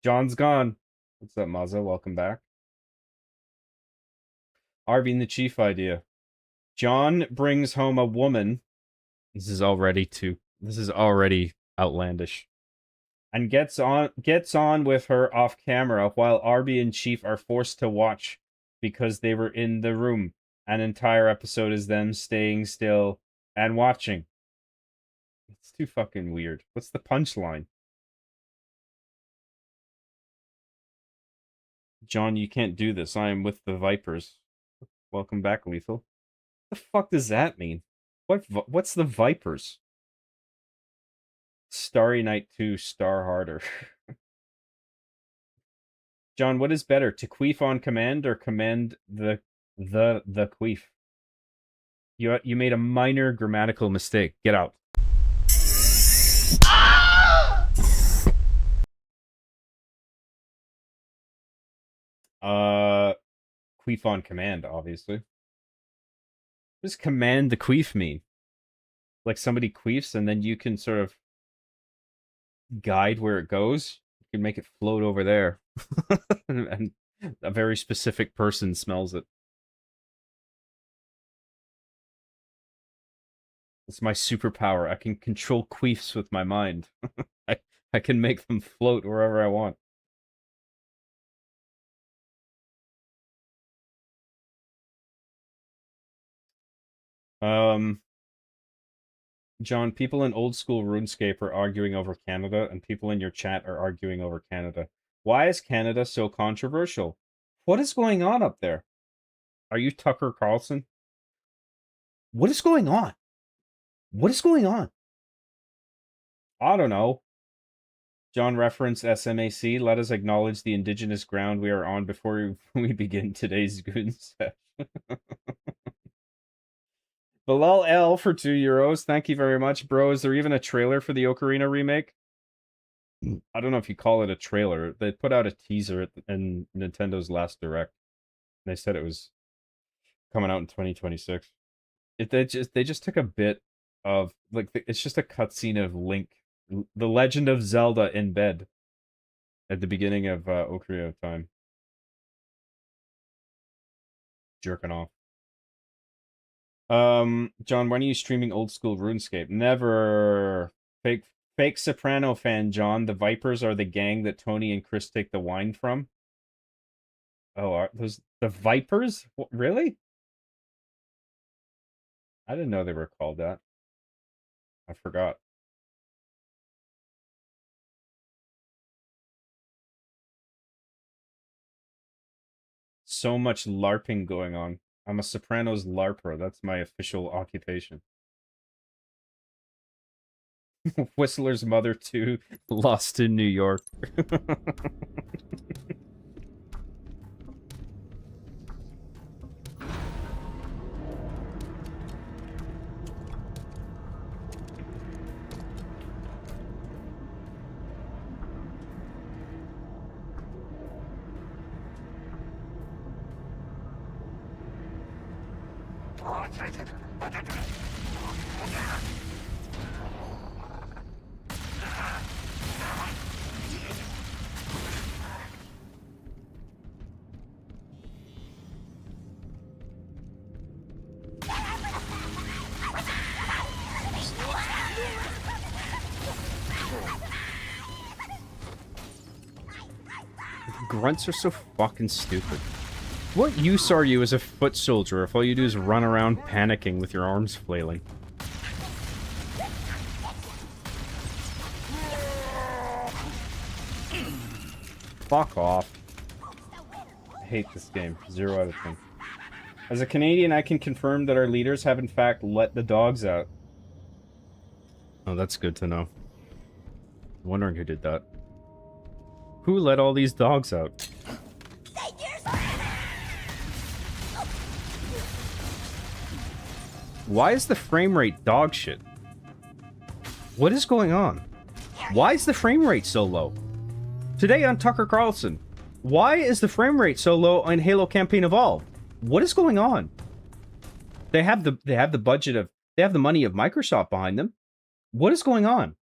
John's gone. What's up, Mazza? Welcome back. Arby and the Chief idea. John brings home a woman. This is already outlandish. And gets on with her off camera while Arby and Chief are forced to watch because they were in the room. An entire episode is them staying still and watching. It's too fucking weird. What's the punchline? John, you can't do this. I am with the Vipers. Welcome back, Lethal. The fuck does that mean? What's the Vipers? Starry Night 2 Star Harder. John, what is better, to queef on command or command the queef? You made a minor grammatical mistake. Get out. Queef on command, obviously. What does command the queef mean? Like somebody queefs and then you can sort of guide where it goes? You can make it float over there. And a very specific person smells it. It's my superpower. I can control queefs with my mind. I can make them float wherever I want. John, people in old school RuneScape are arguing over Canada, and people in your chat are arguing over Canada. Why is Canada so controversial? What is going on up there? Are you Tucker Carlson? What is going on? What is going on? I don't know. John referenced SMAC. Let us acknowledge the indigenous ground we are on before we begin today's Goon session. Bilal L for €2. Thank you very much, bro. Is there even a trailer for the Ocarina remake? I don't know if you call it a trailer. They put out a teaser in Nintendo's last Direct. They said it was coming out in 2026. They just took a bit of, like, it's just a cutscene of Link, the Legend of Zelda in bed at the beginning of Ocarina of Time. Jerking off. John, when are you streaming old school RuneScape? Never. Fake Soprano fan, John. The Vipers are the gang that Tony and Chris take the wine from. Oh, are those the Vipers? What, really? I didn't know they were called that. I forgot. So much LARPing going on. I'm a Sopranos LARPer. That's my official occupation. Whistler's Mother 2, Lost in New York. Grunts are so fucking stupid. What use are you as a foot soldier if all you do is run around panicking with your arms flailing? Fuck off. I hate this game. 0 out of 10. As a Canadian, I can confirm that our leaders have in fact let the dogs out. Oh, that's good to know. I'm wondering who did that. Who let all these dogs out? Why is the frame rate dog shit? What is going on? Why is the frame rate so low? Today on Tucker Carlson, why is the frame rate so low on Halo Campaign Evolved? What is going on? They have the budget of, they have the money of Microsoft behind them. What is going on?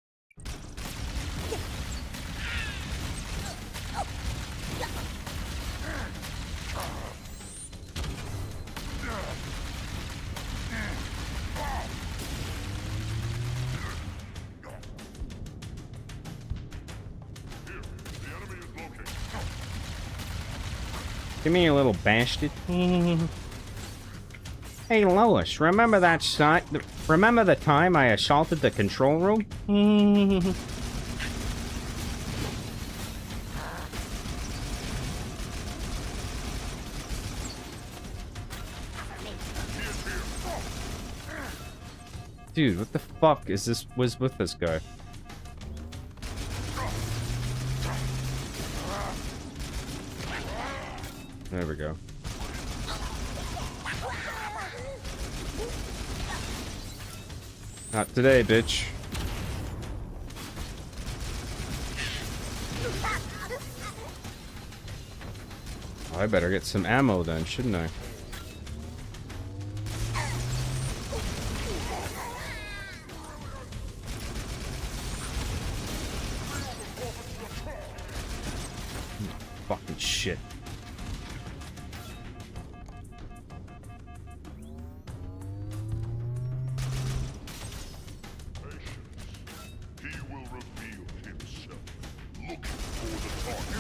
Give me a little bastard. Hey Lois, remember that site? Remember the time I assaulted the control room? Dude, what the fuck is this? Was with this guy? There we go. Not today, bitch. I better get some ammo then, shouldn't I? Good shit. He will reveal himself. Looking for the target.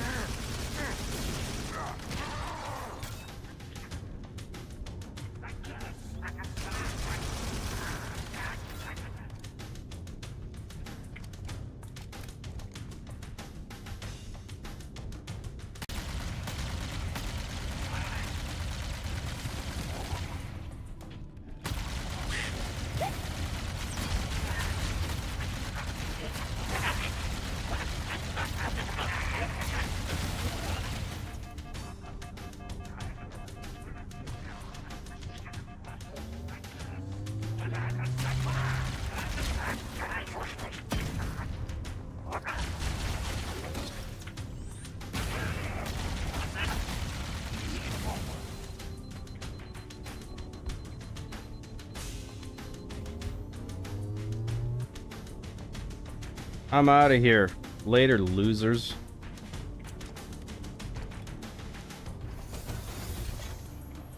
I'm out of here. Later, losers.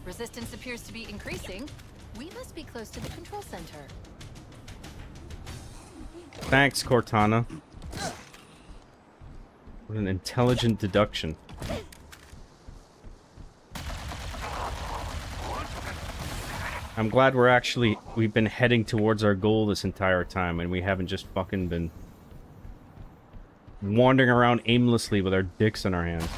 Resistance appears to be increasing. We must be close to the control center. Thanks, Cortana. What an intelligent deduction. I'm glad we've been heading towards our goal this entire time and we haven't just fucking been wandering around aimlessly with our dicks in our hands.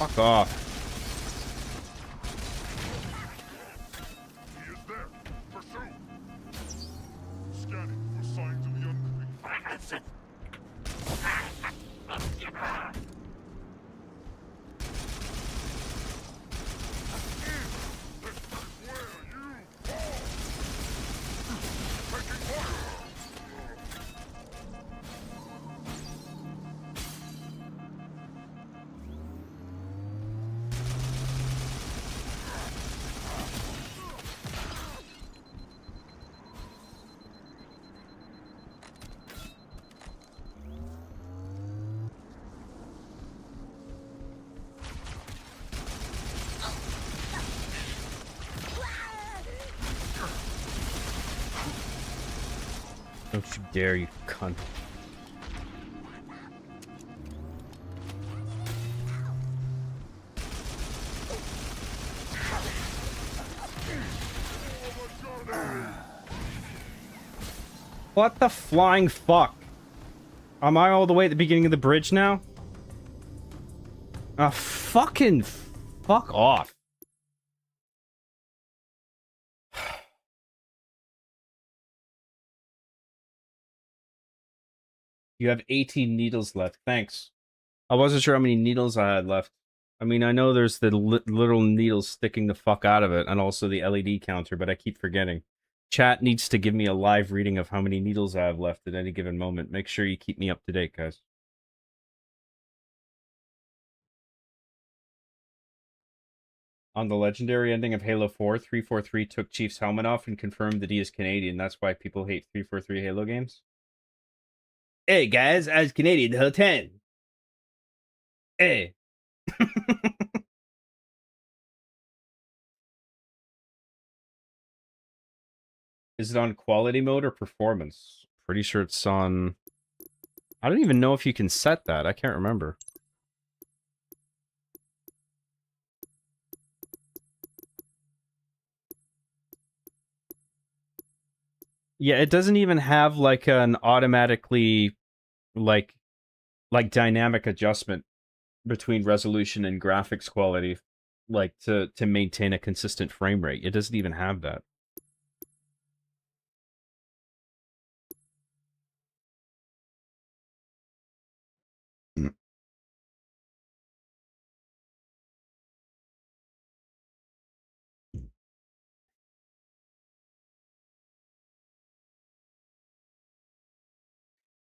Fuck off. He is there. Pursue. Scanning for signs of the unclean. Don't you dare, you cunt. What the flying fuck? Am I all the way at the beginning of the bridge now? Fucking fuck off. You have 18 needles left. Thanks. I wasn't sure how many needles I had left. I mean, I know there's the literal needles sticking the fuck out of it, and also the LED counter, but I keep forgetting. Chat needs to give me a live reading of how many needles I have left at any given moment. Make sure you keep me up to date, guys. On the legendary ending of Halo 4, 343 took Chief's helmet off and confirmed that he is Canadian. That's why people hate 343 Halo games. Hey guys, I was Canadian the whole time. Hey. Is it on quality mode or performance? Pretty sure it's on I don't even know if you can set that. I can't remember. Yeah, it doesn't even have like an automatically like dynamic adjustment between resolution and graphics quality, like to maintain a consistent frame rate. It doesn't even have that.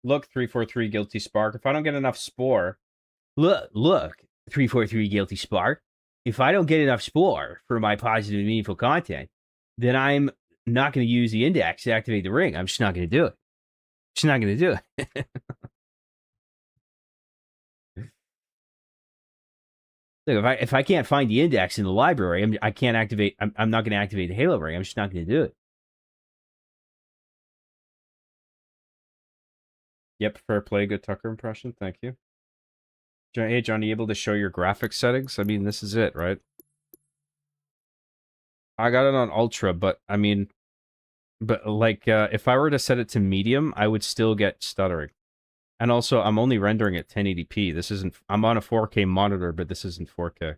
Look, 343 Guilty Spark. If I don't get enough Spore... Look, 343 Guilty Spark. If I don't get enough Spore for my positive and meaningful content, then I'm not going to use the index to activate the ring. I'm just not going to do it. Just not going to do it. Look, if I can't find the index in the library, I'm not going to activate the Halo ring. I'm just not going to do it. Yep, fair play. Good Tucker impression. Thank you. Hey, Johnny, able to show your graphics settings? I mean, this is it, right? I got it on Ultra, but I mean, if I were to set it to medium, I would still get stuttering. And also, I'm only rendering at 1080p. This isn't... I'm on a 4K monitor, but this isn't 4K.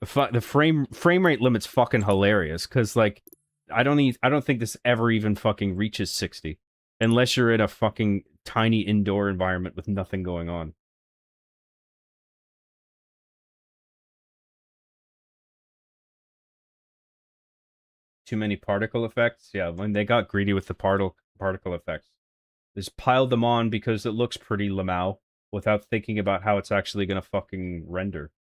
The frame rate limit's fucking hilarious, because, like, I don't think this ever even fucking reaches 60. Unless you're in a fucking tiny indoor environment with nothing going on. Too many particle effects? Yeah, when they got greedy with the particle effects. Just piled them on because it looks pretty Lamau without thinking about how it's actually gonna fucking render.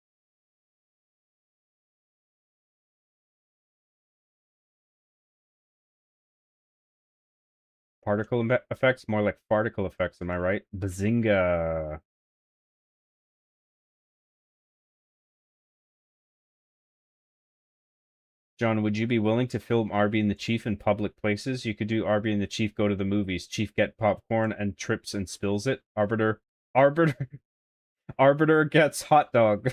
Particle effects? More like farticle effects, am I right? Bazinga! John, would you be willing to film Arby and the Chief in public places? You could do Arby and the Chief go to the movies. Chief get popcorn and trips and spills it. Arbiter gets hot dog.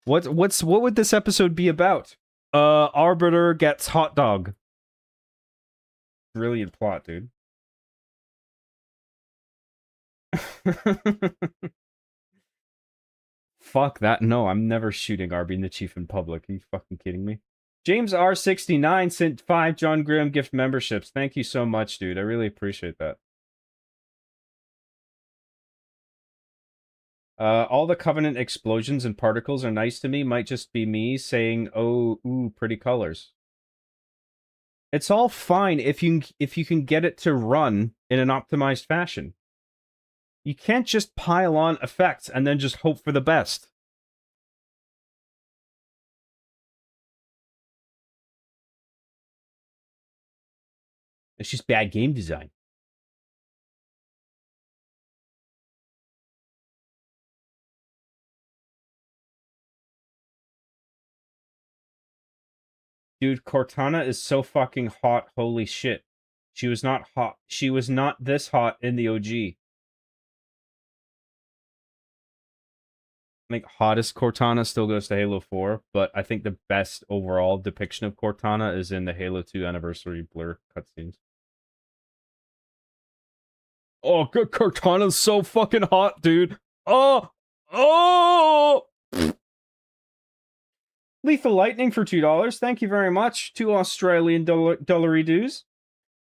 What would this episode be about? Arbiter gets hot dog. Brilliant plot, dude. Fuck that. No, I'm never shooting Arby and the Chief in public. Are you fucking kidding me? James R69 sent 5 John Graham gift memberships. Thank you so much, dude. I really appreciate that. All the Covenant explosions and particles are nice to me. Might just be me saying, oh, ooh, pretty colors. It's all fine if you can get it to run in an optimized fashion. You can't just pile on effects and then just hope for the best. It's just bad game design. Dude, Cortana is so fucking hot. Holy shit. She was not hot. She was not this hot in the OG. I think hottest Cortana still goes to Halo 4, but I think the best overall depiction of Cortana is in the Halo 2 Anniversary Blur cutscenes. Oh, Cortana's so fucking hot, dude. Oh! Lethal Lightning for $2. Thank you very much. 2 Australian dollary dues.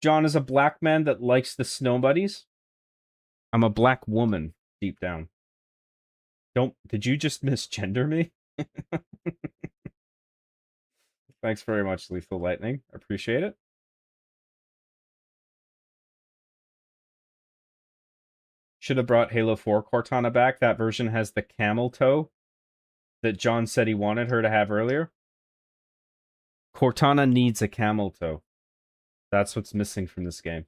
John is a black man that likes the snow buddies. I'm a black woman, deep down. Did you just misgender me? Thanks very much, Lethal Lightning. Appreciate it. Should have brought Halo 4 Cortana back. That version has the camel toe that John said he wanted her to have earlier. Cortana needs a camel toe. That's what's missing from this game.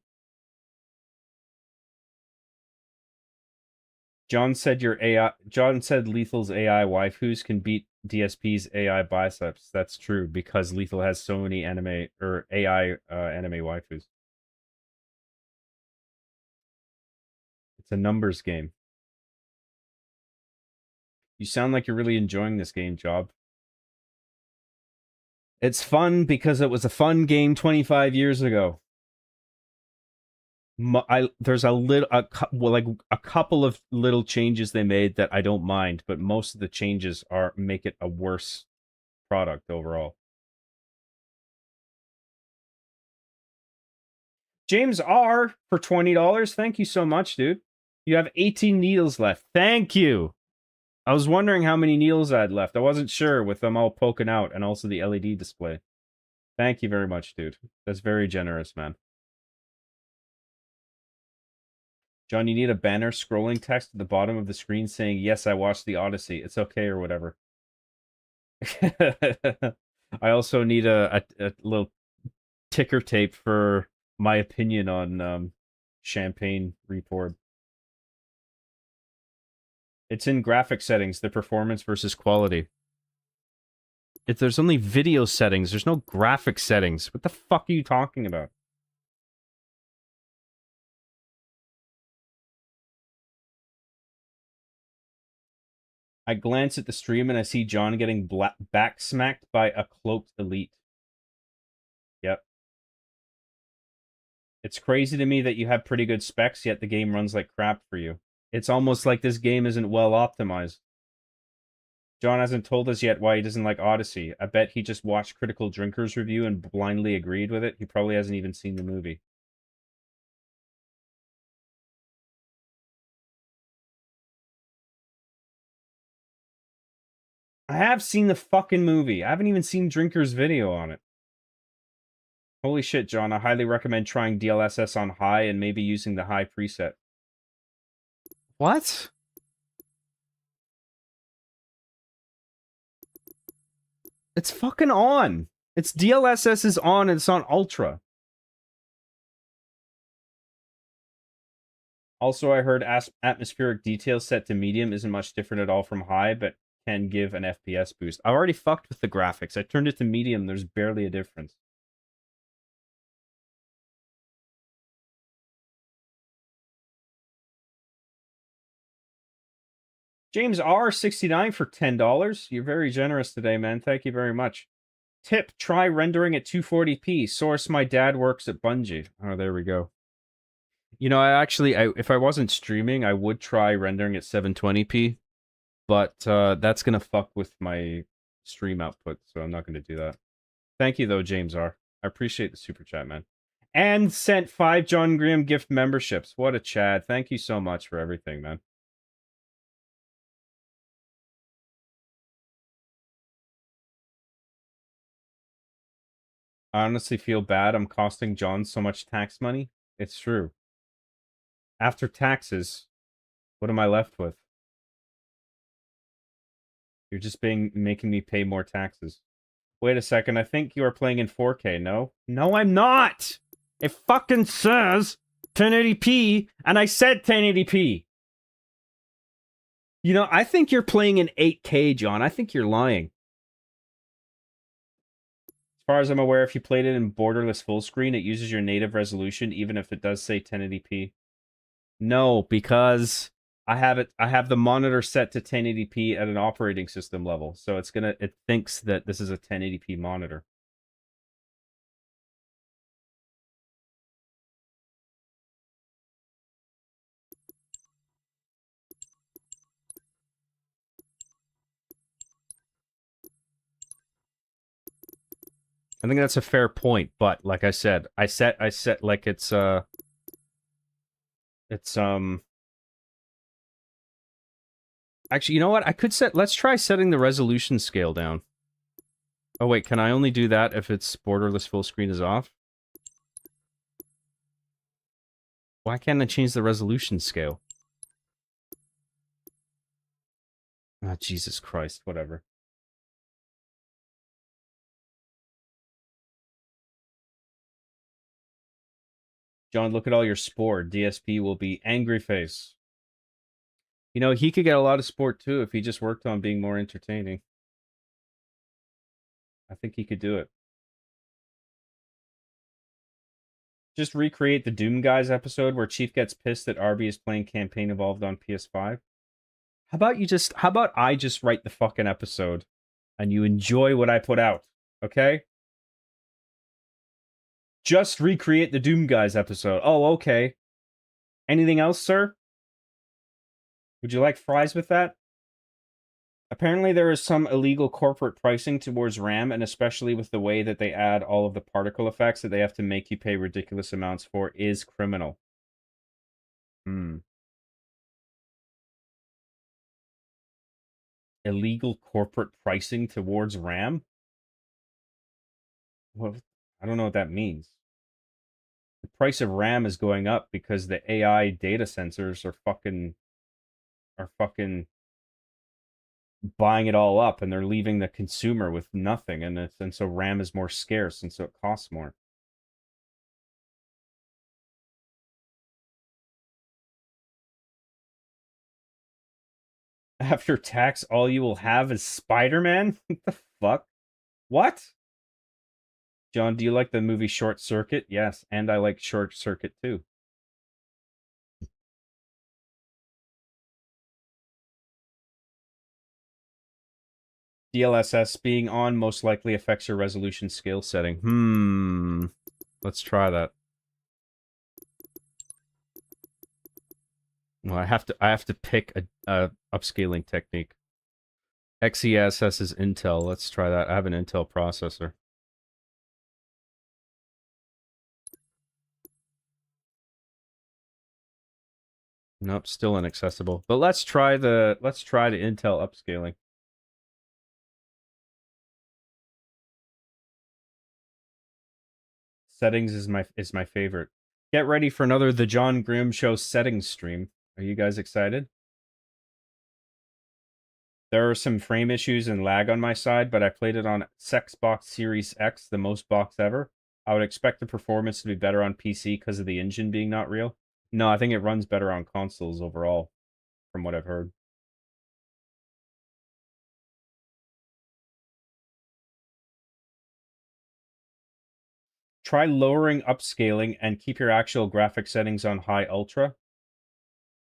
John said your AI. John said Lethal's AI waifus can beat DSP's AI biceps. That's true because Lethal has so many anime or AI anime waifus. It's a numbers game. You sound like you're really enjoying this game, Job. It's fun because it was a fun game 25 years ago. There's a couple of little changes they made that I don't mind, but most of the changes make it a worse product overall. James R for $20. Thank you so much, dude. You have 18 needles left. Thank you. I was wondering how many needles I had left. I wasn't sure with them all poking out and also the LED display. Thank you very much, dude. That's very generous, man. John, you need a banner scrolling text at the bottom of the screen saying, yes, I watched the Odyssey. It's okay or whatever. I also need a little ticker tape for my opinion on Champagne Report. It's in graphic settings, the performance versus quality. If there's only video settings, there's no graphic settings. What the fuck are you talking about? I glance at the stream and I see John getting backsmacked by a cloaked elite. Yep. It's crazy to me that you have pretty good specs, yet the game runs like crap for you. It's almost like this game isn't well optimized. John hasn't told us yet why he doesn't like Odyssey. I bet he just watched Critical Drinker's review and blindly agreed with it. He probably hasn't even seen the movie. I have seen the fucking movie. I haven't even seen Drinker's video on it. Holy shit, John. I highly recommend trying DLSS on high and maybe using the high preset. What? It's fucking on. It's DLSS is on and it's on ultra. Also, I heard atmospheric detail set to medium isn't much different at all from high, but can give an FPS boost. I already fucked with the graphics. I turned it to medium. There's barely a difference. James R, 69 for $10. You're very generous today, man. Thank you very much. Tip, try rendering at 240p. Source, my dad works at Bungie. Oh, there we go. You know, if I wasn't streaming, I would try rendering at 720p. But that's going to fuck with my stream output, so I'm not going to do that. Thank you, though, James R. I appreciate the super chat, man. And sent 5 John Graham gift memberships. What a Chad. Thank you so much for everything, man. I honestly feel bad I'm costing John so much tax money. It's true. After taxes, what am I left with? You're just making me pay more taxes. Wait a second, I think you are playing in 4K, no? No, I'm not! It fucking says 1080p, and I said 1080p. You know, I think you're playing in 8K, John. I think you're lying. As far as I'm aware, if you played it in borderless full screen, it uses your native resolution, even if it does say 1080p. No, because I have the monitor set to 1080p at an operating system level, so it thinks that this is a 1080p monitor. I think that's a fair point, but like I said, I set like it's actually, you know what? Let's try setting the resolution scale down. Oh wait, can I only do that if it's borderless full screen is off? Why can't I change the resolution scale? Ah, Jesus Christ, whatever. John, look at all your spore. DSP will be angry face. You know, he could get a lot of support too if he just worked on being more entertaining. I think he could do it. Just recreate the Doom Guys episode where Chief gets pissed that Arby is playing Campaign Evolved on PS5. How about I just write the fucking episode and you enjoy what I put out, okay? Just recreate the Doom Guys episode. Oh, okay. Anything else, sir? Would you like fries with that? Apparently there is some illegal corporate pricing towards RAM, and especially with the way that they add all of the particle effects that they have to make you pay ridiculous amounts for is criminal. Illegal corporate pricing towards RAM? Well, I don't know what that means. The price of RAM is going up because the AI data sensors are fucking buying it all up, and they're leaving the consumer with nothing, and so RAM is more scarce, and so it costs more. After tax, all you will have is Spider-Man? What the fuck? What? John, do you like the movie Short Circuit? Yes, and I like Short Circuit too. DLSS being on most likely affects your resolution scale setting. Let's try that. Well, I have to pick a upscaling technique. XeSS is Intel. Let's try that. I have an Intel processor. Nope, still inaccessible. But let's try the Intel upscaling. Settings is my favorite. Get ready for another The John Grimm Show settings stream. Are you guys excited? There are some frame issues and lag on my side, but I played it on Xbox Series X, the most box ever. I would expect the performance to be better on PC because of the engine being not real. No, I think it runs better on consoles overall, from what I've heard. Try lowering upscaling and keep your actual graphic settings on high ultra.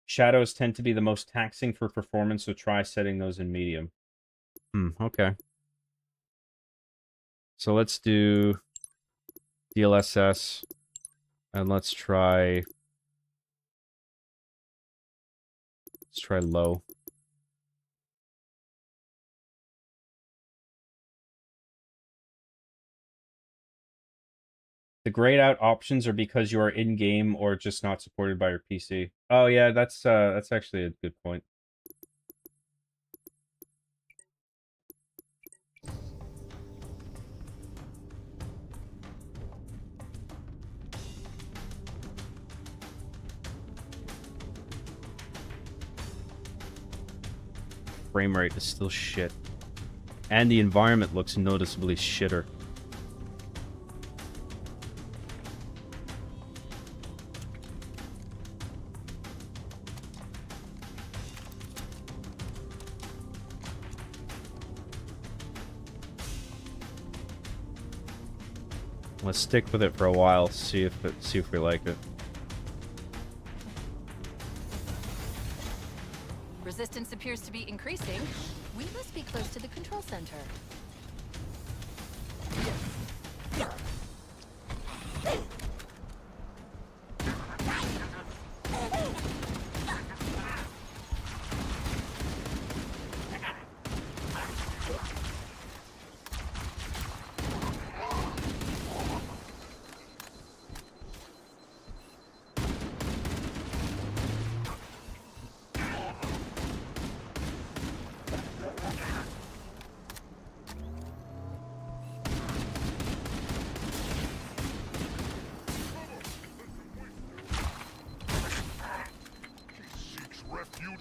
Shadows tend to be the most taxing for performance, so try setting those in medium. Okay. So let's do DLSS, and let's try low. The grayed out options are because you are in-game or just not supported by your PC. Oh yeah, that's actually a good point. Frame rate is still shit. And the environment looks noticeably shitter. Let's stick with it for a while, see if we like it. Resistance appears to be increasing. We must be close to the control center.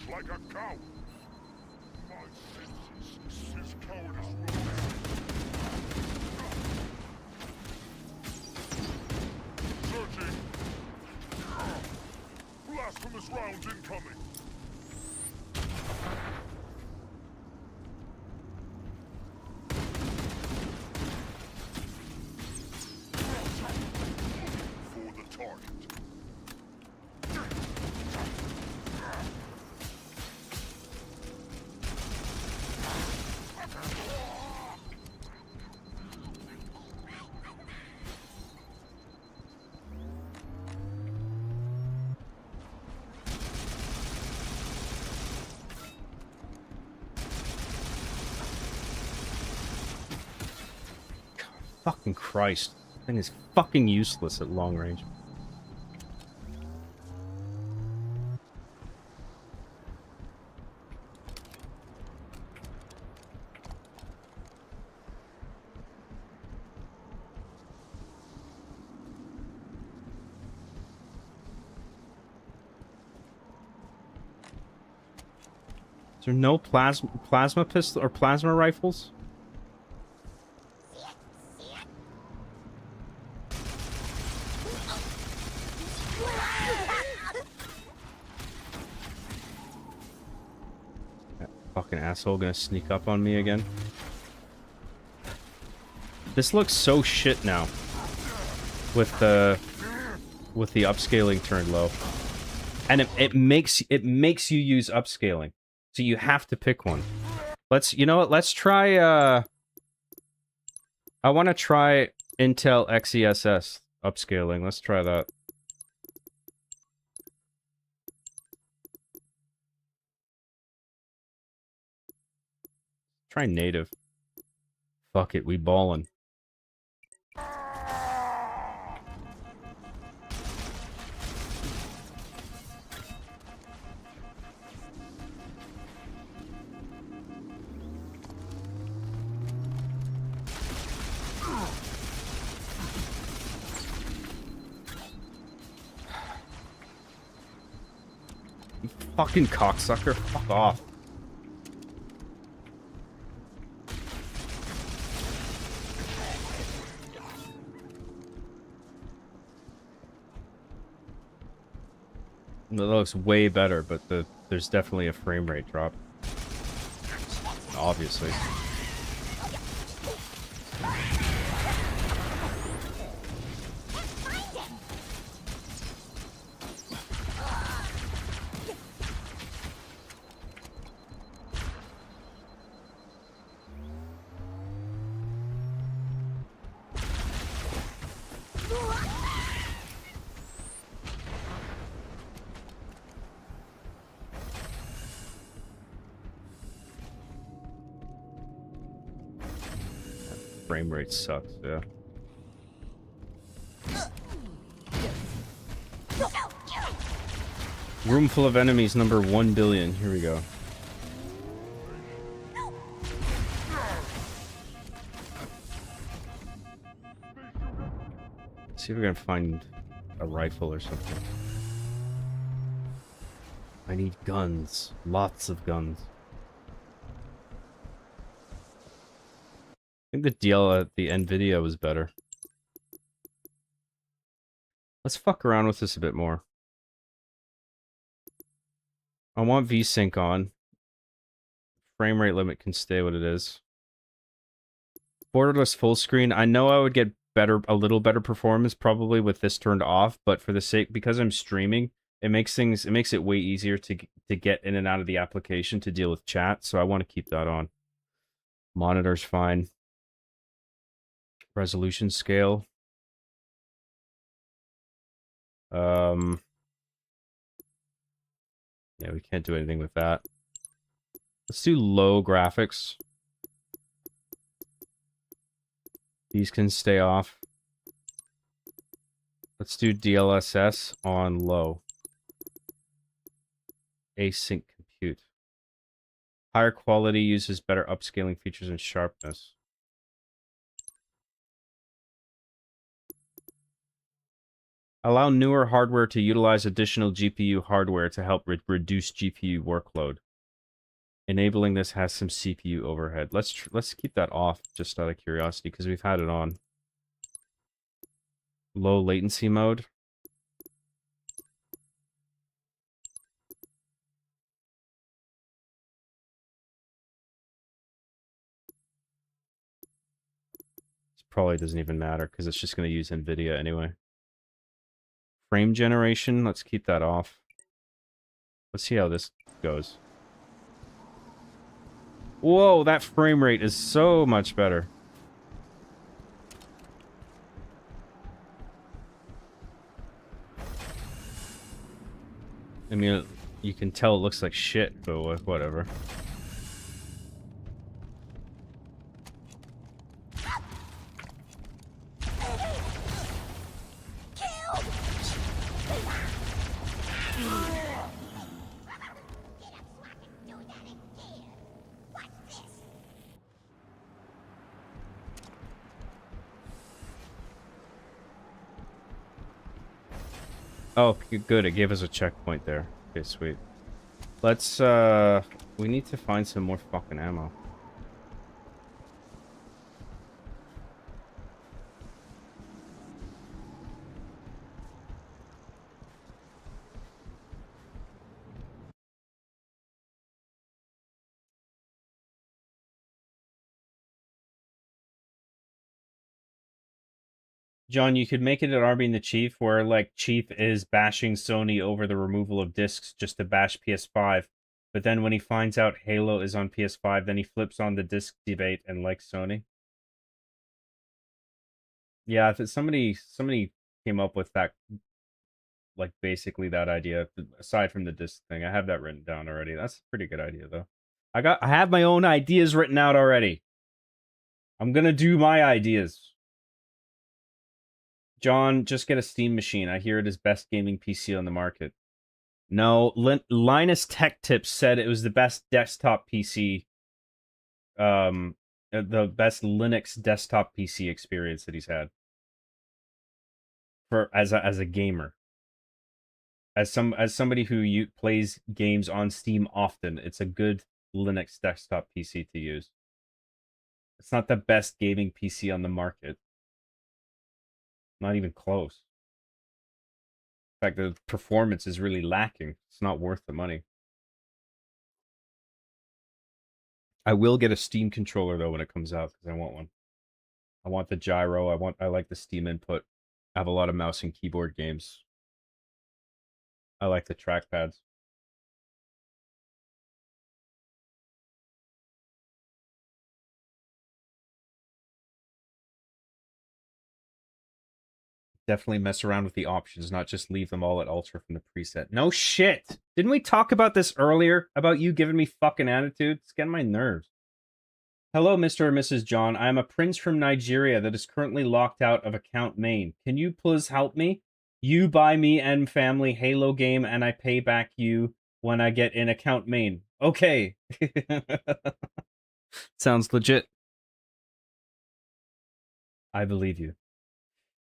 Like a cow. My senses, his cowardice will searching. Blasphemous rounds incoming. Fucking Christ. That thing is fucking useless at long range. Is there no plasma pistol or plasma rifles? That fucking asshole gonna sneak up on me again. This looks so shit now. With the upscaling turned low. And it makes you use upscaling. So you have to pick one. You know what, let's try, I want to try Intel XeSS upscaling. Let's try that. Try native. Fuck it, we ballin'. Fucking cocksucker, fuck off. It looks way better, but there's definitely a frame rate drop. Obviously. Frame rate sucks, yeah. Room full of enemies, number 1 billion. Here we go. Let's see if we can find a rifle or something. I need guns. Lots of guns. I think the DL at the NVIDIA was better. Let's fuck around with this a bit more. I want VSync on. Frame rate limit can stay what it is. Borderless full screen. I know I would get a little better performance probably with this turned off, but for the sake, because I'm streaming, it makes it way easier to get in and out of the application to deal with chat, so I want to keep that on. Monitor's fine. Resolution scale. Yeah, we can't do anything with that. Let's do low graphics. These can stay off. Let's do DLSS on low. Async compute. Higher quality uses better upscaling features and sharpness. Allow newer hardware to utilize additional GPU hardware to help reduce GPU workload. Enabling this has some CPU overhead. Let's keep that off just out of curiosity because we've had it on. Low latency mode. This probably doesn't even matter because it's just going to use NVIDIA anyway. Frame generation, let's keep that off. Let's see how this goes. Whoa, that frame rate is so much better. I mean, you can tell it looks like shit, but whatever. Oh, good. It gave us a checkpoint there. Okay, sweet. Let's, we need to find some more fucking ammo. John, you could make it at Army and the Chief, where, like, Chief is bashing Sony over the removal of discs just to bash PS5. But then when he finds out Halo is on PS5, then he flips on the disc debate and likes Sony. Yeah, I think somebody came up with that, like, basically that idea, aside from the disc thing. I have that written down already. That's a pretty good idea, though. I have my own ideas written out already. I'm gonna do my ideas. John, just get a Steam machine. I hear it is best gaming PC on the market. No, Linus Tech Tips said it was the best desktop PC, the best Linux desktop PC experience that he's had. As a gamer, as somebody who plays games on Steam often, it's a good Linux desktop PC to use. It's not the best gaming PC on the market. Not even close. In fact, the performance is really lacking. It's not worth the money. I will get a Steam controller though when it comes out because I want one. I want the gyro. I like the Steam input. I have a lot of mouse and keyboard games. I like the trackpads. Definitely mess around with the options, not just leave them all at Ultra from the preset. No shit! Didn't we talk about this earlier? About you giving me fucking attitude? It's getting my nerves. Hello, Mr. or Mrs. John. I am a prince from Nigeria that is currently locked out of account main. Can you please help me? You buy me and family Halo game and I pay back you when I get in account main. Okay. Sounds legit. I believe you.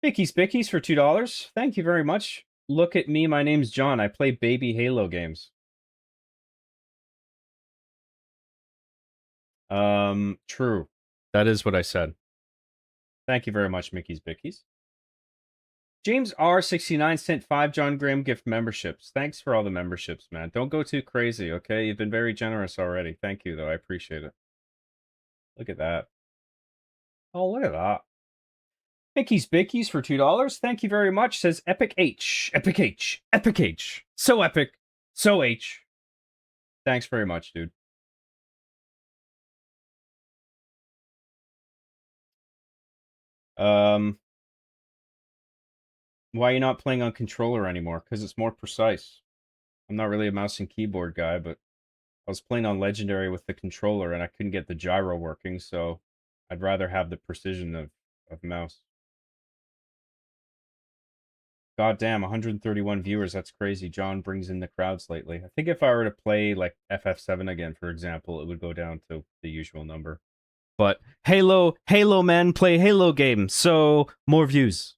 Bickies Bickies for $2. Thank you very much. Look at me, my name's John. I play baby Halo games. True. That is what I said. Thank you very much, Mickey's Bickies. James R69 sent 5 John Graham gift memberships. Thanks for all the memberships, man. Don't go too crazy, okay? You've been very generous already. Thank you, though. I appreciate it. Look at that. Oh, look at that. Mickey's Bickies for $2. Thank you very much. Says Epic H. Epic H. Epic H. So epic. So H. Thanks very much, dude. Why are you not playing on controller anymore? Because it's more precise. I'm not really a mouse and keyboard guy, but I was playing on Legendary with the controller and I couldn't get the gyro working, so I'd rather have the precision of mouse. God damn, 131 viewers, that's crazy. John brings in the crowds lately. I think if I were to play like FF7 again, for example, it would go down to the usual number. But Halo men play Halo games, so more views.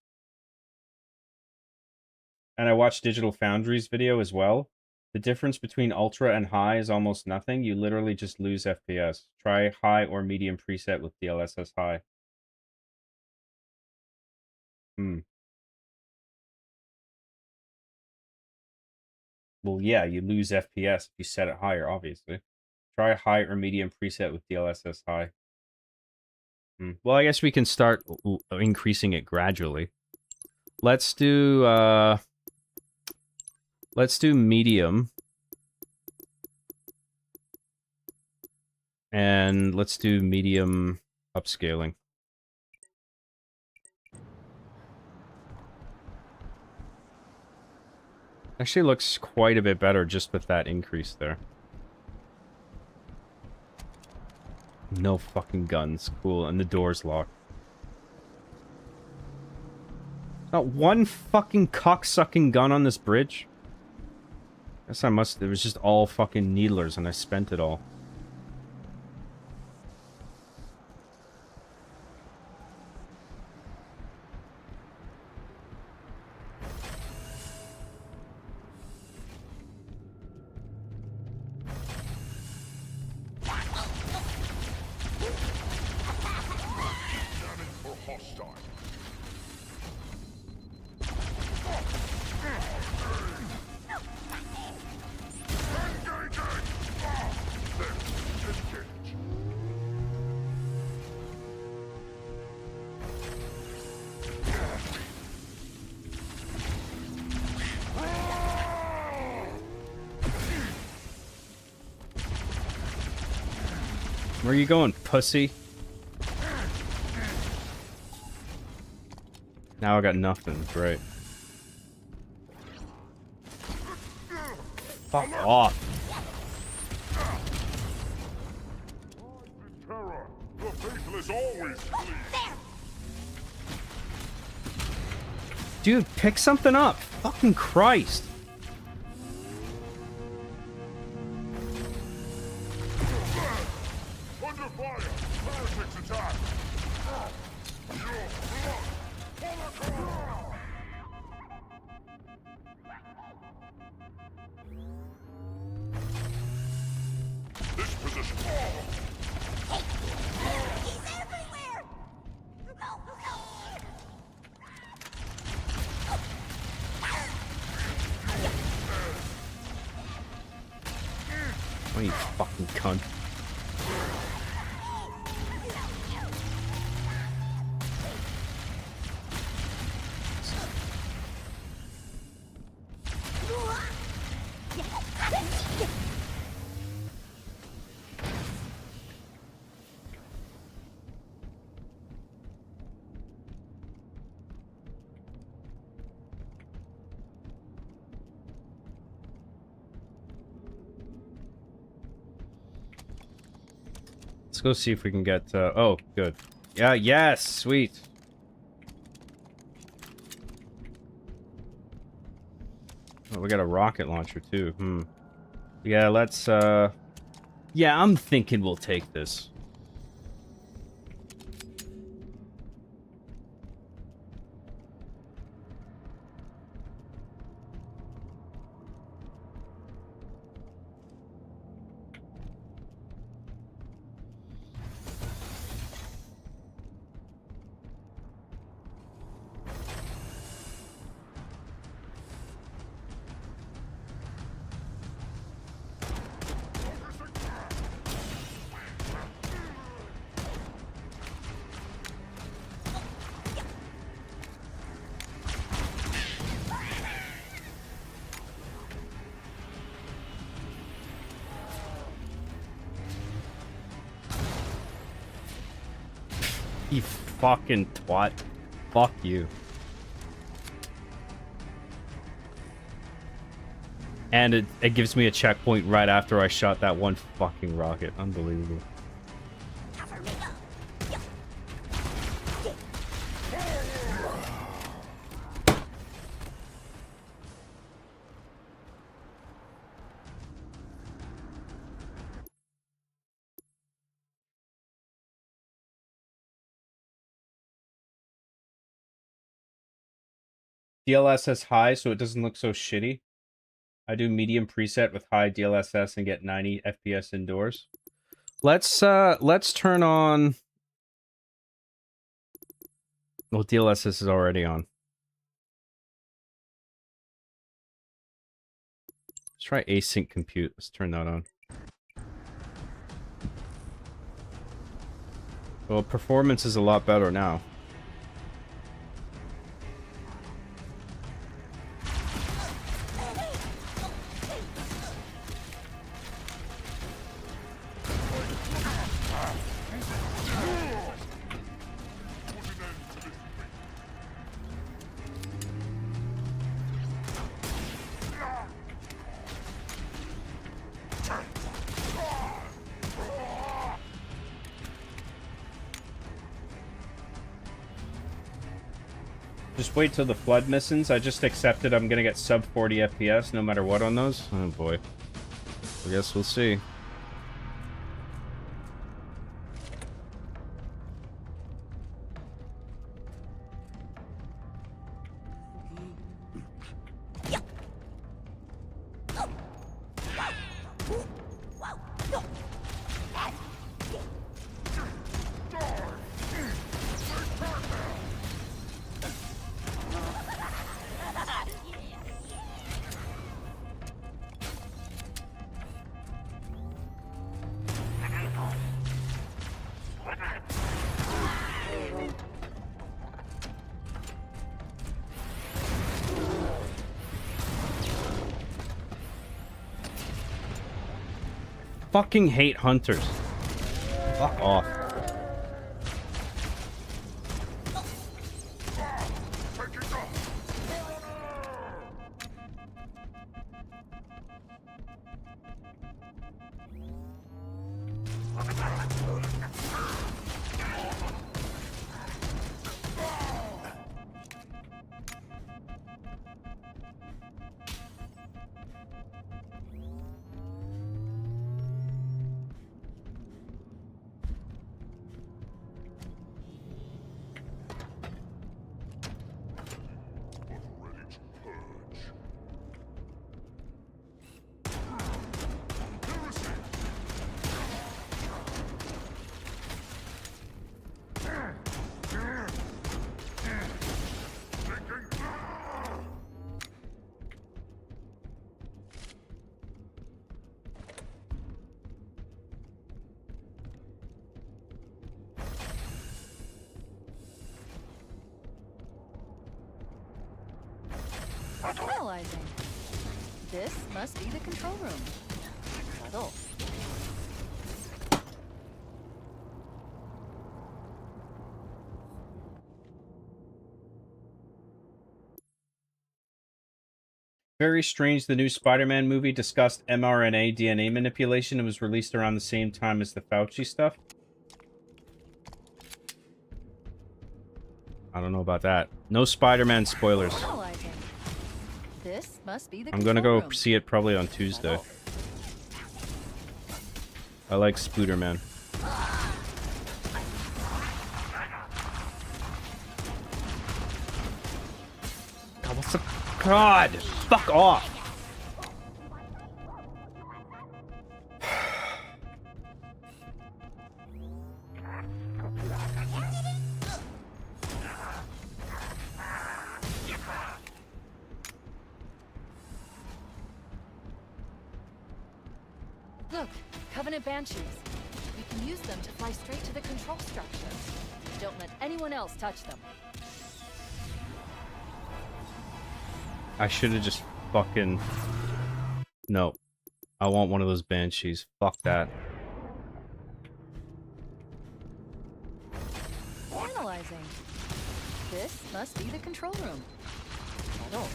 And I watched Digital Foundry's video as well. The difference between Ultra and High is almost nothing. You literally just lose FPS. Try High or Medium preset with DLSS High. Well, yeah, you lose FPS if you set it higher, obviously. Try High or Medium preset with DLSS High. Well, I guess we can start increasing it gradually. Let's do medium. And let's do medium upscaling. Actually looks quite a bit better just with that increase there. No fucking guns. Cool. And the door's locked. Not one fucking cocksucking gun on this bridge. Guess I must... It was just all fucking needlers and I spent it all. Where you going, pussy? Now I got nothing. Great. Fuck off. Terror, the faithless always flee. Dude, pick something up. Fucking Christ. Under fire! Heretics attack! This position. He's everywhere! Oh, you fucking cunt. Let's go see if we can get, oh, good. Yeah, yes, sweet. Oh, we got a rocket launcher, too. Yeah, let's, yeah, I'm thinking we'll take this. You fucking twat. Fuck you. And it gives me a checkpoint right after I shot that one fucking rocket. Unbelievable. DLSS high so it doesn't look so shitty. I do medium preset with high DLSS and get 90 FPS indoors. Let's turn on. Well, DLSS is already on. Let's try async compute. Let's turn that on. Well, performance is a lot better now. Just wait till the flood missions. I just accepted I'm gonna get sub 40 FPS no matter what on those. Oh boy. I guess we'll see. Fucking hate hunters. Fuck off. Analyzing. This must be the control room. Subtle. Very strange, the new Spider-Man movie discussed mRNA DNA manipulation and was released around the same time as the Fauci stuff. I don't know about that. No Spider-Man spoilers. Analyzing. This must be the I'm gonna control go room. see it probably on Tuesday. I like Spooderman. God, what's the... God! Fuck off! Look, Covenant Banshees. We can use them to fly straight to the control structure. Don't let anyone else touch them. I should have just fucking... No. I want one of those Banshees. Fuck that. Analyzing. This must be the control room. Subtle.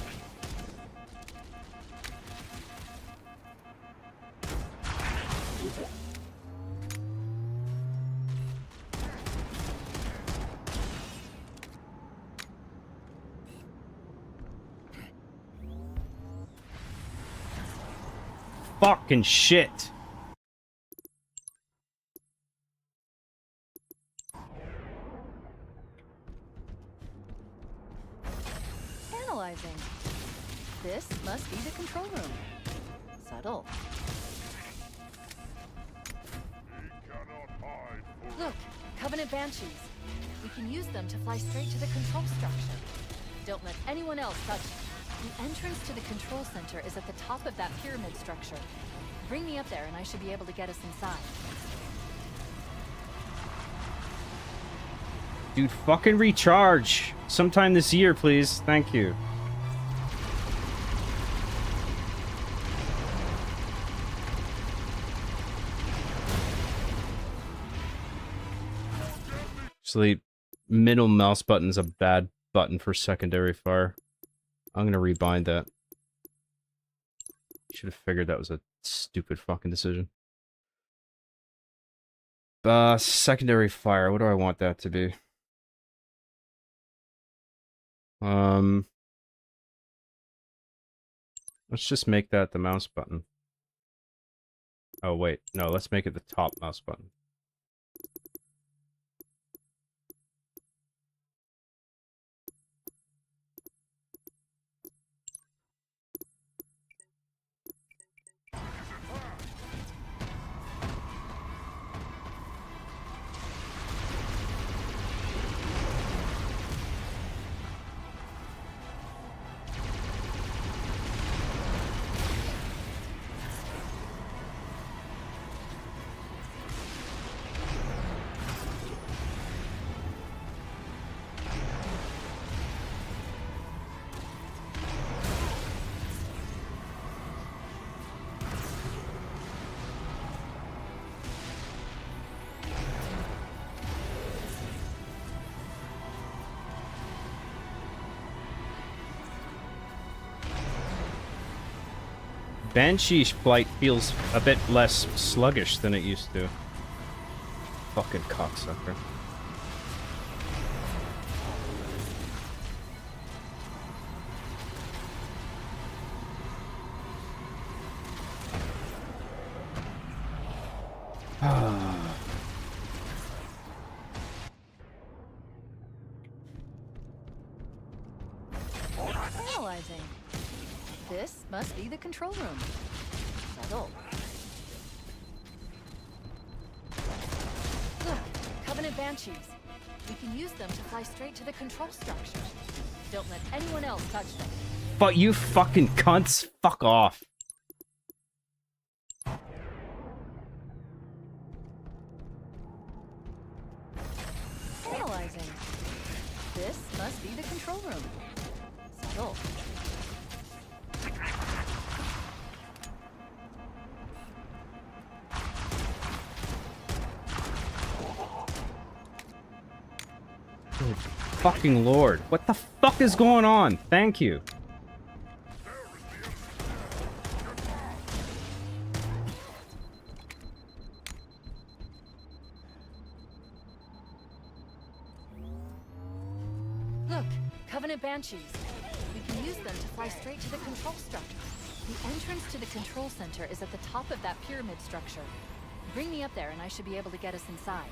Fucking shit! Analyzing. This must be the control room. Subtle. Look, Covenant Banshees. We can use them to fly straight to the control structure. Don't let anyone else touch them. The entrance to the control center is at the top of that pyramid structure. Bring me up there and I should be able to get us inside. Dude, fucking recharge! Sometime this year, please. Thank you. Actually, middle mouse button's a bad button for secondary fire. I'm gonna rebind that. Should have figured that was a stupid fucking decision. Secondary fire, what do I want that to be? Let's just make that the mouse button. Oh wait, no, let's make it the top mouse button. Banshee's flight feels a bit less sluggish than it used to. Fucking cocksucker. Analyzing. This must be the control room. Subtle. Look, Covenant Banshees. We can use them to fly straight to the control structure. Don't let anyone else touch them. But you fucking cunts, fuck off. Analyzing. This must be the control room. Subtle. Good fucking lord. What the fuck is going on? Thank you. Look, Covenant Banshees. We can use them to fly straight to the control structure. The entrance to the control center is at the top of that pyramid structure. Bring me up there and I should be able to get us inside.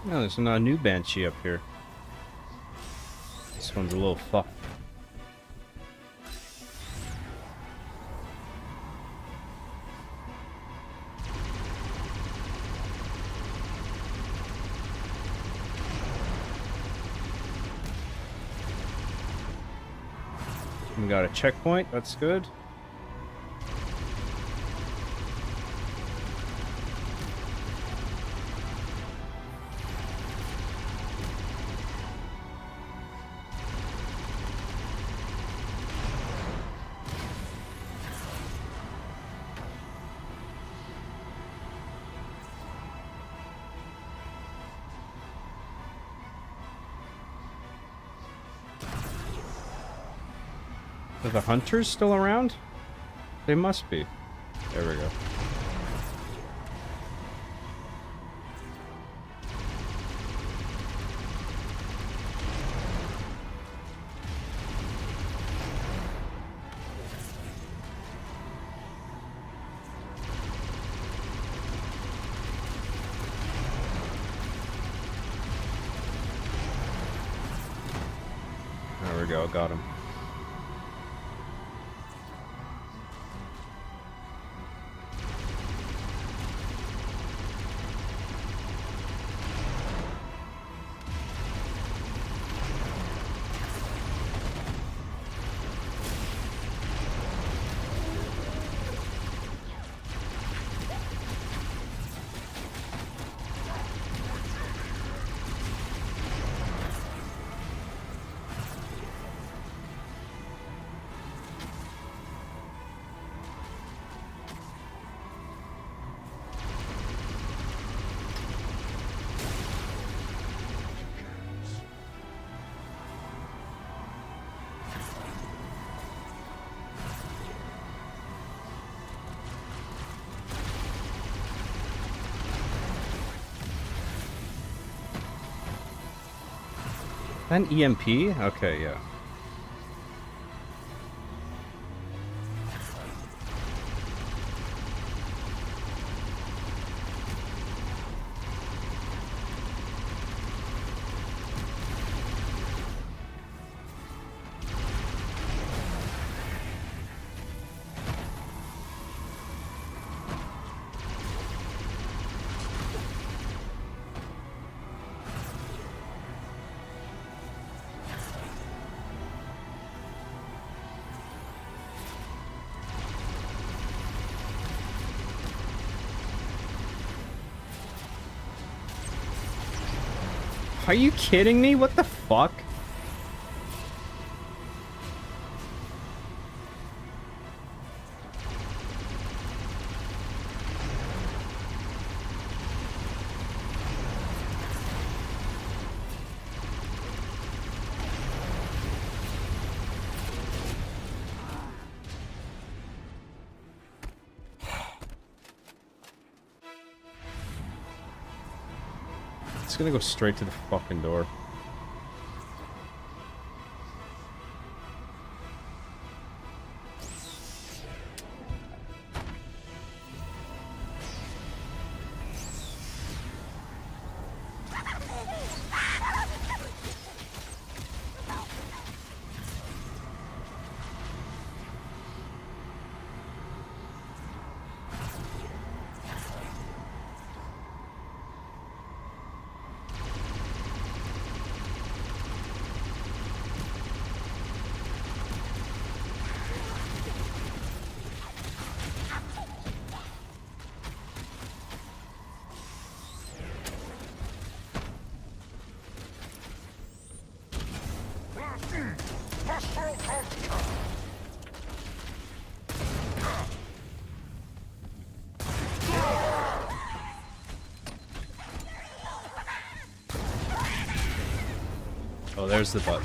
No, there's not a new Banshee up here. This one's a little fucked. We got a checkpoint, that's good. Are the hunters still around? They must be. There we go. There we go, got him. An EMP? Okay, yeah. Are you kidding me? What the fuck? It's gonna go straight to the fucking door. Oh, there's the button.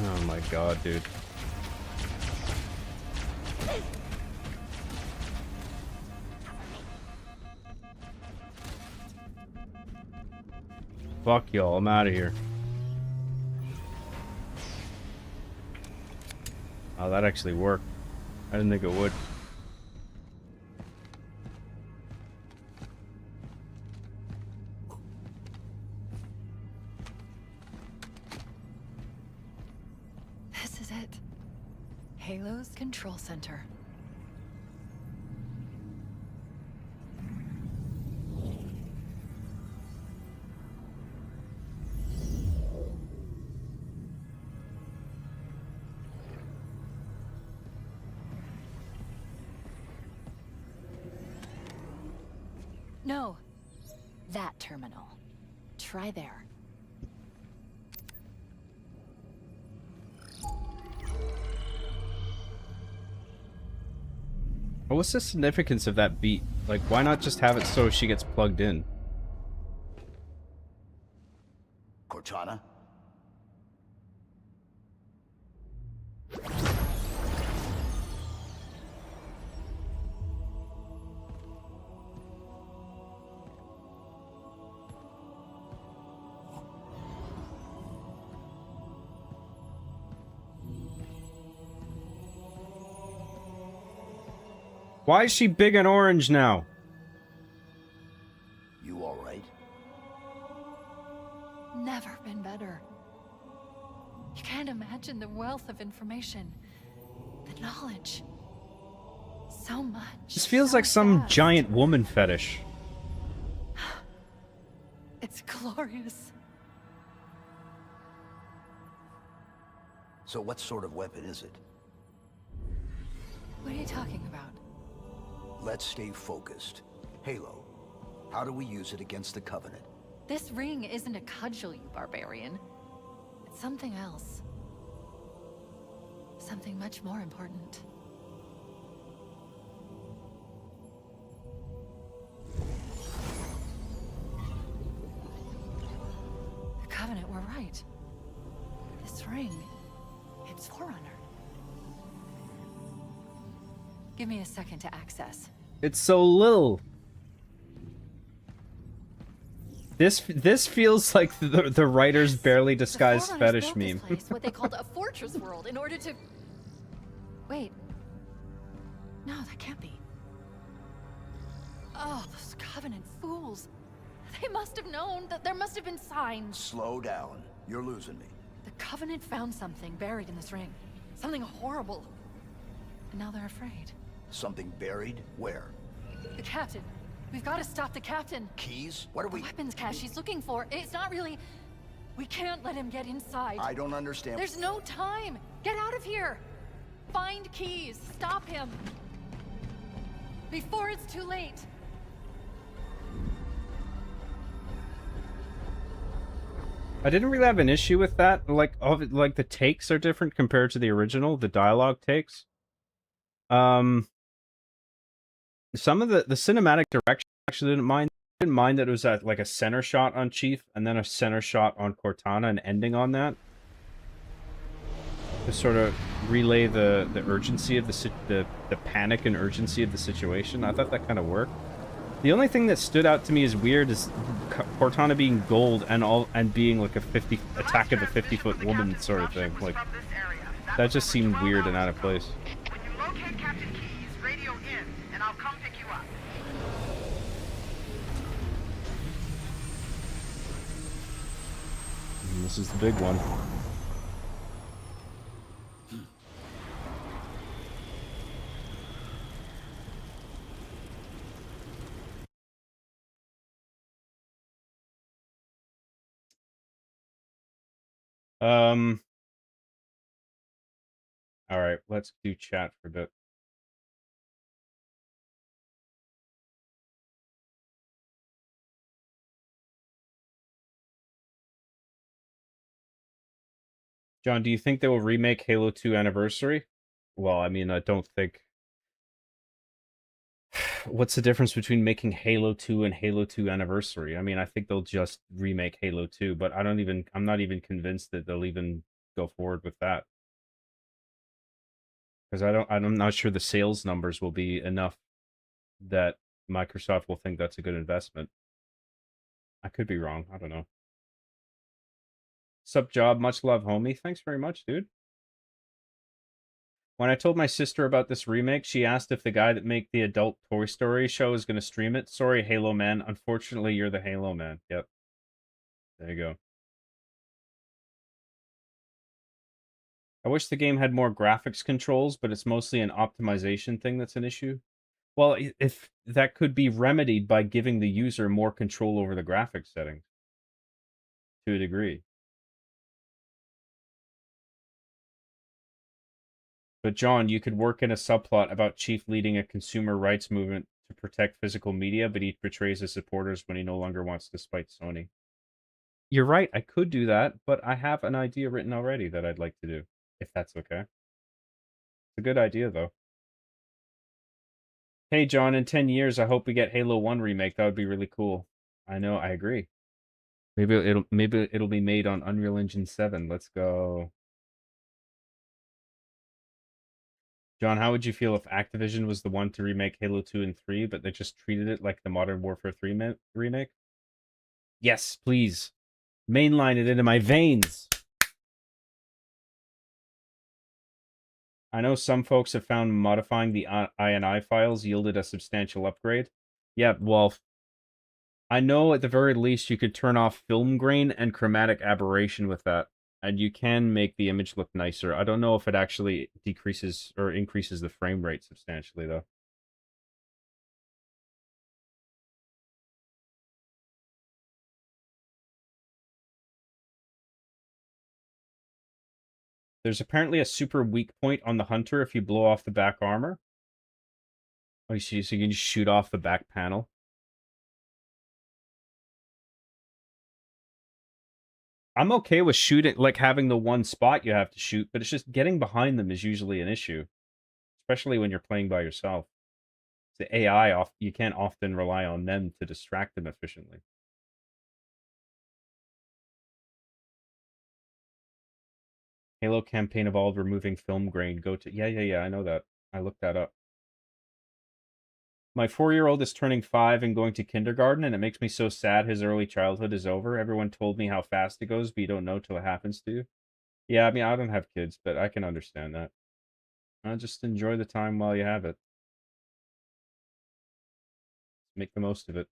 Oh my god, dude. Fuck y'all, I'm out of here. Oh, that actually worked. I didn't think it would. This is it. Halo's control center. No, that terminal. Try there. What's the significance of that beat? Like, why not just have it so she gets plugged in? Cortana? Why is she big and orange now? You all right? Never been better. You can't imagine the wealth of information, the knowledge. So much. This feels so like some fast. giant woman fetish. It's glorious. So what sort of weapon is it? What are you talking about? Let's stay focused. Halo. How do we use it against the Covenant? This ring isn't a cudgel, you barbarian. It's something else. Something much more important. The Covenant were right. This ring, it's Forerunner. Give me a second to access. It's so little. This feels like the writer's barely disguised The Forerunners fetish built meme. This place, what they called a fortress world, in order to. Wait. No, that can't be. Oh, those Covenant fools. They must have known that there must have been signs. Slow down. You're losing me. The Covenant found something buried in this ring. Something horrible. And now they're afraid. Something buried? Where? The captain. We've got to stop the captain. Keys? What are The we... weapons cache he's looking for. It's not really... We can't let him get inside. I don't understand. There's no time. Get out of here. Find keys. Stop him. Before it's too late. I didn't really have an issue with that. Like the takes are different compared to the original, the dialogue takes. Some of the cinematic direction I actually didn't mind. I didn't mind that it was like a center shot on Chief and then a center shot on Cortana and ending on that. To sort of relay the urgency of the panic and urgency of the situation. I thought that kind of worked. The only thing that stood out to me as weird is Cortana being gold and being like a attack of a 50-foot woman sort of thing. Like that just seemed weird and out of place. When you locate Captain Keys, radio in, and I'll come pick you up. And this is the big one. All right, let's do chat for a bit. John, do you think they will remake Halo 2 Anniversary? Well, I mean, I don't think... What's the difference between making Halo 2 and Halo 2 Anniversary? I mean, I think they'll just remake Halo 2, but I'm not even convinced that they'll even go forward with that. Because I'm not sure the sales numbers will be enough that Microsoft will think that's a good investment. I could be wrong. I don't know. Sup, Job? Much love, homie. Thanks very much, dude. When I told my sister about this remake, she asked if the guy that made the adult Toy Story show is going to stream it. Sorry, Halo Man. Unfortunately, you're the Halo Man. Yep. There you go. I wish the game had more graphics controls, but it's mostly an optimization thing that's an issue. Well, if that could be remedied by giving the user more control over the graphics settings. To a degree. But John, you could work in a subplot about Chief leading a consumer rights movement to protect physical media, but he betrays his supporters when he no longer wants to spite Sony. You're right, I could do that, but I have an idea written already that I'd like to do, if that's okay. It's a good idea, though. Hey, John, in 10 years, I hope we get Halo 1 remake. That would be really cool. I know, I agree. Maybe it'll be made on Unreal Engine 7. Let's go. John, how would you feel if Activision was the one to remake Halo 2 and 3, but they just treated it like the Modern Warfare 3 remake? Yes, please. Mainline it into my veins. I know some folks have found modifying the INI files yielded a substantial upgrade. Yeah, well, I know at the very least you could turn off film grain and chromatic aberration with that, and you can make the image look nicer. I don't know if it actually decreases or increases the frame rate substantially, though. There's apparently a super weak point on the Hunter if you blow off the back armor. Oh, you see, so you can just shoot off the back panel. I'm okay with shooting, like having the one spot you have to shoot, but it's just getting behind them is usually an issue. Especially when you're playing by yourself. The AI, you can't often rely on them to distract them efficiently. Halo campaign evolved removing film grain. Go to... Yeah, I know that. I looked that up. My 4-year-old is turning 5 and going to kindergarten, and it makes me so sad his early childhood is over. Everyone told me how fast it goes, but you don't know till it happens to you. Yeah, I mean, I don't have kids, but I can understand that. Just enjoy the time while you have it. Make the most of it.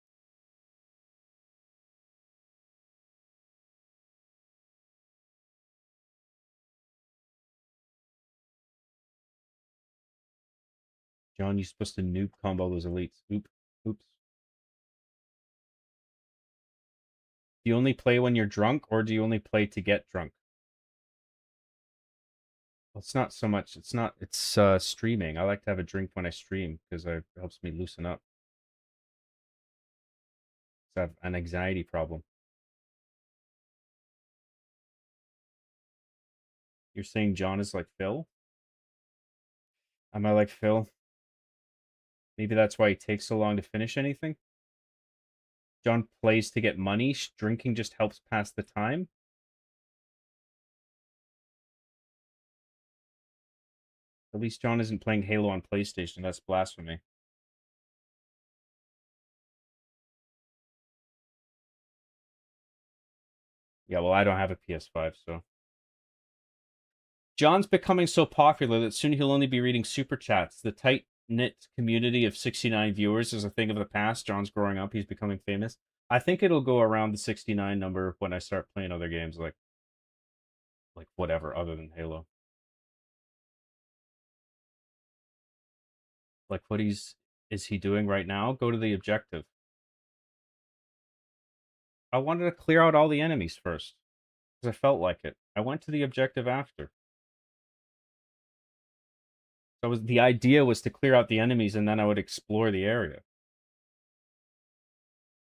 John, you're supposed to noob combo those elites. Oops. Do you only play when you're drunk, or do you only play to get drunk? Well, it's not so much. It's streaming. I like to have a drink when I stream because it helps me loosen up. I have an anxiety problem. You're saying John is like Phil? Am I like Phil? Maybe that's why he takes so long to finish anything? John plays to get money. Drinking just helps pass the time. At least John isn't playing Halo on PlayStation. That's blasphemy. Yeah, well, I don't have a PS5, so... John's becoming so popular that soon he'll only be reading super chats. The tight-knit community of 69 viewers is a thing of the past. John's growing up. He's becoming famous. I think it'll go around the 69 number when I start playing other games like whatever other than Halo. Like what is he doing right now? Go to the objective. I wanted to clear out all the enemies first because I felt like it. I went to the objective after. So the idea was to clear out the enemies and then I would explore the area.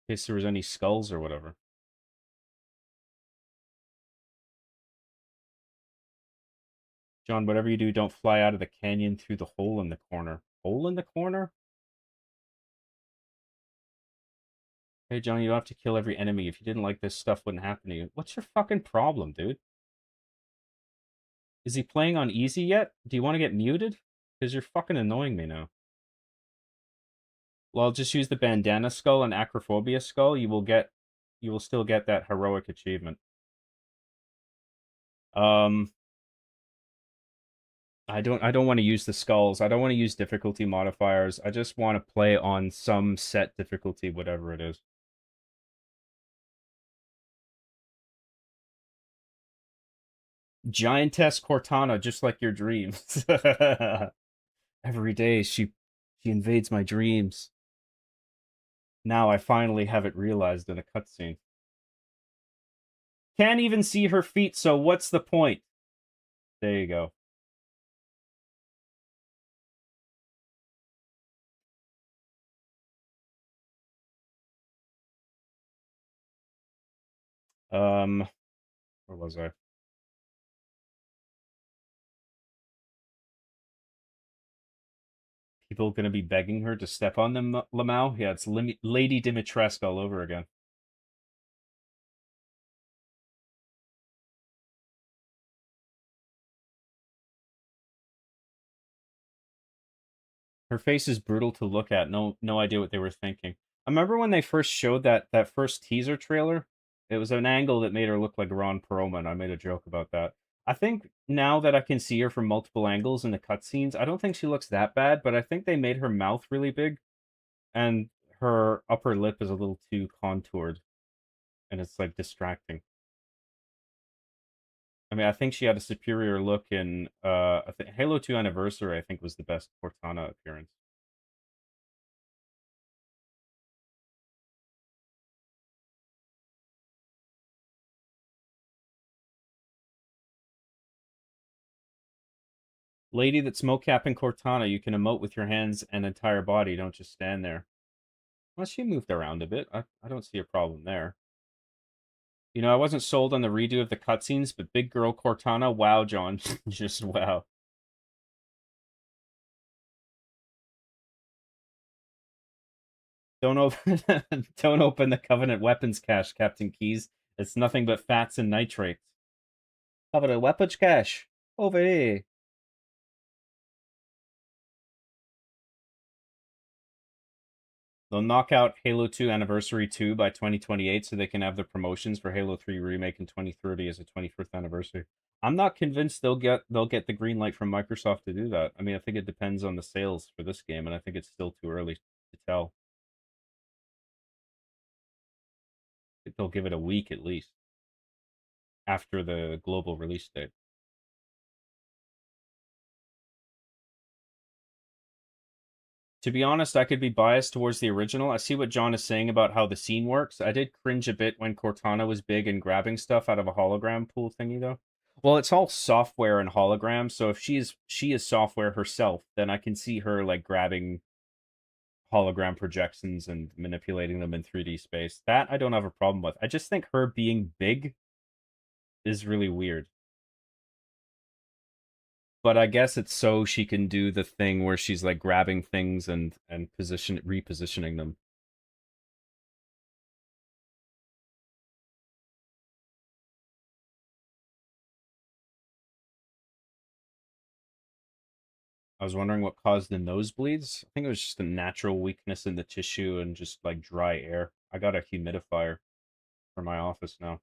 In case there was any skulls or whatever. John, whatever you do, don't fly out of the canyon through the hole in the corner. Hole in the corner? Hey, John, you don't have to kill every enemy. If you didn't like this, stuff wouldn't happen to you. What's your fucking problem, dude? Is he playing on easy yet? Do you want to get muted? Because you're fucking annoying me now. Well, I'll just use the bandana skull and acrophobia skull. You will still get that heroic achievement. I don't want to use the skulls. I don't want to use difficulty modifiers. I just want to play on some set difficulty, whatever it is. Giantess Cortana, just like your dreams. Every day she invades my dreams. Now I finally have it realized in a cutscene. Can't even see her feet, so what's the point? There you go. Where was I? People gonna be begging her to step on them, Lamau? Yeah, it's Lady Dimitrescu all over again. Her face is brutal to look at. No idea what they were thinking. I remember when they first showed that first teaser trailer. It was an angle that made her look like Ron Perlman. I made a joke about that. I think now that I can see her from multiple angles in the cutscenes, I don't think she looks that bad, but I think they made her mouth really big, and her upper lip is a little too contoured, and it's like distracting. I mean, I think she had a superior look in I think Halo 2 Anniversary, I think, was the best Cortana appearance. Lady that's mocapping Cortana, you can emote with your hands and entire body, don't just stand there. Well, she moved around a bit. I don't see a problem there. You know, I wasn't sold on the redo of the cutscenes, but big girl Cortana, wow, John. Just wow. Don't open don't open the Covenant weapons cache, Captain Keys. It's nothing but fats and nitrates. Covenant weapons cache. Over here. They'll knock out Halo 2 Anniversary 2 by 2028 so they can have the promotions for Halo 3 Remake in 2030 as a 21st anniversary. I'm not convinced they'll get the green light from Microsoft to do that. I mean, I think it depends on the sales for this game, and I think it's still too early to tell. I think they'll give it a week at least after the global release date. To be honest, I could be biased towards the original. I see what John is saying about how the scene works. I did cringe a bit when Cortana was big and grabbing stuff out of a hologram pool thingy, though. Well, it's all software and holograms, so if she is software herself, then I can see her like grabbing hologram projections and manipulating them in 3D space. That I don't have a problem with. I just think her being big is really weird. But I guess it's so she can do the thing where she's like grabbing things and repositioning them. I was wondering what caused the nosebleeds. I think it was just a natural weakness in the tissue and just like dry air. I got a humidifier for my office now.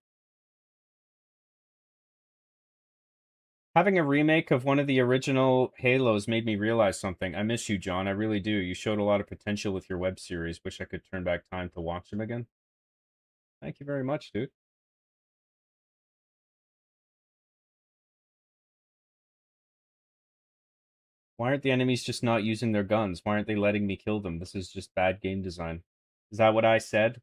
Having a remake of one of the original Halos made me realize something. I miss you, John. I really do. You showed a lot of potential with your web series. Wish I could turn back time to watch them again. Thank you very much, dude. Why aren't the enemies just not using their guns? Why aren't they letting me kill them? This is just bad game design. Is that what I said?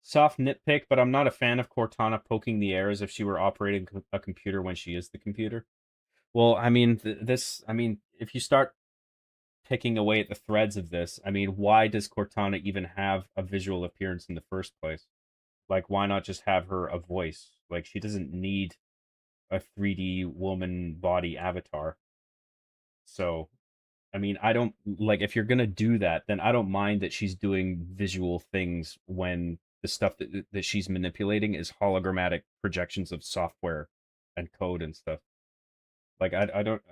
Soft nitpick, but I'm not a fan of Cortana poking the air as if she were operating a computer when she is the computer. Well, I mean, if you start picking away at the threads of this, I mean, why does Cortana even have a visual appearance in the first place? Like, why not just have her a voice? Like, she doesn't need a 3D woman body avatar. So, I mean, I don't like if you're gonna do that, then I don't mind that she's doing visual things when the stuff that she's manipulating is hologrammatic projections of software and code and stuff. Like I don't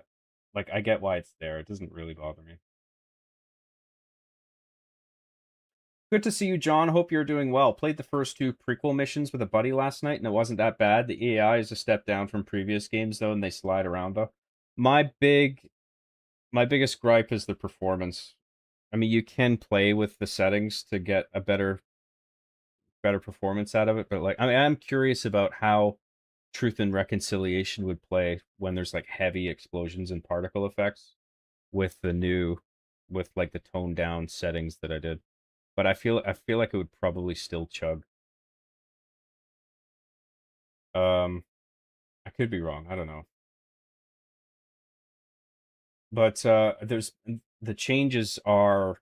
like I get why it's there. It doesn't really bother me. Good to see you, John. Hope you're doing well. Played the first 2 prequel missions with a buddy last night, and it wasn't that bad. The AI is a step down from previous games, though, and they slide around, though. My biggest gripe is the performance. I mean, you can play with the settings to get a better performance out of it, but like, I mean, I'm curious about how Truth and Reconciliation would play when there's like heavy explosions and particle effects with like the toned down settings that I did. But I feel like it would probably still chug. I could be wrong. I don't know. But there's the changes are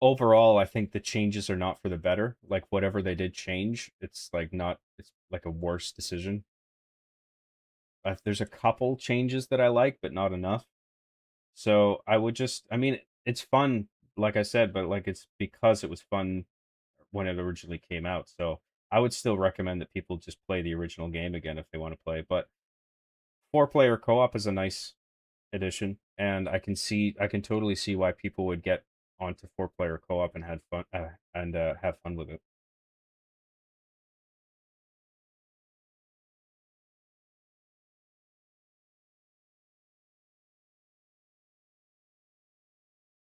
overall, I think the changes are not for the better. Like whatever they did change, it's like a worse decision. There's a couple changes that I like, but not enough. So I would I mean, it's fun, like I said, but like it's because it was fun when it originally came out. So I would still recommend that people just play the original game again if they want to play. But 4-player co-op is a nice addition, and I can totally see why people would get onto 4-player co-op and had fun have fun with it.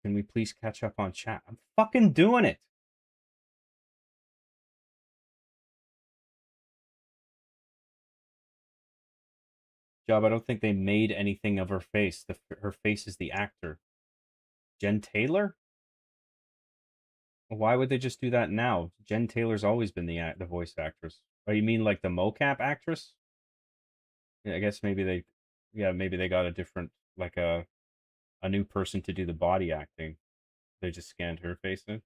Can we please catch up on chat? I'm fucking doing it. Job, I don't think they made anything of her face. Her face is the actor. Jen Taylor? Why would they just do that now? Jen Taylor's always been the voice actress. Oh, you mean like the mocap actress? Yeah, I guess maybe they got a different, like a new person to do the body acting. They just scanned her face in.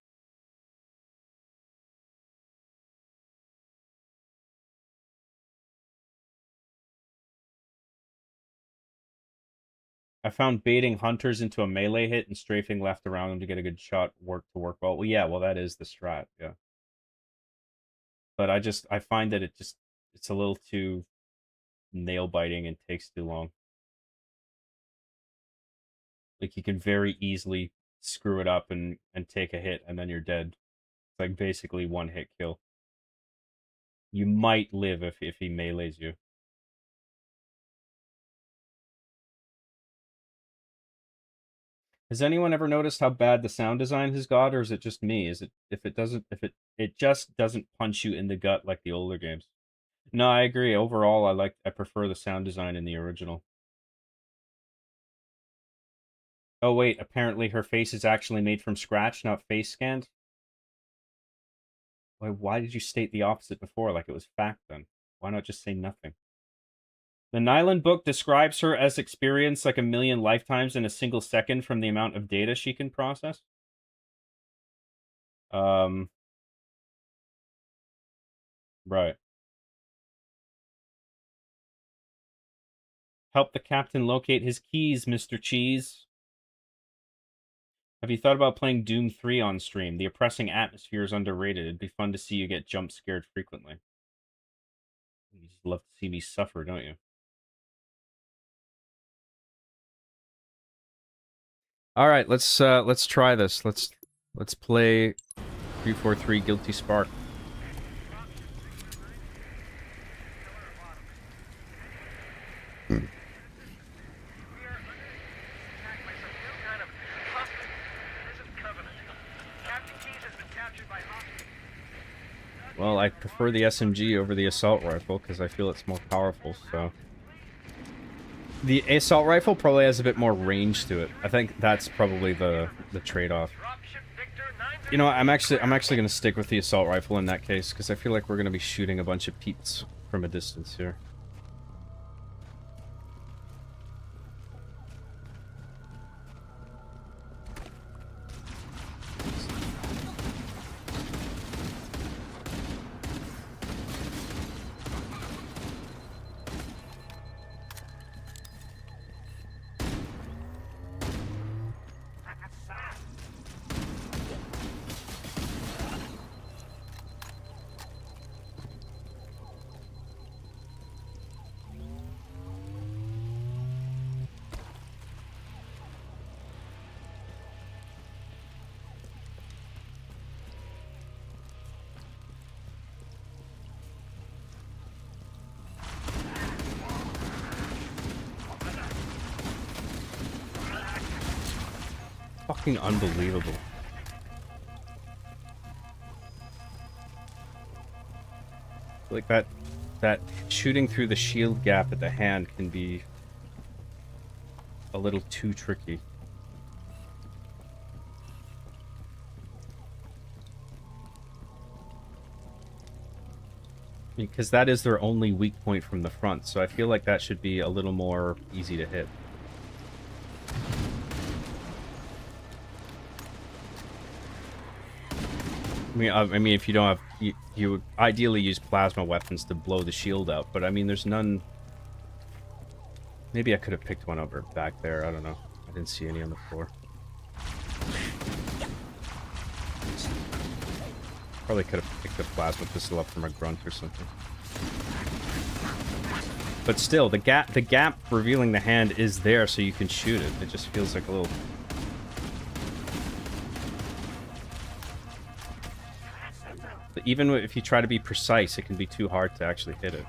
I found baiting hunters into a melee hit and strafing left around them to get a good shot work well. Well, yeah, well that is the strat, yeah. But I find that it's a little too nail biting and takes too long. Like you can very easily screw it up and take a hit and then you're dead. It's like basically one hit kill. You might live if he melees you. Has anyone ever noticed how bad the sound design has got, or is it just me? Is it if it just doesn't punch you in the gut like the older games? No, I agree. Overall, I prefer the sound design in the original. Oh wait, apparently her face is actually made from scratch, not face scanned. Why did you state the opposite before, like it was fact then? Why not just say nothing? The Nyland book describes her as experienced like 1,000,000 lifetimes in a single second from the amount of data she can process. Right. Help the captain locate his keys, Mr. Cheese. Have you thought about playing Doom 3 on stream? The oppressing atmosphere is underrated. It'd be fun to see you get jump scared frequently. You just love to see me suffer, don't you? All right, let's try this. Let's play 343 Guilty Spark. Well, I prefer the SMG over the assault rifle because I feel it's more powerful, so... The assault rifle probably has a bit more range to it. I think that's probably the trade-off. You know, I'm actually going to stick with the assault rifle in that case because I feel like we're going to be shooting a bunch of peeps from a distance here. Fucking unbelievable. Like that shooting through the shield gap at the hand can be a little too tricky. Because that is their only weak point from the front, so I feel like that should be a little more easy to hit. I mean, if you don't have, you would ideally use plasma weapons to blow the shield out, but I mean, there's none. Maybe I could have picked one over back there. I don't know. I didn't see any on the floor. Probably could have picked a plasma pistol up from a grunt or something. But still, the gap revealing the hand is there, so you can shoot it. It just feels like a little. even if you try to be precise, it can be too hard to actually hit it.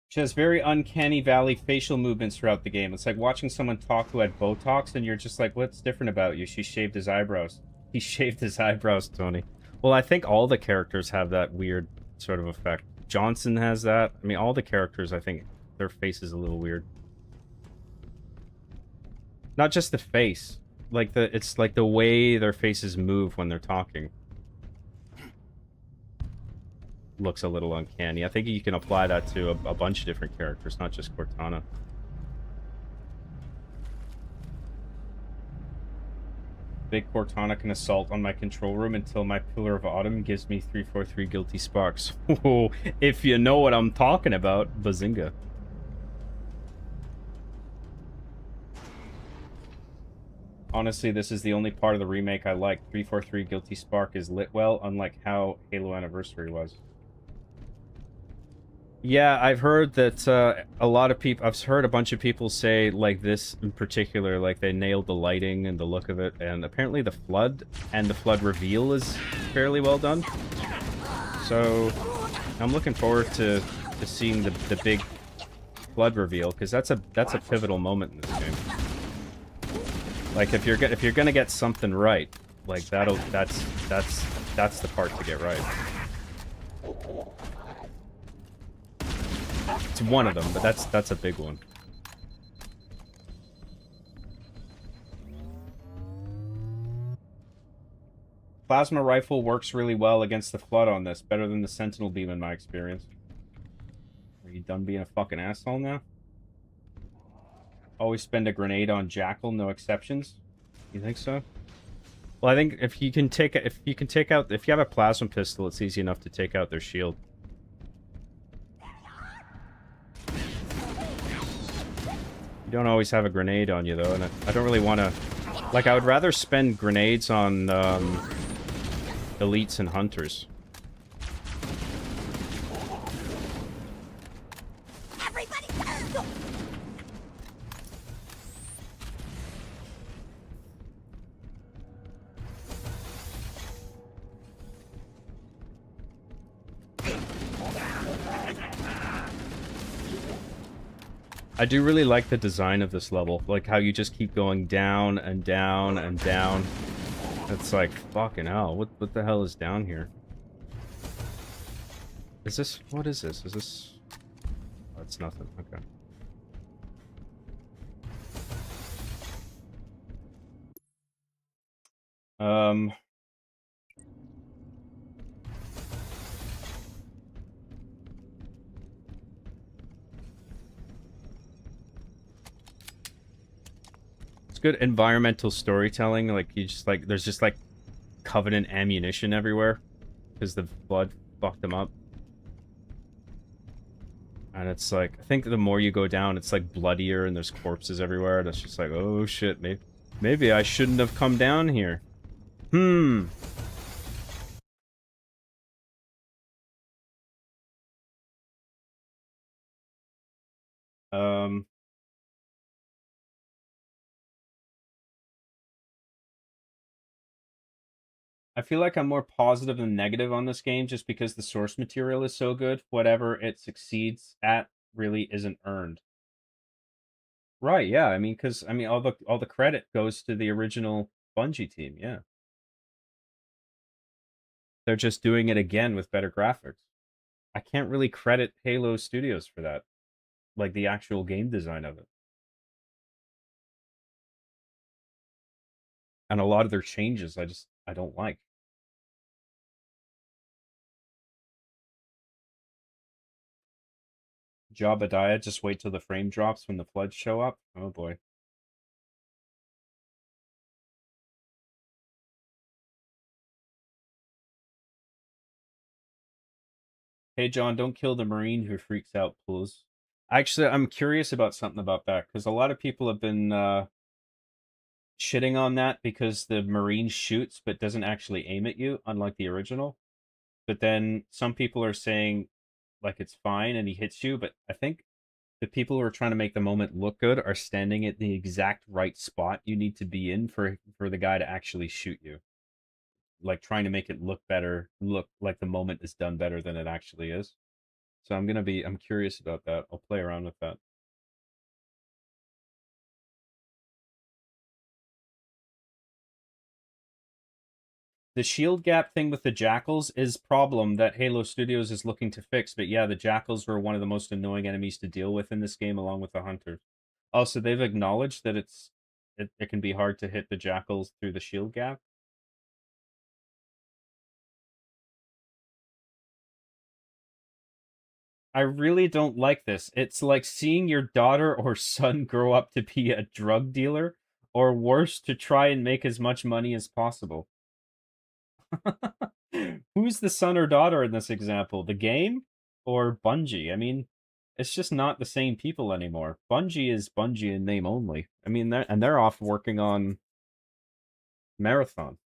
She has very uncanny valley facial movements throughout the game. It's like watching someone talk who had Botox, and you're just like, what's different about you? She shaved his eyebrows. He shaved his eyebrows, Tony. Well, I think all the characters have that weird sort of effect. Johnson has that. I mean, all the characters, I think, their face is a little weird. Not just the face. Like, it's like the way their faces move when they're talking. Looks a little uncanny. I think you can apply that to a bunch of different characters, not just Cortana. Big Cortana can assault on my control room until my Pillar of Autumn gives me 343 guilty sparks. Oh, if you know what I'm talking about, bazinga. Honestly, this is the only part of the remake I like. 343 guilty spark is lit well, unlike how Halo Anniversary was. Yeah, I've heard that a lot of people... I've heard a bunch of people say, like, this in particular, like, they nailed the lighting and the look of it, and apparently the Flood and the Flood reveal is fairly well done. So, I'm looking forward to seeing the big Flood reveal, because that's a pivotal moment in this game. Like, if you're gonna get something right, like, that's the part to get right. It's one of them, but that's a big one. Plasma rifle works really well against the Flood on this, better than the Sentinel beam in my experience. Are you done being a fucking asshole now? Always spend a grenade on Jackal, no exceptions. You think so? Well, I think if you have a plasma pistol, it's easy enough to take out their shield. You don't always have a grenade on you, though, and I don't really want to... Like, I would rather spend grenades on, elites and hunters. Everybody go! I do really like the design of this level, like how you just keep going down and down and down. It's like, fucking hell, what the hell is down here? Is this, what is this? Is this... Oh, it's nothing, okay. It's good environmental storytelling, like you just like, there's just like Covenant ammunition everywhere because the Flood fucked them up. And it's like, I think the more you go down, it's like bloodier and there's corpses everywhere, and it's just like, oh shit, maybe I shouldn't have come down here. I feel like I'm more positive than negative on this game just because the source material is so good. Whatever it succeeds at really isn't earned. Right, yeah. I mean, because I mean all the credit goes to the original Bungie team, yeah. They're just doing it again with better graphics. I can't really credit Halo Studios for that. Like the actual game design of it. And a lot of their changes I don't like. Jobadiah, just wait till the frame drops when the Floods show up. Oh boy. Hey, John, don't kill the Marine who freaks out, please. Actually, I'm curious about something about that, because a lot of people have been shitting on that because the Marine shoots but doesn't actually aim at you, unlike the original. But then some people are saying, like, it's fine and he hits you, but I think the people who are trying to make the moment look good are standing at the exact right spot you need to be in for the guy to actually shoot you. Like, trying to make it look better, look like the moment is done better than it actually is. So I'm curious about that. I'll play around with that. The shield gap thing with the Jackals is a problem that Halo Studios is looking to fix, but yeah, the Jackals were one of the most annoying enemies to deal with in this game, along with the Hunters. Also, they've acknowledged that it can be hard to hit the Jackals through the shield gap. I really don't like this. It's like seeing your daughter or son grow up to be a drug dealer, or worse, to try and make as much money as possible. Who's the son or daughter in this example? The game or Bungie? I mean, it's just not the same people anymore. Bungie is Bungie in name only. I mean, they're off working on Marathon.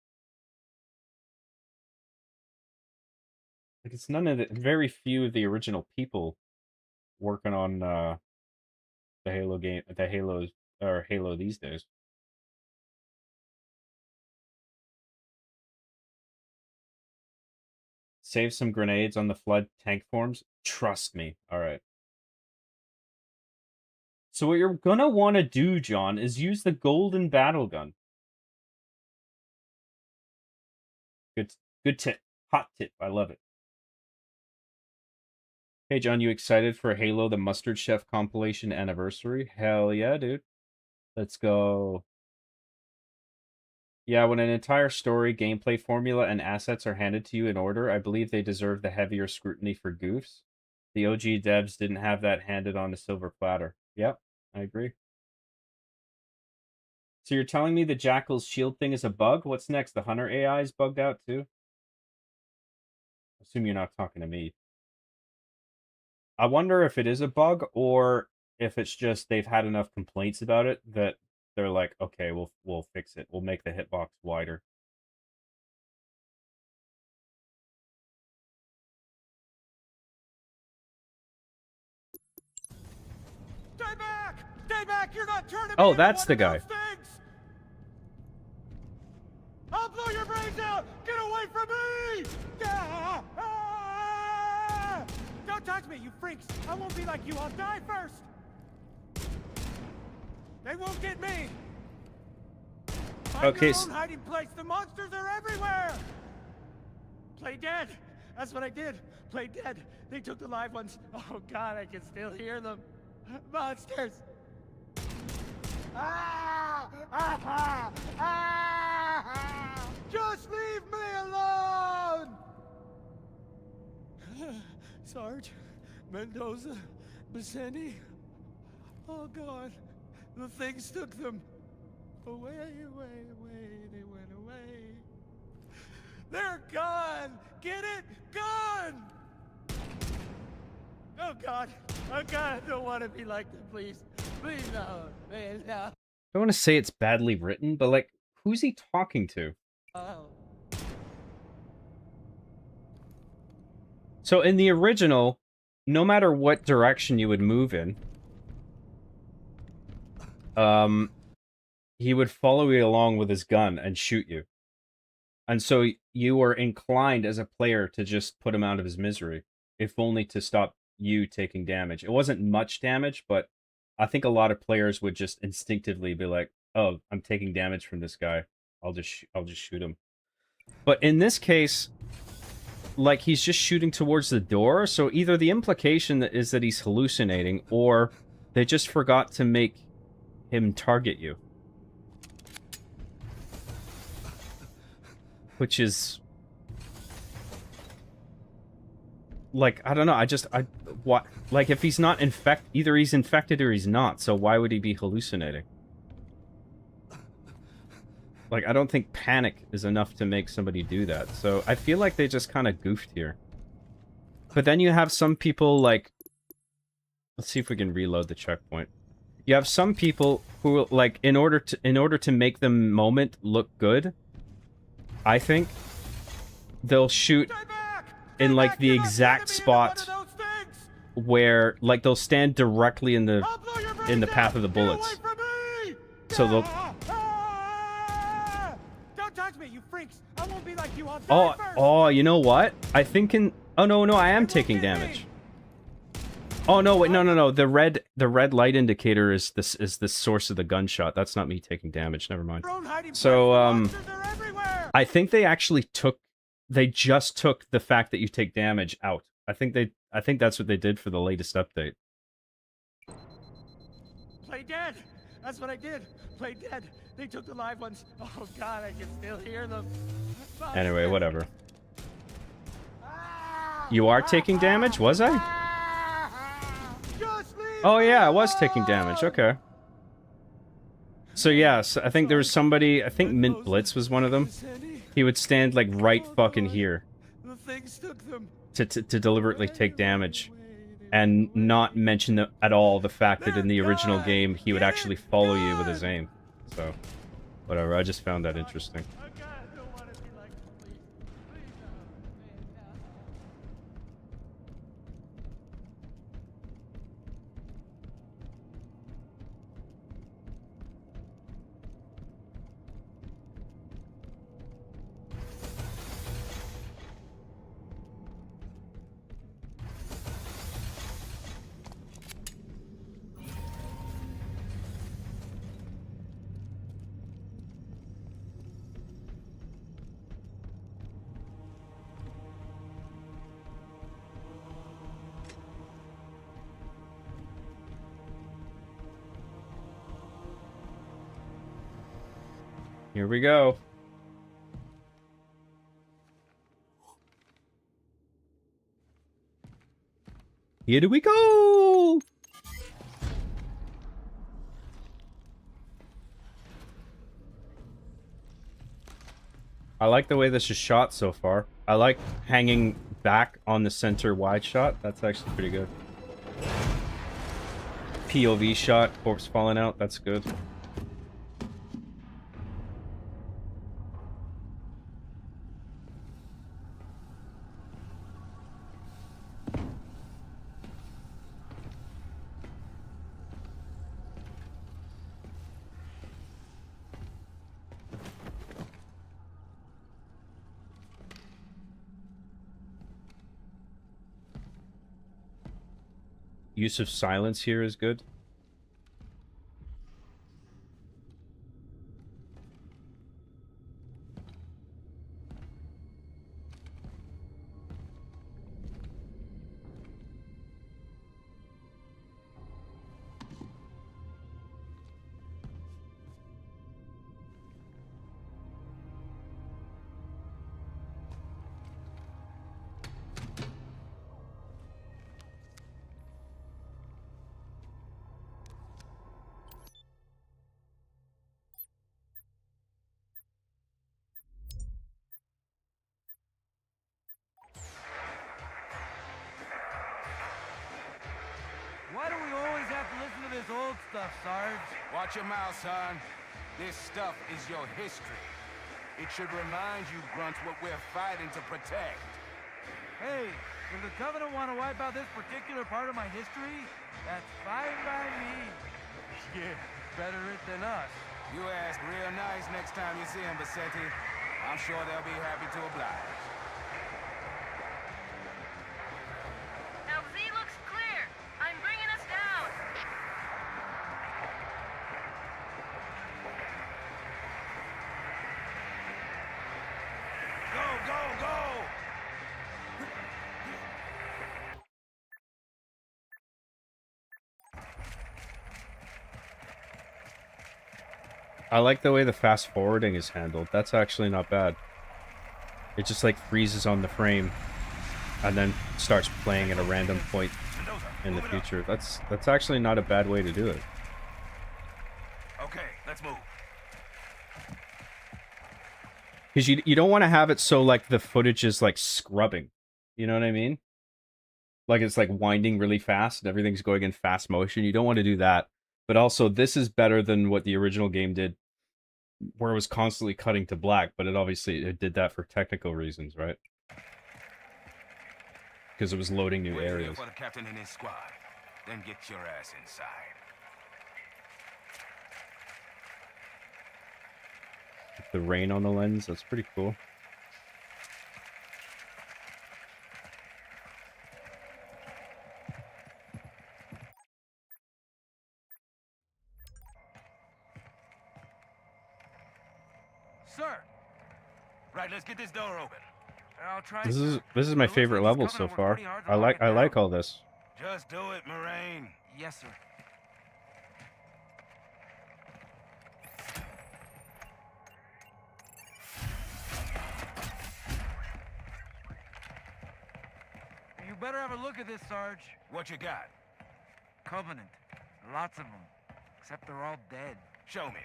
Like, it's very few of the original people working on the Halo game, Halo these days. Save some grenades on the Flood tank forms. Trust me. All right. So what you're gonna want to do, John, is use the golden battle gun. Good tip. Hot tip. I love it. Hey, John, you excited for Halo the Mustard Chef compilation anniversary? Hell yeah, dude. Let's go. Yeah, when an entire story, gameplay formula, and assets are handed to you in order, I believe they deserve the heavier scrutiny for goofs. The OG devs didn't have that handed on a silver platter. Yep, I agree. So you're telling me the Jackal's shield thing is a bug? What's next? The Hunter AI is bugged out too? Assume you're not talking to me. I wonder if it is a bug or if it's just they've had enough complaints about it that they're like, okay, we'll fix it. We'll make the hitbox wider. Stay back! Stay back! You're not turning me Oh, into that's one the of guy. those things! I'll blow your brains out! Get away from me! Ah! Ah! Don't touch me, you freaks! I won't be like you. I'll die first. They won't get me. Find Okay. your own hiding place. The monsters are everywhere. Play dead. That's what I did. Play dead. They took the live ones. Oh God, I can still hear them. Monsters. Ah! Ah! Ah! Just leave me alone! Sarge, Mendoza, Vicente. Oh God, the things took them. Away, away, away, they went away. They're gone! Get it? Gone! Oh God, I don't want to be like them, please. Please, no, please, no. I don't want to say it's badly written, but like, who's he talking to? Oh. So in the original, no matter what direction you would move in, he would follow you along with his gun and shoot you. And so you were inclined as a player to just put him out of his misery, if only to stop you taking damage. It wasn't much damage, but I think a lot of players would just instinctively be like, "Oh, I'm taking damage from this guy. I'll just shoot him." But in this case, like, he's just shooting towards the door, so either the implication is that he's hallucinating, or they just forgot to make him target you. Which is... like, I don't know, what? Like, if he's not either he's infected or he's not, so why would he be hallucinating? Like, I don't think panic is enough to make somebody do that, so I feel like they just kind of goofed here. But then you have some people like... Let's see if we can reload the checkpoint. You have some people who, like, in order to make the moment look good, I think, they'll shoot in, like, the exact spot where, like, they'll stand directly in the path of the bullets. So they'll... Don't touch me, you freaks! I won't be like you. I'll die Oh, first. oh, you know what? I think in... Oh, no, I am taking damage. Oh, no, wait, no. The red light indicator is the source of the gunshot. That's not me taking damage. Never mind. So, I think they actually just took the fact that you take damage out. I think that's what they did for the latest update. Play dead. That's what I did. Play dead. They took the live ones. Oh God, I can still hear them. Anyway, whatever. You are taking damage? Was I? Oh yeah, I was taking damage. Okay. So yes, I think there was somebody, I think Mint Blitz was one of them. He would stand like right fucking here to deliberately take damage and not mention at all the fact that in the original game he would actually follow you with his aim. So, whatever, I just found that interesting. Here we go. Here we go! I like the way this is shot so far. I like hanging back on the center wide shot. That's actually pretty good. POV shot, corpse falling out, that's good. Use of silence here is good. Why do we always have to listen to this old stuff, Sarge? Watch your mouth, son. This stuff is your history. It should remind you, grunts, what we're fighting to protect. Hey, if the Covenant want to wipe out this particular part of my history, that's fine by me. Yeah, better it than us. You ask real nice next time you see him, Bassetti. I'm sure they'll be happy to oblige. LZ looks clear. I'm bringing us down. Go, go, go! I like the way the fast forwarding is handled. That's actually not bad. It just like freezes on the frame and then starts playing at a random point in the future. That's actually not a bad way to do it. Okay, let's move. Because you don't want to have it so like the footage is like scrubbing. You know what I mean? Like it's like winding really fast and everything's going in fast motion. You don't want to do that. But also, this is better than what the original game did, where it was constantly cutting to black, but it did that for technical reasons, right? Because it was loading new areas. For the captain and his squad. Then get your ass inside. The rain on the lens, that's pretty cool. Sir! Right, let's get this door open. I'll try. This is my favorite level so far. I like all this. Just do it, Moraine. Yes, sir. You better have a look at this, Sarge. What you got? Covenant. Lots of them. Except they're all dead. Show me.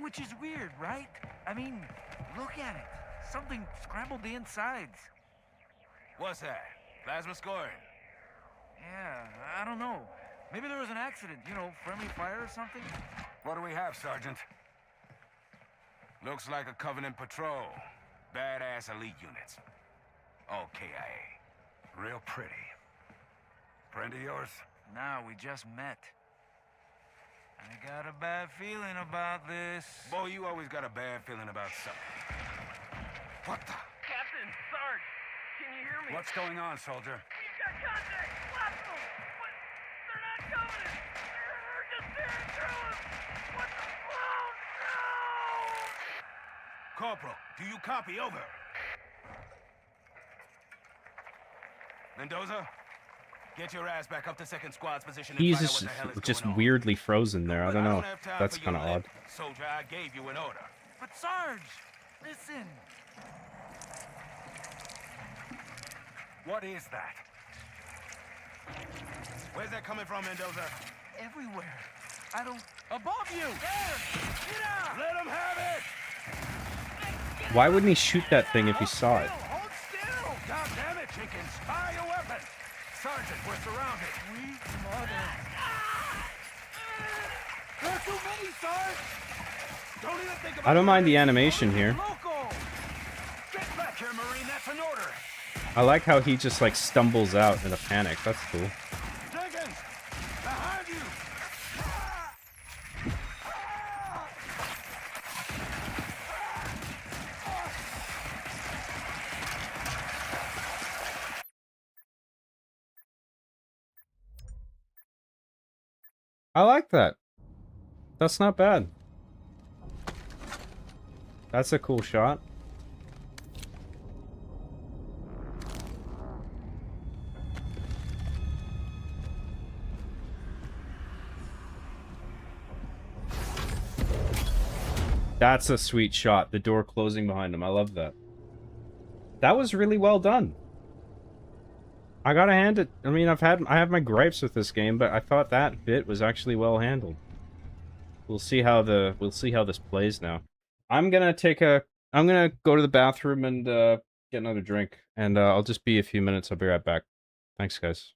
Which is weird, right? I mean, look at it. Something scrambled the insides. What's that? Plasma scoring? Yeah, I don't know. Maybe there was an accident, you know, friendly fire or something? What do we have, Sergeant? Looks like a Covenant patrol. Badass elite units. All KIA. Real pretty. Friend of yours? Nah, we just met. I got a bad feeling about this. Boy, you always got a bad feeling about something. What the? Captain, Sarge, can you hear me? What's going on, soldier? We've got contact. Lots of them. But they're not coming. They're just staring through us. What the? Oh, no! Corporal, do you copy? Over. Mendoza, get your ass back up to second squad's position. And He's find out what the hell is just going on. weirdly frozen there. I But don't know. don't have time That's for kind of your odd. lip. Soldier, I gave you an order. But Sarge, listen. What is that? Where's that coming from, Mendoza? Everywhere. I don't... Above you! There! Get out! Let him have it! Why wouldn't he shoot that thing if he saw it? Hold still! God damn it, chickens! Fire your weapon! Sergeant, we're surrounded. Sweet mother. There are too many, Sarge! Don't even think about I don't mind the animation here. Local! Get back here, Marine. That's an order. I like how he just like stumbles out in a panic. That's cool. Jenkins! Behind you! I like that. That's not bad. That's a cool shot. That's a sweet shot. The door closing behind him. I love that. That was really well done. I gotta hand it. I mean, I have my gripes with this game, but I thought that bit was actually well handled. We'll see how this plays now. I'm gonna go to the bathroom and get another drink, and I'll just be a few minutes. I'll be right back. Thanks, guys.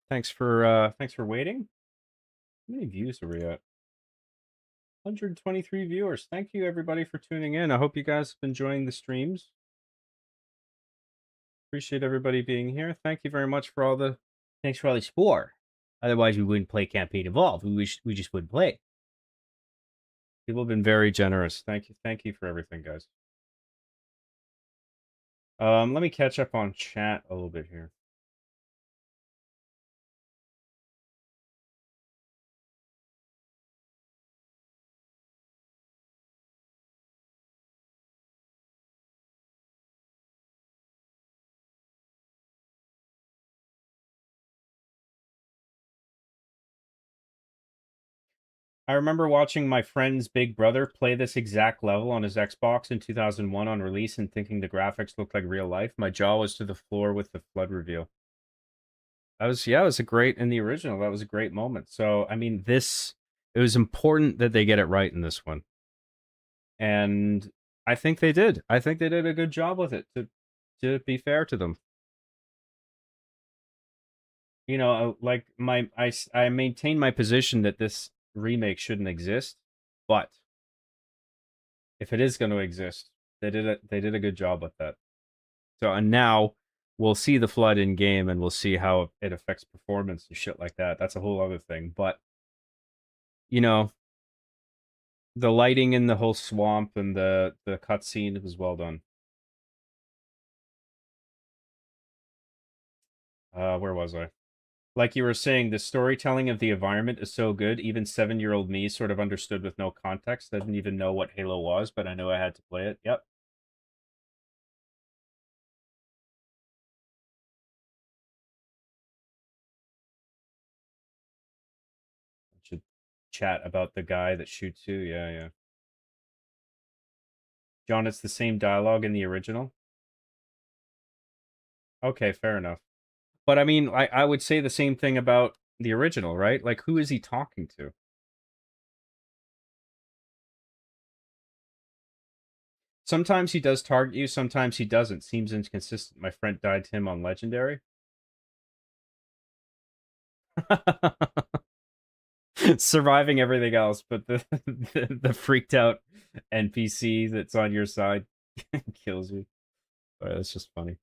thanks for waiting. How many views are we at? 123 viewers. Thank you everybody for tuning in. I hope you guys have been enjoying the streams. Appreciate everybody being here. Thank you very much for all the Thanks for all the support. Otherwise, we wouldn't play Campaign Evolved. We just wouldn't play. people have been very generous. Thank you for everything, guys. Let me catch up on chat a little bit here. I remember watching my friend's big brother play this exact level on his Xbox in 2001 on release and thinking the graphics looked like real life. My jaw was to the floor with the flood reveal. That was, yeah, it was a great, in the original, that was a great moment. So, I mean, it was important that they get it right in this one. And I think they did. I think they did a good job with it, to be fair to them. You know, like, I maintain my position that this remake shouldn't exist, but if it is going to exist, they did a good job with that. So, and now we'll see the flood in game and we'll see how it affects performance and shit like that. That's a whole other thing. But you know, the lighting in the whole swamp and the cutscene was well done. Where was I? Like you were saying, the storytelling of the environment is so good. Even 7-year-old me sort of understood with no context. I didn't even know what Halo was, but I knew I had to play it. Yep. I should chat about the guy that shoots you. Yeah, yeah. John, it's the same dialogue in the original. Okay, fair enough. But I mean, I would say the same thing about the original, right? Like, who is he talking to? Sometimes he does target you, sometimes he doesn't. Seems inconsistent. My friend died to him on Legendary. Surviving everything else, but the freaked out NPC that's on your side kills you. That's just funny.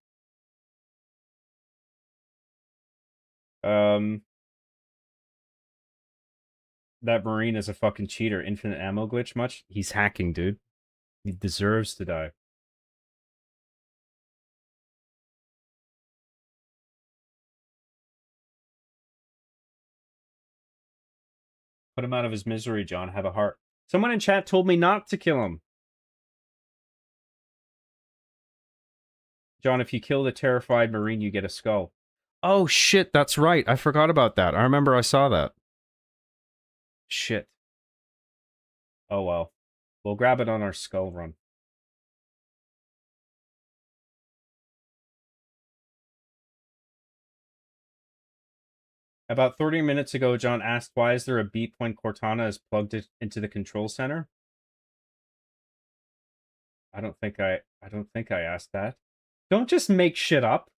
That Marine is a fucking cheater. Infinite ammo glitch much? He's hacking, dude. He deserves to die. Put him out of his misery, John. Have a heart. Someone in chat told me not to kill him. John, if you kill the terrified Marine, you get a skull. Oh, shit, that's right. I forgot about that. I remember I saw that. Shit. Oh, well. We'll grab it on our skull run. About 30 minutes ago, John asked, why is there a beep when Cortana is plugged into the control center? I don't think I asked that. Don't just make shit up.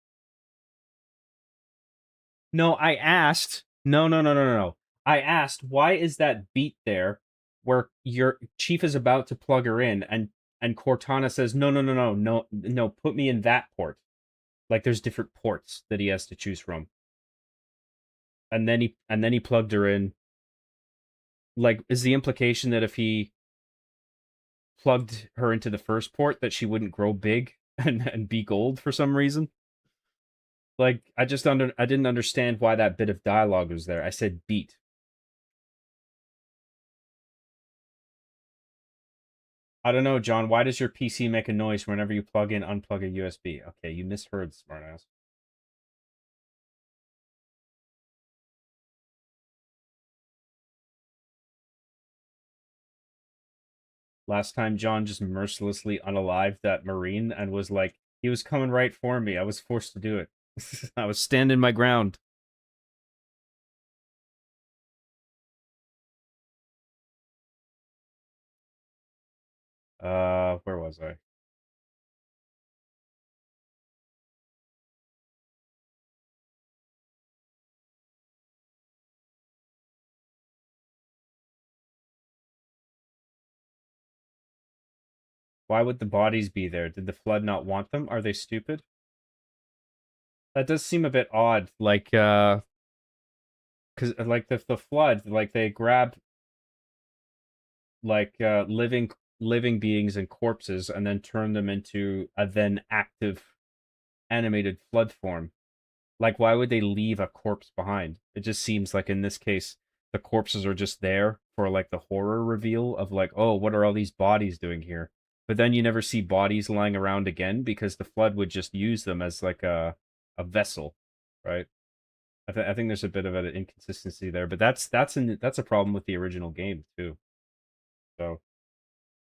No, I asked. No. I asked, why is that beat there where your chief is about to plug her in and Cortana says, no, put me in that port. Like there's different ports that he has to choose from. And then he plugged her in. Like, is the implication that if he plugged her into the first port that she wouldn't grow big and be gold for some reason? Like, I didn't understand why that bit of dialogue was there. I said beat. I don't know, John. Why does your PC make a noise whenever you plug in, unplug a USB? Okay, you misheard, smartass. Last time, John just mercilessly unalived that Marine and was like, he was coming right for me. I was forced to do it. I was standing my ground. Where was I? Why would the bodies be there? Did the Flood not want them? Are they stupid? That does seem a bit odd. Like, because like the Flood, like they grab like living beings and corpses and then turn them into a then active animated Flood form. Like, why would they leave a corpse behind? It just seems like in this case, the corpses are just there for like the horror reveal of like, oh, what are all these bodies doing here? But then you never see bodies lying around again because the Flood would just use them as like a vessel, right? I think there's a bit of an inconsistency there, but that's a problem with the original game too. So,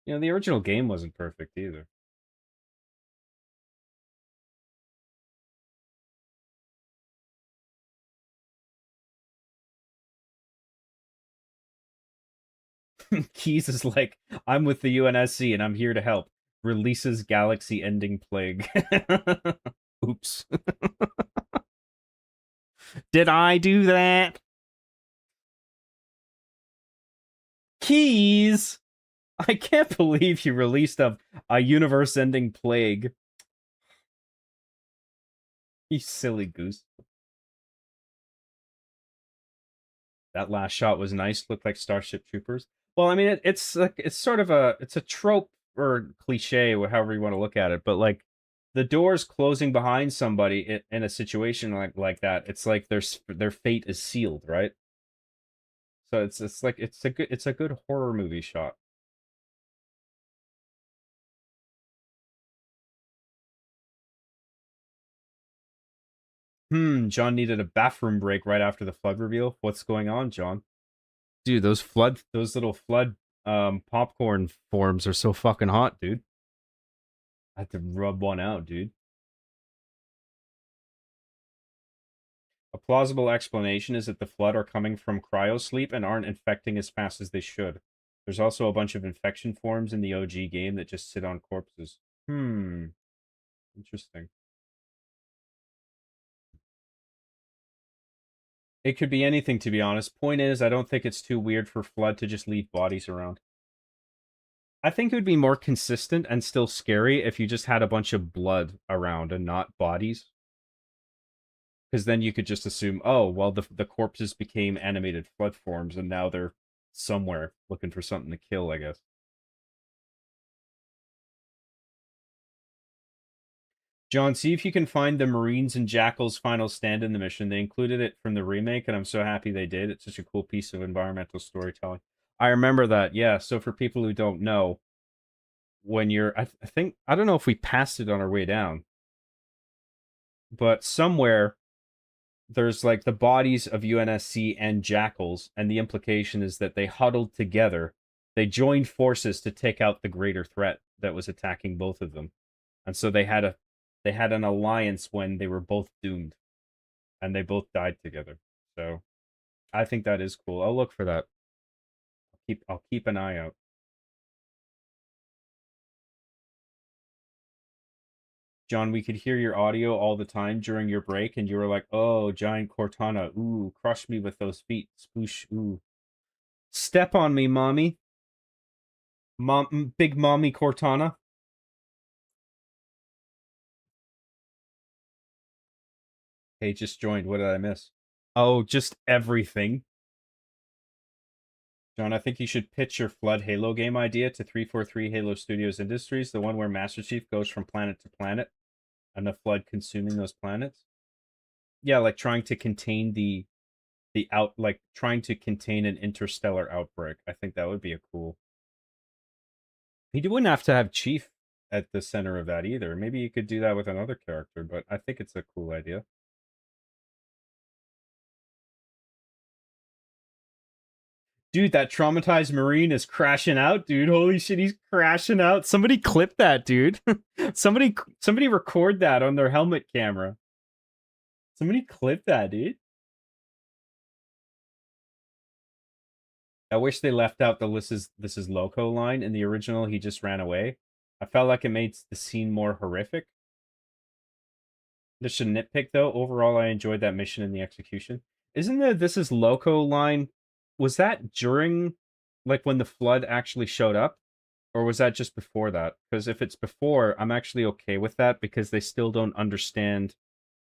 you know, the original game wasn't perfect either. Keys is like, I'm with the UNSC and I'm here to help. Releases galaxy-ending plague. Oops. Did I do that? Keys! I can't believe you released a universe-ending plague. You silly goose. That last shot was nice. Looked like Starship Troopers. Well, I mean, it's like it's sort of a trope or cliche, or however you want to look at it. But like the doors closing behind somebody in a situation like that, it's like their fate is sealed, right? So it's like it's a good horror movie shot. John needed a bathroom break right after the Flood reveal. What's going on, John? Dude, those little Flood popcorn forms are so fucking hot, dude. I had to rub one out, dude. A plausible explanation is that the Flood are coming from cryosleep and aren't infecting as fast as they should. There's also a bunch of infection forms in the OG game that just sit on corpses. Interesting. It could be anything, to be honest. Point is, I don't think it's too weird for Flood to just leave bodies around. I think it would be more consistent and still scary if you just had a bunch of blood around and not bodies. Because then you could just assume, oh, well, the corpses became animated Flood forms, and now they're somewhere looking for something to kill, I guess. John, see if you can find the Marines and Jackal's final stand in the mission. They included it from the remake, and I'm so happy they did. It's such a cool piece of environmental storytelling. I remember that, yeah. So for people who don't know, when you're... I think... I don't know if we passed it on our way down. But somewhere, there's like the bodies of UNSC and Jackals, and the implication is that they huddled together. They joined forces to take out the greater threat that was attacking both of them. And so they had an alliance when they were both doomed, and they both died together. So I think that is cool. I'll look for that. I'll keep an eye out. John, we could hear your audio all the time during your break, and you were like, "Oh, giant Cortana, ooh, crush me with those feet, sploosh, ooh, step on me, mommy, big mommy Cortana." Hey, just joined. What did I miss? Oh, just everything. John, I think you should pitch your Flood Halo game idea to 343 Halo Studios Industries, the one where Master Chief goes from planet to planet, and the Flood consuming those planets. Yeah, like trying to contain trying to contain an interstellar outbreak. I think that would be a cool. He wouldn't have to have Chief at the center of that either. Maybe you could do that with another character, but I think it's a cool idea. Dude, that traumatized Marine is crashing out, dude. Holy shit, he's crashing out. Somebody clip that, dude. somebody record that on their helmet camera. Somebody clip that, dude. I wish they left out the this is Loco line. In the original, he just ran away. I felt like it made the scene more horrific. Just a nitpick, though. Overall, I enjoyed that mission and the execution. Isn't the this is Loco line... Was that during, like, when the Flood actually showed up? Or was that just before that? Because if it's before, I'm actually okay with that because they still don't understand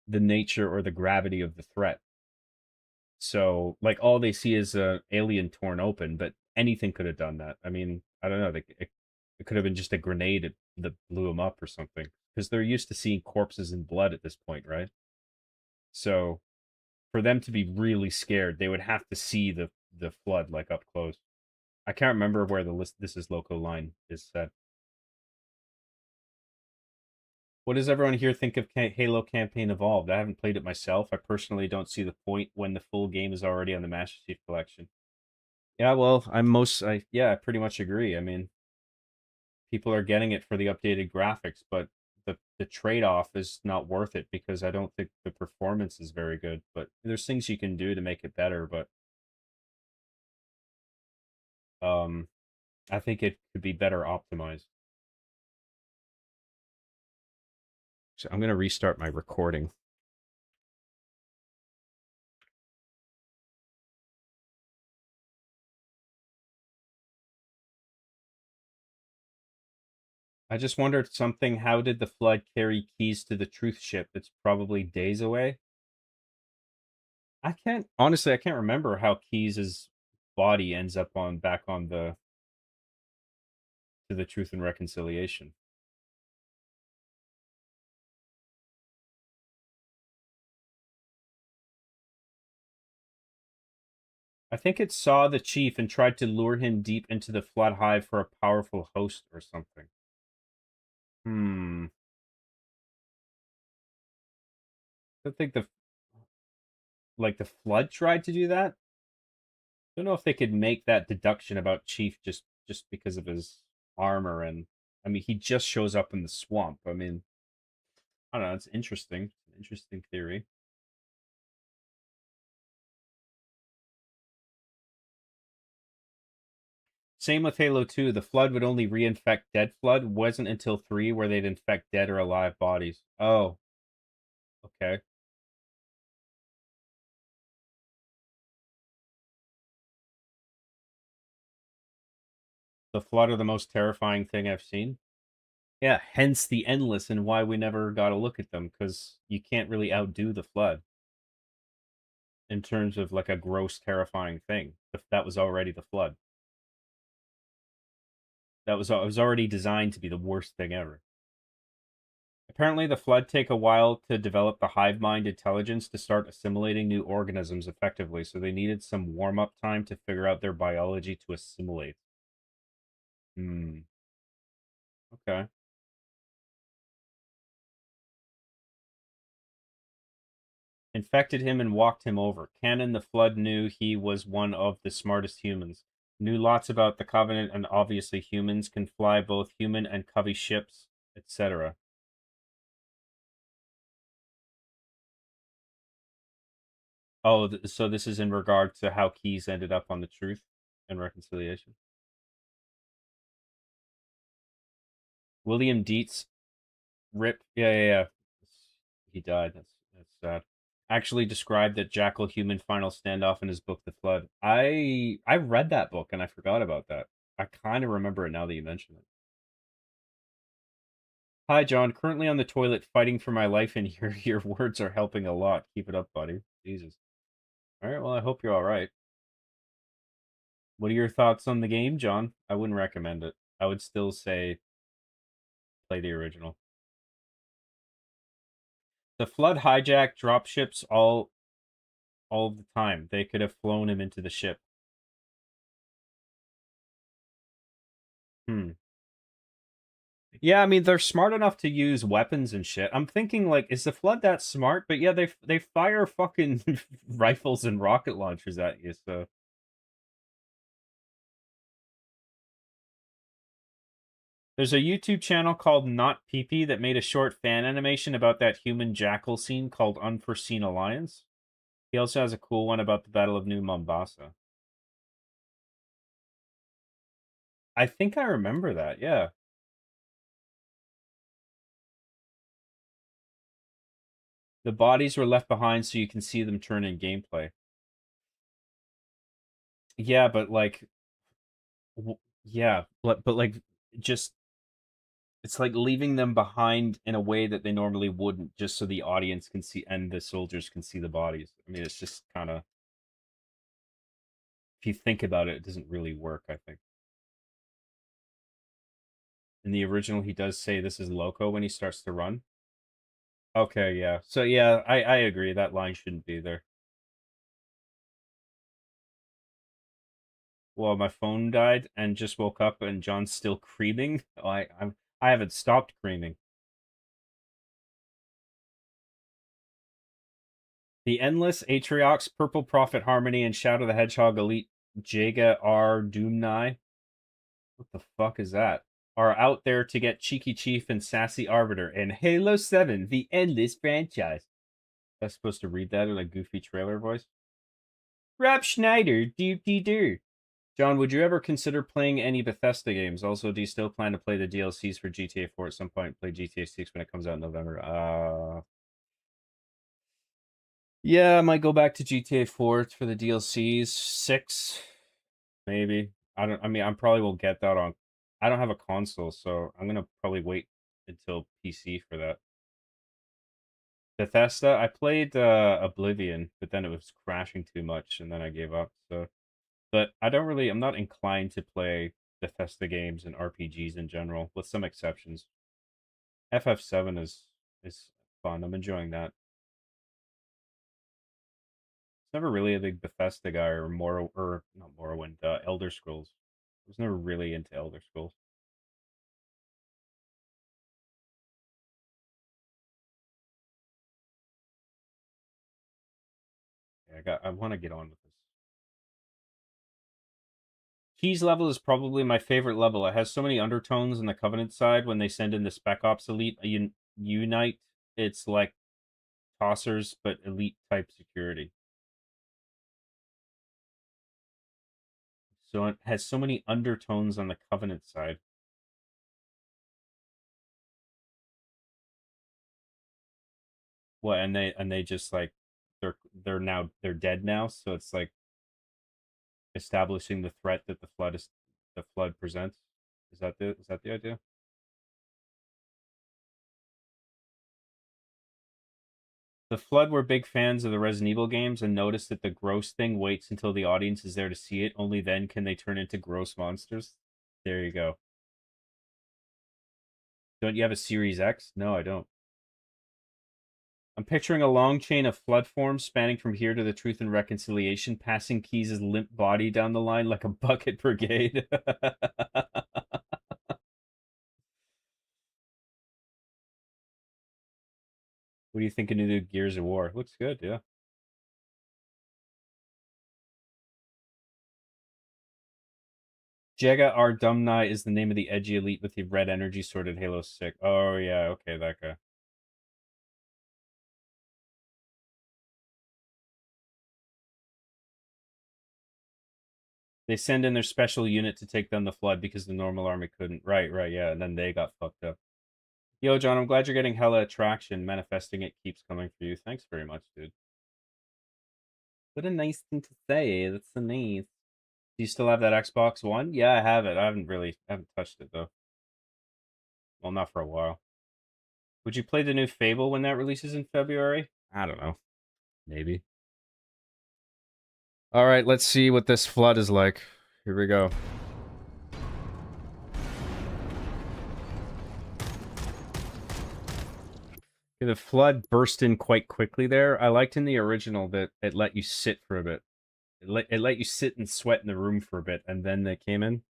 the nature or the gravity of the threat. So, like, all they see is a alien torn open, but anything could have done that. I mean, I don't know. It could have been just a grenade that blew them up or something. Because they're used to seeing corpses and blood at this point, right? So, for them to be really scared, they would have to see the flood like up close. I can't remember where the list "This is Loco" line is set. What does everyone here think of Halo Campaign Evolved? I haven't played it myself. I personally don't see the point when the full game is already on the Master Chief Collection. Yeah, well, I pretty much agree. I mean, people are getting it for the updated graphics, but the trade-off is not worth it because I don't think the performance is very good. But there's things you can do to make it better, but I think it could be better optimized. So I'm gonna restart my recording. I just wondered something. How did the Flood carry Keyes to the Truth ship? It's probably days away. I can't remember how Keyes' body ends up back on to the Truth and Reconciliation. I think it saw the Chief and tried to lure him deep into the Flood Hive for a powerful host or something. I think the Flood tried to do that. I don't know if they could make that deduction about Chief just because of his armor, and I mean he just shows up in the swamp. I mean, I don't know, it's interesting. Interesting theory. Same with Halo 2. The Flood would only reinfect dead Flood. Wasn't until 3 where they'd infect dead or alive bodies. Oh. Okay. The Flood are the most terrifying thing I've seen. Yeah, hence the Endless and why we never got a look at them, because you can't really outdo the Flood in terms of like a gross, terrifying thing. That was already the Flood. It was already designed to be the worst thing ever. Apparently, the Flood take a while to develop the hive mind intelligence to start assimilating new organisms effectively, so they needed some warm-up time to figure out their biology to assimilate. Okay. Infected him and walked him over. Canon, the Flood knew he was one of the smartest humans. Knew lots about the Covenant, and obviously humans can fly both human and Covey ships, etc. Oh, so this is in regard to how Keyes ended up on the Truth and Reconciliation. William Dietz, rip. Yeah. He died. That's sad. Actually described that Jackal human final standoff in his book The Flood. I read that book and I forgot about that. I kind of remember it now that you mention it. Hi John, currently on the toilet fighting for my life, and your words are helping a lot. Keep it up, buddy. Jesus. All right, well I hope you're all right. What are your thoughts on the game, John? I wouldn't recommend it. I would still say play the original. The Flood hijacked dropships all the time. They could have flown him into the ship. Yeah, I mean they're smart enough to use weapons and shit. I'm thinking like, is the Flood that smart? But yeah, they fire fucking rifles and rocket launchers at you. So there's a YouTube channel called Not Peepee that made a short fan animation about that human jackal scene called Unforeseen Alliance. He also has a cool one about the Battle of New Mombasa. I think I remember that, yeah. The bodies were left behind so you can see them turn in gameplay. Yeah, but like... Yeah, but like, just it's like leaving them behind in a way that they normally wouldn't, just so the audience can see and the soldiers can see the bodies. I mean, it's just kind of, if you think about it, it doesn't really work, I think. In the original, he does say this is Loco when he starts to run. Okay, yeah. So yeah, I agree. That line shouldn't be there. Well, my phone died and just woke up and John's still creaming. Oh, I haven't stopped creaming. The Endless, Atriox, Purple Prophet Harmony, and Shadow the Hedgehog Elite Jaga R. Doomnai. What the fuck is that? Are out there to get Cheeky Chief and Sassy Arbiter and Halo 7, the Endless franchise. I was supposed to read that in a goofy trailer voice. Rob Schneider, doo-dee-doo. John, would you ever consider playing any Bethesda games? Also, do you still plan to play the DLCs for GTA 4 at some point? Play GTA 6 when it comes out in November. Yeah, I might go back to GTA 4 for the DLCs. 6, maybe. I probably will get that on. I don't have a console, so I'm gonna probably wait until PC for that. Bethesda, I played Oblivion, but then it was crashing too much, and then I gave up. So, but I'm not inclined to play Bethesda games and RPGs in general, with some exceptions. FF7 is fun. I'm enjoying that. Never really a big Bethesda guy or not Morrowind, Elder Scrolls. I was never really into Elder Scrolls. Yeah, I want to get on with this. Keys level is probably my favorite level. It has so many undertones in the Covenant side when they send in the Spec Ops Elite Unite. It's like tossers, but elite type security. So it has so many undertones on the Covenant side. What, and they just like they're dead now, so it's like establishing the threat that the flood presents. Is that the idea? The Flood were big fans of the Resident Evil games and noticed that the gross thing waits until the audience is there to see it. Only then can they turn into gross monsters. There you go. Don't you have a Series X? No, I don't. I'm picturing a long chain of flood forms spanning from here to the Truth and Reconciliation, passing Keyes' limp body down the line like a bucket brigade. What do you think of new Gears of War? Looks good, yeah. Jaga R. Dumnai is the name of the edgy elite with the red energy sword in Halo 6. Oh, yeah, okay, that guy. They send in their special unit to take down the Flood because the normal army couldn't. Right, yeah, and then they got fucked up. Yo, John, I'm glad you're getting hella attraction. Manifesting it keeps coming for you. Thanks very much, dude. What a nice thing to say. That's so nice. Do you still have that Xbox One? Yeah, I have it. I haven't touched it, though. Well, not for a while. Would you play the new Fable when that releases in February? I don't know. Maybe. All right, let's see what this flood is like. Here we go. The flood burst in quite quickly there. I liked in the original that it let you sit for a bit. It let you sit and sweat in the room for a bit, and then they came in.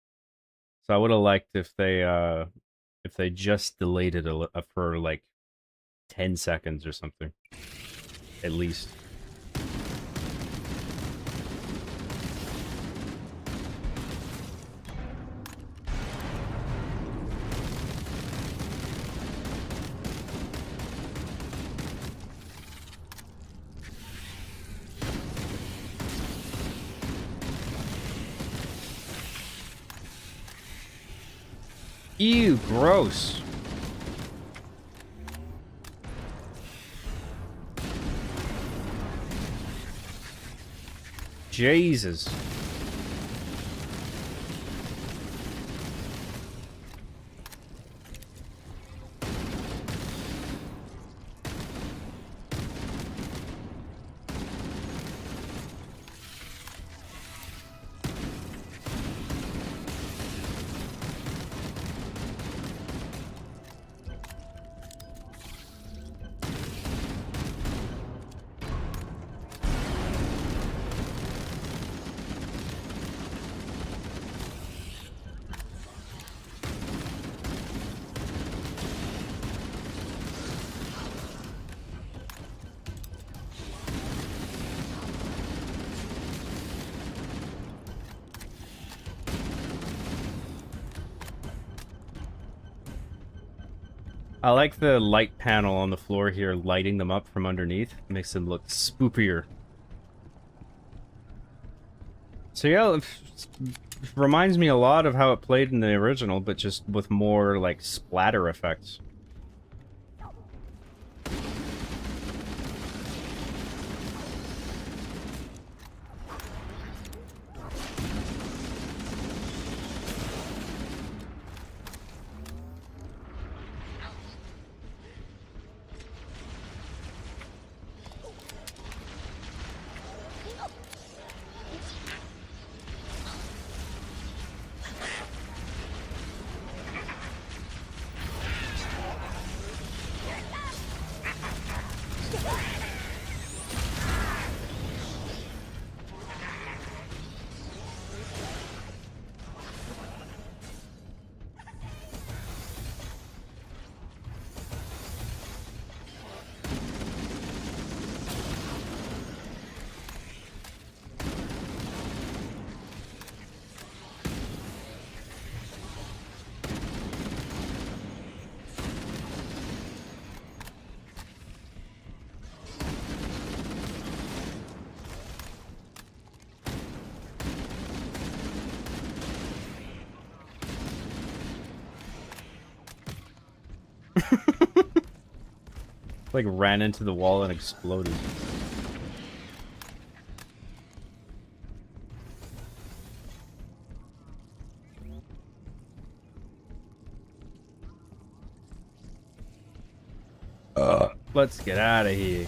So I would have liked if they just delayed it for like 10 seconds or something, at least. Ew, gross. Jesus. I like the light panel on the floor here, lighting them up from underneath. It makes them look spookier. So yeah, it reminds me a lot of how it played in the original, but just with more, like, splatter effects. Like ran into the wall and exploded. Let's get out of here.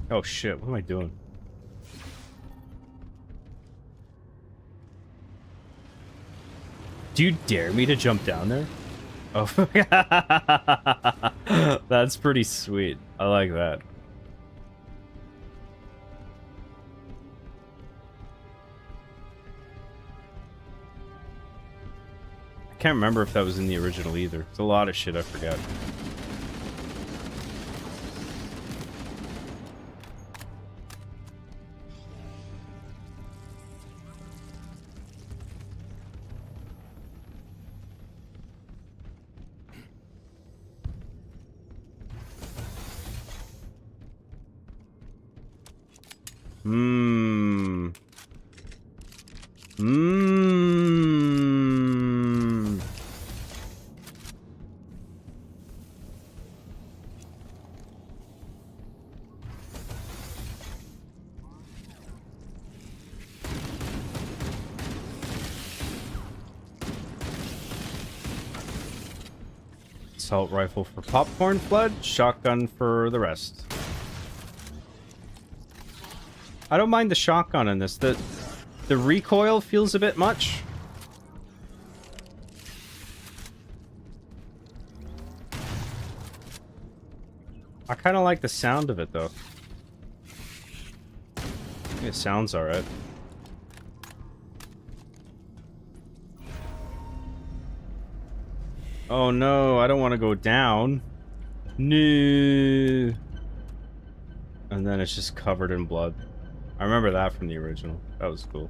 Oh shit, what am I doing? Do you dare me to jump down there? Oh, that's pretty sweet. I like that. I can't remember if that was in the original either. It's a lot of shit I forgot. Assault rifle for popcorn flood, shotgun for the rest. I don't mind the shotgun in this. The recoil feels a bit much. I kind of like the sound of it though. I think it sounds alright. Oh no, I don't want to go down. No. And then it's just covered in blood. I remember that from the original. That was cool.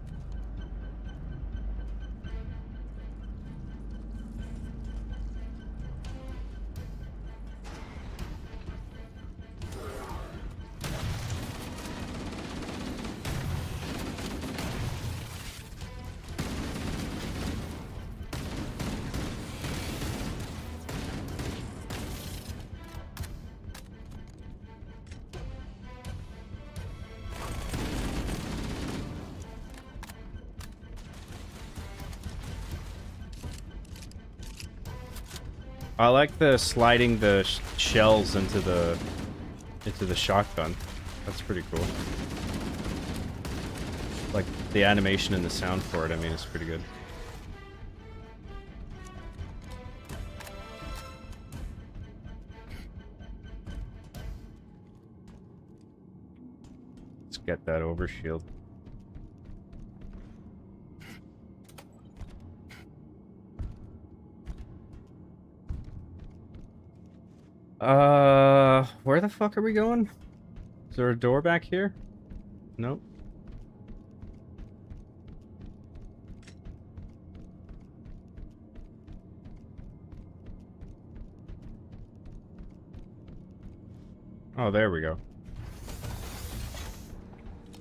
I like the sliding the shells into the shotgun. That's pretty cool. Like the animation and the sound for it, I mean, it's pretty good. get that overshield. Where the fuck are we going? Is there a door back here? Nope. Oh, there we go.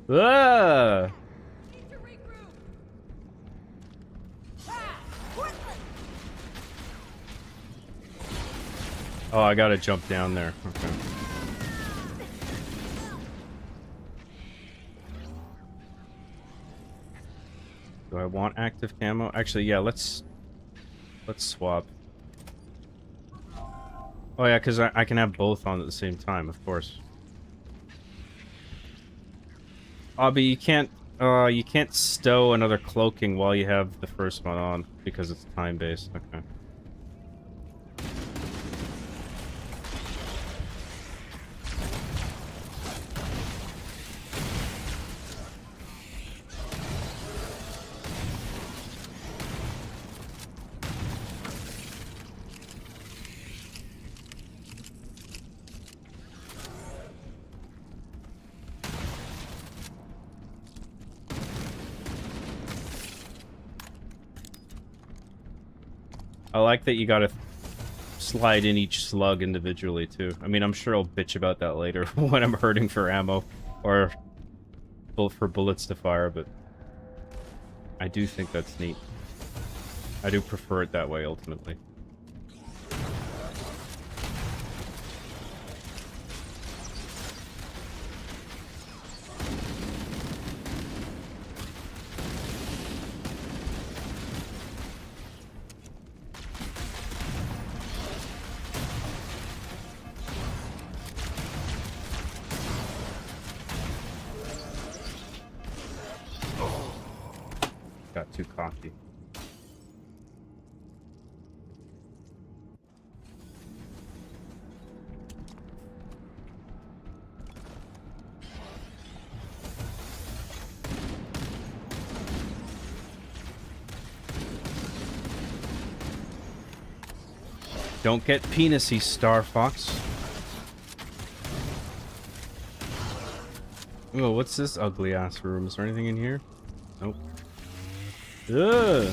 Ah! Oh, I gotta jump down there. Okay. Do I want active camo? Actually, yeah, let's swap. Oh yeah, because I can have both on at the same time, of course. Oh, but you can't stow another cloaking while you have the first one on because it's time-based. Okay. I like that you gotta slide in each slug individually, too. I mean, I'm sure I'll bitch about that later when I'm hurting for ammo or for bullets to fire, but I do think that's neat. I do prefer it that way, ultimately. Got too cocky. Don't get penisy, Star Fox. Oh, what's this ugly ass room? Is there anything in here? Nope. Ugh.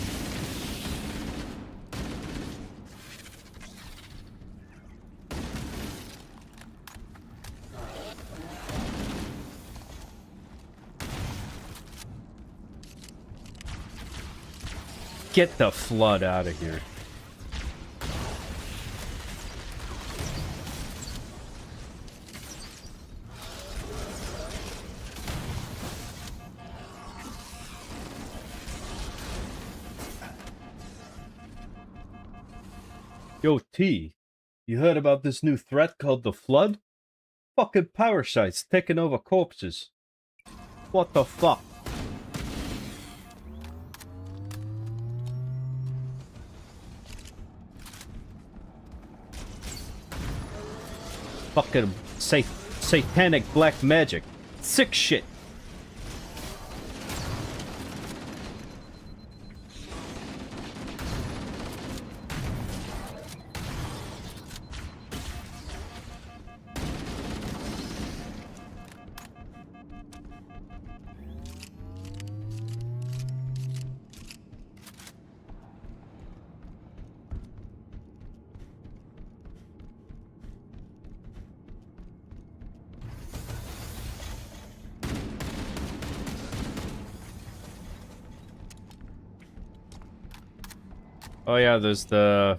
Get the flood out of here. Yo, T, you heard about this new threat called the Flood? Fucking parasites taking over corpses. What the fuck? Fucking satanic black magic. Sick shit. Oh yeah, there's the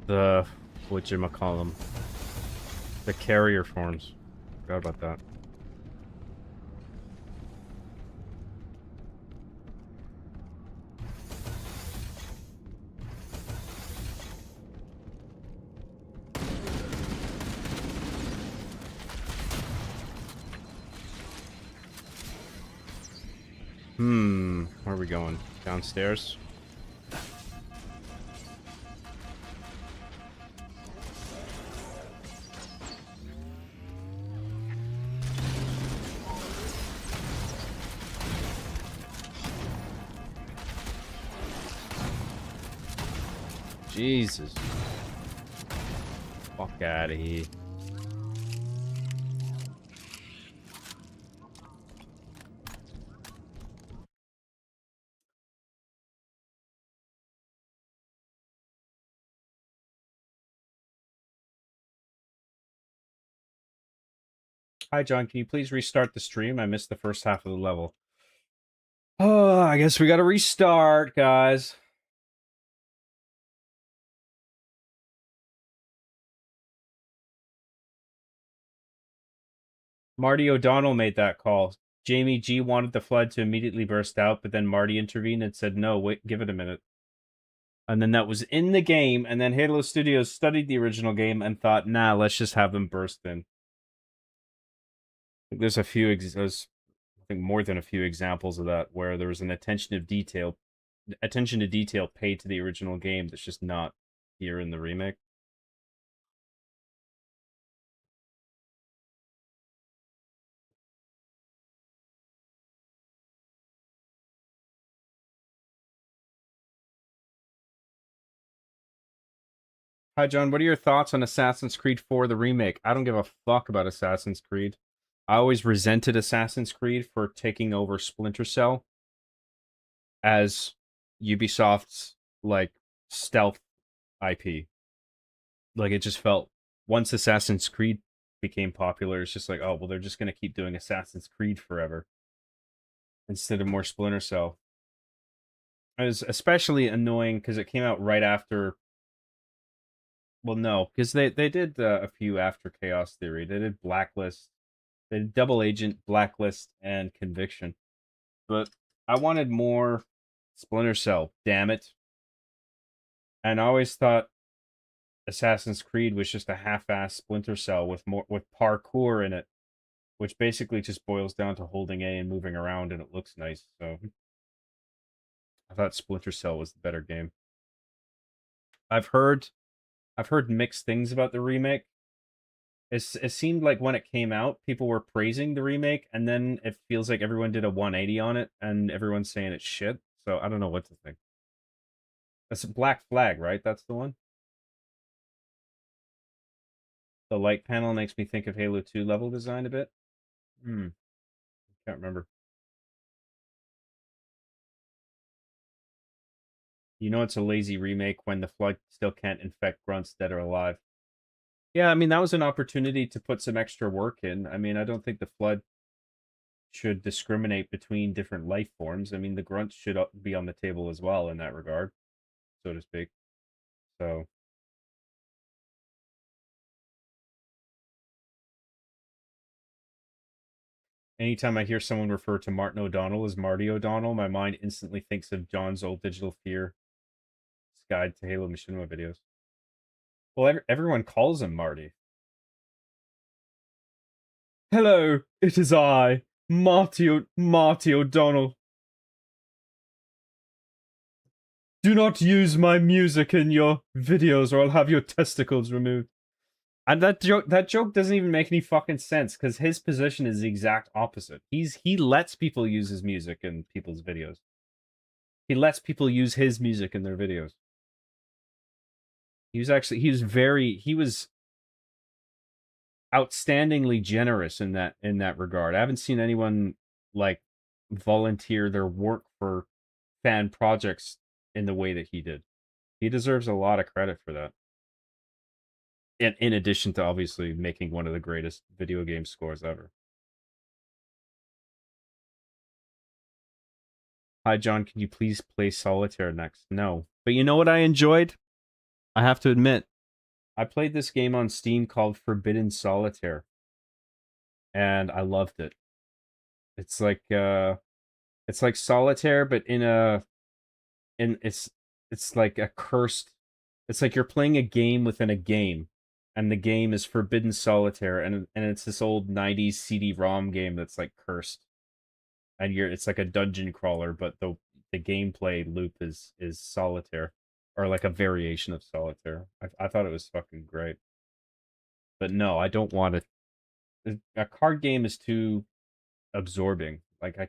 whatchamacallem, the carrier forms. Forgot about that. Where are we going? Downstairs? Jesus. Fuck out of here. Hi, John. Can you please restart the stream? I missed the first half of the level. Oh, I guess we gotta restart, guys. Marty O'Donnell made that call. Jamie G wanted the flood to immediately burst out, but then Marty intervened and said, no, wait, give it a minute. And then that was in the game, and then Halo Studios studied the original game and thought, nah, let's just have them burst in. There's a few, there's, I think more than a few examples of that, where there was an attention to detail paid to the original game that's just not here in the remake. Hi, John. What are your thoughts on Assassin's Creed 4, the remake? I don't give a fuck about Assassin's Creed. I always resented Assassin's Creed for taking over Splinter Cell as Ubisoft's, like, stealth IP. Like, it just felt, once Assassin's Creed became popular, it's just like, oh, well, they're just going to keep doing Assassin's Creed forever instead of more Splinter Cell. It was especially annoying because it came out right after. Well, no, because they did a few after Chaos Theory. They did Blacklist, they did Double Agent, Blacklist, and Conviction. But I wanted more Splinter Cell, damn it. And I always thought Assassin's Creed was just a half-assed Splinter Cell with parkour in it, which basically just boils down to holding A and moving around, and it looks nice. So I thought Splinter Cell was the better game. I've heard mixed things about the remake. It seemed like when it came out, people were praising the remake, and then it feels like everyone did a 180 on it, and everyone's saying it's shit. So I don't know what to think. That's Black Flag, right? That's the one? The light panel makes me think of Halo 2 level design a bit. Can't remember. You know it's a lazy remake when the Flood still can't infect grunts dead or alive. Yeah, I mean, that was an opportunity to put some extra work in. I mean, I don't think the Flood should discriminate between different life forms. I mean, the grunts should be on the table as well in that regard, so to speak. So... anytime I hear someone refer to Martin O'Donnell as Marty O'Donnell, my mind instantly thinks of John's old Digital Fear Guide to Halo Machinima videos. Well, everyone calls him Marty. Hello, it is I, Marty O'Donnell. Do not use my music in your videos or I'll have your testicles removed. And that joke doesn't even make any fucking sense, because his position is the exact opposite. He lets people use his music in people's videos. He lets people use his music in their videos. He was outstandingly generous in that regard. I haven't seen anyone like volunteer their work for fan projects in the way that he did. He deserves a lot of credit for that. In addition to obviously making one of the greatest video game scores ever. Hi, John, can you please play Solitaire next? No. But you know what I enjoyed? I have to admit, I played this game on Steam called Forbidden Solitaire. And I loved it. It's like Solitaire, but it's like a cursed, it's like you're playing a game within a game. And the game is Forbidden Solitaire, and it's this old 90s CD-ROM game that's like cursed. And it's like a dungeon crawler, but the gameplay loop is Solitaire. Or like a variation of Solitaire. I thought it was fucking great. But no, I don't want it. A card game is too absorbing. Like I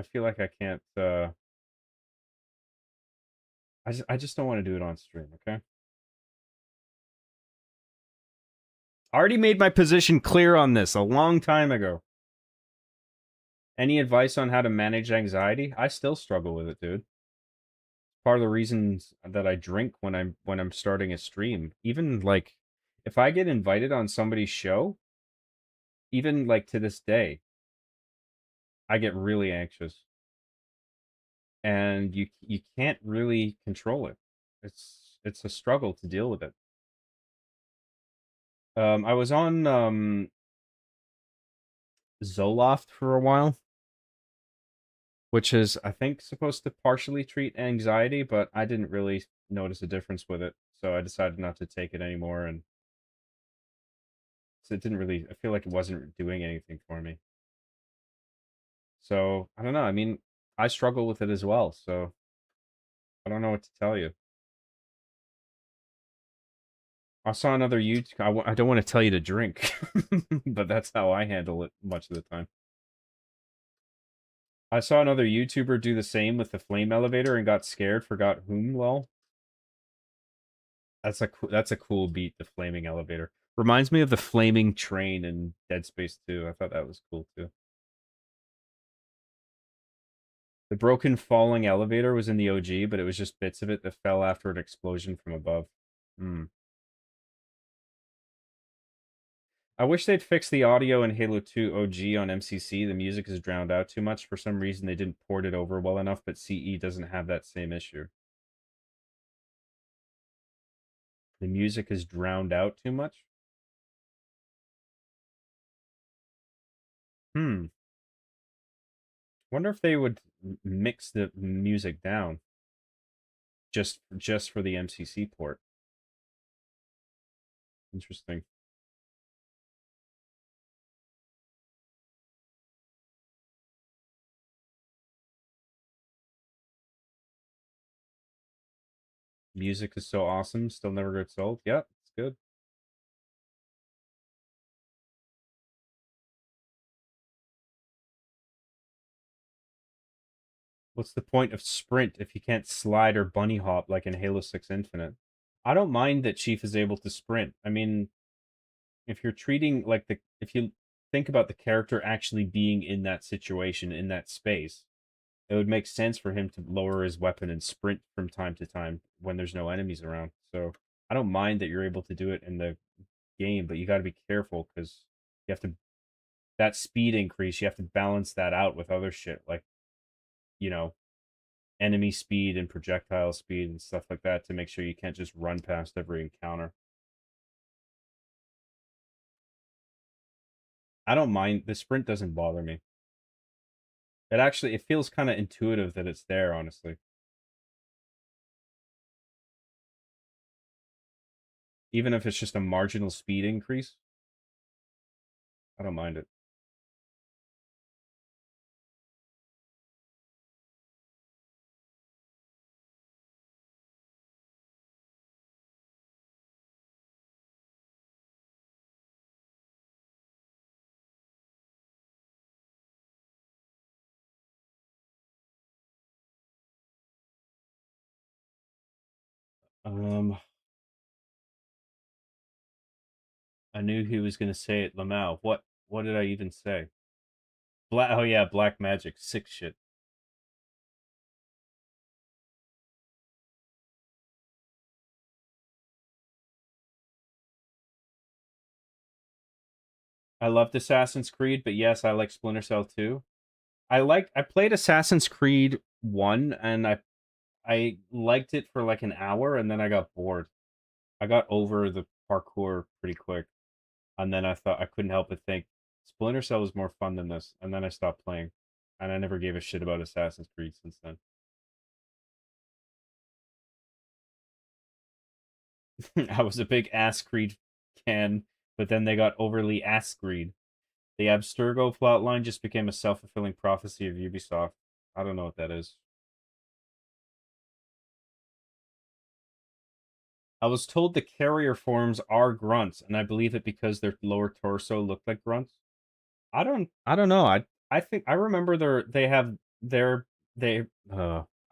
feel like I can't I just don't want to do it on stream, okay? I already made my position clear on this a long time ago. Any advice on how to manage anxiety? I still struggle with it, dude. Part of the reasons that I drink when I'm starting a stream. Even like if I get invited on somebody's show, even like to this day, I get really anxious. And you can't really control it. It's a struggle to deal with it. I was on Zoloft for a while, which is I think supposed to partially treat anxiety, but I didn't really notice a difference with it, so I decided not to take it anymore, and so it didn't really. I feel like it wasn't doing anything for me. So I don't know. I mean, I struggle with it as well, so I don't know what to tell you. I saw another YouTube. I don't want to tell you to drink, but that's how I handle it much of the time. I saw another YouTuber do the same with the flame elevator and got scared, forgot whom, lol. That's a cool beat, the flaming elevator. Reminds me of the flaming train in Dead Space 2. I thought that was cool too. The broken falling elevator was in the OG, but it was just bits of it that fell after an explosion from above. I wish they'd fix the audio in Halo 2 OG on MCC. The music is drowned out too much. For some reason, they didn't port it over well enough, but CE doesn't have that same issue. The music is drowned out too much? Wonder if they would mix the music down just for the MCC port. Interesting. Music is so awesome, still never gets old. Yep, it's good. What's the point of sprint if you can't slide or bunny hop like in Halo 6 Infinite? I don't mind that Chief is able to sprint. I mean, if you're treating like if you think about the character actually being in that situation, in that space, it would make sense for him to lower his weapon and sprint from time to time when there's no enemies around. So I don't mind that you're able to do it in the game, but you got to be careful because you have to, that speed increase, you have to balance that out with other shit like, you know, enemy speed and projectile speed and stuff like that to make sure you can't just run past every encounter. I don't mind, the sprint doesn't bother me. It feels kind of intuitive that it's there, honestly. Even if it's just a marginal speed increase, I don't mind it. I knew he was gonna say it, Lamau. What did I even say? Oh yeah, Black Magic, sick shit. I loved Assassin's Creed, but yes, I like Splinter Cell 2. I played Assassin's Creed 1 and I liked it for like an hour and then I got bored. I got over the parkour pretty quick. And then I thought I couldn't help but think Splinter Cell was more fun than this, and then I stopped playing. And I never gave a shit about Assassin's Creed since then. I was a big Ass Creed fan, but then they got overly Ass Creed. The Abstergo plotline just became a self-fulfilling prophecy of Ubisoft. I don't know what that is. I was told the carrier forms are grunts, and I believe it because their lower torso looked like grunts. I don't know. I think I remember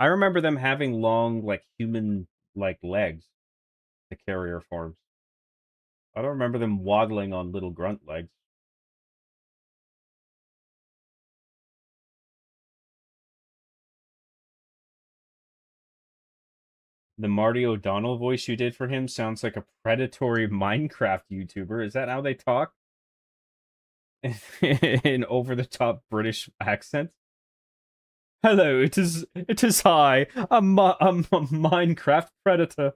I remember them having long like human like legs, the carrier forms. I don't remember them waddling on little grunt legs. The Marty O'Donnell voice you did for him sounds like a predatory Minecraft YouTuber. Is that how they talk? In over-the-top British accent? Hello, it is I, a Minecraft predator.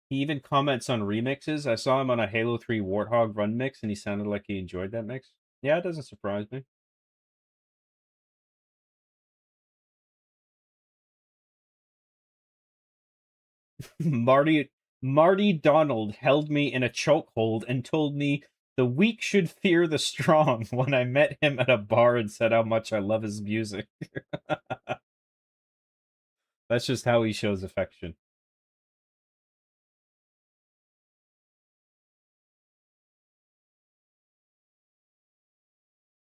He even comments on remixes. I saw him on a Halo 3 Warthog run mix, and he sounded like he enjoyed that mix. Yeah, it doesn't surprise me. Marty Donald held me in a chokehold and told me the weak should fear the strong when I met him at a bar and said how much I love his music. That's just how he shows affection.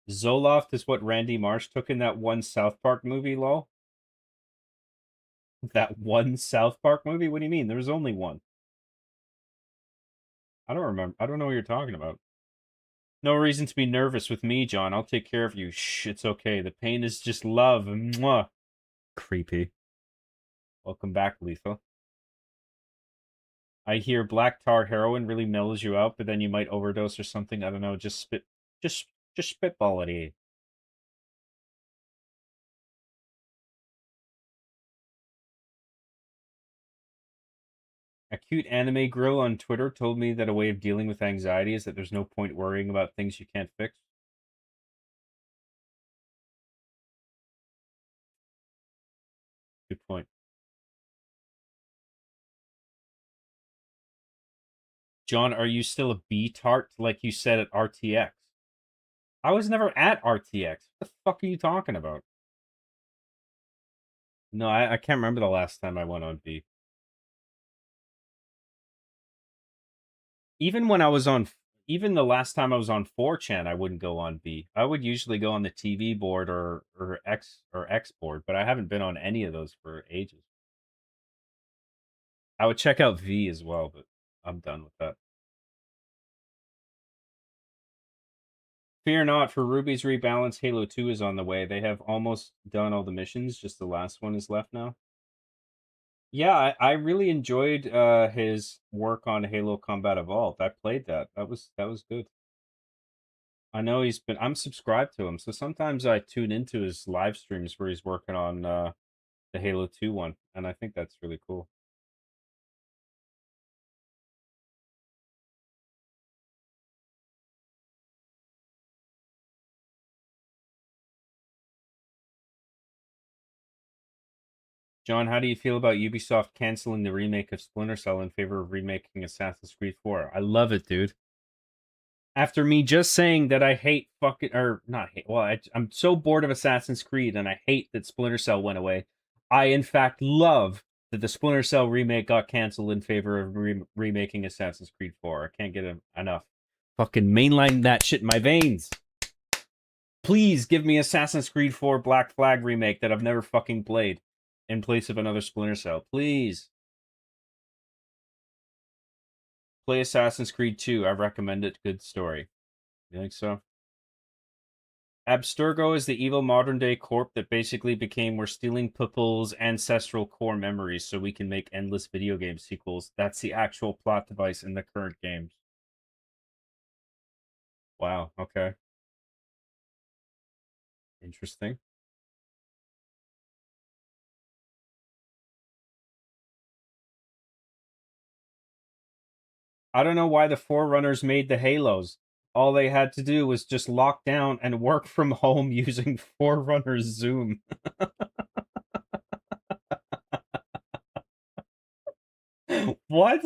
Zoloft is what Randy Marsh took in that one South Park movie, lol. That one South Park movie? What do you mean? There was only one. I don't remember. I don't know what you're talking about. No reason to be nervous with me, John. I'll take care of you. Shh, it's okay. The pain is just love. Mwah. Creepy. Welcome back, Lethal. I hear black tar heroin really mellows you out, but then you might overdose or something. I don't know. Just spitball it. Eh? A cute anime girl on Twitter told me that a way of dealing with anxiety is that there's no point worrying about things you can't fix. Good point. John, are you still a B-tart like you said at RTX? I was never at RTX. What the fuck are you talking about? No, I can't remember the last time I went on B. Even when I was on, even the last time I was on 4chan, I wouldn't go on B. I would usually go on the TV board or X board, but I haven't been on any of those for ages. I would check out V as well, but I'm done with that. Fear not, for Ruby's Rebalance, Halo 2 is on the way. They have almost done all the missions, just the last one is left now. Yeah, I really enjoyed his work on Halo Combat Evolved. I played that. That was good. I know I'm subscribed to him, so sometimes I tune into his live streams where he's working on the Halo 2 one, and I think that's really cool. John, how do you feel about Ubisoft canceling the remake of Splinter Cell in favor of remaking Assassin's Creed 4? I love it, dude. After me just saying that I hate fucking, or not hate, well, I'm so bored of Assassin's Creed and I hate that Splinter Cell went away. I, in fact, love that the Splinter Cell remake got canceled in favor of remaking Assassin's Creed 4. I can't get enough. Fucking mainline that shit in my veins. Please give me Assassin's Creed 4 Black Flag remake that I've never fucking played in place of another Splinter Cell. Please. Play Assassin's Creed 2. I recommend it. Good story. You think so? Abstergo is the evil modern-day corp that basically became we're stealing people's ancestral core memories so we can make endless video game sequels. That's the actual plot device in the current games. Wow, okay. Interesting. I don't know why the Forerunners made the Halos. All they had to do was just lock down and work from home using Forerunner's Zoom. What?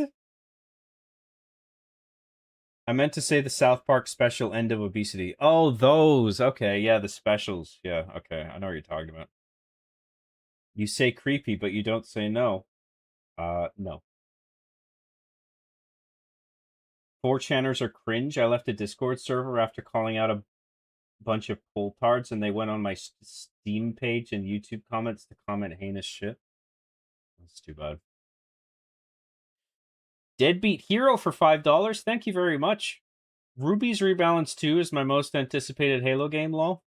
I meant to say the South Park special End of Obesity. Oh, those. Okay, yeah, the specials. Yeah, okay. I know what you're talking about. You say creepy, but you don't say no. No. 4chaners are cringe. I left a Discord server after calling out a bunch of poltards, and they went on my Steam page and YouTube comments to comment heinous shit. That's too bad. Deadbeat Hero for $5. Thank you very much. Ruby's Rebalance 2 is my most anticipated Halo game, lol.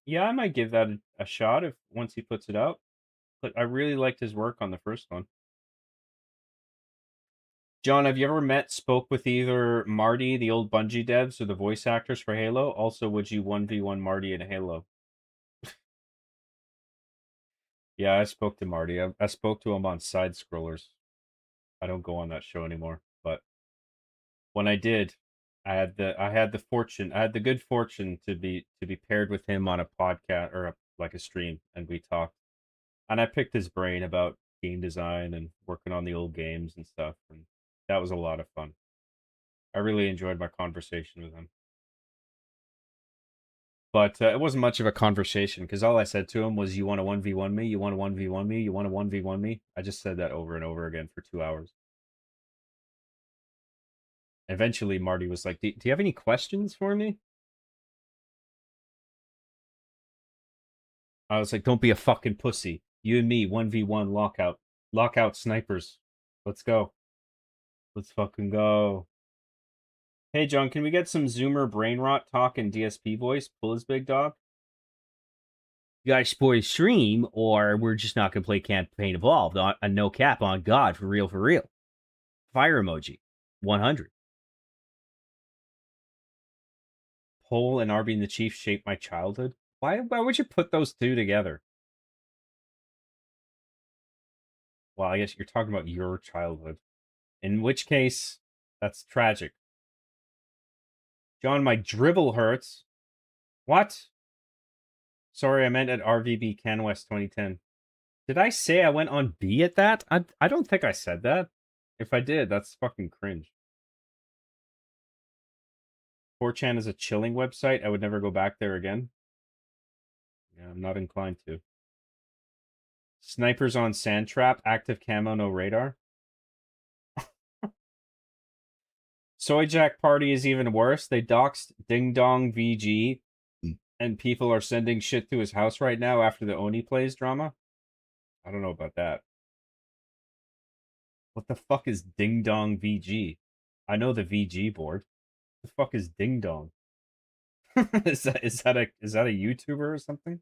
Yeah, I might give that a shot if once he puts it out. But I really liked his work on the first one. John, have you ever spoke with either Marty, the old Bungie devs, or the voice actors for Halo? Also, would you 1v1 Marty in Halo? Yeah, I spoke to Marty. I spoke to him on Side Scrollers. I don't go on that show anymore, but when I did, I had the good fortune to be paired with him on a podcast or like a stream, and we talked. And I picked his brain about game design and working on the old games and stuff, and that was a lot of fun. I really enjoyed my conversation with him. But it wasn't much of a conversation, because all I said to him was, you want to 1v1 me? You want to 1v1 me? You want to 1v1 me? I just said that over and over again for 2 hours. Eventually, Marty was like, do you have any questions for me? I was like, don't be a fucking pussy. You and me, 1v1 lockout. Lockout snipers. Let's go. Let's fucking go. Hey, John, can we get some Zoomer brain rot talk in DSP voice? Pull his big dog. You guys spoil the stream, or we're just not going to play Campaign Evolved. A no cap on God, for real, for real. Fire emoji. 100. Pole and RB and the Chief shaped my childhood. Why would you put those two together? Well, I guess you're talking about your childhood. In which case, that's tragic. John, my dribble hurts. What? Sorry, I meant at RVB CanWest 2010. Did I say I went on B at that? I don't think I said that. If I did, that's fucking cringe. 4chan is a chilling website. I would never go back there again. Yeah, I'm not inclined to. Snipers on sand trap, active camo, no radar. Soyjack party is even worse. They doxed Ding Dong VG, and people are sending shit to his house right now after the Oni Plays drama. I don't know about that. What the fuck is Ding Dong VG? I know the VG board. What the fuck is Ding Dong? is that a YouTuber or something?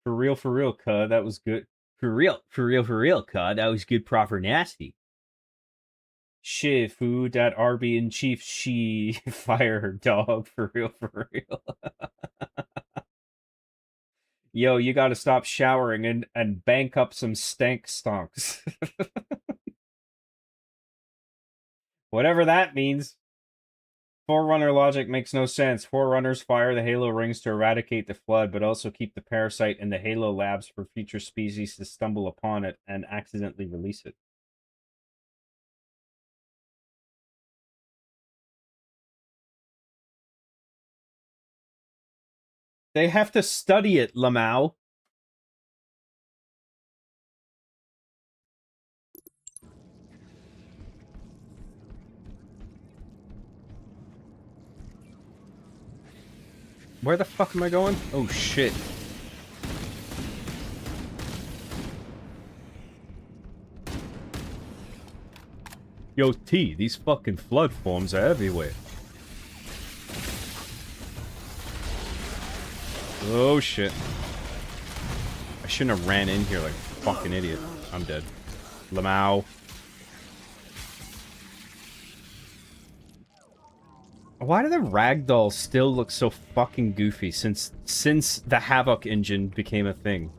For real, cuh, that was good. For real, cuh, that was good, proper nasty. Shit, food, that RB in Chief, she fire her dog, for real. Yo, you gotta stop showering and bank up some stank stonks. Whatever that means. Forerunner logic makes no sense. Forerunners fire the Halo rings to eradicate the flood, but also keep the parasite in the Halo labs for future species to stumble upon it and accidentally release it. They have to study it, Lamau. Where the fuck am I going? Oh, shit. Yo, T, these fucking flood forms are everywhere. Oh, shit. I shouldn't have ran in here like a fucking idiot. I'm dead. Lamau. Why do the ragdolls still look so fucking goofy since the Havoc engine became a thing?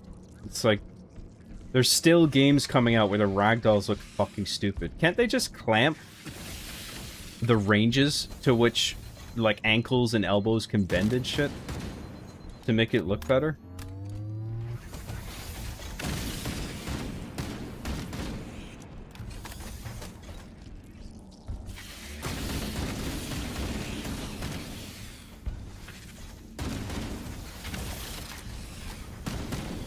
It's like, there's still games coming out where the ragdolls look fucking stupid. Can't they just clamp the ranges to which, like, ankles and elbows can bend and shit to make it look better?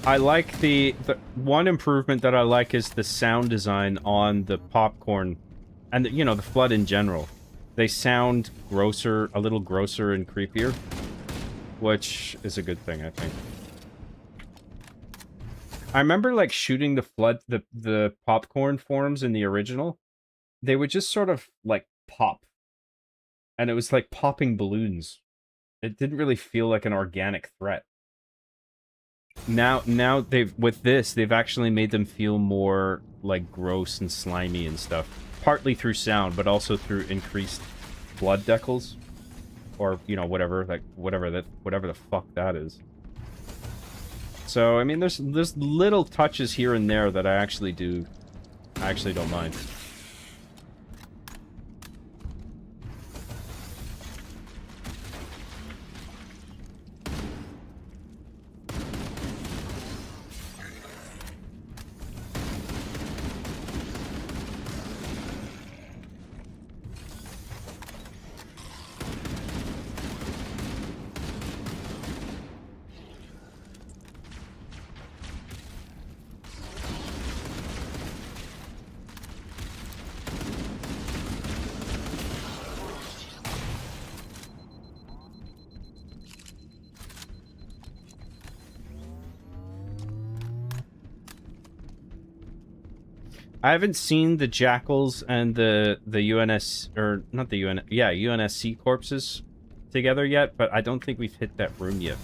I like the one improvement that I like is the sound design on the popcorn and, you know, the Flood in general. They sound grosser, a little grosser and creepier, which is a good thing, I think. I remember, like, shooting the Flood, the popcorn forms in the original. They would just sort of, like, pop. And it was like popping balloons. It didn't really feel like an organic threat. Now they've actually made them feel more like gross and slimy and stuff. Partly through sound, but also through increased blood decals. Or, you know, whatever the fuck that is. So, I mean, there's little touches here and there that I actually don't mind. I haven't seen the Jackals and the UNS, or not the UNSC corpses together yet, but I don't think we've hit that room yet.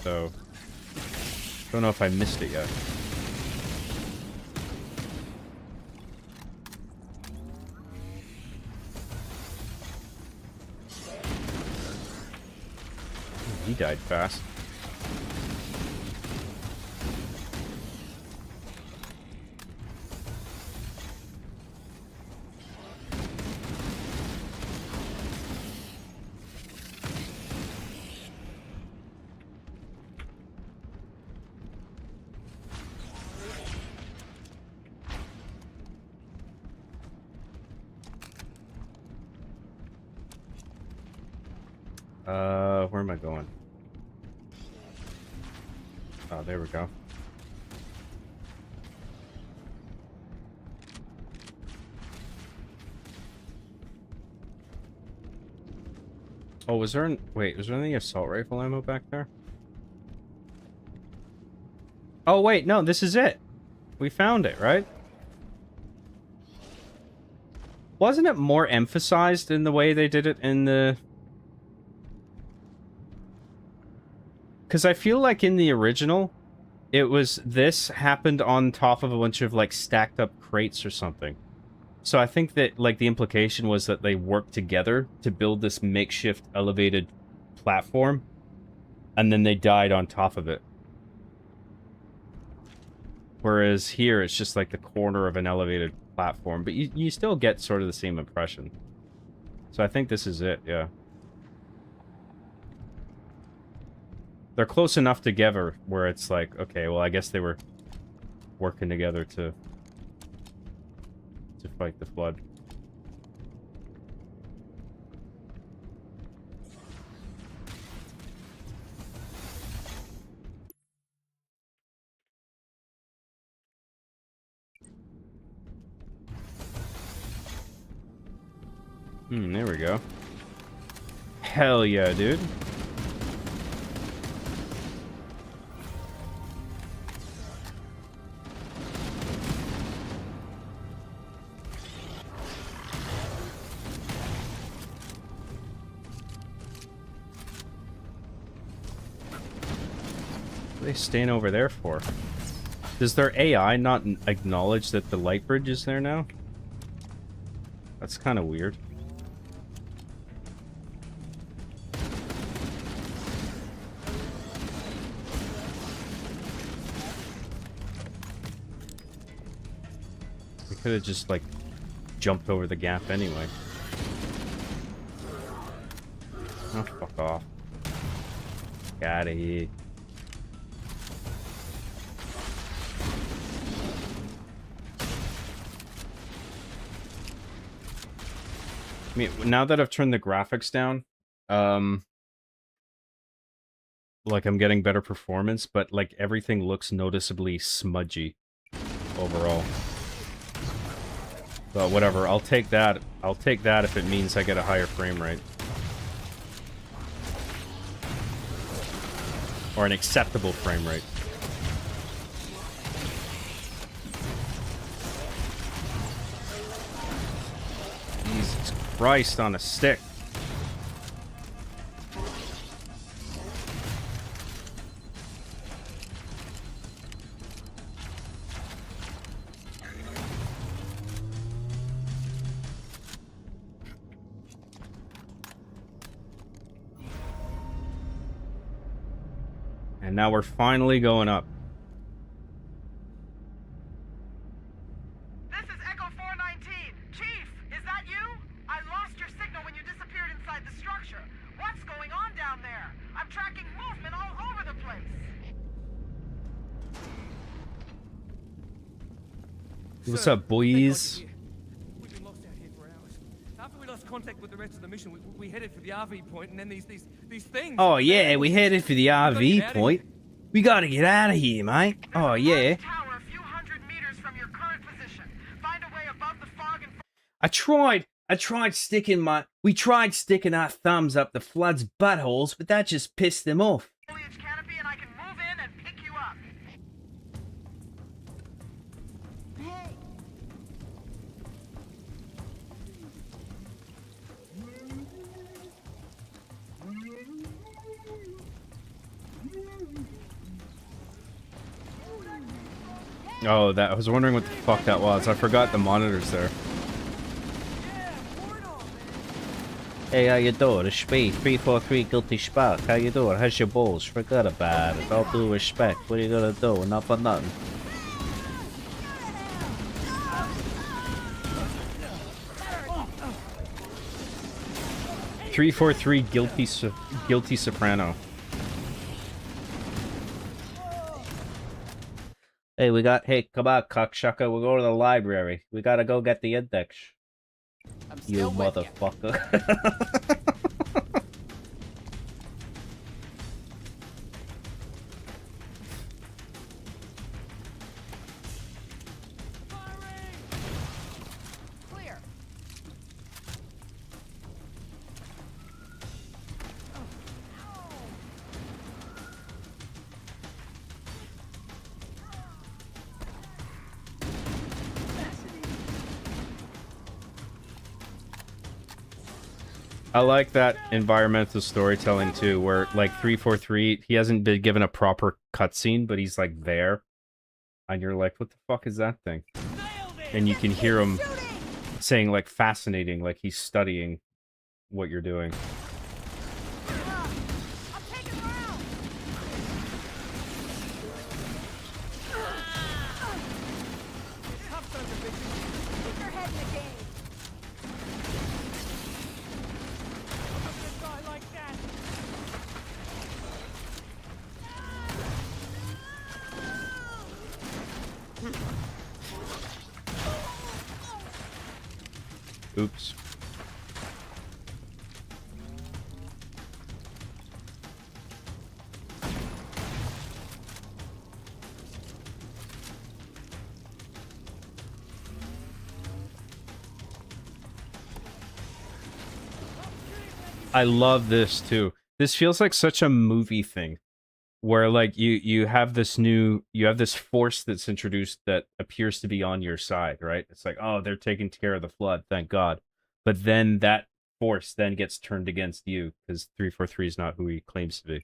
So, don't know if I missed it yet. He died fast. Where am I going? Oh, there we go. Oh, was there any assault rifle ammo back there? Oh, wait, no, this is it. We found it, right? Wasn't it more emphasized in the way they did it in the... Because I feel like in the original, this happened on top of a bunch of, like, stacked up crates or something. So I think that, like, the implication was that they worked together to build this makeshift elevated platform, and then they died on top of it. Whereas here, it's just like the corner of an elevated platform, but you still get sort of the same impression. So I think this is it, yeah. They're close enough together where it's like, okay, well, I guess they were working together to fight the Flood. There we go. Hell yeah, dude. What are they staying over there for? Does their AI not acknowledge that the light bridge is there now? That's kind of weird. We could have just, like, jumped over the gap anyway. Oh, fuck off. Get out of here. I mean, now that I've turned the graphics down, like I'm getting better performance, but like everything looks noticeably smudgy overall. But whatever, I'll take that. I'll take that if it means I get a higher frame rate. Or an acceptable frame rate. Jesus Christ on a stick. And now we're finally going up. This is Echo 419. Chief, is that you? I lost your signal when you disappeared inside the structure. What's going on down there? I'm tracking movement all over the place. What's up, boys? We've been lost out here for hours. After we lost contact with the rest of the mission, we headed for the RV point, and then these things. Oh yeah, we headed for the RV point. We gotta get out of here, mate. Oh yeah. Tower a few hundred meters from your current position. Find a way above the fog and We tried sticking our thumbs up the flood's buttholes, but that just pissed them off. foliage canopy, and I can move in and pick you up. Hey, Oh, I was wondering what the fuck that was. I forgot the monitors there. Hey, how you doing? It's me, 343 Guilty Spark. How you doing? How's your balls? Forgot about it. All due respect. What are you gonna do? Not for nothing. Three, 4, 3, guilty soprano. Hey, come on, cocksucker. We're going to the library. We gotta go get the index. You motherfucker. Clear. I like that environmental storytelling too, where like 343, he hasn't been given a proper cutscene, but he's like there, and you're like, what the fuck is that thing? And you can hear him saying like fascinating, like he's studying what you're doing. I'm taking her out. Keep your head in the game. Like that. Oops. I love this too. This feels like such a movie thing, where like you have this force that's introduced that appears to be on your side, right? It's like, oh, they're taking care of the flood, thank God. But then that force then gets turned against you because 343 is not who he claims to be.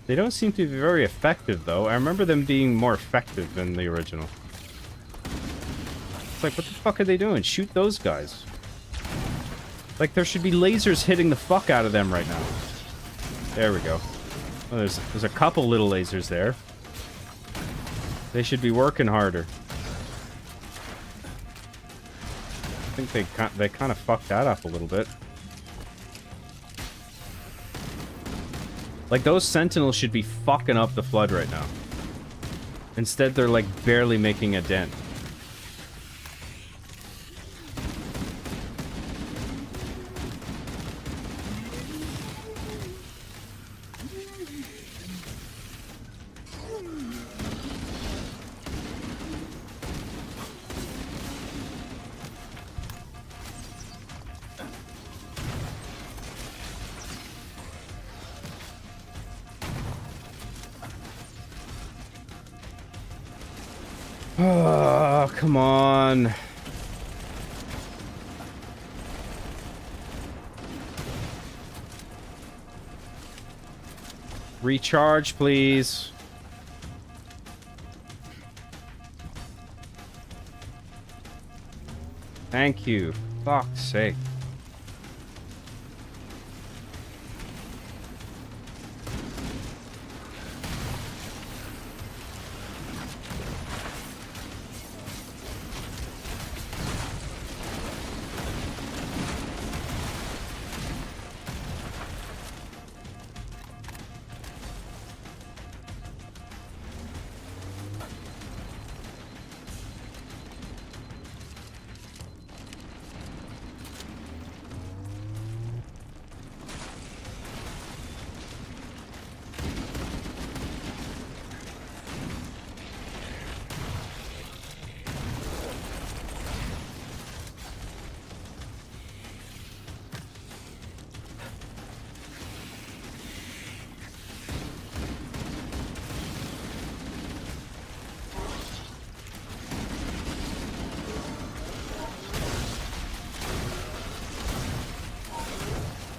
They don't seem to be very effective, though. I remember them being more effective than the original. It's like, what the fuck are they doing? Shoot those guys. Like, there should be lasers hitting the fuck out of them right now. There we go. Oh, there's a couple little lasers there. They should be working harder. I think they kind of fucked that up a little bit. Like, those sentinels should be fucking up the flood right now. Instead, they're like barely making a dent. Oh, come on. Recharge, please. Thank you. Fuck's sake.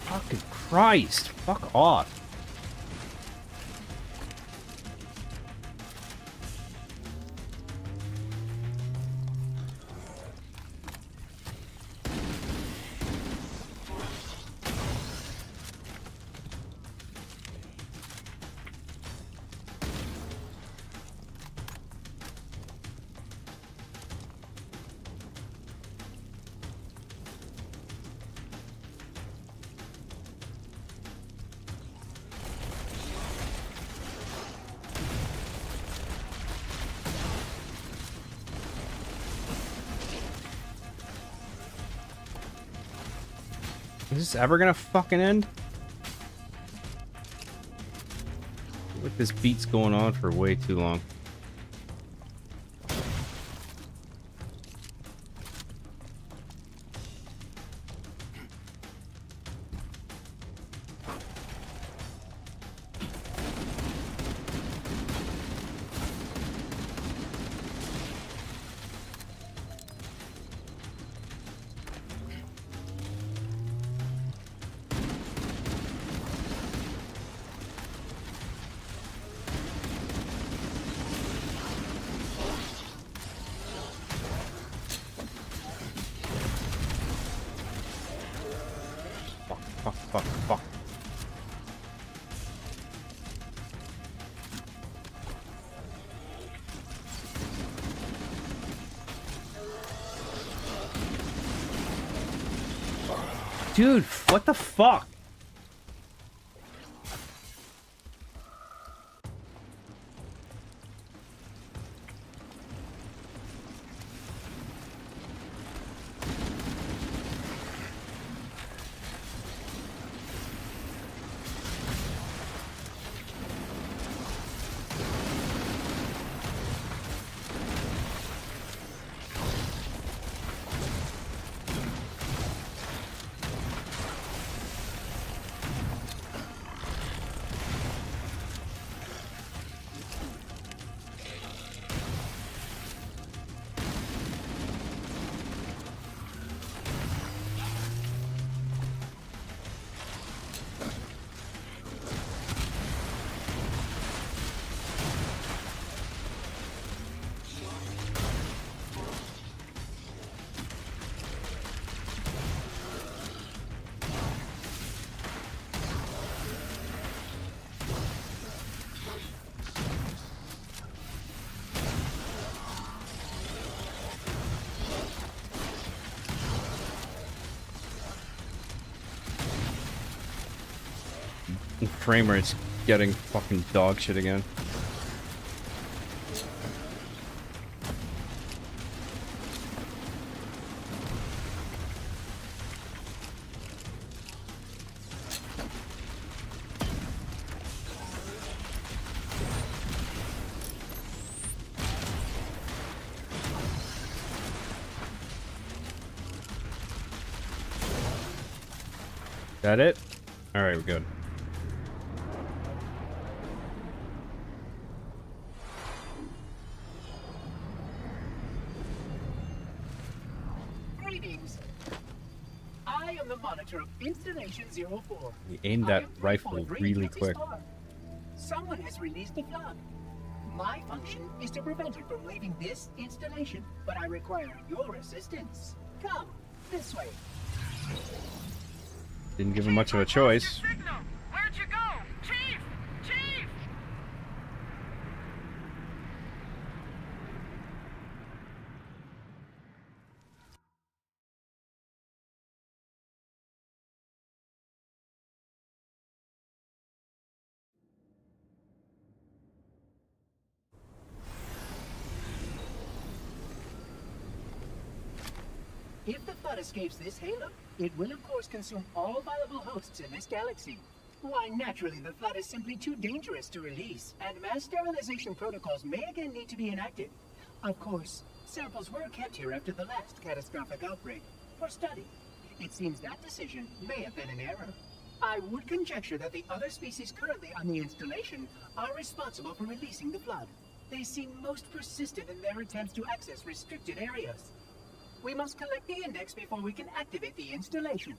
Fucking Christ. Fuck off. Is this ever gonna fucking end? I feel like this beat's going on for way too long. Fuck. Dude, what the fuck? Frame rate's getting fucking dog shit again. That it? Alright, we're good. Greetings. I am the monitor of Installation 04. He aimed that rifle really quick. Someone has released the flood. My function is to prevent it from leaving this installation, but I require your assistance. Come, this way. Didn't give him much of a choice. Where'd you go? Chief! Chief! If the flood escapes this halo, it will of course consume all viable hosts in this galaxy. Why, naturally, the flood is simply too dangerous to release, and mass sterilization protocols may again need to be enacted. Of course, samples were kept here after the last catastrophic outbreak, for study. It seems that decision may have been an error. I would conjecture that the other species currently on the installation are responsible for releasing the flood. They seem most persistent in their attempts to access restricted areas. We must collect the index before we can activate the installation.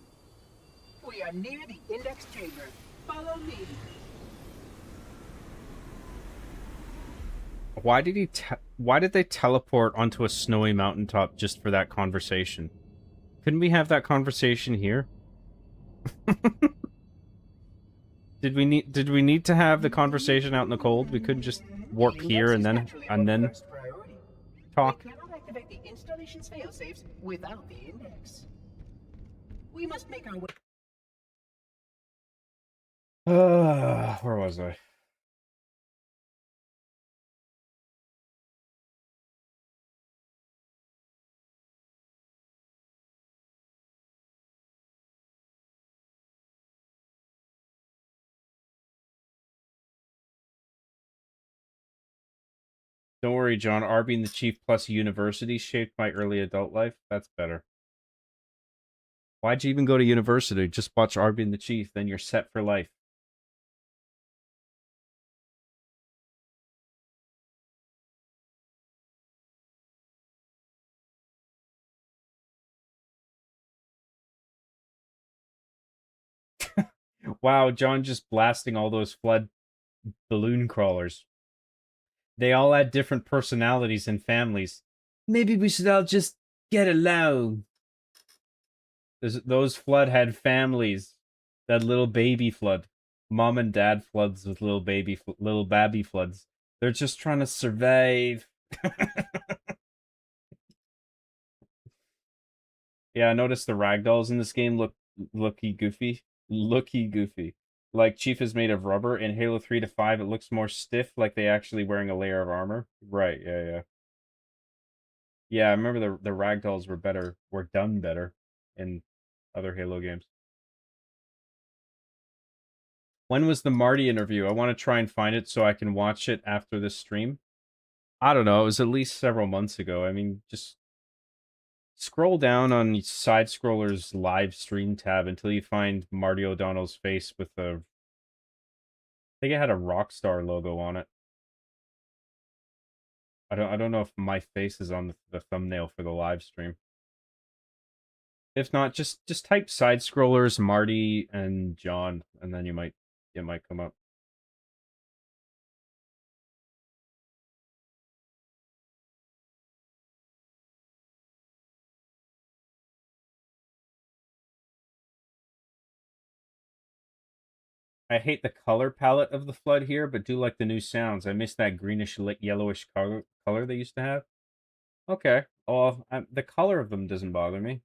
We are near the index chamber. Follow me. Why did they teleport onto a snowy mountaintop just for that conversation? Couldn't we have that conversation here? Did we need to have the conversation out in the cold? We couldn't just warp here and then talk. We cannot activate the installation's failsafes without the index. We must make our way. Where was I? Don't worry, John. R being the Chief plus university shaped my early adult life. That's better. Why'd you even go to university? Just watch R being the Chief, then you're set for life. Wow, John just blasting all those flood balloon crawlers. They all had different personalities and families. Maybe we should all just get along. Those flood had families. That little baby flood. Mom and dad floods with little babby floods. They're just trying to survive. Yeah, I noticed the ragdolls in this game looky goofy. Like Chief is made of rubber. In Halo 3 to 5, it looks more stiff, like they actually wearing a layer of armor. Right, yeah. Yeah, I remember the ragdolls were done better in other Halo games. When was the Marty interview? I want to try and find it so I can watch it after this stream. I don't know, it was at least several months ago. I mean, just scroll down on Side Scroller's live stream tab until you find Marty O'Donnell's face with I think it had a Rockstar logo on it. I don't know if my face is on the thumbnail for the live stream. If not, just type Side Scrollers, Marty, and John, and then it might come up. I hate the color palette of the flood here, but do like the new sounds. I miss that greenish yellowish color they used to have. Okay. Oh, the color of them doesn't bother me.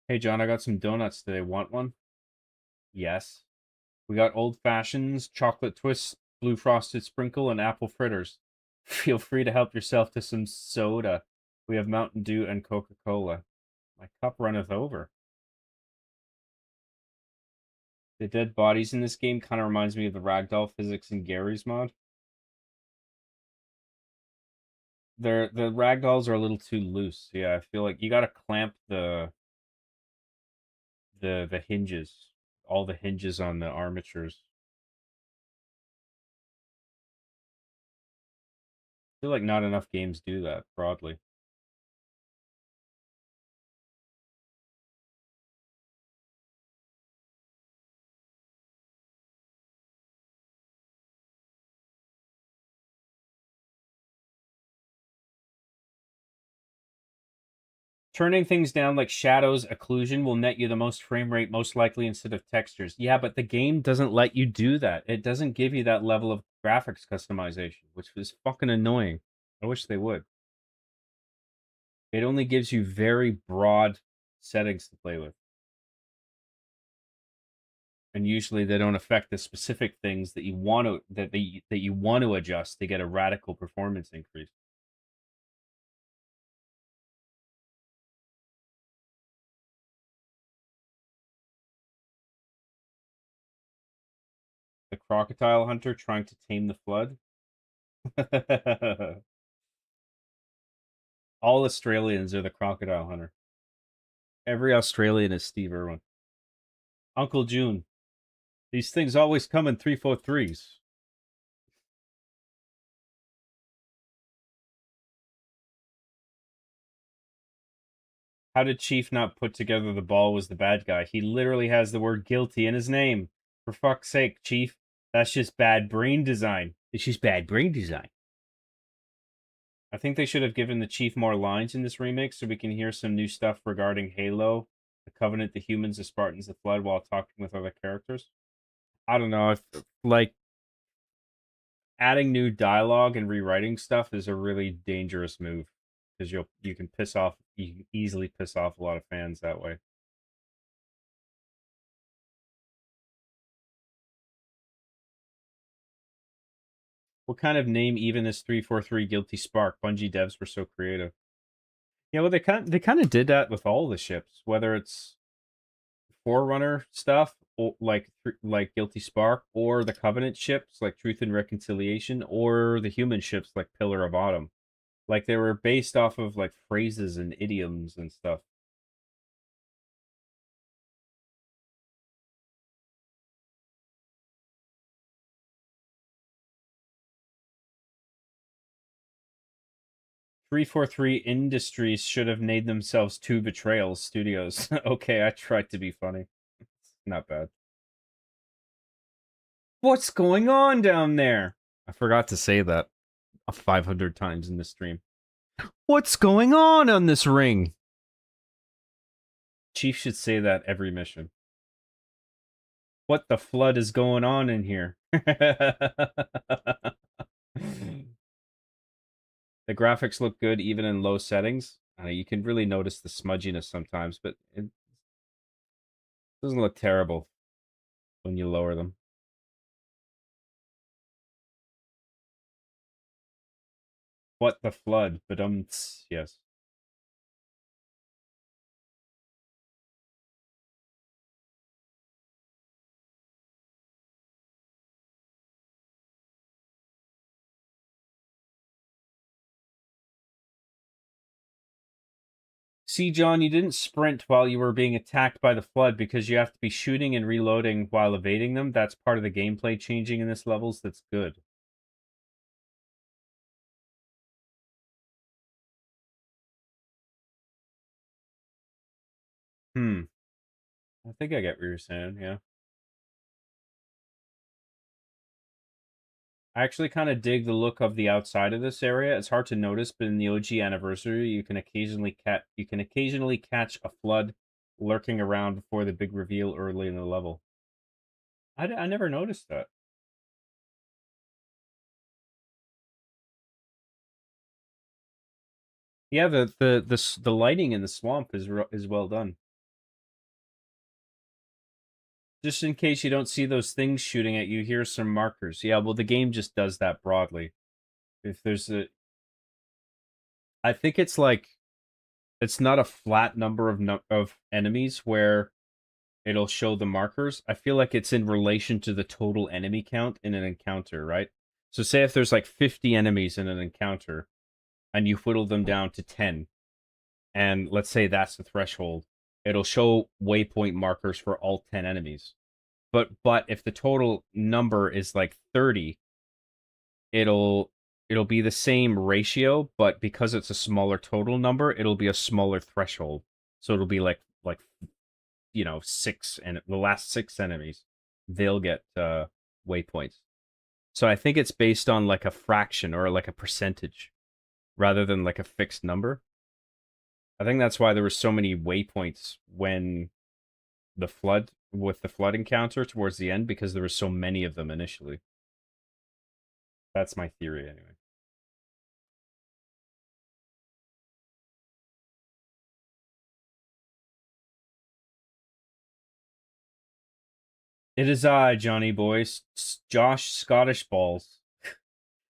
Hey John, I got some donuts today. Want one? Yes. We got old fashions, chocolate twists, blue frosted sprinkle, and apple fritters. Feel free to help yourself to some soda. We have Mountain Dew and Coca-Cola. My cup runneth over. The dead bodies in this game kind of reminds me of the ragdoll physics in Gary's mod. The ragdolls are a little too loose. Yeah, I feel like you gotta clamp the hinges, all the hinges on the armatures. I feel like not enough games do that broadly. Turning things down like shadows, occlusion will net you the most frame rate, most likely instead of textures. Yeah, but the game doesn't let you do that. It doesn't give you that level of graphics customization, which is fucking annoying. I wish they would. It only gives you very broad settings to play with. And usually they don't affect the specific things that you want to that you want to adjust to get a radical performance increase. The crocodile hunter trying to tame the flood. All Australians are the crocodile hunter. Every Australian is Steve Irwin. Uncle June. These things always come in 343s. How did Chief not put together the ball was the bad guy? He literally has the word guilty in his name. For fuck's sake, Chief. That's just bad brain design. It's just bad brain design. I think they should have given the Chief more lines in this remake so we can hear some new stuff regarding Halo, the Covenant, the humans, the Spartans, the Flood while talking with other characters. I don't know. Like, adding new dialogue and rewriting stuff is a really dangerous move because you can easily piss off a lot of fans that way. What kind of name even is 343 Guilty Spark? Bungie devs were so creative. Yeah, well, they kind of did that with all the ships, whether it's Forerunner stuff or like Guilty Spark, or the Covenant ships like Truth and Reconciliation, or the human ships like Pillar of Autumn. Like they were based off of like phrases and idioms and stuff. "343 Industries should have named themselves Two Betrayals Studios." Okay, I tried to be funny. Not bad. What's going on down there? I forgot to say that 500 times in this stream. What's going on this ring? Chief should say that every mission. What the flood is going on in here? The graphics look good even in low settings. You can really notice the smudginess sometimes, but it doesn't look terrible when you lower them. What the flood? But yes. See, John, you didn't sprint while you were being attacked by the flood because you have to be shooting and reloading while evading them. That's part of the gameplay changing in this levels. That's good. I think I get what you're saying, yeah. I actually kind of dig the look of the outside of this area. It's hard to notice, but in the OG Anniversary, you can occasionally catch a flood lurking around before the big reveal early in the level. I never noticed that. Yeah, the lighting in the swamp is well done. Just in case you don't see those things shooting at you, here's some markers. Yeah, well, the game just does that broadly. If there's a... I think it's like... It's not a flat number of enemies where it'll show the markers. I feel like it's in relation to the total enemy count in an encounter, right? So say if there's like 50 enemies in an encounter, and you whittle them down to 10, and let's say that's the threshold, it'll show waypoint markers for all 10 enemies. But if the total number is like 30, it'll be the same ratio, but because it's a smaller total number, it'll be a smaller threshold. So it'll be like 6, and the last 6 enemies, they'll get waypoints. So I think it's based on like a fraction or like a percentage rather than like a fixed number. I think that's why there were so many waypoints when the flood encounter towards the end, because there were so many of them initially. That's my theory anyway. It is I, Johnny Boy, Josh Scottish Balls.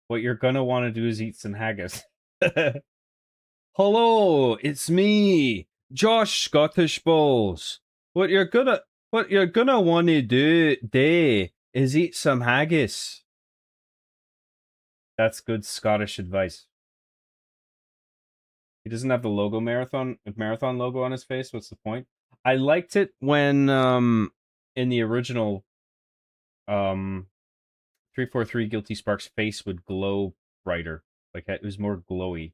What you're gonna want to do is eat some haggis. Hello, it's me, Josh Scottish Balls. What you're gonna want to do today is eat some haggis. That's good Scottish advice. He doesn't have the marathon logo on his face. What's the point? I liked it when in the original 343 Guilty Spark's face would glow brighter. Like it was more glowy.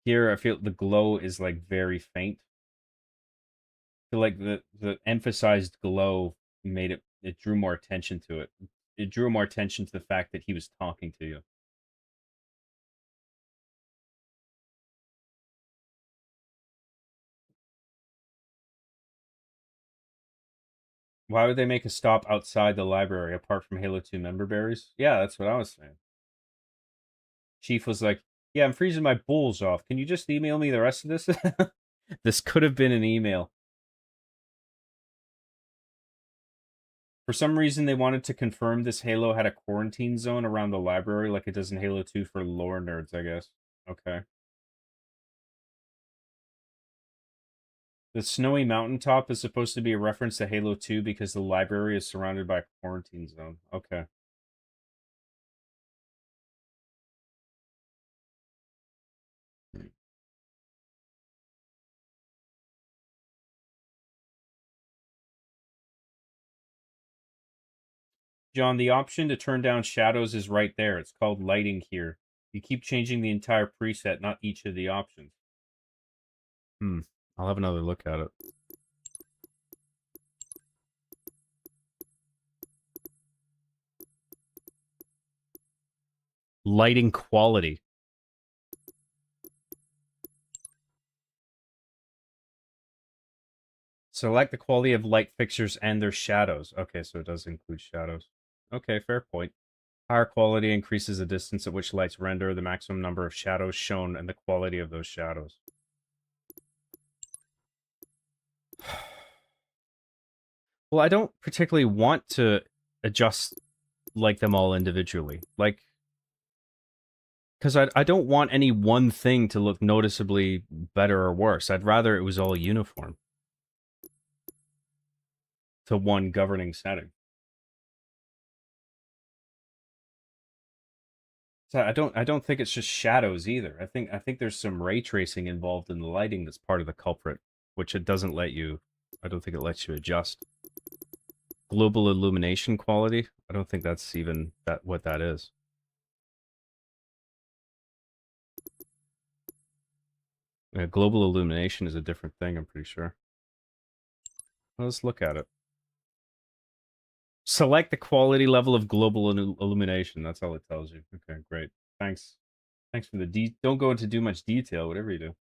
Here I feel the glow is like very faint. I feel like the emphasized glow made it drew more attention to it. It drew more attention to the fact that he was talking to you. Why would they make a stop outside the library apart from Halo 2 member berries? Yeah, that's what I was saying. Chief was like, yeah, I'm freezing my balls off. Can you just email me the rest of this? This could have been an email. For some reason, they wanted to confirm this Halo had a quarantine zone around the library like it does in Halo 2 for lore nerds, I guess. Okay. The snowy mountaintop is supposed to be a reference to Halo 2 because the library is surrounded by a quarantine zone. Okay. John, the option to turn down shadows is right there. It's called lighting here. You keep changing the entire preset, not each of the options. I'll have another look at it. Lighting quality. Select the quality of light fixtures and their shadows. Okay, so it does include shadows. Okay, fair point. Higher quality increases the distance at which lights render, the maximum number of shadows shown, and the quality of those shadows. Well, I don't particularly want to adjust like them all individually. Like, because I don't want any one thing to look noticeably better or worse. I'd rather it was all uniform to one governing setting. So I don't think it's just shadows either. I think there's some ray tracing involved in the lighting that's part of the culprit, which it doesn't let you. I don't think it lets you adjust. Global illumination quality. I don't think that's even what that is. Yeah, global illumination is a different thing, I'm pretty sure. Let's look at it. Select the quality level of global illumination. That's all it tells you. Okay, great. Thanks. Thanks for the don't go into too much detail, whatever you do.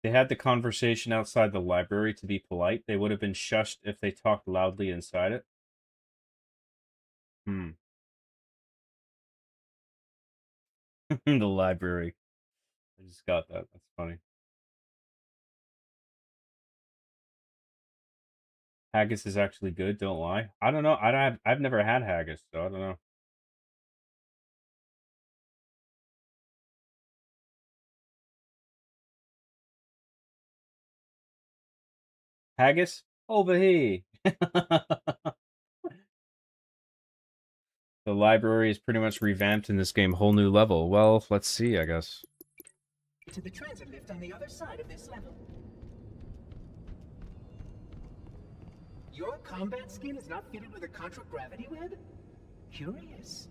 They had the conversation outside the library to be polite. They would have been shushed if they talked loudly inside it. The library. I just got that. That's funny. Haggis is actually good, don't lie. I don't know. I've never had haggis, so I don't know. Haggis? Over here. The library is pretty much revamped in this game, whole new level. Well, let's see, I guess. To the transit lift on the other side of this level. Your combat skin is not fitted with a contragravity web? Curious.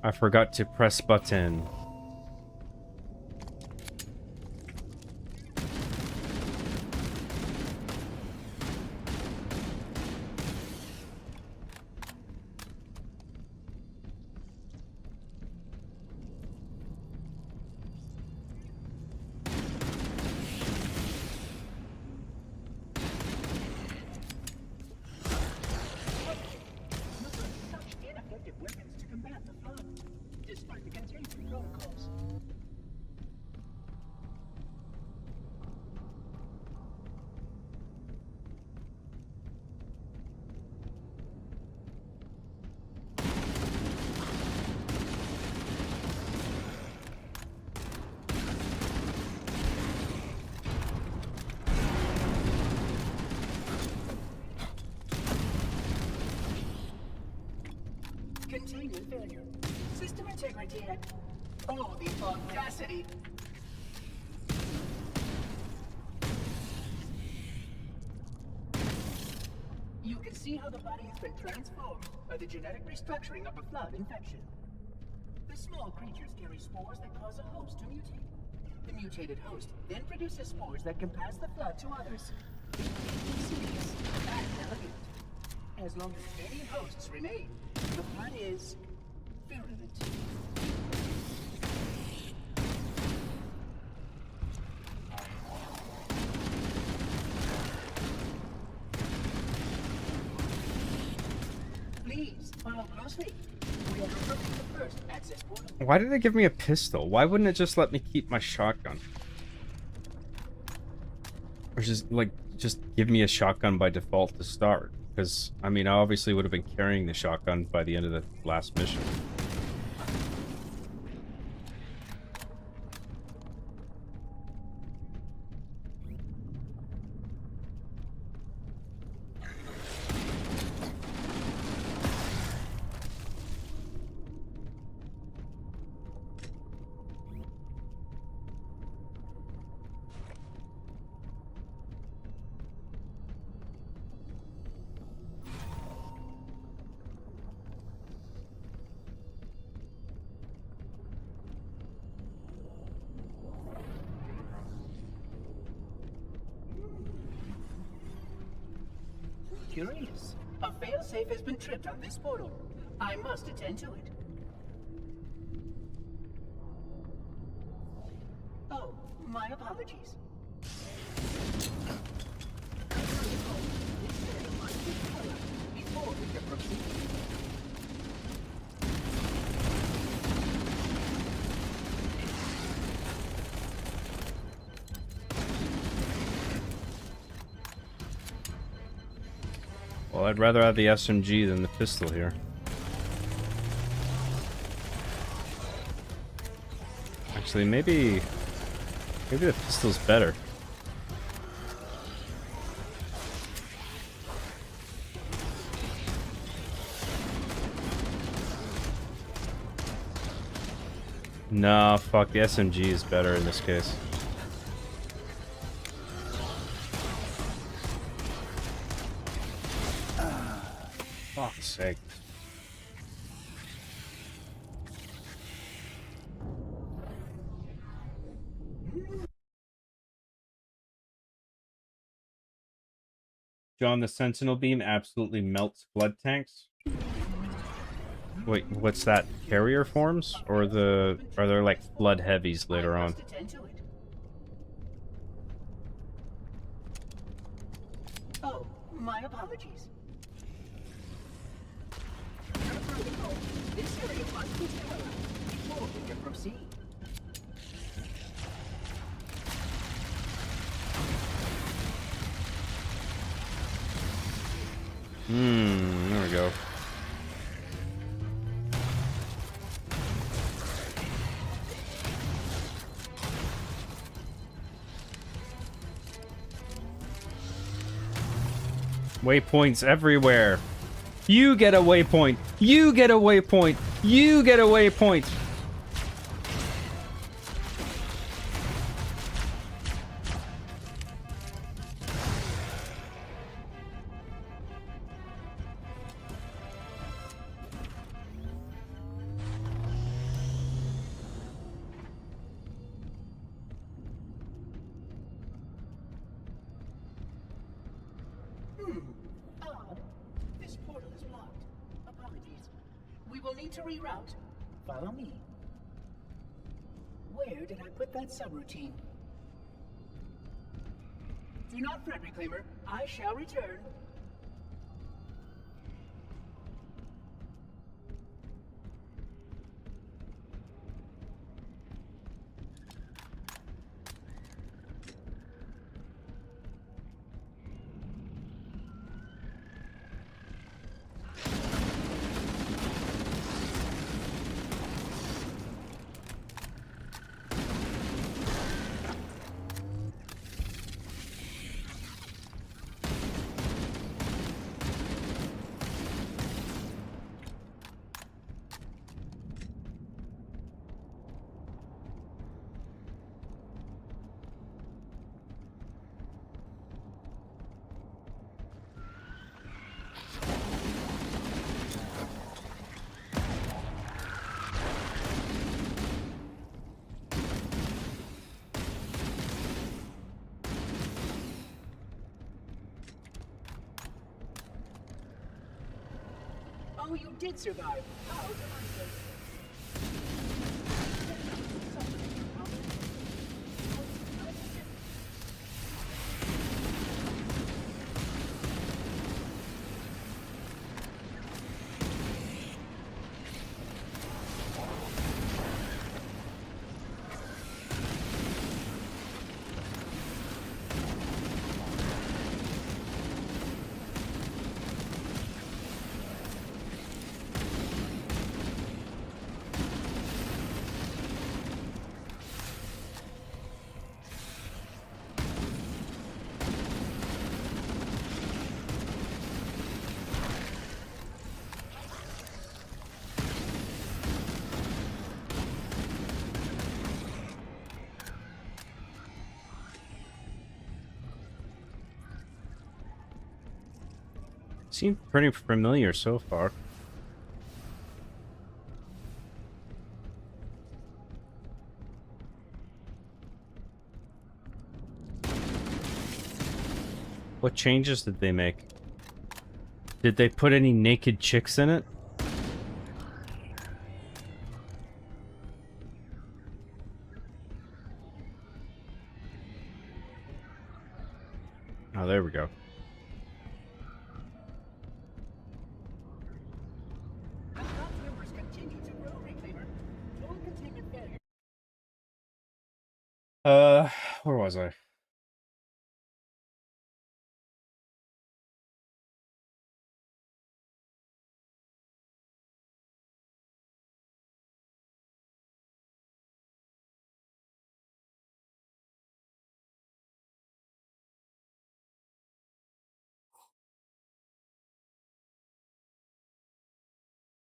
I forgot to press button. Such ineffective weapons to combat the flood, despite the containment protocols. Containment failure. System integrity at... Oh, the audacity! You can see how the body has been transformed by the genetic restructuring of a flood infection. The small creatures carry spores that cause a host to mutate. The mutated host then produces spores that can pass the flood to others. Insidious and elegant. As long as any hosts remain, the flood is virulent. Please follow closely. We are approaching the first access portal. Why did they give me a pistol? Why wouldn't it just let me keep my shotgun? Or just, like, just give me a shotgun by default to start? Because, I mean, I obviously would have been carrying the shotgun by the end of the last mission. Curious. A failsafe has been tripped on this portal. I must attend to it. Oh, my apologies. Before we can proceed. Well, I'd rather have the SMG than the pistol here. Actually, maybe the pistol's better. No, fuck, the SMG is better in this case. Fuck's sake. John, the Sentinel beam absolutely melts blood tanks. Wait, what's that? Carrier forms? Or are there like flood heavies later on? Oh, my apologies. This area must be sterilized before we can proceed. There we go. Waypoints everywhere. You get a waypoint. You get a waypoint. You get a waypoint. This portal is blocked. Apologies. We will need to reroute. Follow me. Where did I put that subroutine? Do not fret, Reclaimer. I shall return. Oh, you did survive. How delightful. Seems pretty familiar so far. What changes did they make? Did they put any naked chicks in it? Oh, there we go. Where was I?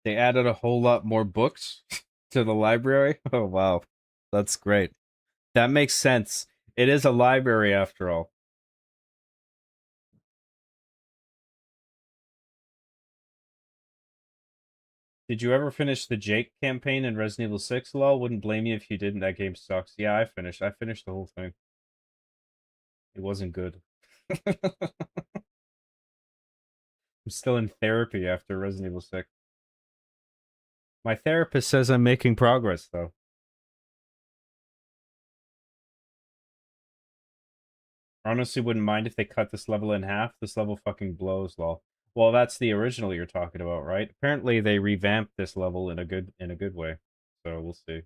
They added a whole lot more books to the library. Oh, wow. That's great. That makes sense. It is a library after all. Did you ever finish the Jake campaign in Resident Evil 6? Lol, wouldn't blame you if you didn't. That game sucks. Yeah, I finished. I finished the whole thing. It wasn't good. I'm still in therapy after Resident Evil 6. My therapist says I'm making progress, though. Honestly, wouldn't mind if they cut this level in half. This level fucking blows, lol. Well, that's the original you're talking about, right? Apparently they revamped this level in a good way. So we'll see.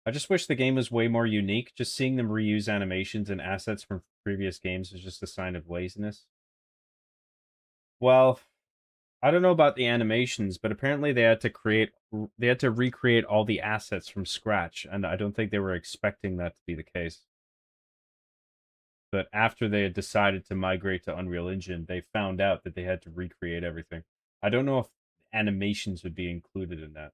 I just wish the game was way more unique. Just seeing them reuse animations and assets from previous games is just a sign of laziness. Well, I don't know about the animations, but apparently they had to recreate all the assets from scratch, and I don't think they were expecting that to be the case. But after they had decided to migrate to Unreal Engine, they found out that they had to recreate everything. I don't know if animations would be included in that.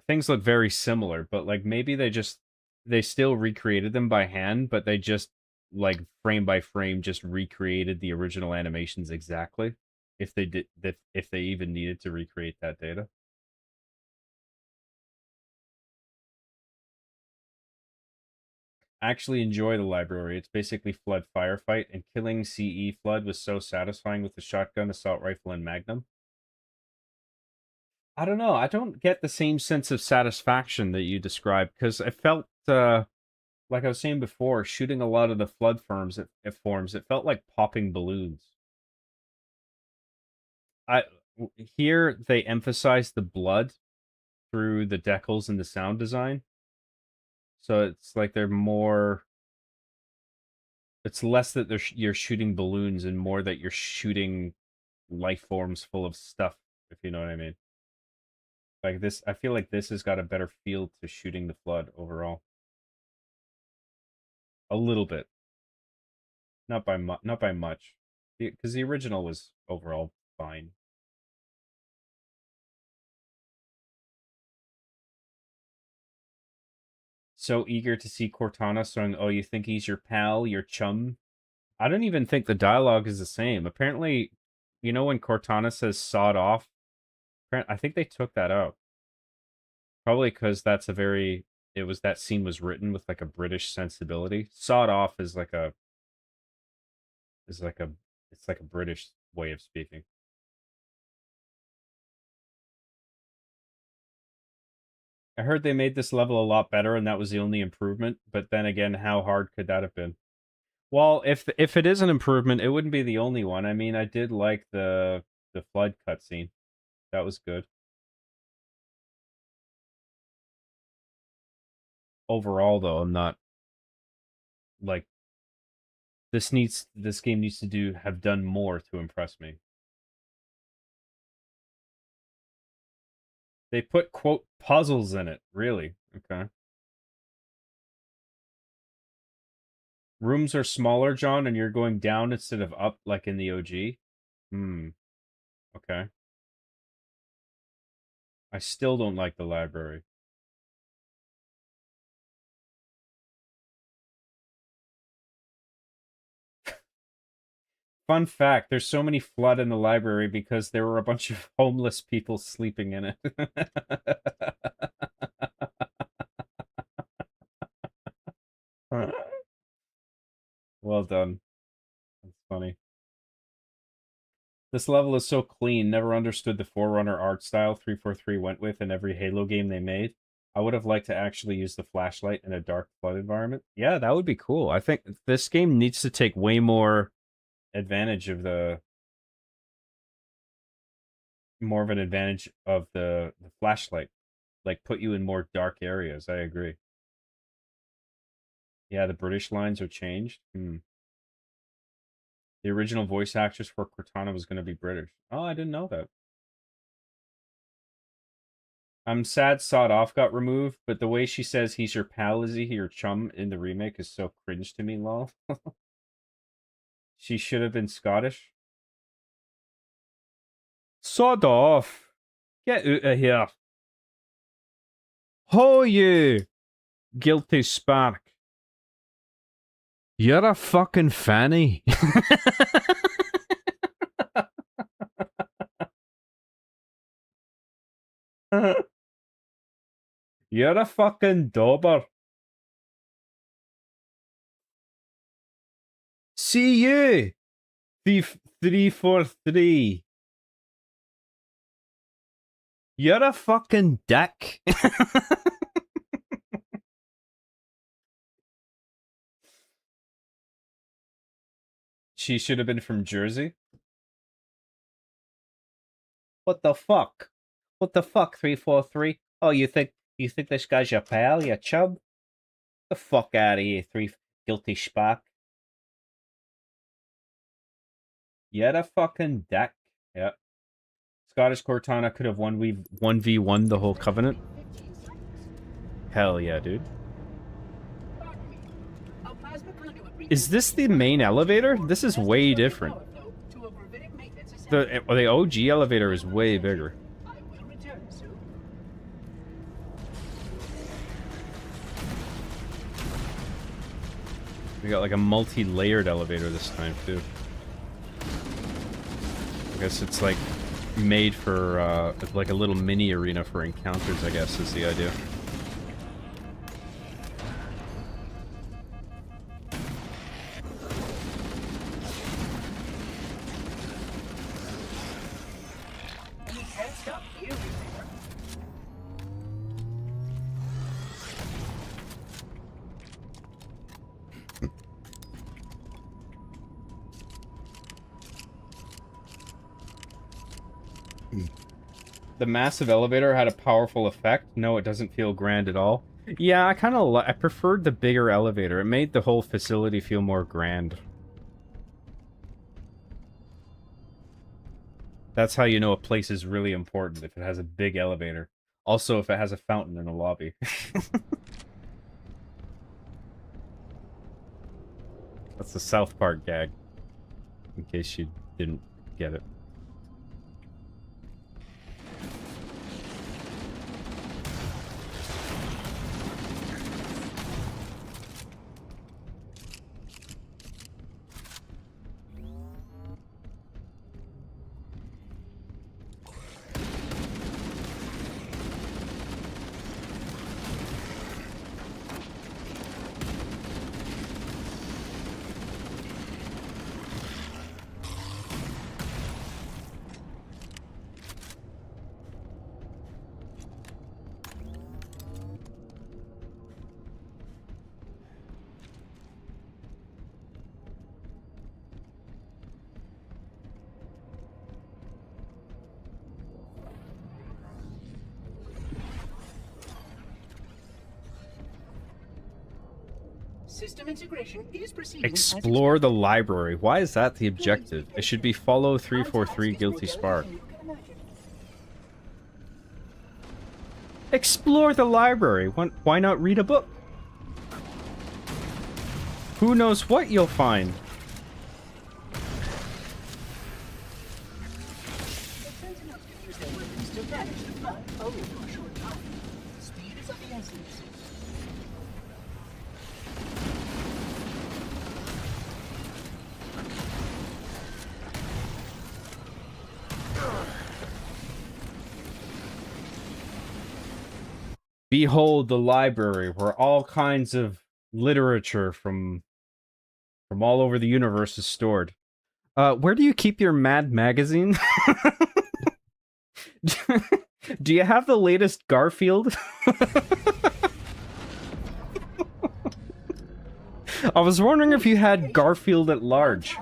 Things look very similar, but like maybe they still recreated them by hand, but they just like frame by frame just recreated the original animations exactly. If they even needed to recreate that data. I actually enjoy the library. It's basically Flood Firefight, and killing CE Flood was so satisfying with the shotgun, assault rifle, and magnum. I don't know. I don't get the same sense of satisfaction that you described, because I felt, like I was saying before, shooting a lot of the flood forms, it felt like popping balloons. Here they emphasize the blood through the decals and the sound design, so it's like they're more. It's less that you're shooting balloons and more that you're shooting life forms full of stuff, if you know what I mean. Like this, I feel like this has got a better feel to shooting the flood overall. A little bit. Not by much. Because the original was overall fine. So eager to see Cortana saying, "Oh, you think he's your pal, your chum?" I don't even think the dialogue is the same. Apparently, you know when Cortana says "sawed off," I think they took that out. Probably because that's that scene was written with like a British sensibility. Sawed off is like a it's like a British way of speaking. I heard they made this level a lot better and that was the only improvement, but then again, how hard could that have been? Well, if it is an improvement, it wouldn't be the only one. I mean, I did like the flood cutscene. That was good. Overall, though, I'm not like this game needs to have done more to impress me. They put quote puzzles in it. Really? Okay. Rooms are smaller, John, and you're going down instead of up like in the OG? Okay. I still don't like the library. Fun fact, there's so many flood in the library because there were a bunch of homeless people sleeping in it. Well done. That's funny. This level is so clean. Never understood the Forerunner art style 343 went with in every Halo game they made. I would have liked to actually use the flashlight in a dark flood environment. Yeah, that would be cool. I think this game needs to take way more advantage of more of an advantage of the flashlight. Like, put you in more dark areas. I agree. Yeah, the British lines are changed. The original voice actress for Cortana was going to be British. Oh, I didn't know that. I'm sad Sawed Off got removed, but the way she says he's your pal, is he your chum in the remake is so cringe to me, lol. She should have been Scottish. Sawed Off! Get out of here. Oh, you! Guilty spark. You're a fucking fanny. You're a fucking dauber. See you! 343. You're a fucking dick. She should have been from Jersey. What the fuck? What the fuck, 343? Oh, you think this guy's your pal, your chub? The fuck out of here, guilty spark. Yet a fucking deck. Yep. Scottish Cortana could have 1v1 the whole Covenant. Hell yeah, dude. Is this the main elevator? This is way different. The OG elevator is way bigger. We got like a multi-layered elevator this time too. I guess it's like made for like a little mini arena for encounters, I guess is the idea. The massive elevator had a powerful effect. No, it doesn't feel grand at all. Yeah, I preferred the bigger elevator. It made the whole facility feel more grand. That's how you know a place is really important, if it has a big elevator. Also, if it has a fountain in the lobby. That's the South Park gag. In case you didn't get it. System integration is proceeding. Explore the library. Why is that the objective? It should be follow 343 Guilty Spark. Explore the library. Why not read a book? Who knows what you'll find? Behold the library, where all kinds of literature from all over the universe is stored. Where do you keep your Mad magazine? Do you have the latest Garfield? I was wondering if you had Garfield at large.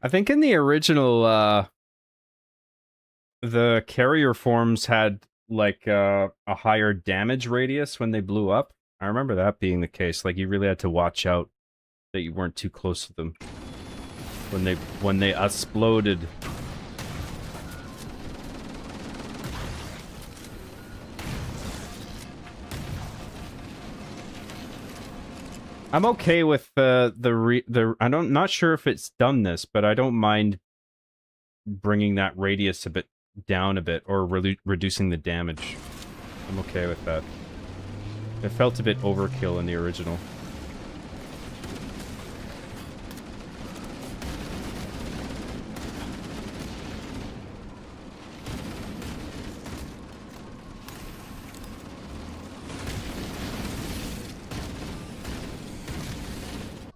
I think in the original, the carrier forms had like a higher damage radius when they blew up. I remember that being the case. Like you really had to watch out that you weren't too close to them when they exploded. I'm okay with I'm not sure if it's done this, but I don't mind bringing that radius a bit down a bit, or reducing the damage. I'm okay with that. It felt a bit overkill in the original.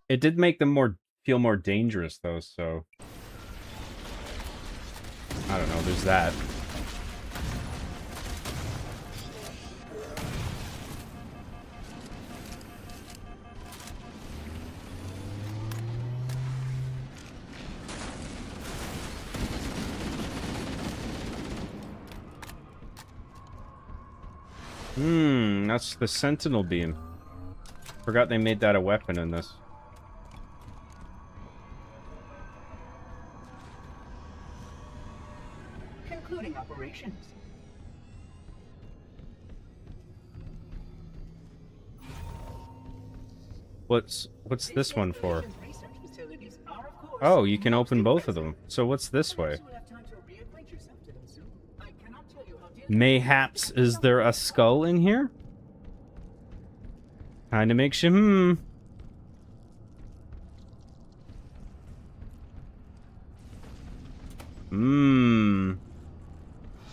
It did make them feel more dangerous though, so I don't know, there's that. That's the Sentinel beam. Forgot they made that a weapon in this. Concluding operations. What's this one for? Oh, you can open both of them. So what's this way? Mayhaps is there a skull in here? Kinda makes you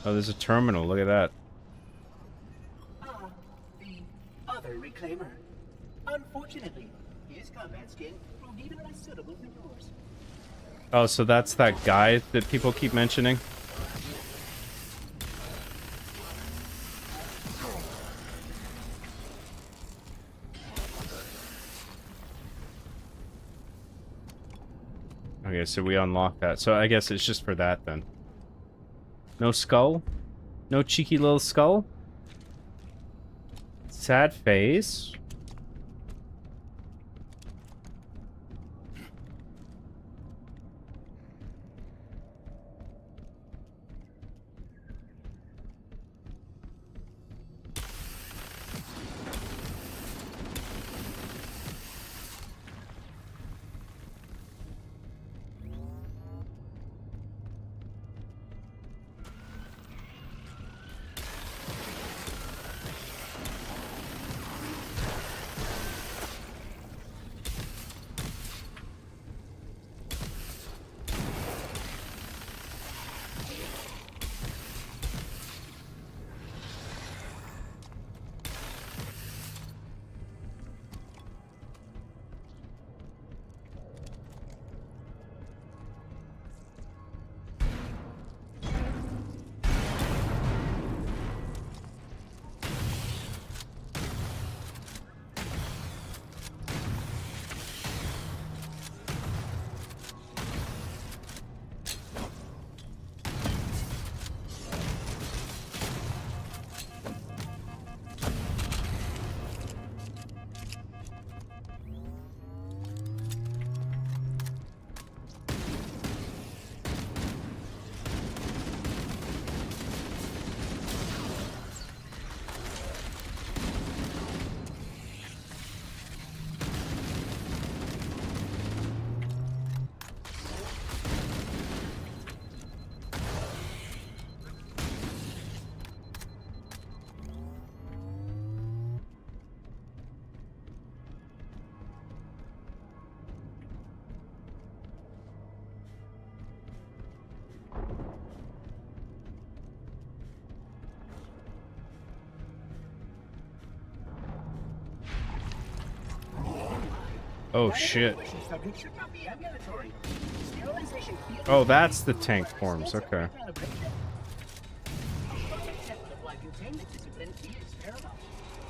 Oh, there's a terminal. Look at that. The other reclaimer. Unfortunately, his combat skin proved even less suitable for yours. Oh, so that's that guy that people keep mentioning? Okay, so we unlock that. So I guess it's just for that then. No skull? No cheeky little skull? Sad face. Oh shit. Oh, that's the tank forms, okay.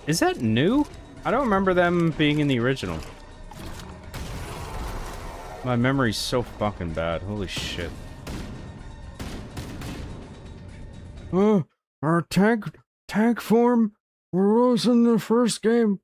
Is that new? I don't remember them being in the original. My memory's so fucking bad, holy shit. Our tank form was in the first game.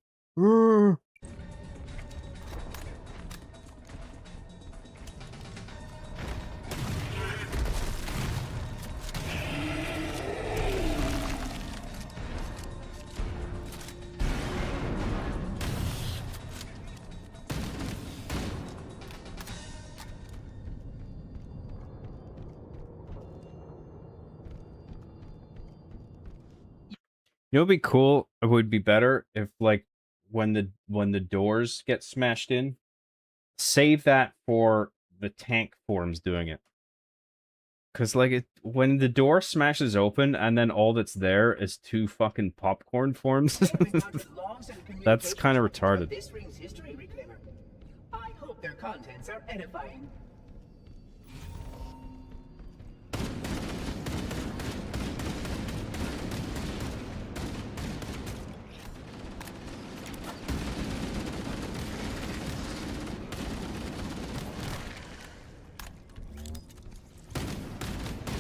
You know what'd be cool? It would be better if like when the doors get smashed in, save that for the tank forms doing it. Cause like when the door smashes open and then all that's there is two fucking popcorn forms, that's kind of retarded. This ring's history, Reclaimer. I hope their contents are edifying.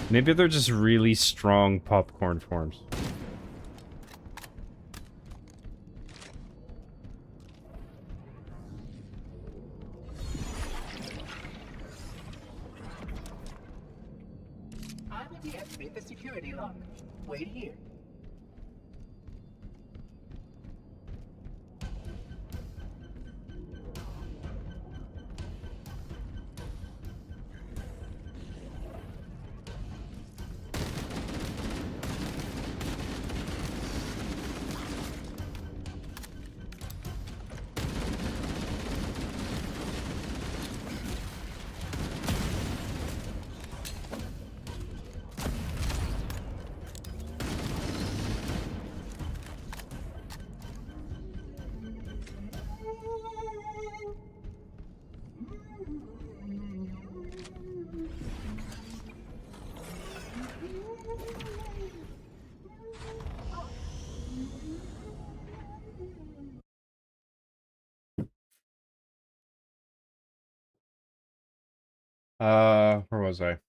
Maybe they're just really strong popcorn forms. I will deactivate the security lock. Wait here. Where was I?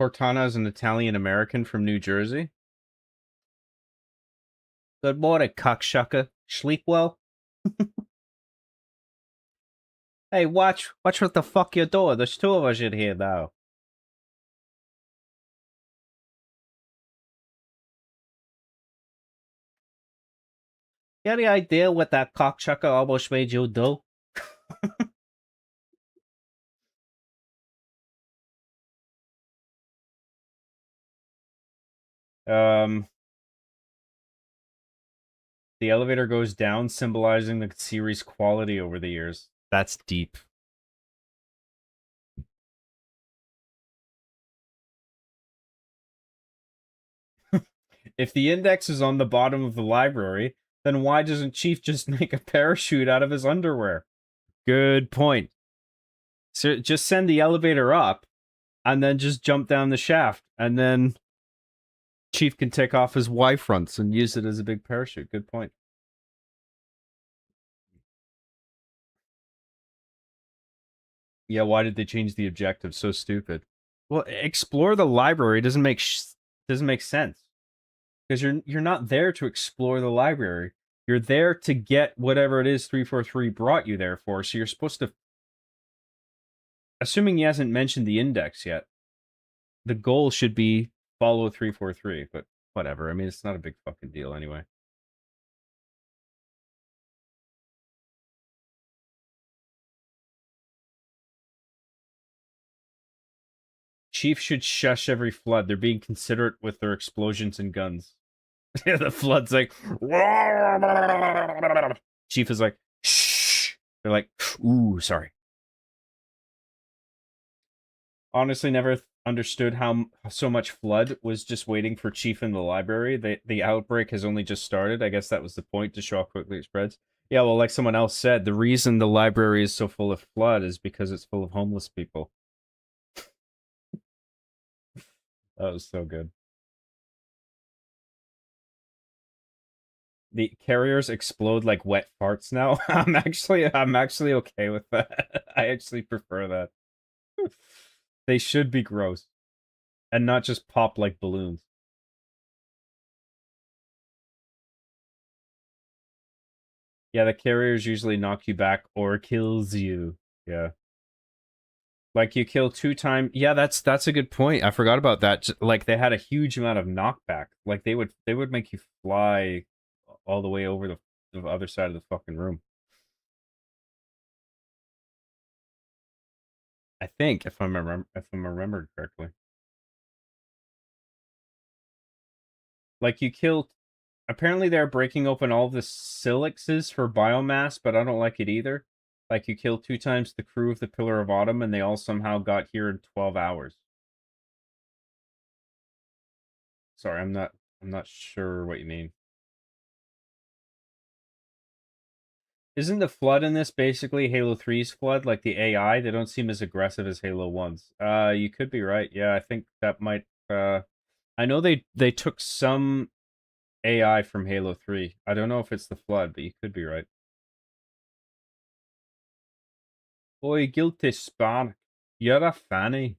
Cortana is an Italian American from New Jersey. Good morning, cockshucker. Sleep well? Hey, watch what the fuck you're doing. There's two of us in here now. You any idea what that cocksucker almost made you do? The elevator goes down, symbolizing the series' quality over the years. That's deep. If the index is on the bottom of the library, then why doesn't Chief just make a parachute out of his underwear? Good point. So just send the elevator up, and then just jump down the shaft, and then Chief can take off his Y fronts and use it as a big parachute. Good point. Yeah, why did they change the objective? So stupid. Well, explore the library doesn't make sense. Because you're not there to explore the library. You're there to get whatever it is 343 brought you there for. So you're supposed to, assuming he hasn't mentioned the index yet, the goal should be follow 343, but whatever. I mean, it's not a big fucking deal anyway. Chief should shush every flood. They're being considerate with their explosions and guns. Yeah, the flood's like... Chief is like, shh. They're like, ooh, sorry. Honestly, never understood how so much flood was just waiting for Chief in the library. The outbreak has only just started. I guess that was the point, to show how quickly it spreads. Yeah, well, like someone else said, the reason the library is so full of flood is because it's full of homeless people. That was so good. The carriers explode like wet farts now. I'm actually okay with that. I actually prefer that. They should be gross. And not just pop like balloons. Yeah, the carriers usually knock you back or kills you. Yeah. Like you kill 2 times. Yeah, that's a good point. I forgot about that. Like they had a huge amount of knockback. Like they would make you fly all the way over the other side of the fucking room. I think if I'm remembered correctly. Like, you kill... Apparently they're breaking open all the silixes for biomass, but I don't like it either. Like, you kill 2 times the crew of the Pillar of Autumn, and they all somehow got here in 12 hours. Sorry, I'm not sure what you mean. Isn't the Flood in this basically Halo 3's Flood? Like the AI, they don't seem as aggressive as Halo 1's. You could be right. Yeah, I think that might... I know they took some AI from Halo 3. I don't know if it's the Flood, but you could be right. Oi, guilty Spark. You're a fanny.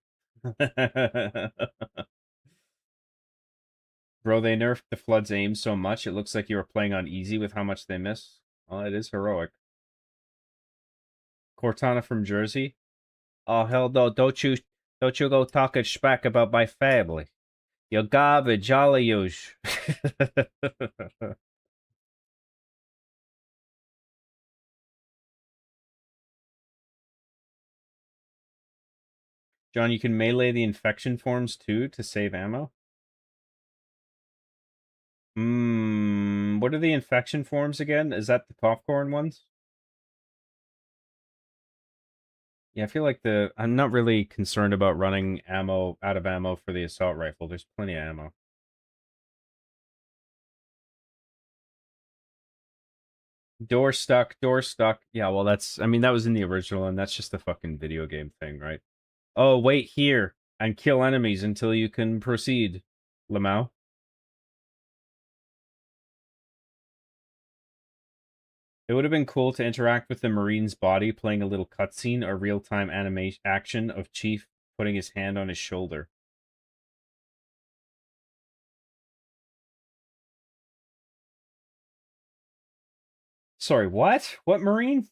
Bro, they nerfed the Flood's aim so much, it looks like you were playing on easy with how much they miss. Well, it is heroic. Cortana from Jersey. Oh, hell no, don't you go talking smack about my family. You're garbage, all of yous. John, you can melee the infection forms too to save ammo? What are the infection forms again? Is that the popcorn ones? Yeah, I feel like I'm not really concerned about running ammo out of ammo for the assault rifle. There's plenty of ammo. Door stuck, door stuck. Yeah, well, I mean, that was in the original, and that's just a fucking video game thing, right? Oh, wait here and kill enemies until you can proceed, Lamau. It would have been cool to interact with the Marine's body, playing a little cutscene or real-time animation action of Chief putting his hand on his shoulder. Sorry, what? What Marine?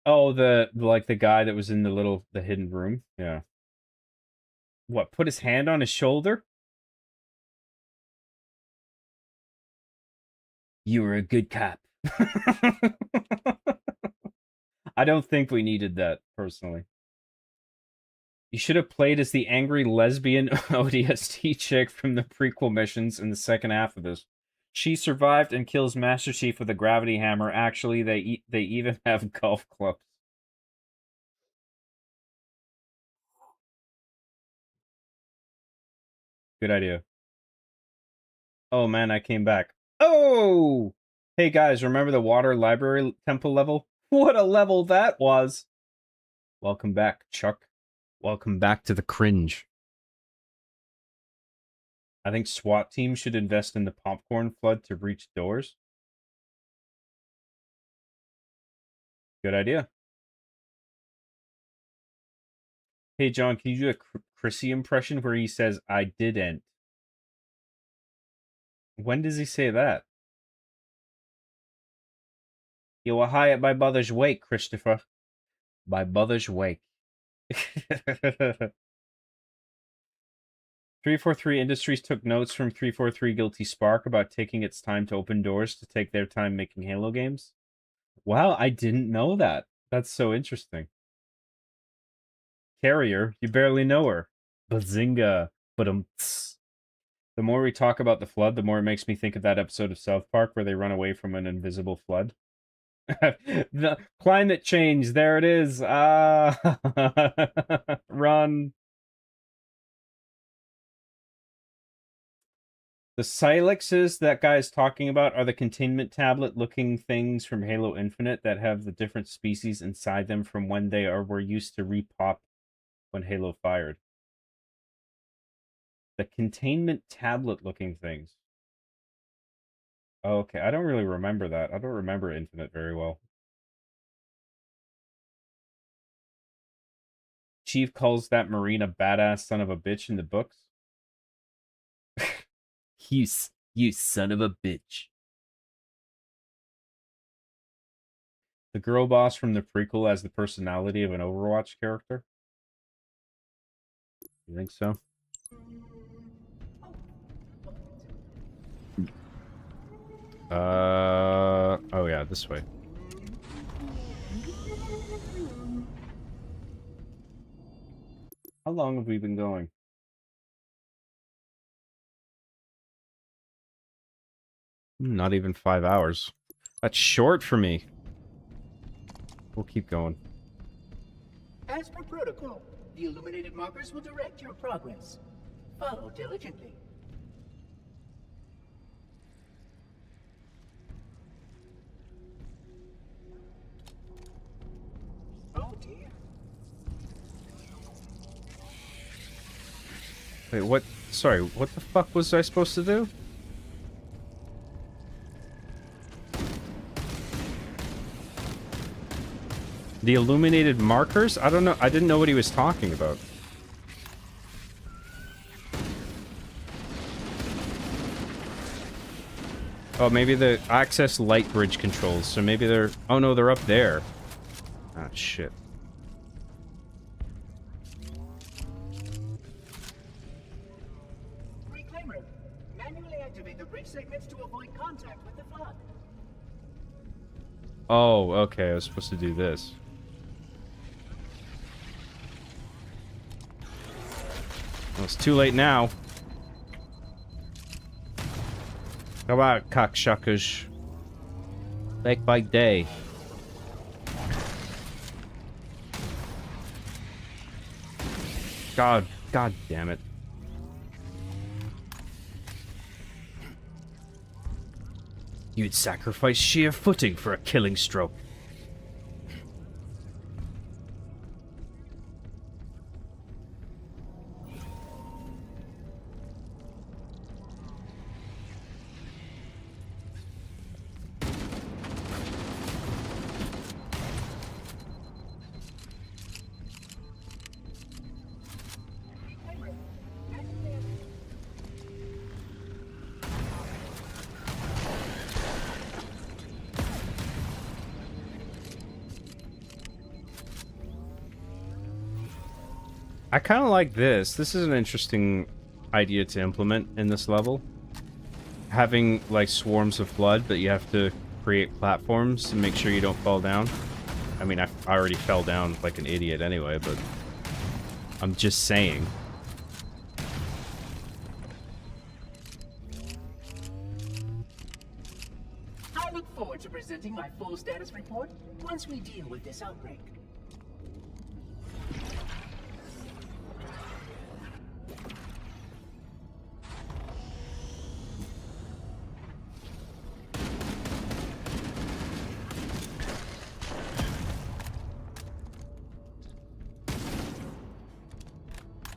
Oh, the guy that was in the hidden room. Yeah. What, put his hand on his shoulder? You were a good cop. I don't think we needed that, personally. You should have played as the angry lesbian ODST chick from the prequel missions in the second half of this. She survived and kills Master Chief with a gravity hammer. Actually, they even have golf clubs. Good idea. Oh man, I came back. Oh! Hey guys, remember the water library temple level? What a level that was! Welcome back, Chuck. Welcome back to the cringe. I think SWAT teams should invest in the popcorn flood to breach doors. Good idea. Hey John, can you do a Chrissy impression where he says, I didn't? When does he say that? You were high at my mother's wake, Christopher. My mother's wake. 343 Industries took notes from 343 Guilty Spark about taking its time to open doors to take their time making Halo games. Wow, I didn't know that. That's so interesting. Carrier, you barely know her. Bazinga. But the more we talk about the flood, the more it makes me think of that episode of South Park where they run away from an invisible flood. The climate change, there it is. Run. The Silexes that guy's talking about are the containment tablet looking things from Halo Infinite that have the different species inside them from when they were used to repop when Halo fired. The containment tablet looking things. Oh, okay, I don't really remember that. I don't remember Infinite very well. Chief calls that Marine a badass son of a bitch in the books. You son of a bitch. The girl boss from the prequel has the personality of an Overwatch character. You think so? Oh yeah, this way. How long have we been going? Not even 5 hours. That's short for me. We'll keep going. As per protocol, the illuminated markers will direct your progress. Follow diligently. Oh dear. Wait, what? Sorry, what the fuck was I supposed to do? The illuminated markers? I don't know. I didn't know what he was talking about. Oh, maybe the access light bridge controls. So maybe they're... Oh no, they're up there. Ah, shit. Reclaimer, manually activate the bridge segments to avoid contact with the flood. Oh, okay. I was supposed to do this. Well, it's too late now. Come on, cockshuckers. Make my day. God damn it. You'd sacrifice sheer footing for a killing stroke. I kind of like this. This is an interesting idea to implement in this level. Having, like, swarms of blood, but you have to create platforms to make sure you don't fall down. I mean, I already fell down like an idiot anyway, but I'm just saying. I look forward to presenting my full status report once we deal with this outbreak.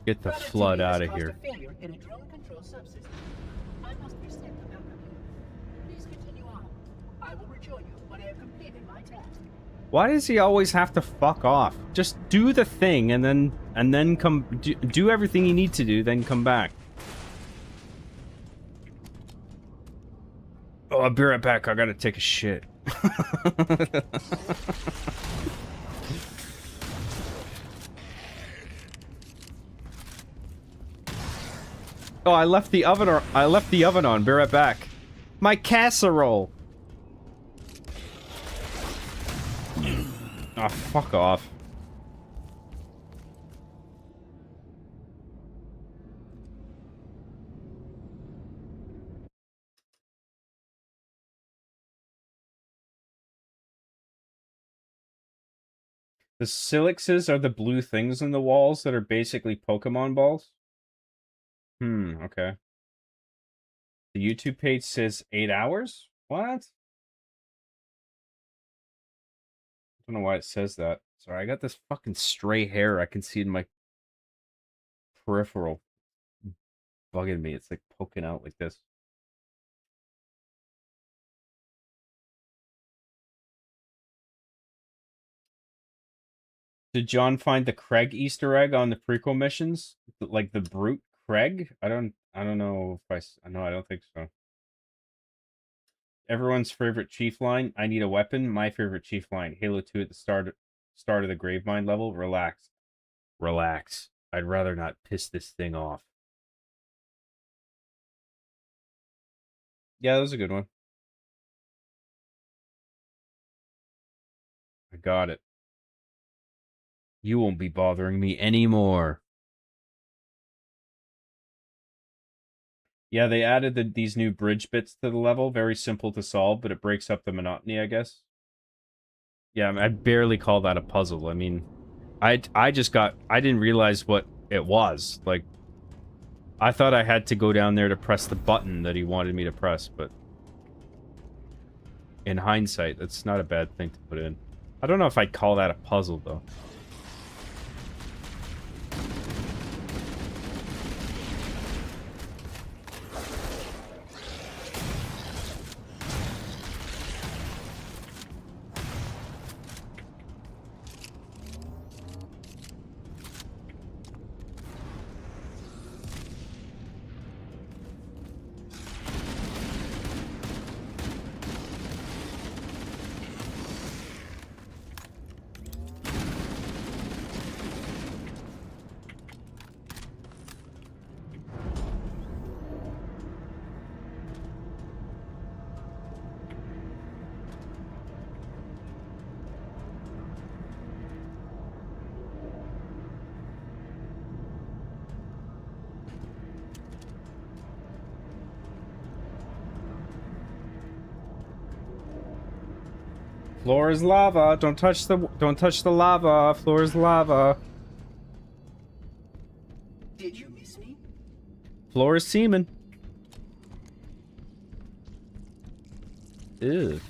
Get the flood out of here. Failure in a drone control subsystem. I must reset the backup here. Please continue on. I will rejoin you when I have completed my task. Why does he always have to fuck off? Just do the thing and then come do everything you need to do, then come back. Oh, I'll be right back. I gotta take a shit. Oh, I left the oven on. Be right back. My casserole. Oh, fuck off. The Silixes are the blue things in the walls that are basically Pokemon balls? Okay. The YouTube page says 8 hours? What? I don't know why it says that. Sorry, I got this fucking stray hair I can see in my peripheral. Bugging me. It's like poking out like this. Did John find the Craig Easter egg on the prequel missions? Like the brute Craig? I don't know if I don't think so. Everyone's favorite chief line, I need a weapon. My favorite chief line, Halo 2 at the start of the Gravemind level, relax. Relax. I'd rather not piss this thing off. Yeah, that was a good one. I got it. You won't be bothering me anymore. Yeah, they added these new bridge bits to the level. Very simple to solve, but it breaks up the monotony, I guess. Yeah, I'd barely call that a puzzle. I mean, I didn't realize what it was. Like, I thought I had to go down there to press the button that he wanted me to press, but in hindsight, that's not a bad thing to put in. I don't know if I'd call that a puzzle, though. Floor is lava. Don't touch the lava. Floor is lava. Did you miss me? Floor is semen. Ew.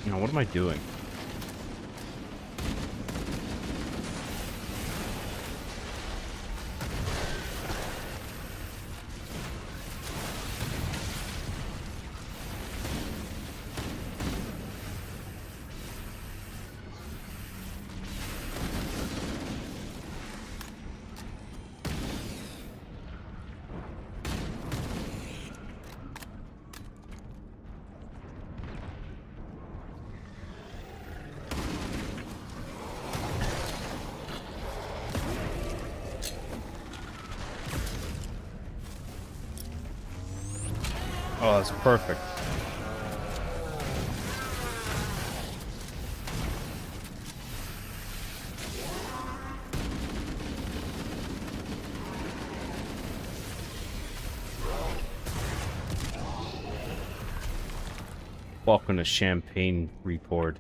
Now, what am I doing? Oh, that's perfect. Welcome to Champagne Report.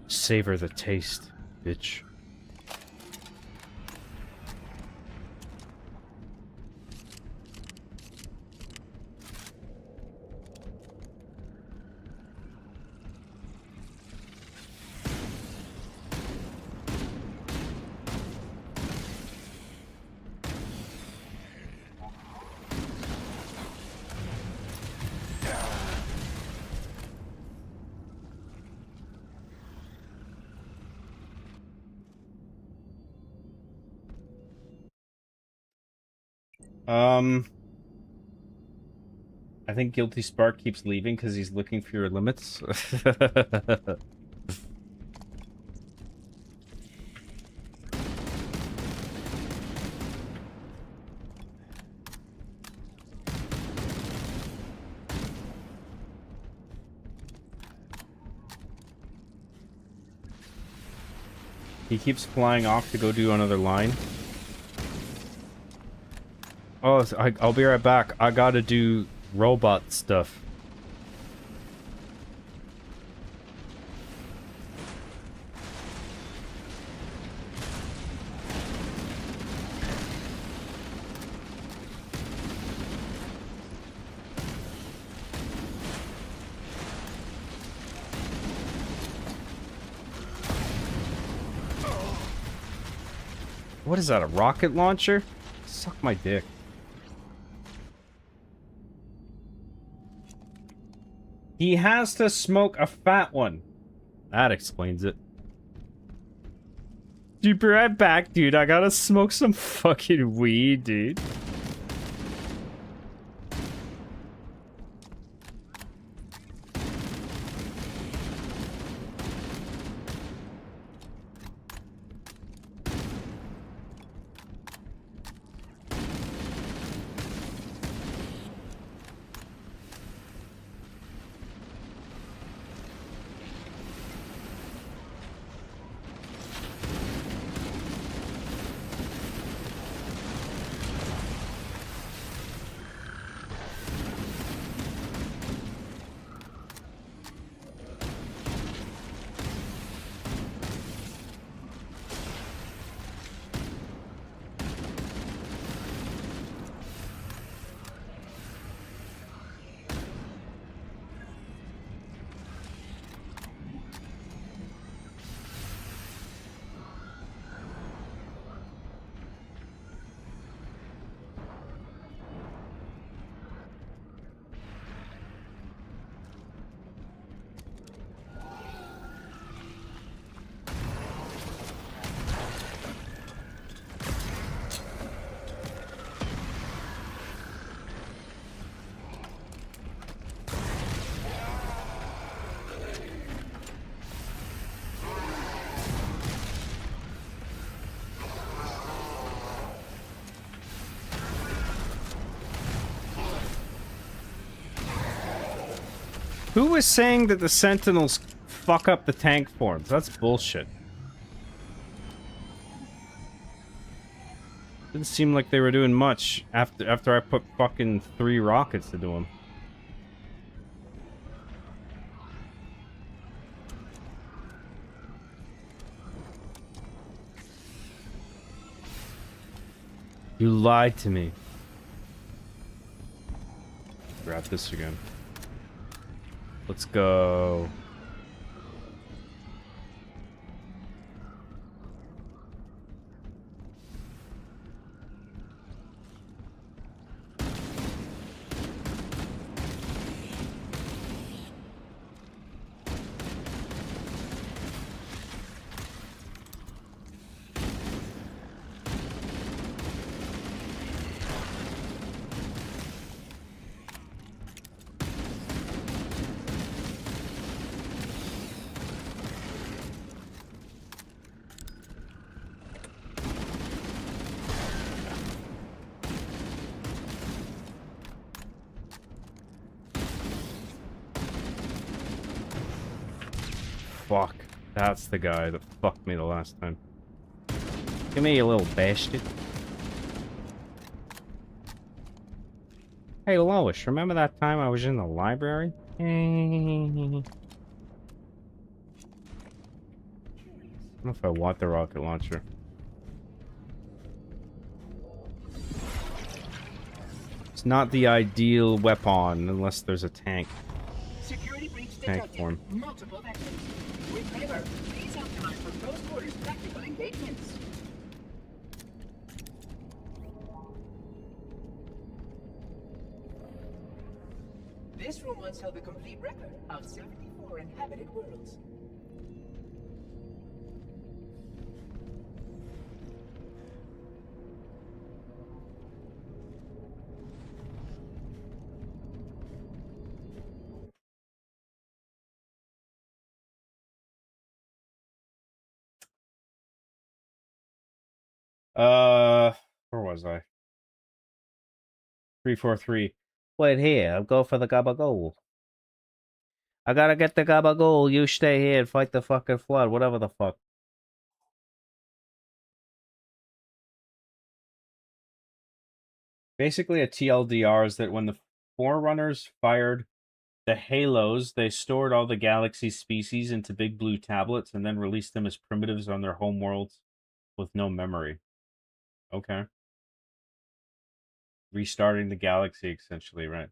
Savor the taste, bitch. I think Guilty Spark keeps leaving because he's looking for your limits. He keeps flying off to go do another line. Oh, I'll be right back. I gotta do robot stuff. What is that, a rocket launcher? Suck my dick. He has to smoke a fat one. That explains it. Dude, be right back, dude. I gotta smoke some fucking weed, dude. Who was saying that the Sentinels fuck up the tank forms? That's bullshit. Didn't seem like they were doing much after I put fucking 3 rockets into them. You lied to me. Grab this again. Let's go. Fuck. That's the guy that fucked me the last time. Give me, you little bastard. Hey, Lois, remember that time I was in the library? I don't know if I want the rocket launcher. It's not the ideal weapon unless there's a tank. Security breach Tank detected. form. Multiple vectors. With favor, please optimize for close quarters tactical engagements. This room once held a complete record of 74 inhabited worlds. Where was I? 343. Wait here, I'll go for the gabagool. I gotta get the gabagool, you stay here and fight the fucking flood, whatever the fuck. Basically, a TLDR is that when the Forerunners fired the Halos, they stored all the galaxy species into big blue tablets and then released them as primitives on their home worlds with no memory. Okay. Restarting the galaxy, essentially, right?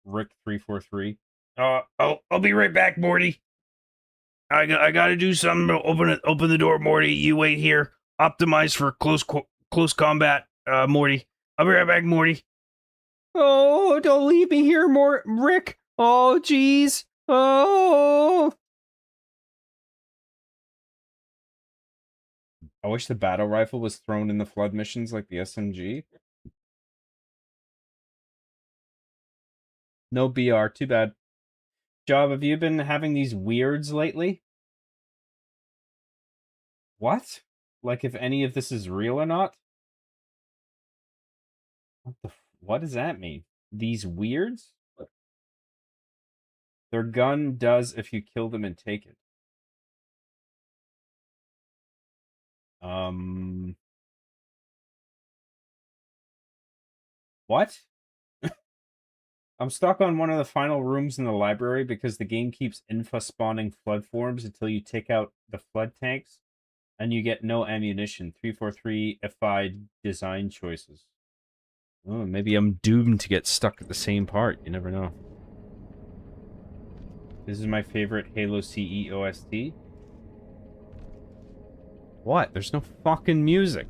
Rick 343. I'll be right back, Morty. I gotta do something. Open the door, Morty. You wait here. Optimize for close combat, Morty. I'll be right back, Morty. Oh, don't leave me here, Rick. Oh, jeez. Oh. I wish the battle rifle was thrown in the flood missions like the SMG. No BR, too bad. Job, have you been having these weirds lately? What? Like if any of this is real or not? What does that mean? These weirds? Their gun does if you kill them and take it. What? I'm stuck on one of the final rooms in the library because the game keeps infa-spawning flood forms until you take out the flood tanks, and you get no ammunition. 343 FI design choices. Oh, maybe I'm doomed to get stuck at the same part. You never know. This is my favorite Halo CE OST. What? There's no fucking music.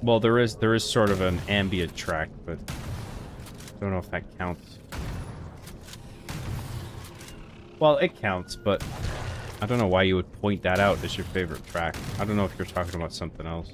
Well, there is sort of an ambient track, but I don't know if that counts. Well, it counts, but I don't know why you would point that out as your favorite track. I don't know if you're talking about something else.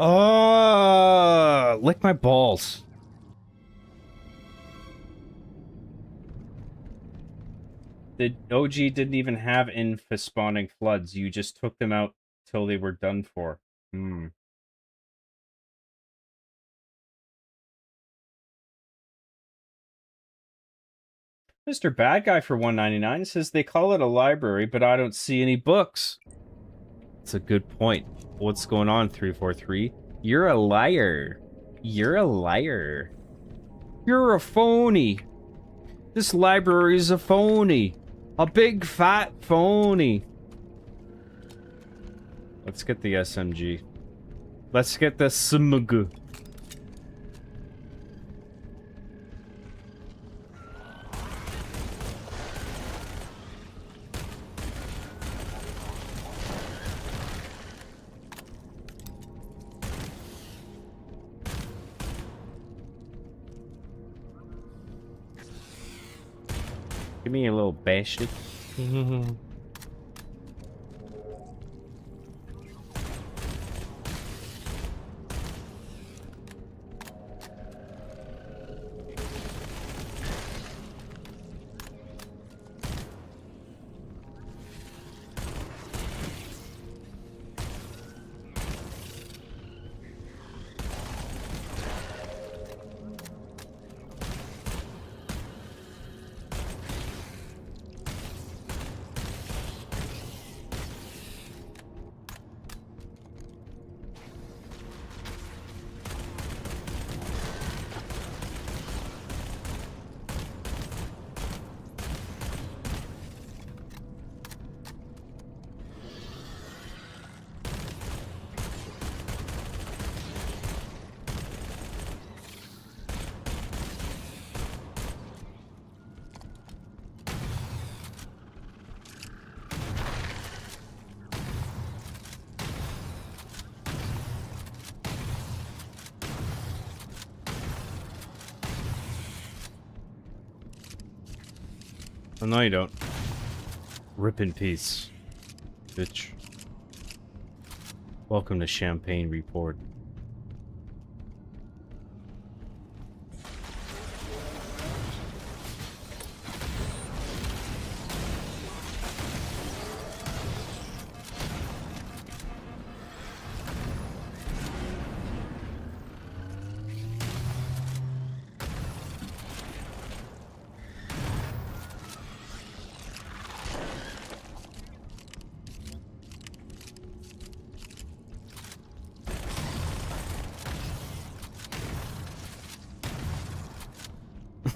Oh, lick my balls. The OG didn't even have infant spawning floods. You just took them out till they were done for. Hmm. Mr. Bad Guy for $1.99 says they call it a library, but I don't see any books. That's a good point. What's going on, 343? You're a liar. You're a liar. You're a phony. This library is a phony. A big fat phony. Let's get the SMG. Let's get the SMG. Give me a little bastard. Oh, no, you don't. Rip in peace, bitch. Welcome to Champagne Report.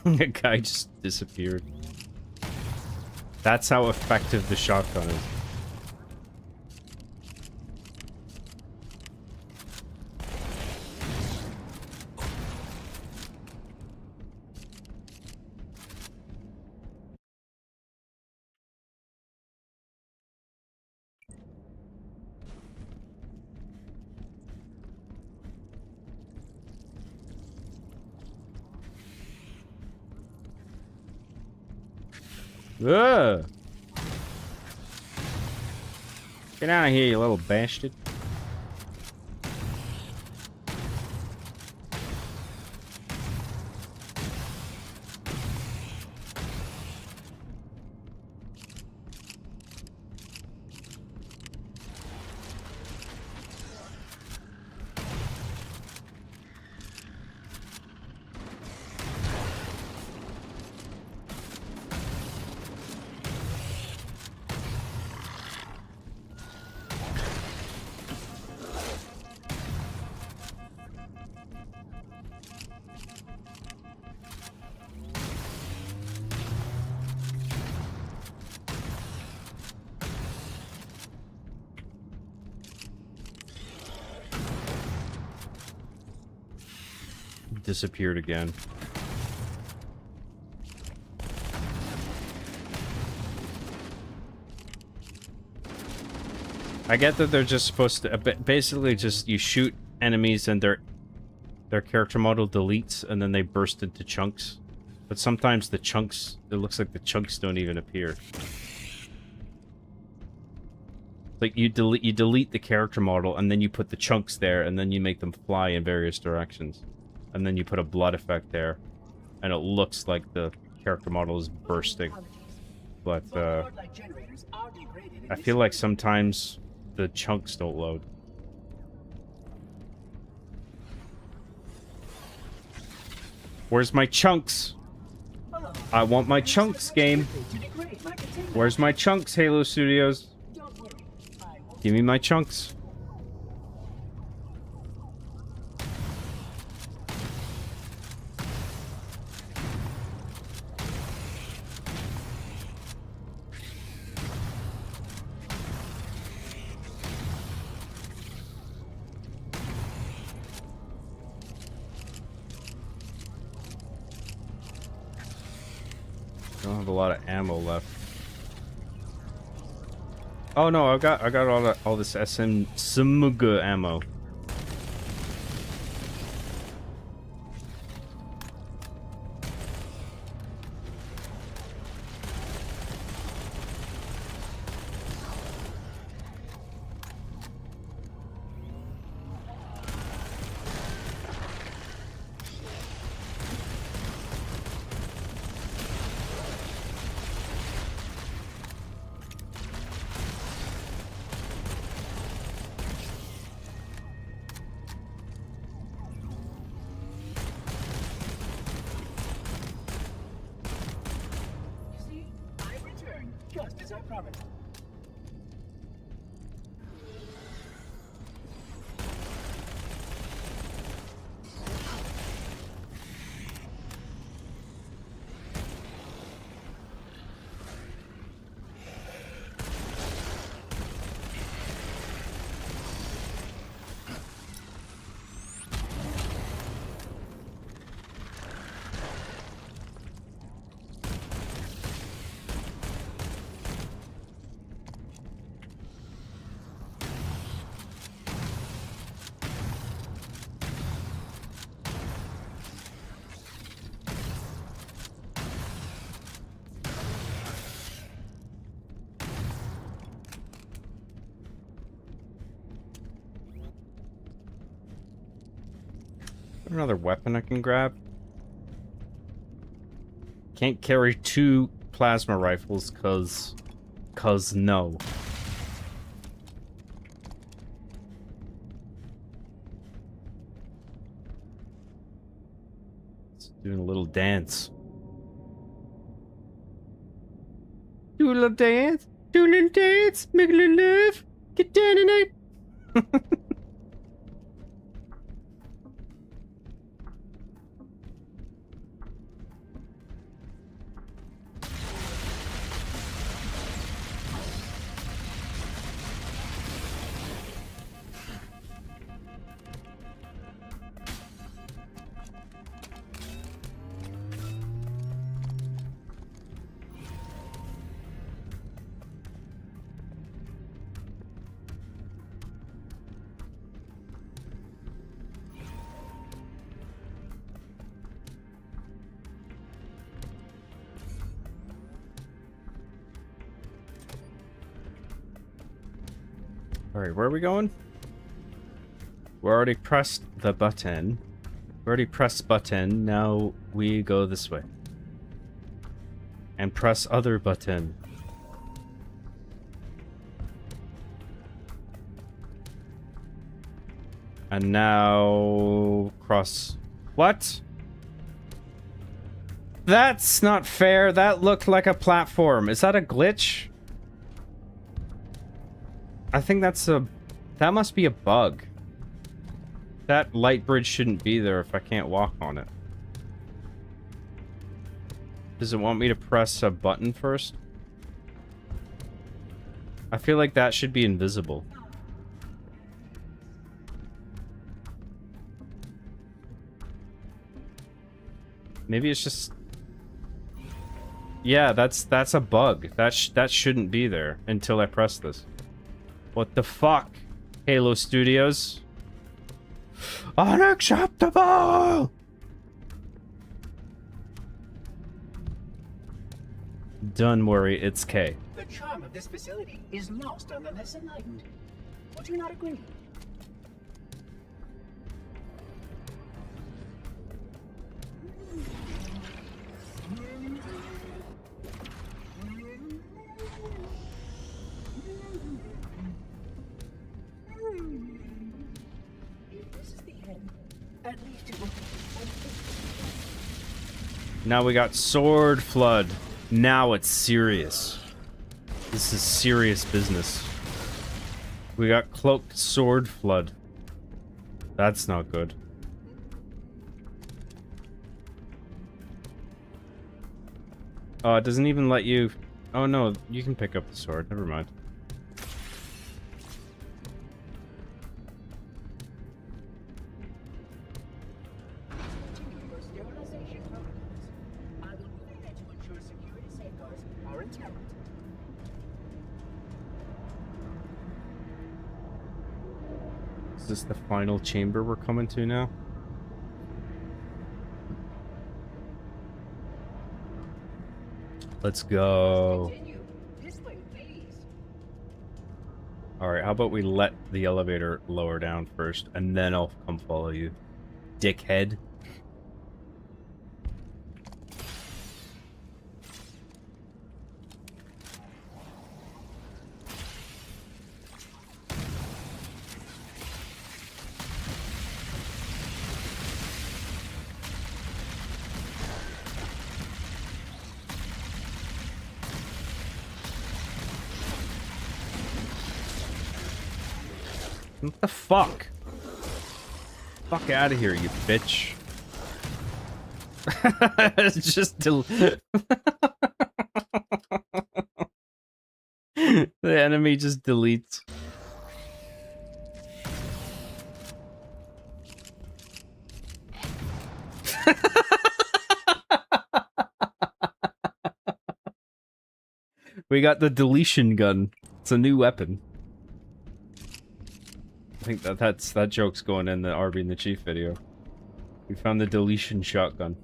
The guy just disappeared. That's how effective the shotgun is. Ugh. Get out of here, you little bastard. Disappeared again. I get that they're just supposed to basically just you shoot enemies and their character model deletes and then they burst into chunks. But sometimes the chunks, it looks like the chunks don't even appear. It's Like you delete the character model and then you put the chunks there and then you make them fly in various directions. And then you put a blood effect there. And it looks like the character model is bursting. But I feel like sometimes the chunks don't load. Where's my chunks? I want my chunks, game. Where's my chunks, Halo Studios? Give me my chunks. I don't have a lot of ammo left. Oh no, I got all this SMG ammo. Just as I promised. Another weapon I can grab. Can't carry 2 plasma rifles cause no. It's doing a little dance. Do a little dance, make a little love, get down tonight. Alright, where are we going? We already pressed the button. We already pressed button, now we go this way. And press other button. And now... cross... What? That's not fair, that looked like a platform. Is that a glitch? I think that's a... that must be a bug. That light bridge shouldn't be there if I can't walk on it. Does it want me to press a button first? I feel like that should be invisible. Maybe it's just... yeah, that's a bug. That shouldn't be there until I press this. What the fuck? Halo Studios. Unacceptable! Don't worry, it's K. The charm of this facility is lost on the less enlightened. Would you not agree? If this is the end, at least it will be. Now we got Sword Flood. Now it's serious. This is serious business. We got Cloaked Sword Flood. That's not good. Oh, it doesn't even let you... Oh no, you can pick up the sword. Never mind. Is this the final chamber we're coming to now? Let's go. Alright, how about we let the elevator lower down first, and then I'll come follow you. Dickhead. What the fuck? Fuck out of here, you bitch. It's just the enemy just deletes. We got the deletion gun. It's a new weapon. I think that joke's going in the Arby and the Chief video. We found the deletion shotgun.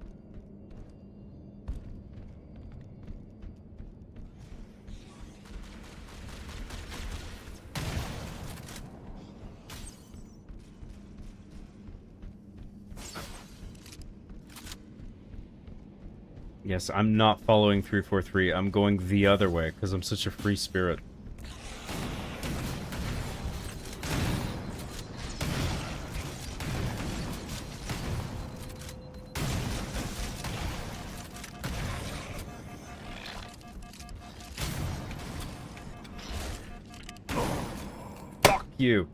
Yes, I'm not following 343. I'm going the other way because I'm such a free spirit. You.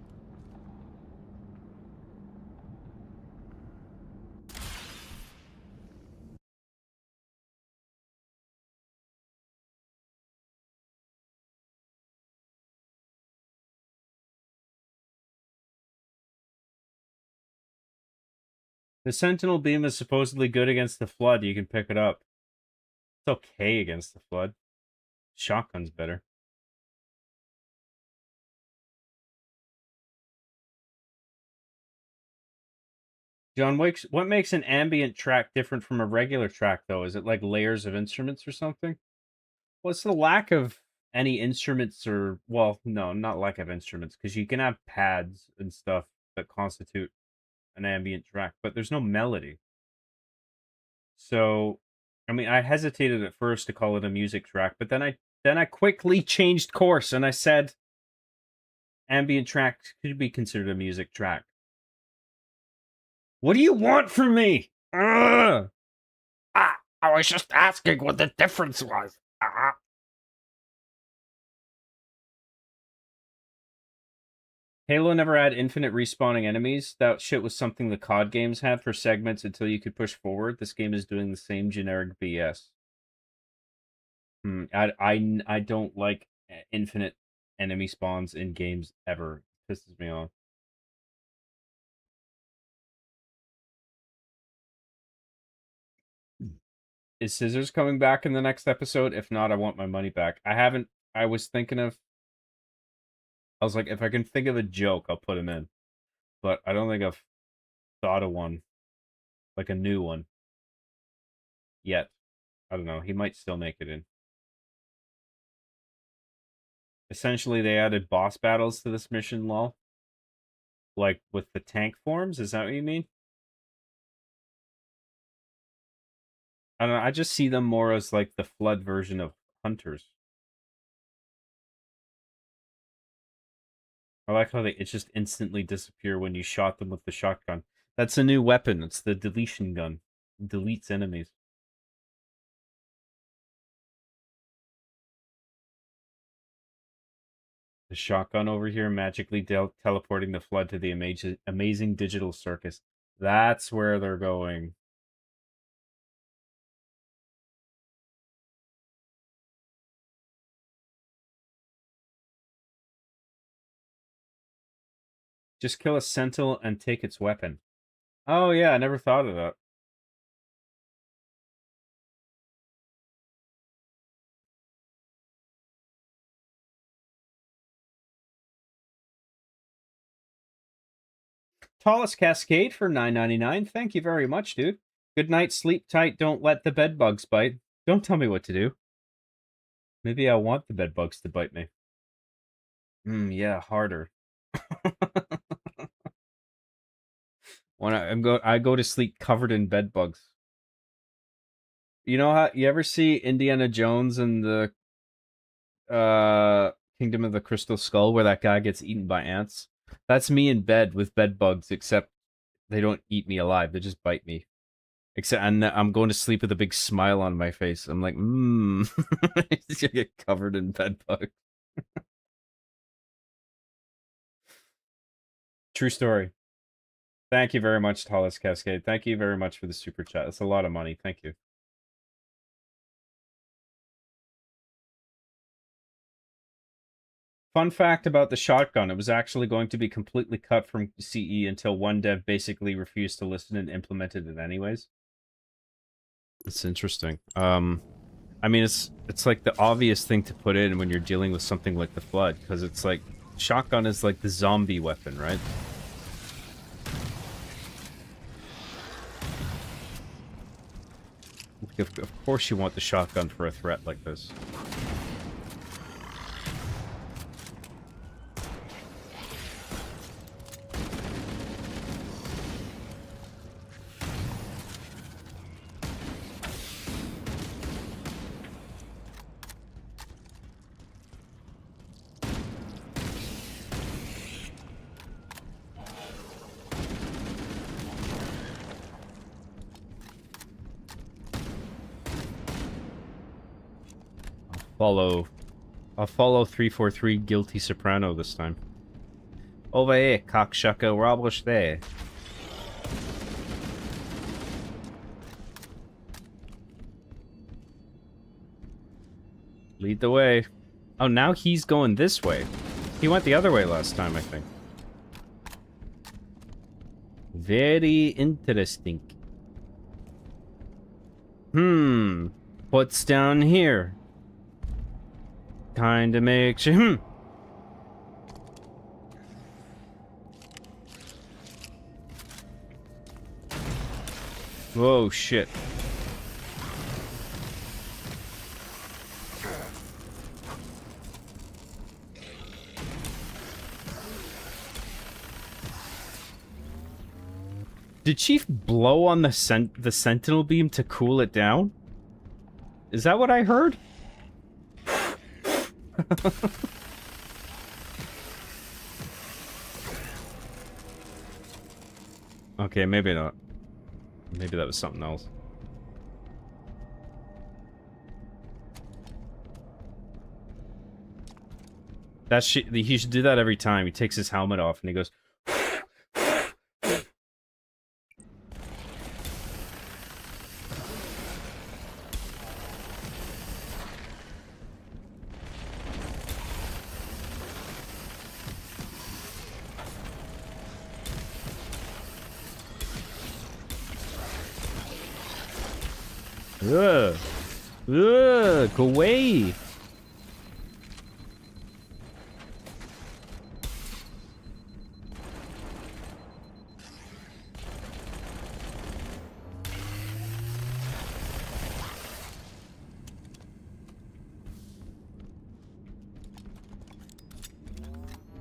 The Sentinel Beam is supposedly good against the Flood. You can pick it up. It's okay against the Flood. Shotgun's better. John, what makes an ambient track different from a regular track, though? Is it like layers of instruments or something? What's the lack of any instruments or... Well, no, not lack of instruments, because you can have pads and stuff that constitute an ambient track, but there's no melody. So, I mean, I hesitated at first to call it a music track, but then I quickly changed course, and I said ambient track could be considered a music track. What do you want from me? I was just asking what the difference was. Halo never had infinite respawning enemies. That shit was something the COD games had for segments until you could push forward. This game is doing the same generic BS. I don't like infinite enemy spawns in games ever. It pisses me off. Is Scissors coming back in the next episode? If not, I want my money back. I was thinking of... I was like, if I can think of a joke, I'll put him in. But I don't think I've thought of one. Like a new one. Yet. I don't know. He might still make it in. Essentially, they added boss battles to this mission, lol. Like with the tank forms, is that what you mean? I don't know, I just see them more as like the Flood version of hunters. I like how it just instantly disappear when you shot them with the shotgun. That's a new weapon. It's the deletion gun. It deletes enemies. The shotgun over here magically teleporting the Flood to the amazing digital circus. That's where they're going. Just kill a Sentinel and take its weapon. Oh yeah, I never thought of that. Tallest Cascade for $9.99. Thank you very much, dude. Good night, sleep tight, don't let the bed bugs bite. Don't tell me what to do. Maybe I want the bed bugs to bite me. Yeah, harder. When I go to sleep covered in bed bugs. You know how you ever see Indiana Jones and the Kingdom of the Crystal Skull where that guy gets eaten by ants? That's me in bed with bed bugs, except they don't eat me alive, they just bite me. Except I'm going to sleep with a big smile on my face. I'm like, I get covered in bed bugs. True story. Thank you very much, Tallest Cascade. Thank you very much for the super chat. That's a lot of money. Thank you. Fun fact about the shotgun, it was actually going to be completely cut from CE until one dev basically refused to listen and implemented it anyways. It's interesting. I mean, it's like the obvious thing to put in when you're dealing with something like the Flood, because it's like, shotgun is like the zombie weapon, right? Of course you want the shotgun for a threat like this. I'll follow 343 Guilty Soprano this time. Over here, cocksucker, we're almost there. Lead the way. Oh, now he's going this way. He went the other way last time, I think. Very interesting. What's down here? Kinda makes you Whoa, shit. Did Chief blow on the Sentinel beam to cool it down? Is that what I heard? Okay, maybe not. Maybe that was something else. He should do that every time. He takes his helmet off and he goes... Go away!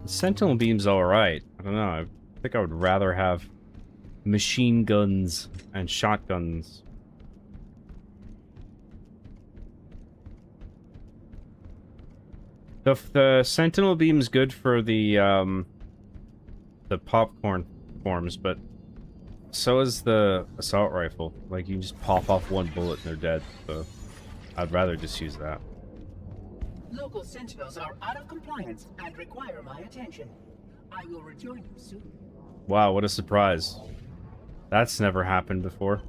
Sentinel beam's alright. I don't know. I think I would rather have machine guns and shotguns. The Sentinel beam's good for the popcorn forms, but so is the assault rifle. Like, you just pop off one bullet and they're dead, so I'd rather just use that. Local sentinels are out of compliance and require my attention. I will rejoin you soon. Wow, what a surprise. That's never happened before.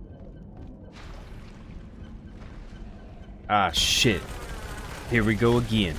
Ah, shit. Here we go again.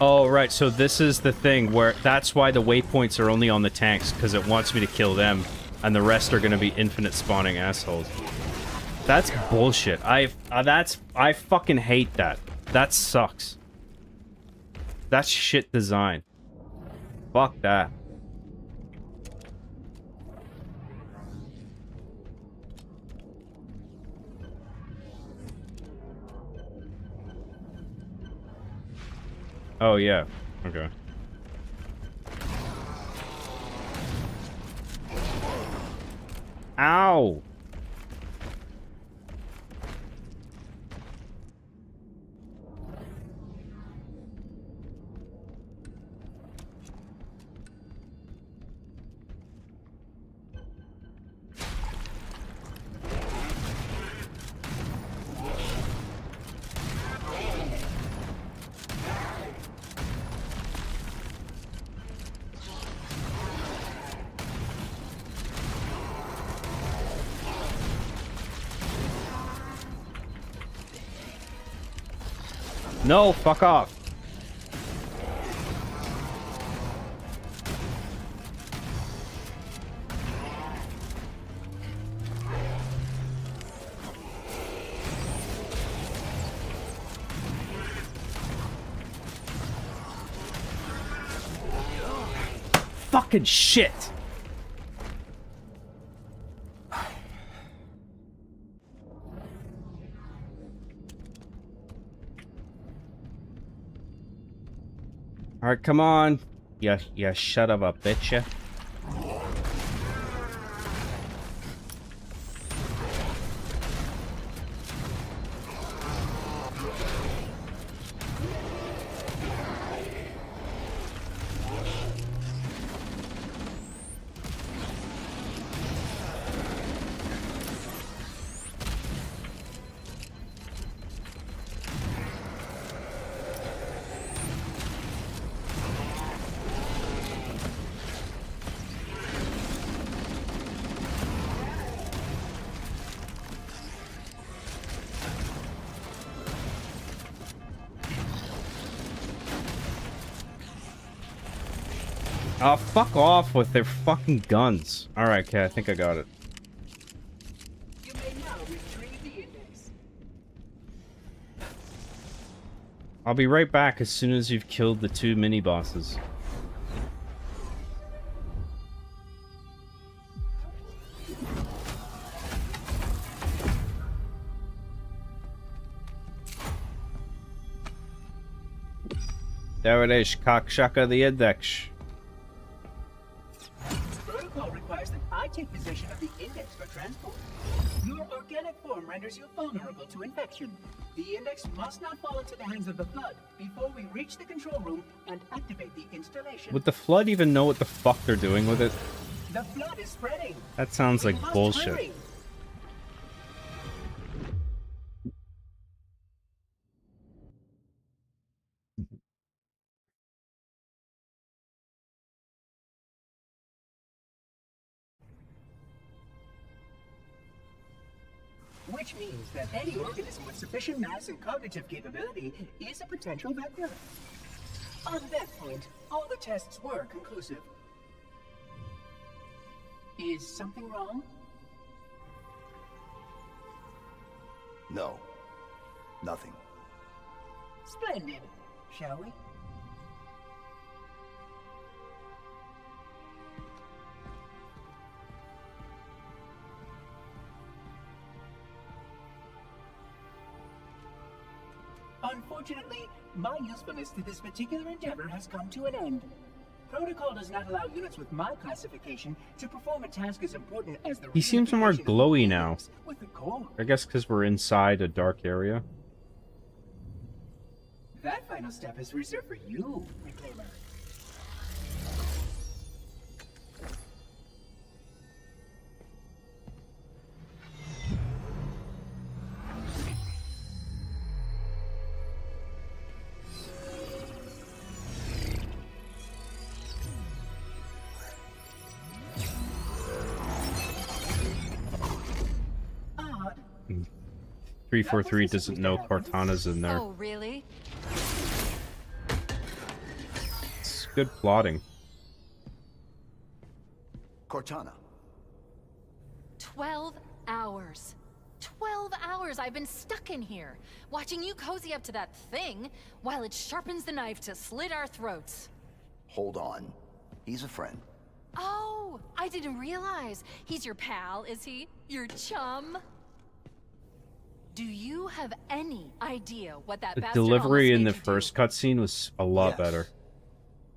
Oh, right, so this is the thing where that's why the waypoints are only on the tanks, because it wants me to kill them, and the rest are going to be infinite spawning assholes. That's bullshit. I fucking hate that. That sucks. That's shit design. Fuck that. Oh, yeah. Okay. Ow! No, fuck off. Fucking shit. Alright, come on. You shut up a bitch, ya. Oh, fuck off with their fucking guns. Alright, okay, I think I got it. You may now retrieve the index. I'll be right back as soon as you've killed the 2 mini-bosses. There it is, cocksucker, the index. Protocol requires that I take possession of the index for transport. Your organic form renders you vulnerable to infection. The index must not fall into the hands of the Flood before we reach the control room and activate the installation. Would the Flood even know what the fuck they're doing with it? The Flood is spreading. That sounds like bullshit. Hurry. which means that any organism with sufficient mass and cognitive capability is a potential vector. On that point, all the tests were conclusive. Is something wrong? No. Nothing. Splendid. Shall we? Unfortunately, my usefulness to this particular endeavor has come to an end. Protocol does not allow units with my classification to perform a task as important as the He seems more reunification of glowy now. with the core. I guess because we're inside a dark area. That final step is reserved for you, Reclaimer. Odd. 343 doesn't know Cortana's in there. Oh, really? It's good plotting. Cortana. 12 hours. 12 hours I've been stuck in here, watching you cozy up to that thing while it sharpens the knife to slit our throats. Hold on. He's a friend. Oh, I didn't realize. He's your pal, is he? Your chum? Do you have any idea what that The bastard delivery almost in made the you first cutscene was a lot Yes. better.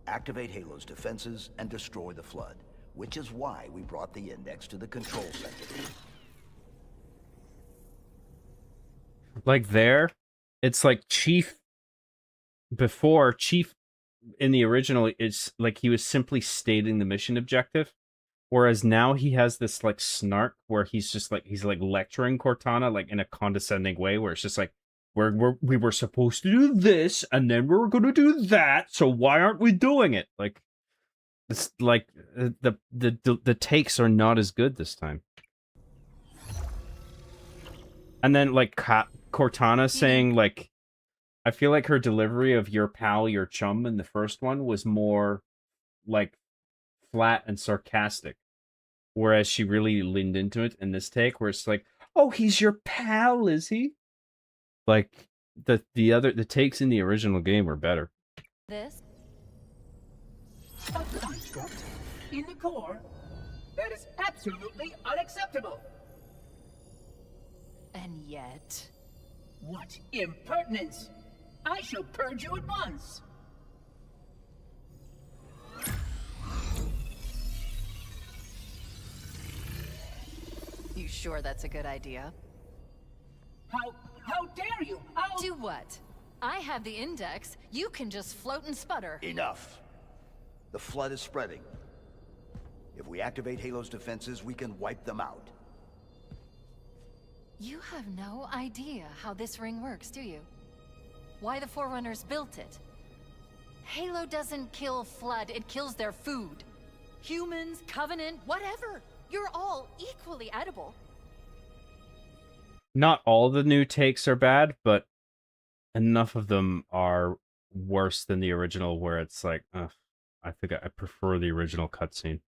Activate Halo's defenses and destroy the Flood, which is why we brought the Index to the control sector. Like there, it's like Chief. Before Chief in the original, it's like he was simply stating the mission objective, whereas now he has this like snark where he's just like he's lecturing Cortana like in a condescending way, where it's just like we were supposed to do this and then we were going to do that, so why aren't we doing it? Like it's like the takes are not as good this time. And then like Cortana saying like, I feel like her delivery of your pal, your chum in the first one was more like flat and sarcastic. Whereas she really leaned into it in this take where it's like, oh, he's your pal, is he? Like the takes in the original game were better. This? A construct in the core that is absolutely unacceptable. And yet... What impertinence! I shall purge you at once! You sure that's a good idea? How dare you! I'll... Do what? I have the Index. You can just float and sputter. Enough. The Flood is spreading. If we activate Halo's defenses, we can wipe them out. You have no idea how this ring works, do you? Why the Forerunners built it? Halo doesn't kill Flood, it kills their food. Humans, Covenant, whatever. You're all equally edible. Not all the new takes are bad, but enough of them are worse than the original where it's like, I think I prefer the original cutscene.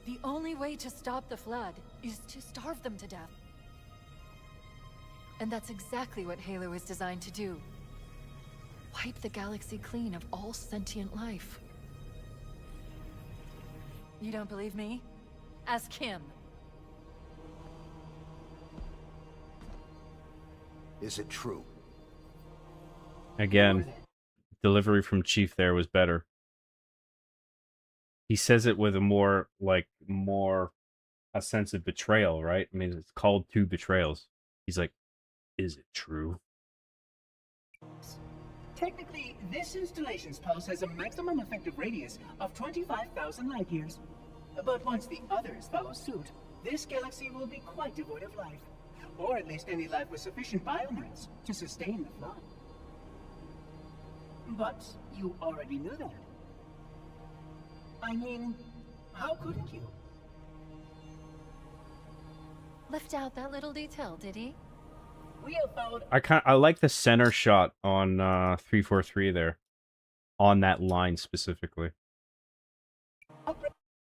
The only way to stop the Flood is to starve them to death. And that's exactly what Halo is designed to do. Wipe the galaxy clean of all sentient life. You don't believe me? Ask him. Is it true? Again, delivery from Chief there was better. He says it with a more a sense of betrayal, right? I mean, it's called Two Betrayals. He's like, is it true? Technically, this installation's pulse has a maximum effective radius of 25,000 light years. But once the others follow suit, this galaxy will be quite devoid of life. Or at least any life with sufficient biomass to sustain the Flood. But you already knew that. I mean, how couldn't you? Left out that little detail, did he? We have found I like the center shot on 343 there, on that line specifically.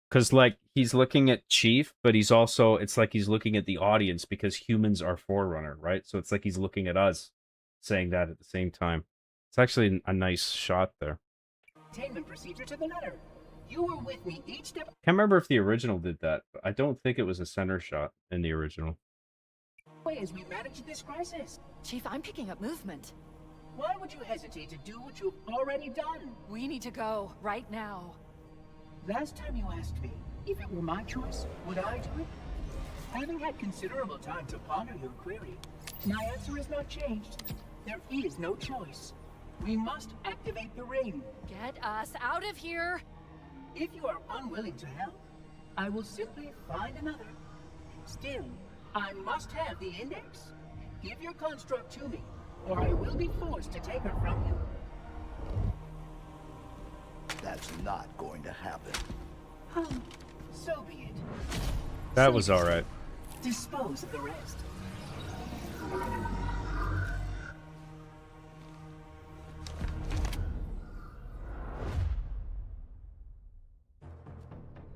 Because, like, he's looking at Chief, but he's also, it's like he's looking at the audience because humans are Forerunner, right? So it's like he's looking at us, saying that at the same time. It's actually a nice shot there. containment procedure to the letter. You were with me each step. Can't remember if the original did that, but I don't think it was a center shot in the original. Way as we manage this crisis. Chief, I'm picking up movement. Why would you hesitate to do what you've already done? We need to go right now. Last time you asked me if it were my choice, would I do it? Having had considerable time to ponder your query, my answer has not changed. There is no choice. We must activate the ring. Get us out of here! If you are unwilling to help, I will simply find another. Still, I must have the index. Give your construct to me, or I will be forced to take her from you. That's not going to happen. So be it. That was alright. Dispose of the rest.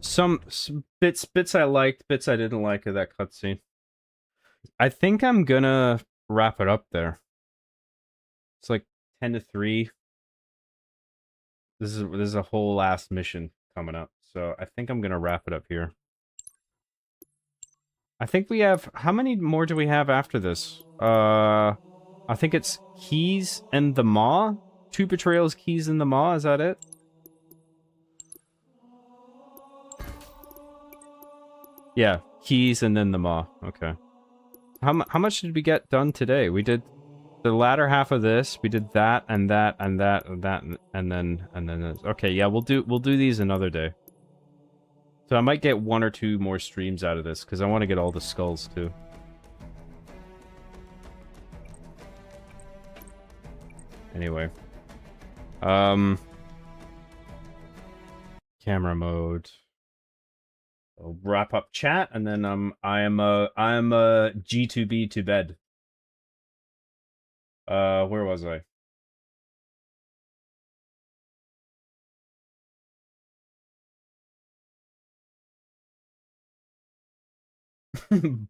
Some bits I liked, bits I didn't like of that cutscene. I think I'm gonna wrap it up there. It's like 10 to 3. This is a whole last mission coming up, so I think I'm gonna wrap it up here. I think we have, how many more do we have after this? I think it's Keys and the Maw. 2 betrayals, Keys and the Maw. Is that it? Yeah, Keys and then the Maw. Okay. How much did we get done today? We did the latter half of this. We did that and that and that and that and then this. Okay, yeah, we'll do these another day. So I might get 1 or 2 more streams out of this because I want to get all the skulls too. Anyway. Camera mode. I'll wrap up chat and then I am G2B to bed. Where was I?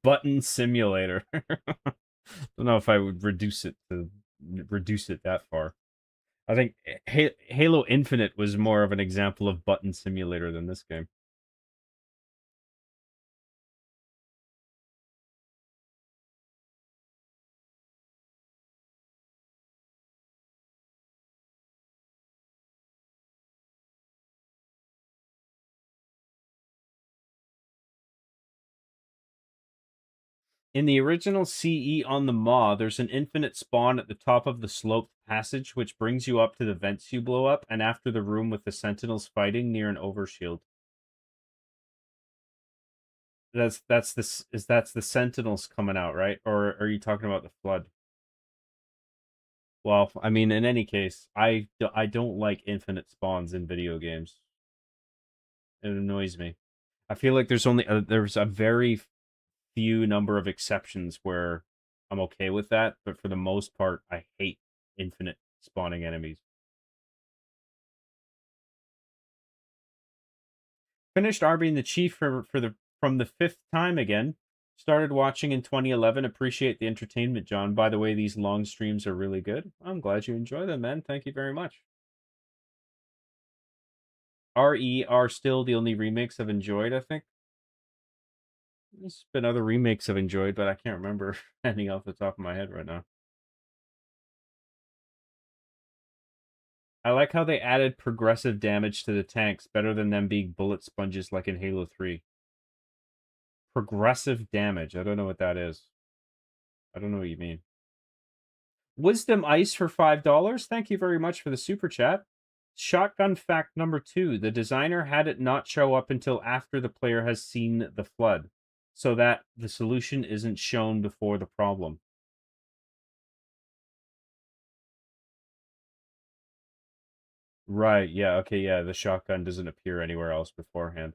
Button simulator. Don't know if I would reduce it that far. I think Halo Infinite was more of an example of button simulator than this game. In the original CE on the Maw, there's an infinite spawn at the top of the sloped passage, which brings you up to the vents you blow up, and after the room with the Sentinels fighting near an overshield. That's the Sentinels coming out, right? Or are you talking about the Flood? Well, I mean, in any case, I don't like infinite spawns in video games. It annoys me. I feel like there's a very few number of exceptions where I'm okay with that, but for the most part, I hate infinite spawning enemies. Finished RBing the Chief from the 5th time again. Started watching in 2011. Appreciate the entertainment, John. By the way, these long streams are really good. I'm glad you enjoy them, man. Thank you very much. RE are still the only remakes I've enjoyed, I think. There's been other remakes I've enjoyed, but I can't remember any off the top of my head right now. I like how they added progressive damage to the tanks, better than them being bullet sponges like in Halo 3. Progressive damage. I don't know what that is. I don't know what you mean. Wisdom Ice for $5. Thank you very much for the super chat. Shotgun fact number 2. The designer had it not show up until after the player has seen the Flood, so that the solution isn't shown before the problem. Right, yeah, okay, yeah, the shotgun doesn't appear anywhere else beforehand.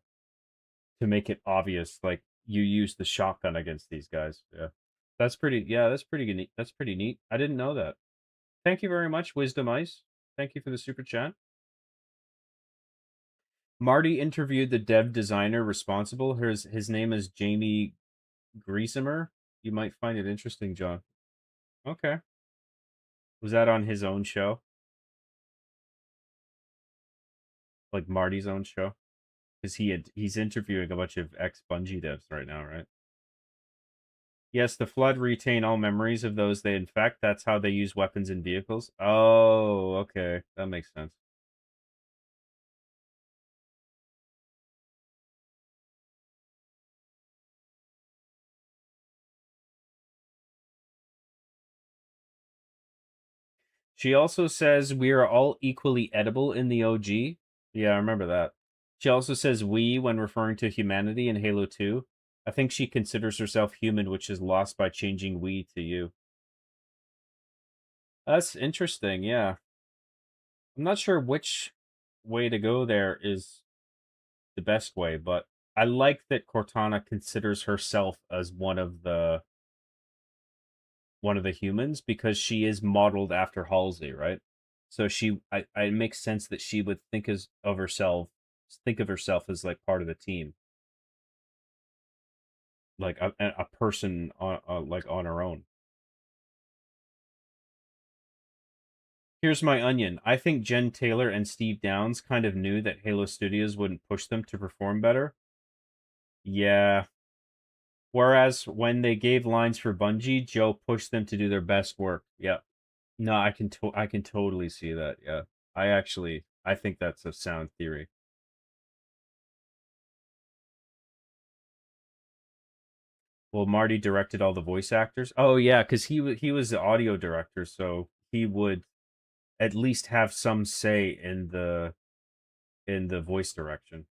To make it obvious, like, you use the shotgun against these guys. Yeah. That's pretty neat. That's pretty neat. I didn't know that. Thank you very much, Wisdom Ice. Thank you for the super chat. Marty interviewed the dev designer responsible. His name is Jamie Griesemer. You might find it interesting, John. Okay. Was that on his own show? Like Marty's own show? Because he's interviewing a bunch of ex-Bungie devs right now, right? Yes, the Flood retain all memories of those they infect. That's how they use weapons and vehicles. Oh, okay. That makes sense. She also says we are all equally edible in the OG. Yeah, I remember that. She also says we when referring to humanity in Halo 2. I think she considers herself human, which is lost by changing we to you. That's interesting, yeah. I'm not sure which way to go there is the best way, but I like that Cortana considers herself as one of the humans because she is modeled after Halsey, right? So it makes sense that she would think of herself as like part of the team, like a person on her own. Here's my onion. I think Jen Taylor and Steve Downes kind of knew that Halo Studios wouldn't push them to perform better. Yeah. Whereas when they gave lines for Bungie, Joe pushed them to do their best work. Yeah. No, I can totally see that. Yeah. I think that's a sound theory. Well, Marty directed all the voice actors. Oh yeah, because he was the audio director, so he would at least have some say in the voice direction.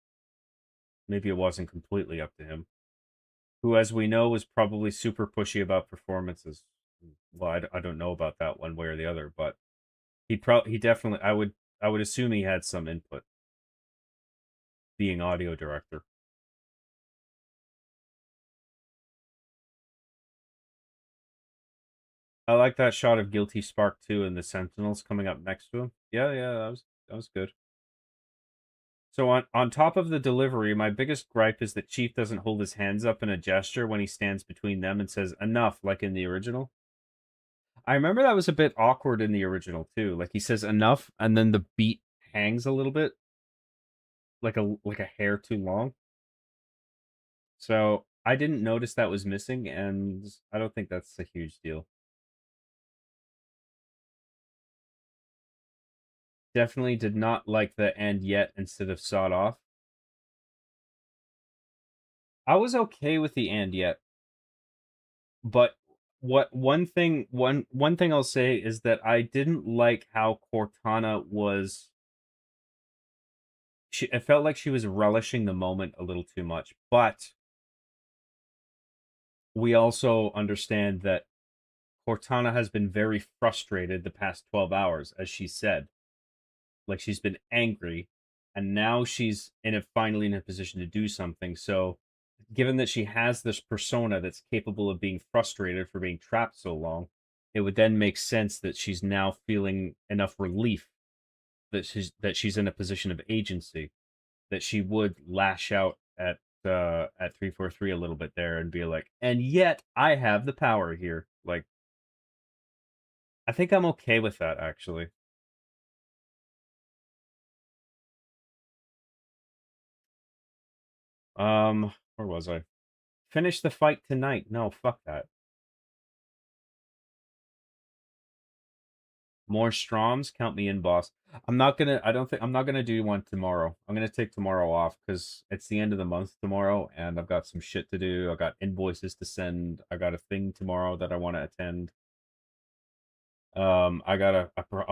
Maybe it wasn't completely up to him. Who, as we know, was probably super pushy about performances. Well, I don't know about that one way or the other, but he definitely I would assume he had some input. Being audio director. I like that shot of Guilty Spark too, and the Sentinels coming up next to him. Yeah, that was good. So on top of the delivery, my biggest gripe is that Chief doesn't hold his hands up in a gesture when he stands between them and says enough, like in the original. I remember that was a bit awkward in the original too. Like he says enough, and then the beat hangs a little bit, like a hair too long. So I didn't notice that was missing, and I don't think that's a huge deal. Definitely did not like the "and yet" instead of "sawed off." I was okay with the "and yet." But one thing I'll say is that I didn't like how Cortana was it felt like she was relishing the moment a little too much. But we also understand that Cortana has been very frustrated the past 12 hours, as she said. Like she's been angry, and now she's finally in a position to do something. So given that she has this persona that's capable of being frustrated for being trapped so long, it would then make sense that she's now feeling enough relief that she's in a position of agency, that she would lash out at 343 a little bit there and be like, and yet I have the power here. Like, I think I'm okay with that actually. Where was I? Finish the fight tonight. No, fuck that. More Stroms, count me in, boss. I'm not gonna do one tomorrow. I'm gonna take tomorrow off because it's the end of the month tomorrow, and I've got some shit to do. I got invoices to send. I got a thing tomorrow that I want to attend. I'll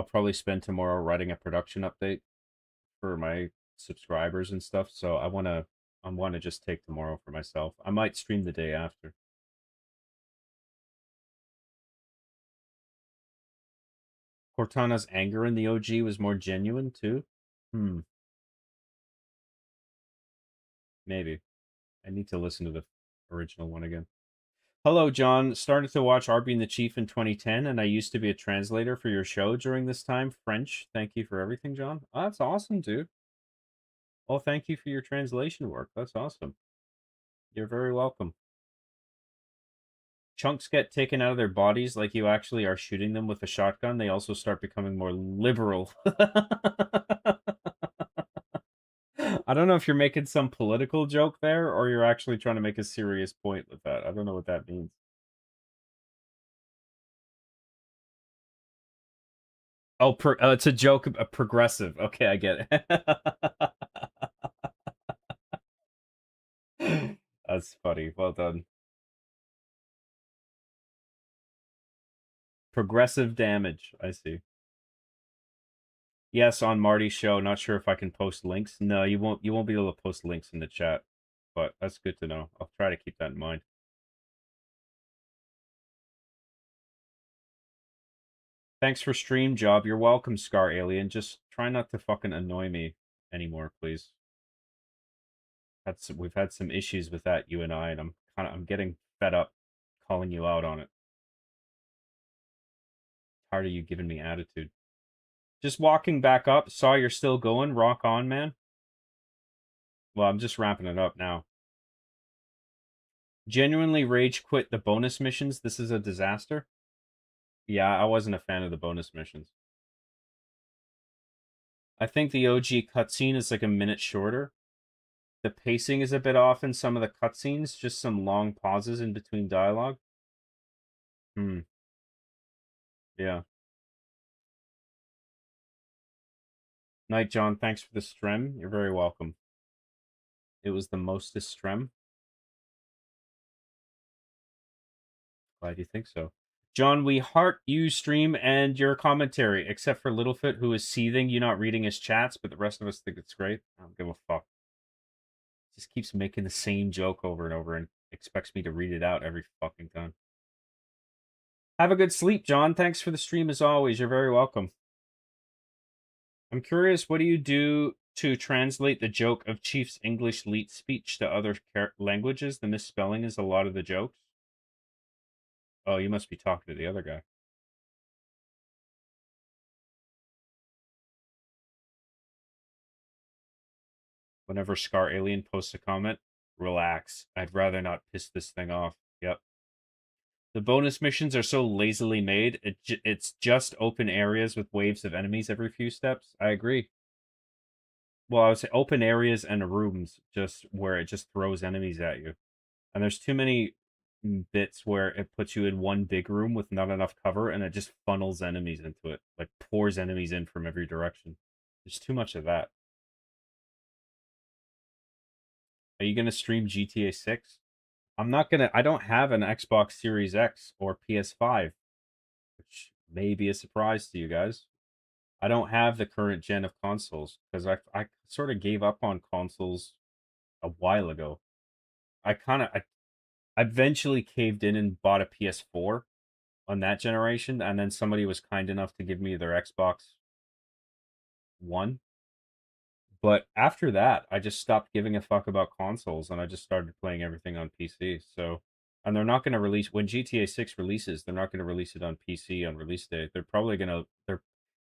probably spend tomorrow writing a production update for my subscribers and stuff. So I wanna just take tomorrow for myself. I might stream the day after. Cortana's anger in the OG was more genuine too. Maybe. I need to listen to original one again. Hello, John. Started to watch Arby and the Chief in 2010, and I used to be a translator for your show during this time. French. Thank you for everything, John. Oh, that's awesome, dude. Well, thank you for your translation work. That's awesome. You're very welcome. Chunks get taken out of their bodies like you actually are shooting them with a shotgun. They also start becoming more liberal. I don't know if you're making some political joke there or you're actually trying to make a serious point with that. I don't know what that means. Oh, it's a joke, a progressive. Okay, I get it. That's funny. Well done. Progressive damage. I see. Yes, on Marty's show. Not sure if I can post links. No, you won't. You won't be able to post links in the chat. But that's good to know. I'll try to keep that in mind. Thanks for stream, Job. You're welcome, Scar Alien. Just try not to fucking annoy me anymore, please. We've had some issues with that, you and I, and I'm getting fed up calling you out on it. Tired of you giving me attitude. Just walking back up. Saw you're still going. Rock on, man. Well, I'm just wrapping it up now. Genuinely rage quit the bonus missions. This is a disaster. Yeah, I wasn't a fan of the bonus missions. I think the OG cutscene is like a minute shorter. The pacing is a bit off in some of the cutscenes. Just some long pauses in between dialogue. Yeah. Night, John. Thanks for the stream. You're very welcome. It was the mostest stream. Glad you think so. John, we heart you stream and your commentary, except for Littlefoot, who is seething you not reading his chats, but the rest of us think it's great. I don't give a fuck. Just keeps making the same joke over and over and expects me to read it out every fucking time. Have a good sleep, John. Thanks for the stream as always. You're very welcome. I'm curious, what do you do to translate the joke of Chief's English leet speech to other languages? The misspelling is a lot of the jokes. Oh, you must be talking to the other guy. Whenever Scar Alien posts a comment, relax. I'd rather not piss this thing off. Yep. The bonus missions are so lazily made. It's just open areas with waves of enemies every few steps. I agree. Well, I would say open areas and rooms just where it just throws enemies at you. And there's too many bits where it puts you in one big room with not enough cover and it just funnels enemies into it. Like pours enemies in from every direction. There's too much of that. Are you going to stream GTA 6? I'm not going to... I don't have an Xbox Series X or PS5, which may be a surprise to you guys. I don't have the current gen of consoles because I sort of gave up on consoles a while ago. I eventually caved in and bought a PS4 on that generation, and then somebody was kind enough to give me their Xbox One. But after that, I just stopped giving a fuck about consoles, and I just started playing everything on PC. So, and they're not going to release... When GTA 6 releases, they're not going to release it on PC on release day. They're probably going to...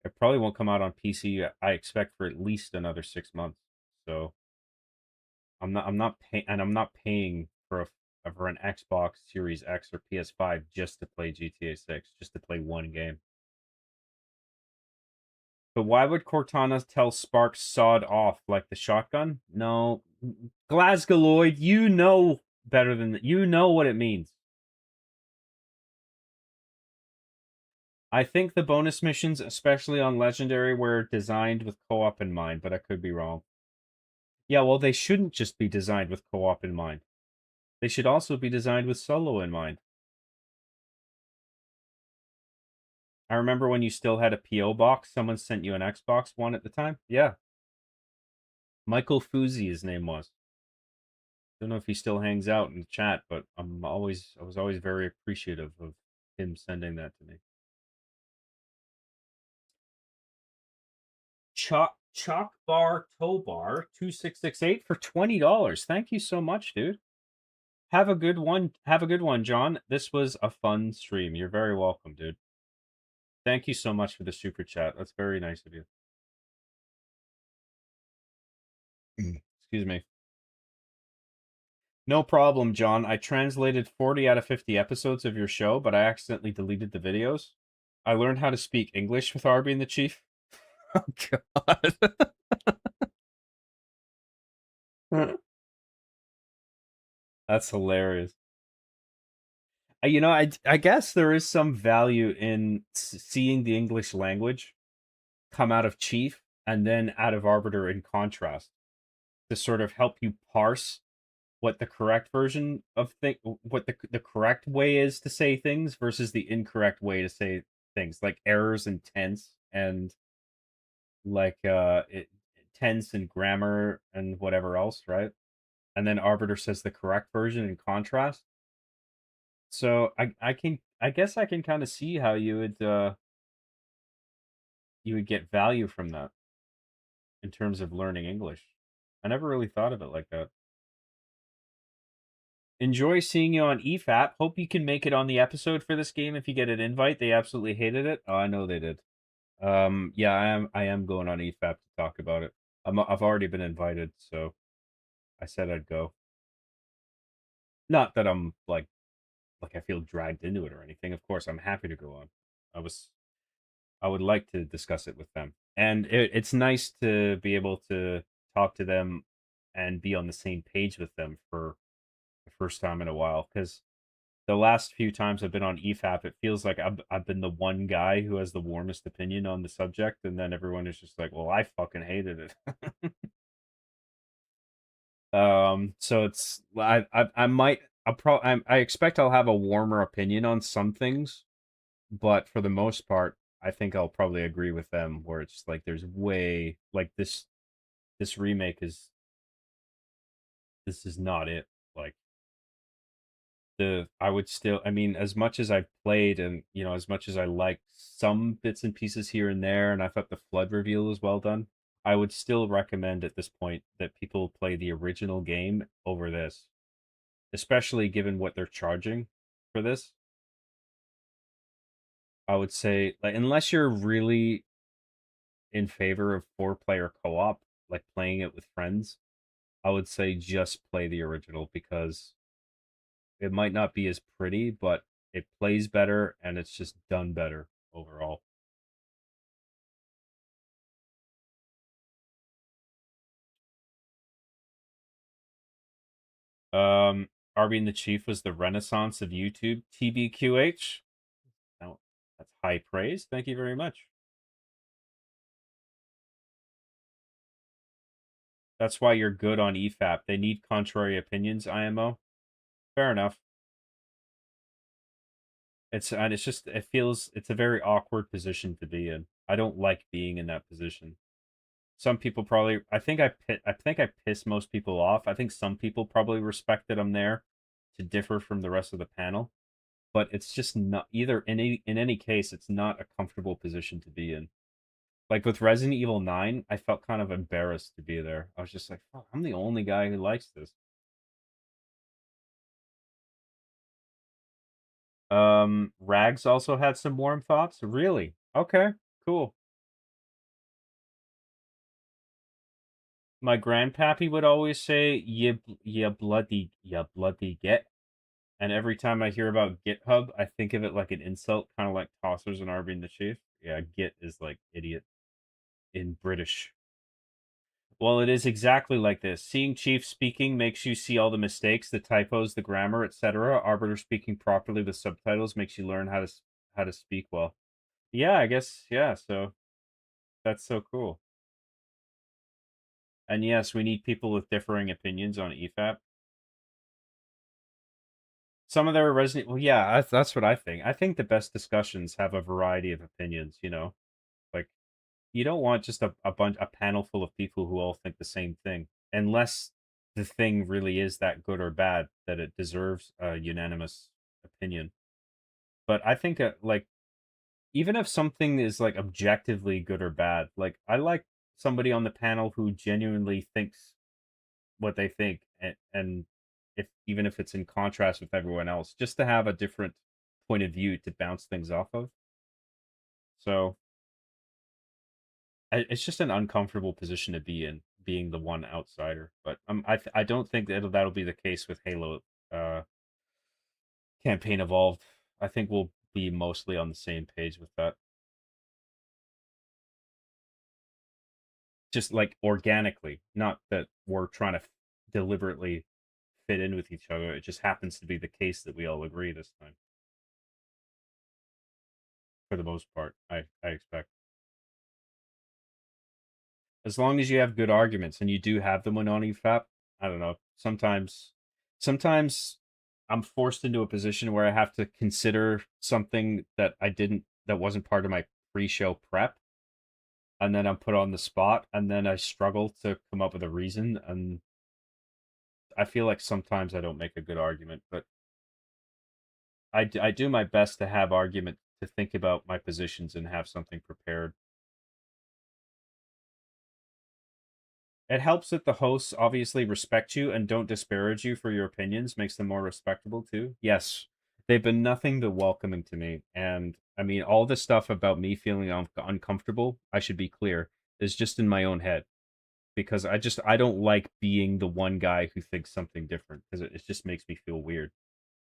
It probably won't come out on PC, I expect, for at least another 6 months. So, I'm not paying for an Xbox Series X or PS5 just to play GTA 6, just to play one game. But why would Cortana tell Sparks sawed off like the shotgun? No, Glasgaloid, you know better than that. You know what it means. I think the bonus missions, especially on Legendary, were designed with co-op in mind, but I could be wrong. Yeah, well, they shouldn't just be designed with co-op in mind. They should also be designed with solo in mind. I remember when you still had a P.O. box, someone sent you an Xbox One at the time. Yeah. Michael Fuzi, his name was. Don't know if he still hangs out in the chat, but I was always very appreciative of him sending that to me. Chalk Bar Tobar 2668 for $20. Thank you so much, dude. Have a good one. Have a good one, John. This was a fun stream. You're very welcome, dude. Thank you so much for the super chat. That's very nice of you. Excuse me. No problem, John. I translated 40 out of 50 episodes of your show, but I accidentally deleted the videos. I learned how to speak English with Arby and the Chief. Oh, God. That's hilarious. You know, I guess there is some value in seeing the English language come out of Chief and then out of Arbiter in contrast to sort of help you parse what the correct version of what the correct way is to say things versus the incorrect way to say things, like errors in tense and like tense and grammar and whatever else, right? And then Arbiter says the correct version in contrast. So I guess I can kind of see how you would get value from that in terms of learning English. I never really thought of it like that. Enjoy seeing you on EFAP. Hope you can make it on the episode for this game if you get an invite. They absolutely hated it. Oh, I know they did. Yeah, I am going on EFAP to talk about it. I've already been invited, so I said I'd go. Not that I'm like I feel dragged into it or anything. Of course, I'm happy to go on. I would like to discuss it with them. And it's nice to be able to talk to them and be on the same page with them for the first time in a while, because the last few times I've been on EFAP, it feels like I've been the one guy who has the warmest opinion on the subject, and then everyone is just like, "Well, I fucking hated it." So it's I expect I'll have a warmer opinion on some things, but for the most part, I think I'll probably agree with them where it's like there's way like this remake is not it. Like I would still, I mean, as much as I played and as much as I liked some bits and pieces here and there, and I thought the flood reveal was well done, I would still recommend at this point that people play the original game over this, especially given what they're charging for this. I would say, like, unless you're really in favor of 4-player co-op, like playing it with friends, I would say just play the original, because it might not be as pretty, but it plays better and it's just done better overall. Arby and the Chief was the renaissance of YouTube. TBQH. Now, that's high praise. Thank you very much. That's why you're good on EFAP. They need contrary opinions, IMO. Fair enough. It's just, it feels, it's a very awkward position to be in. I don't like being in that position. Some people probably, I think I piss most people off. I think some people probably respect that I'm there to differ from the rest of the panel, but it's just not, either in any case, it's not a comfortable position to be in. Like with Resident Evil 9, I felt kind of embarrassed to be there. I was just like, fuck, I'm the only guy who likes this. Rags also had some warm thoughts. Really? Okay, cool. My grandpappy would always say, you bloody get. And every time I hear about GitHub, I think of it like an insult, kind of like tossers and Arby and the Chief. Yeah, git is like idiot in British. Well, it is exactly like this. Seeing Chief speaking makes you see all the mistakes, the typos, the grammar, etc. Arbiter speaking properly with subtitles makes you learn how to speak well. Yeah, I guess, yeah, so that's so cool. And yes, we need people with differing opinions on EFAP. Some of their Resident, well, yeah, that's what I think. I think the best discussions have a variety of opinions, Like, you don't want just a panel full of people who all think the same thing, unless the thing really is that good or bad that it deserves a unanimous opinion. But I think, like, even if something is, like, objectively good or bad, like, I like somebody on the panel who genuinely thinks what they think, and even if it's in contrast with everyone else, just to have a different point of view to bounce things off of. So it's just an uncomfortable position to be in, being the one outsider. But I don't think that'll be the case with Halo Campaign Evolved. I think we'll be mostly on the same page with that. Just like organically, not that we're trying to deliberately fit in with each other. It just happens to be the case that we all agree this time. For the most part, I expect. As long as you have good arguments, and you do have them on EFAP, I don't know. Sometimes I'm forced into a position where I have to consider something that wasn't part of my pre-show prep, and then I'm put on the spot, and then I struggle to come up with a reason, and I feel like sometimes I don't make a good argument, but I do my best to have argument, to think about my positions and have something prepared. It helps that the hosts obviously respect you and don't disparage you for your opinions, makes them more respectable too. Yes, they've been nothing but welcoming to me. And I mean, all this stuff about me feeling uncomfortable, I should be clear, is just in my own head. Because I don't like being the one guy who thinks something different, because it just makes me feel weird.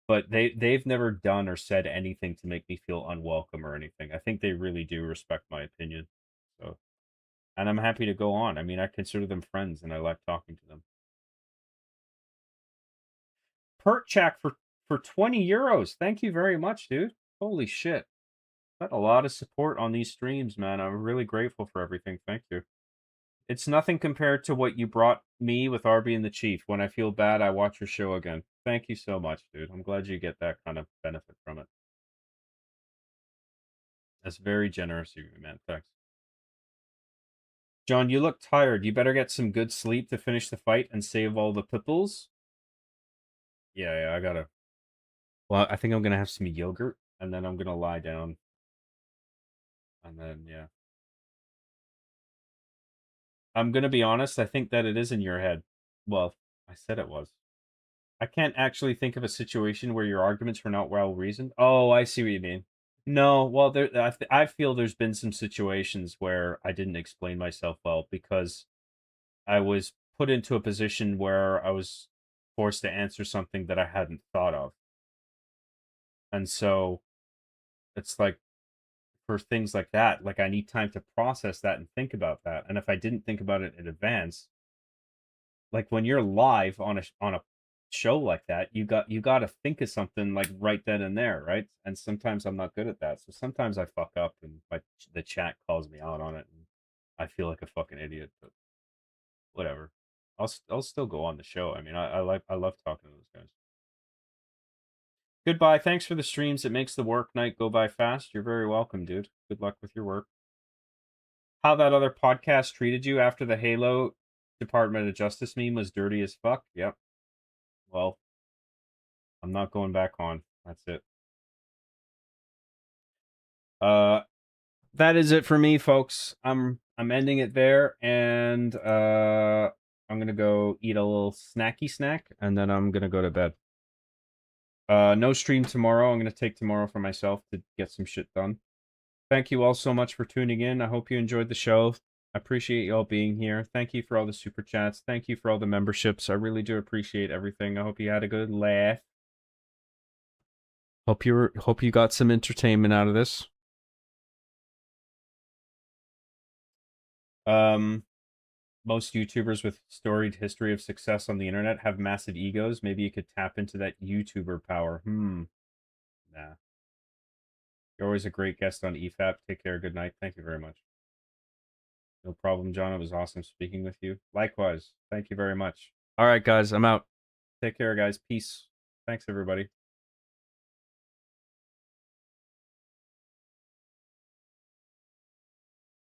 But they've never done or said anything to make me feel unwelcome or anything. I think they really do respect my opinion. So, and I'm happy to go on. I mean, I consider them friends, and I like talking to them. Perchak for 20 euros. Thank you very much, dude. Holy shit. Got a lot of support on these streams, man. I'm really grateful for everything. Thank you. It's nothing compared to what you brought me with Arby and the Chief. When I feel bad, I watch your show again. Thank you so much, dude. I'm glad you get that kind of benefit from it. That's very generous of you, man. Thanks. John, you look tired. You better get some good sleep to finish the fight and save all the pipples. Yeah, I gotta... Well, I think I'm gonna have some yogurt, and then I'm gonna lie down. And then, yeah. I'm gonna be honest, I think that it is in your head. Well, I said it was. I can't actually think of a situation where your arguments were not well reasoned. Oh, I see what you mean. No, well, I feel there's been some situations where I didn't explain myself well because I was put into a position where I was forced to answer something that I hadn't thought of. And so it's like, for things like that, like I need time to process that and think about that. And if I didn't think about it in advance, like when you're live on a show like that, you got to think of something like right then and there, right? And sometimes I'm not good at that, so sometimes I fuck up, and the chat calls me out on it, and I feel like a fucking idiot. But whatever, I'll still go on the show. I mean, I love talking to those guys. Goodbye. Thanks for the streams. It makes the work night go by fast. You're very welcome, dude. Good luck with your work. How that other podcast treated you after the Halo Department of Justice meme was dirty as fuck? Yep. Well, I'm not going back on. That's it. That is it for me, folks. I'm ending it there, and I'm gonna go eat a little snacky snack, and then I'm gonna go to bed. No stream tomorrow. I'm gonna take tomorrow for myself to get some shit done. Thank you all so much for tuning in. I hope you enjoyed the show. I appreciate you all being here. Thank you for all the super chats. Thank you for all the memberships. I really do appreciate everything. I hope you had a good laugh. Hope you got some entertainment out of this. Most YouTubers with storied history of success on the internet have massive egos. Maybe you could tap into that YouTuber power. Nah. You're always a great guest on EFAP. Take care. Good night. Thank you very much. No problem, John. It was awesome speaking with you. Likewise. Thank you very much. All right, guys. I'm out. Take care, guys. Peace. Thanks, everybody.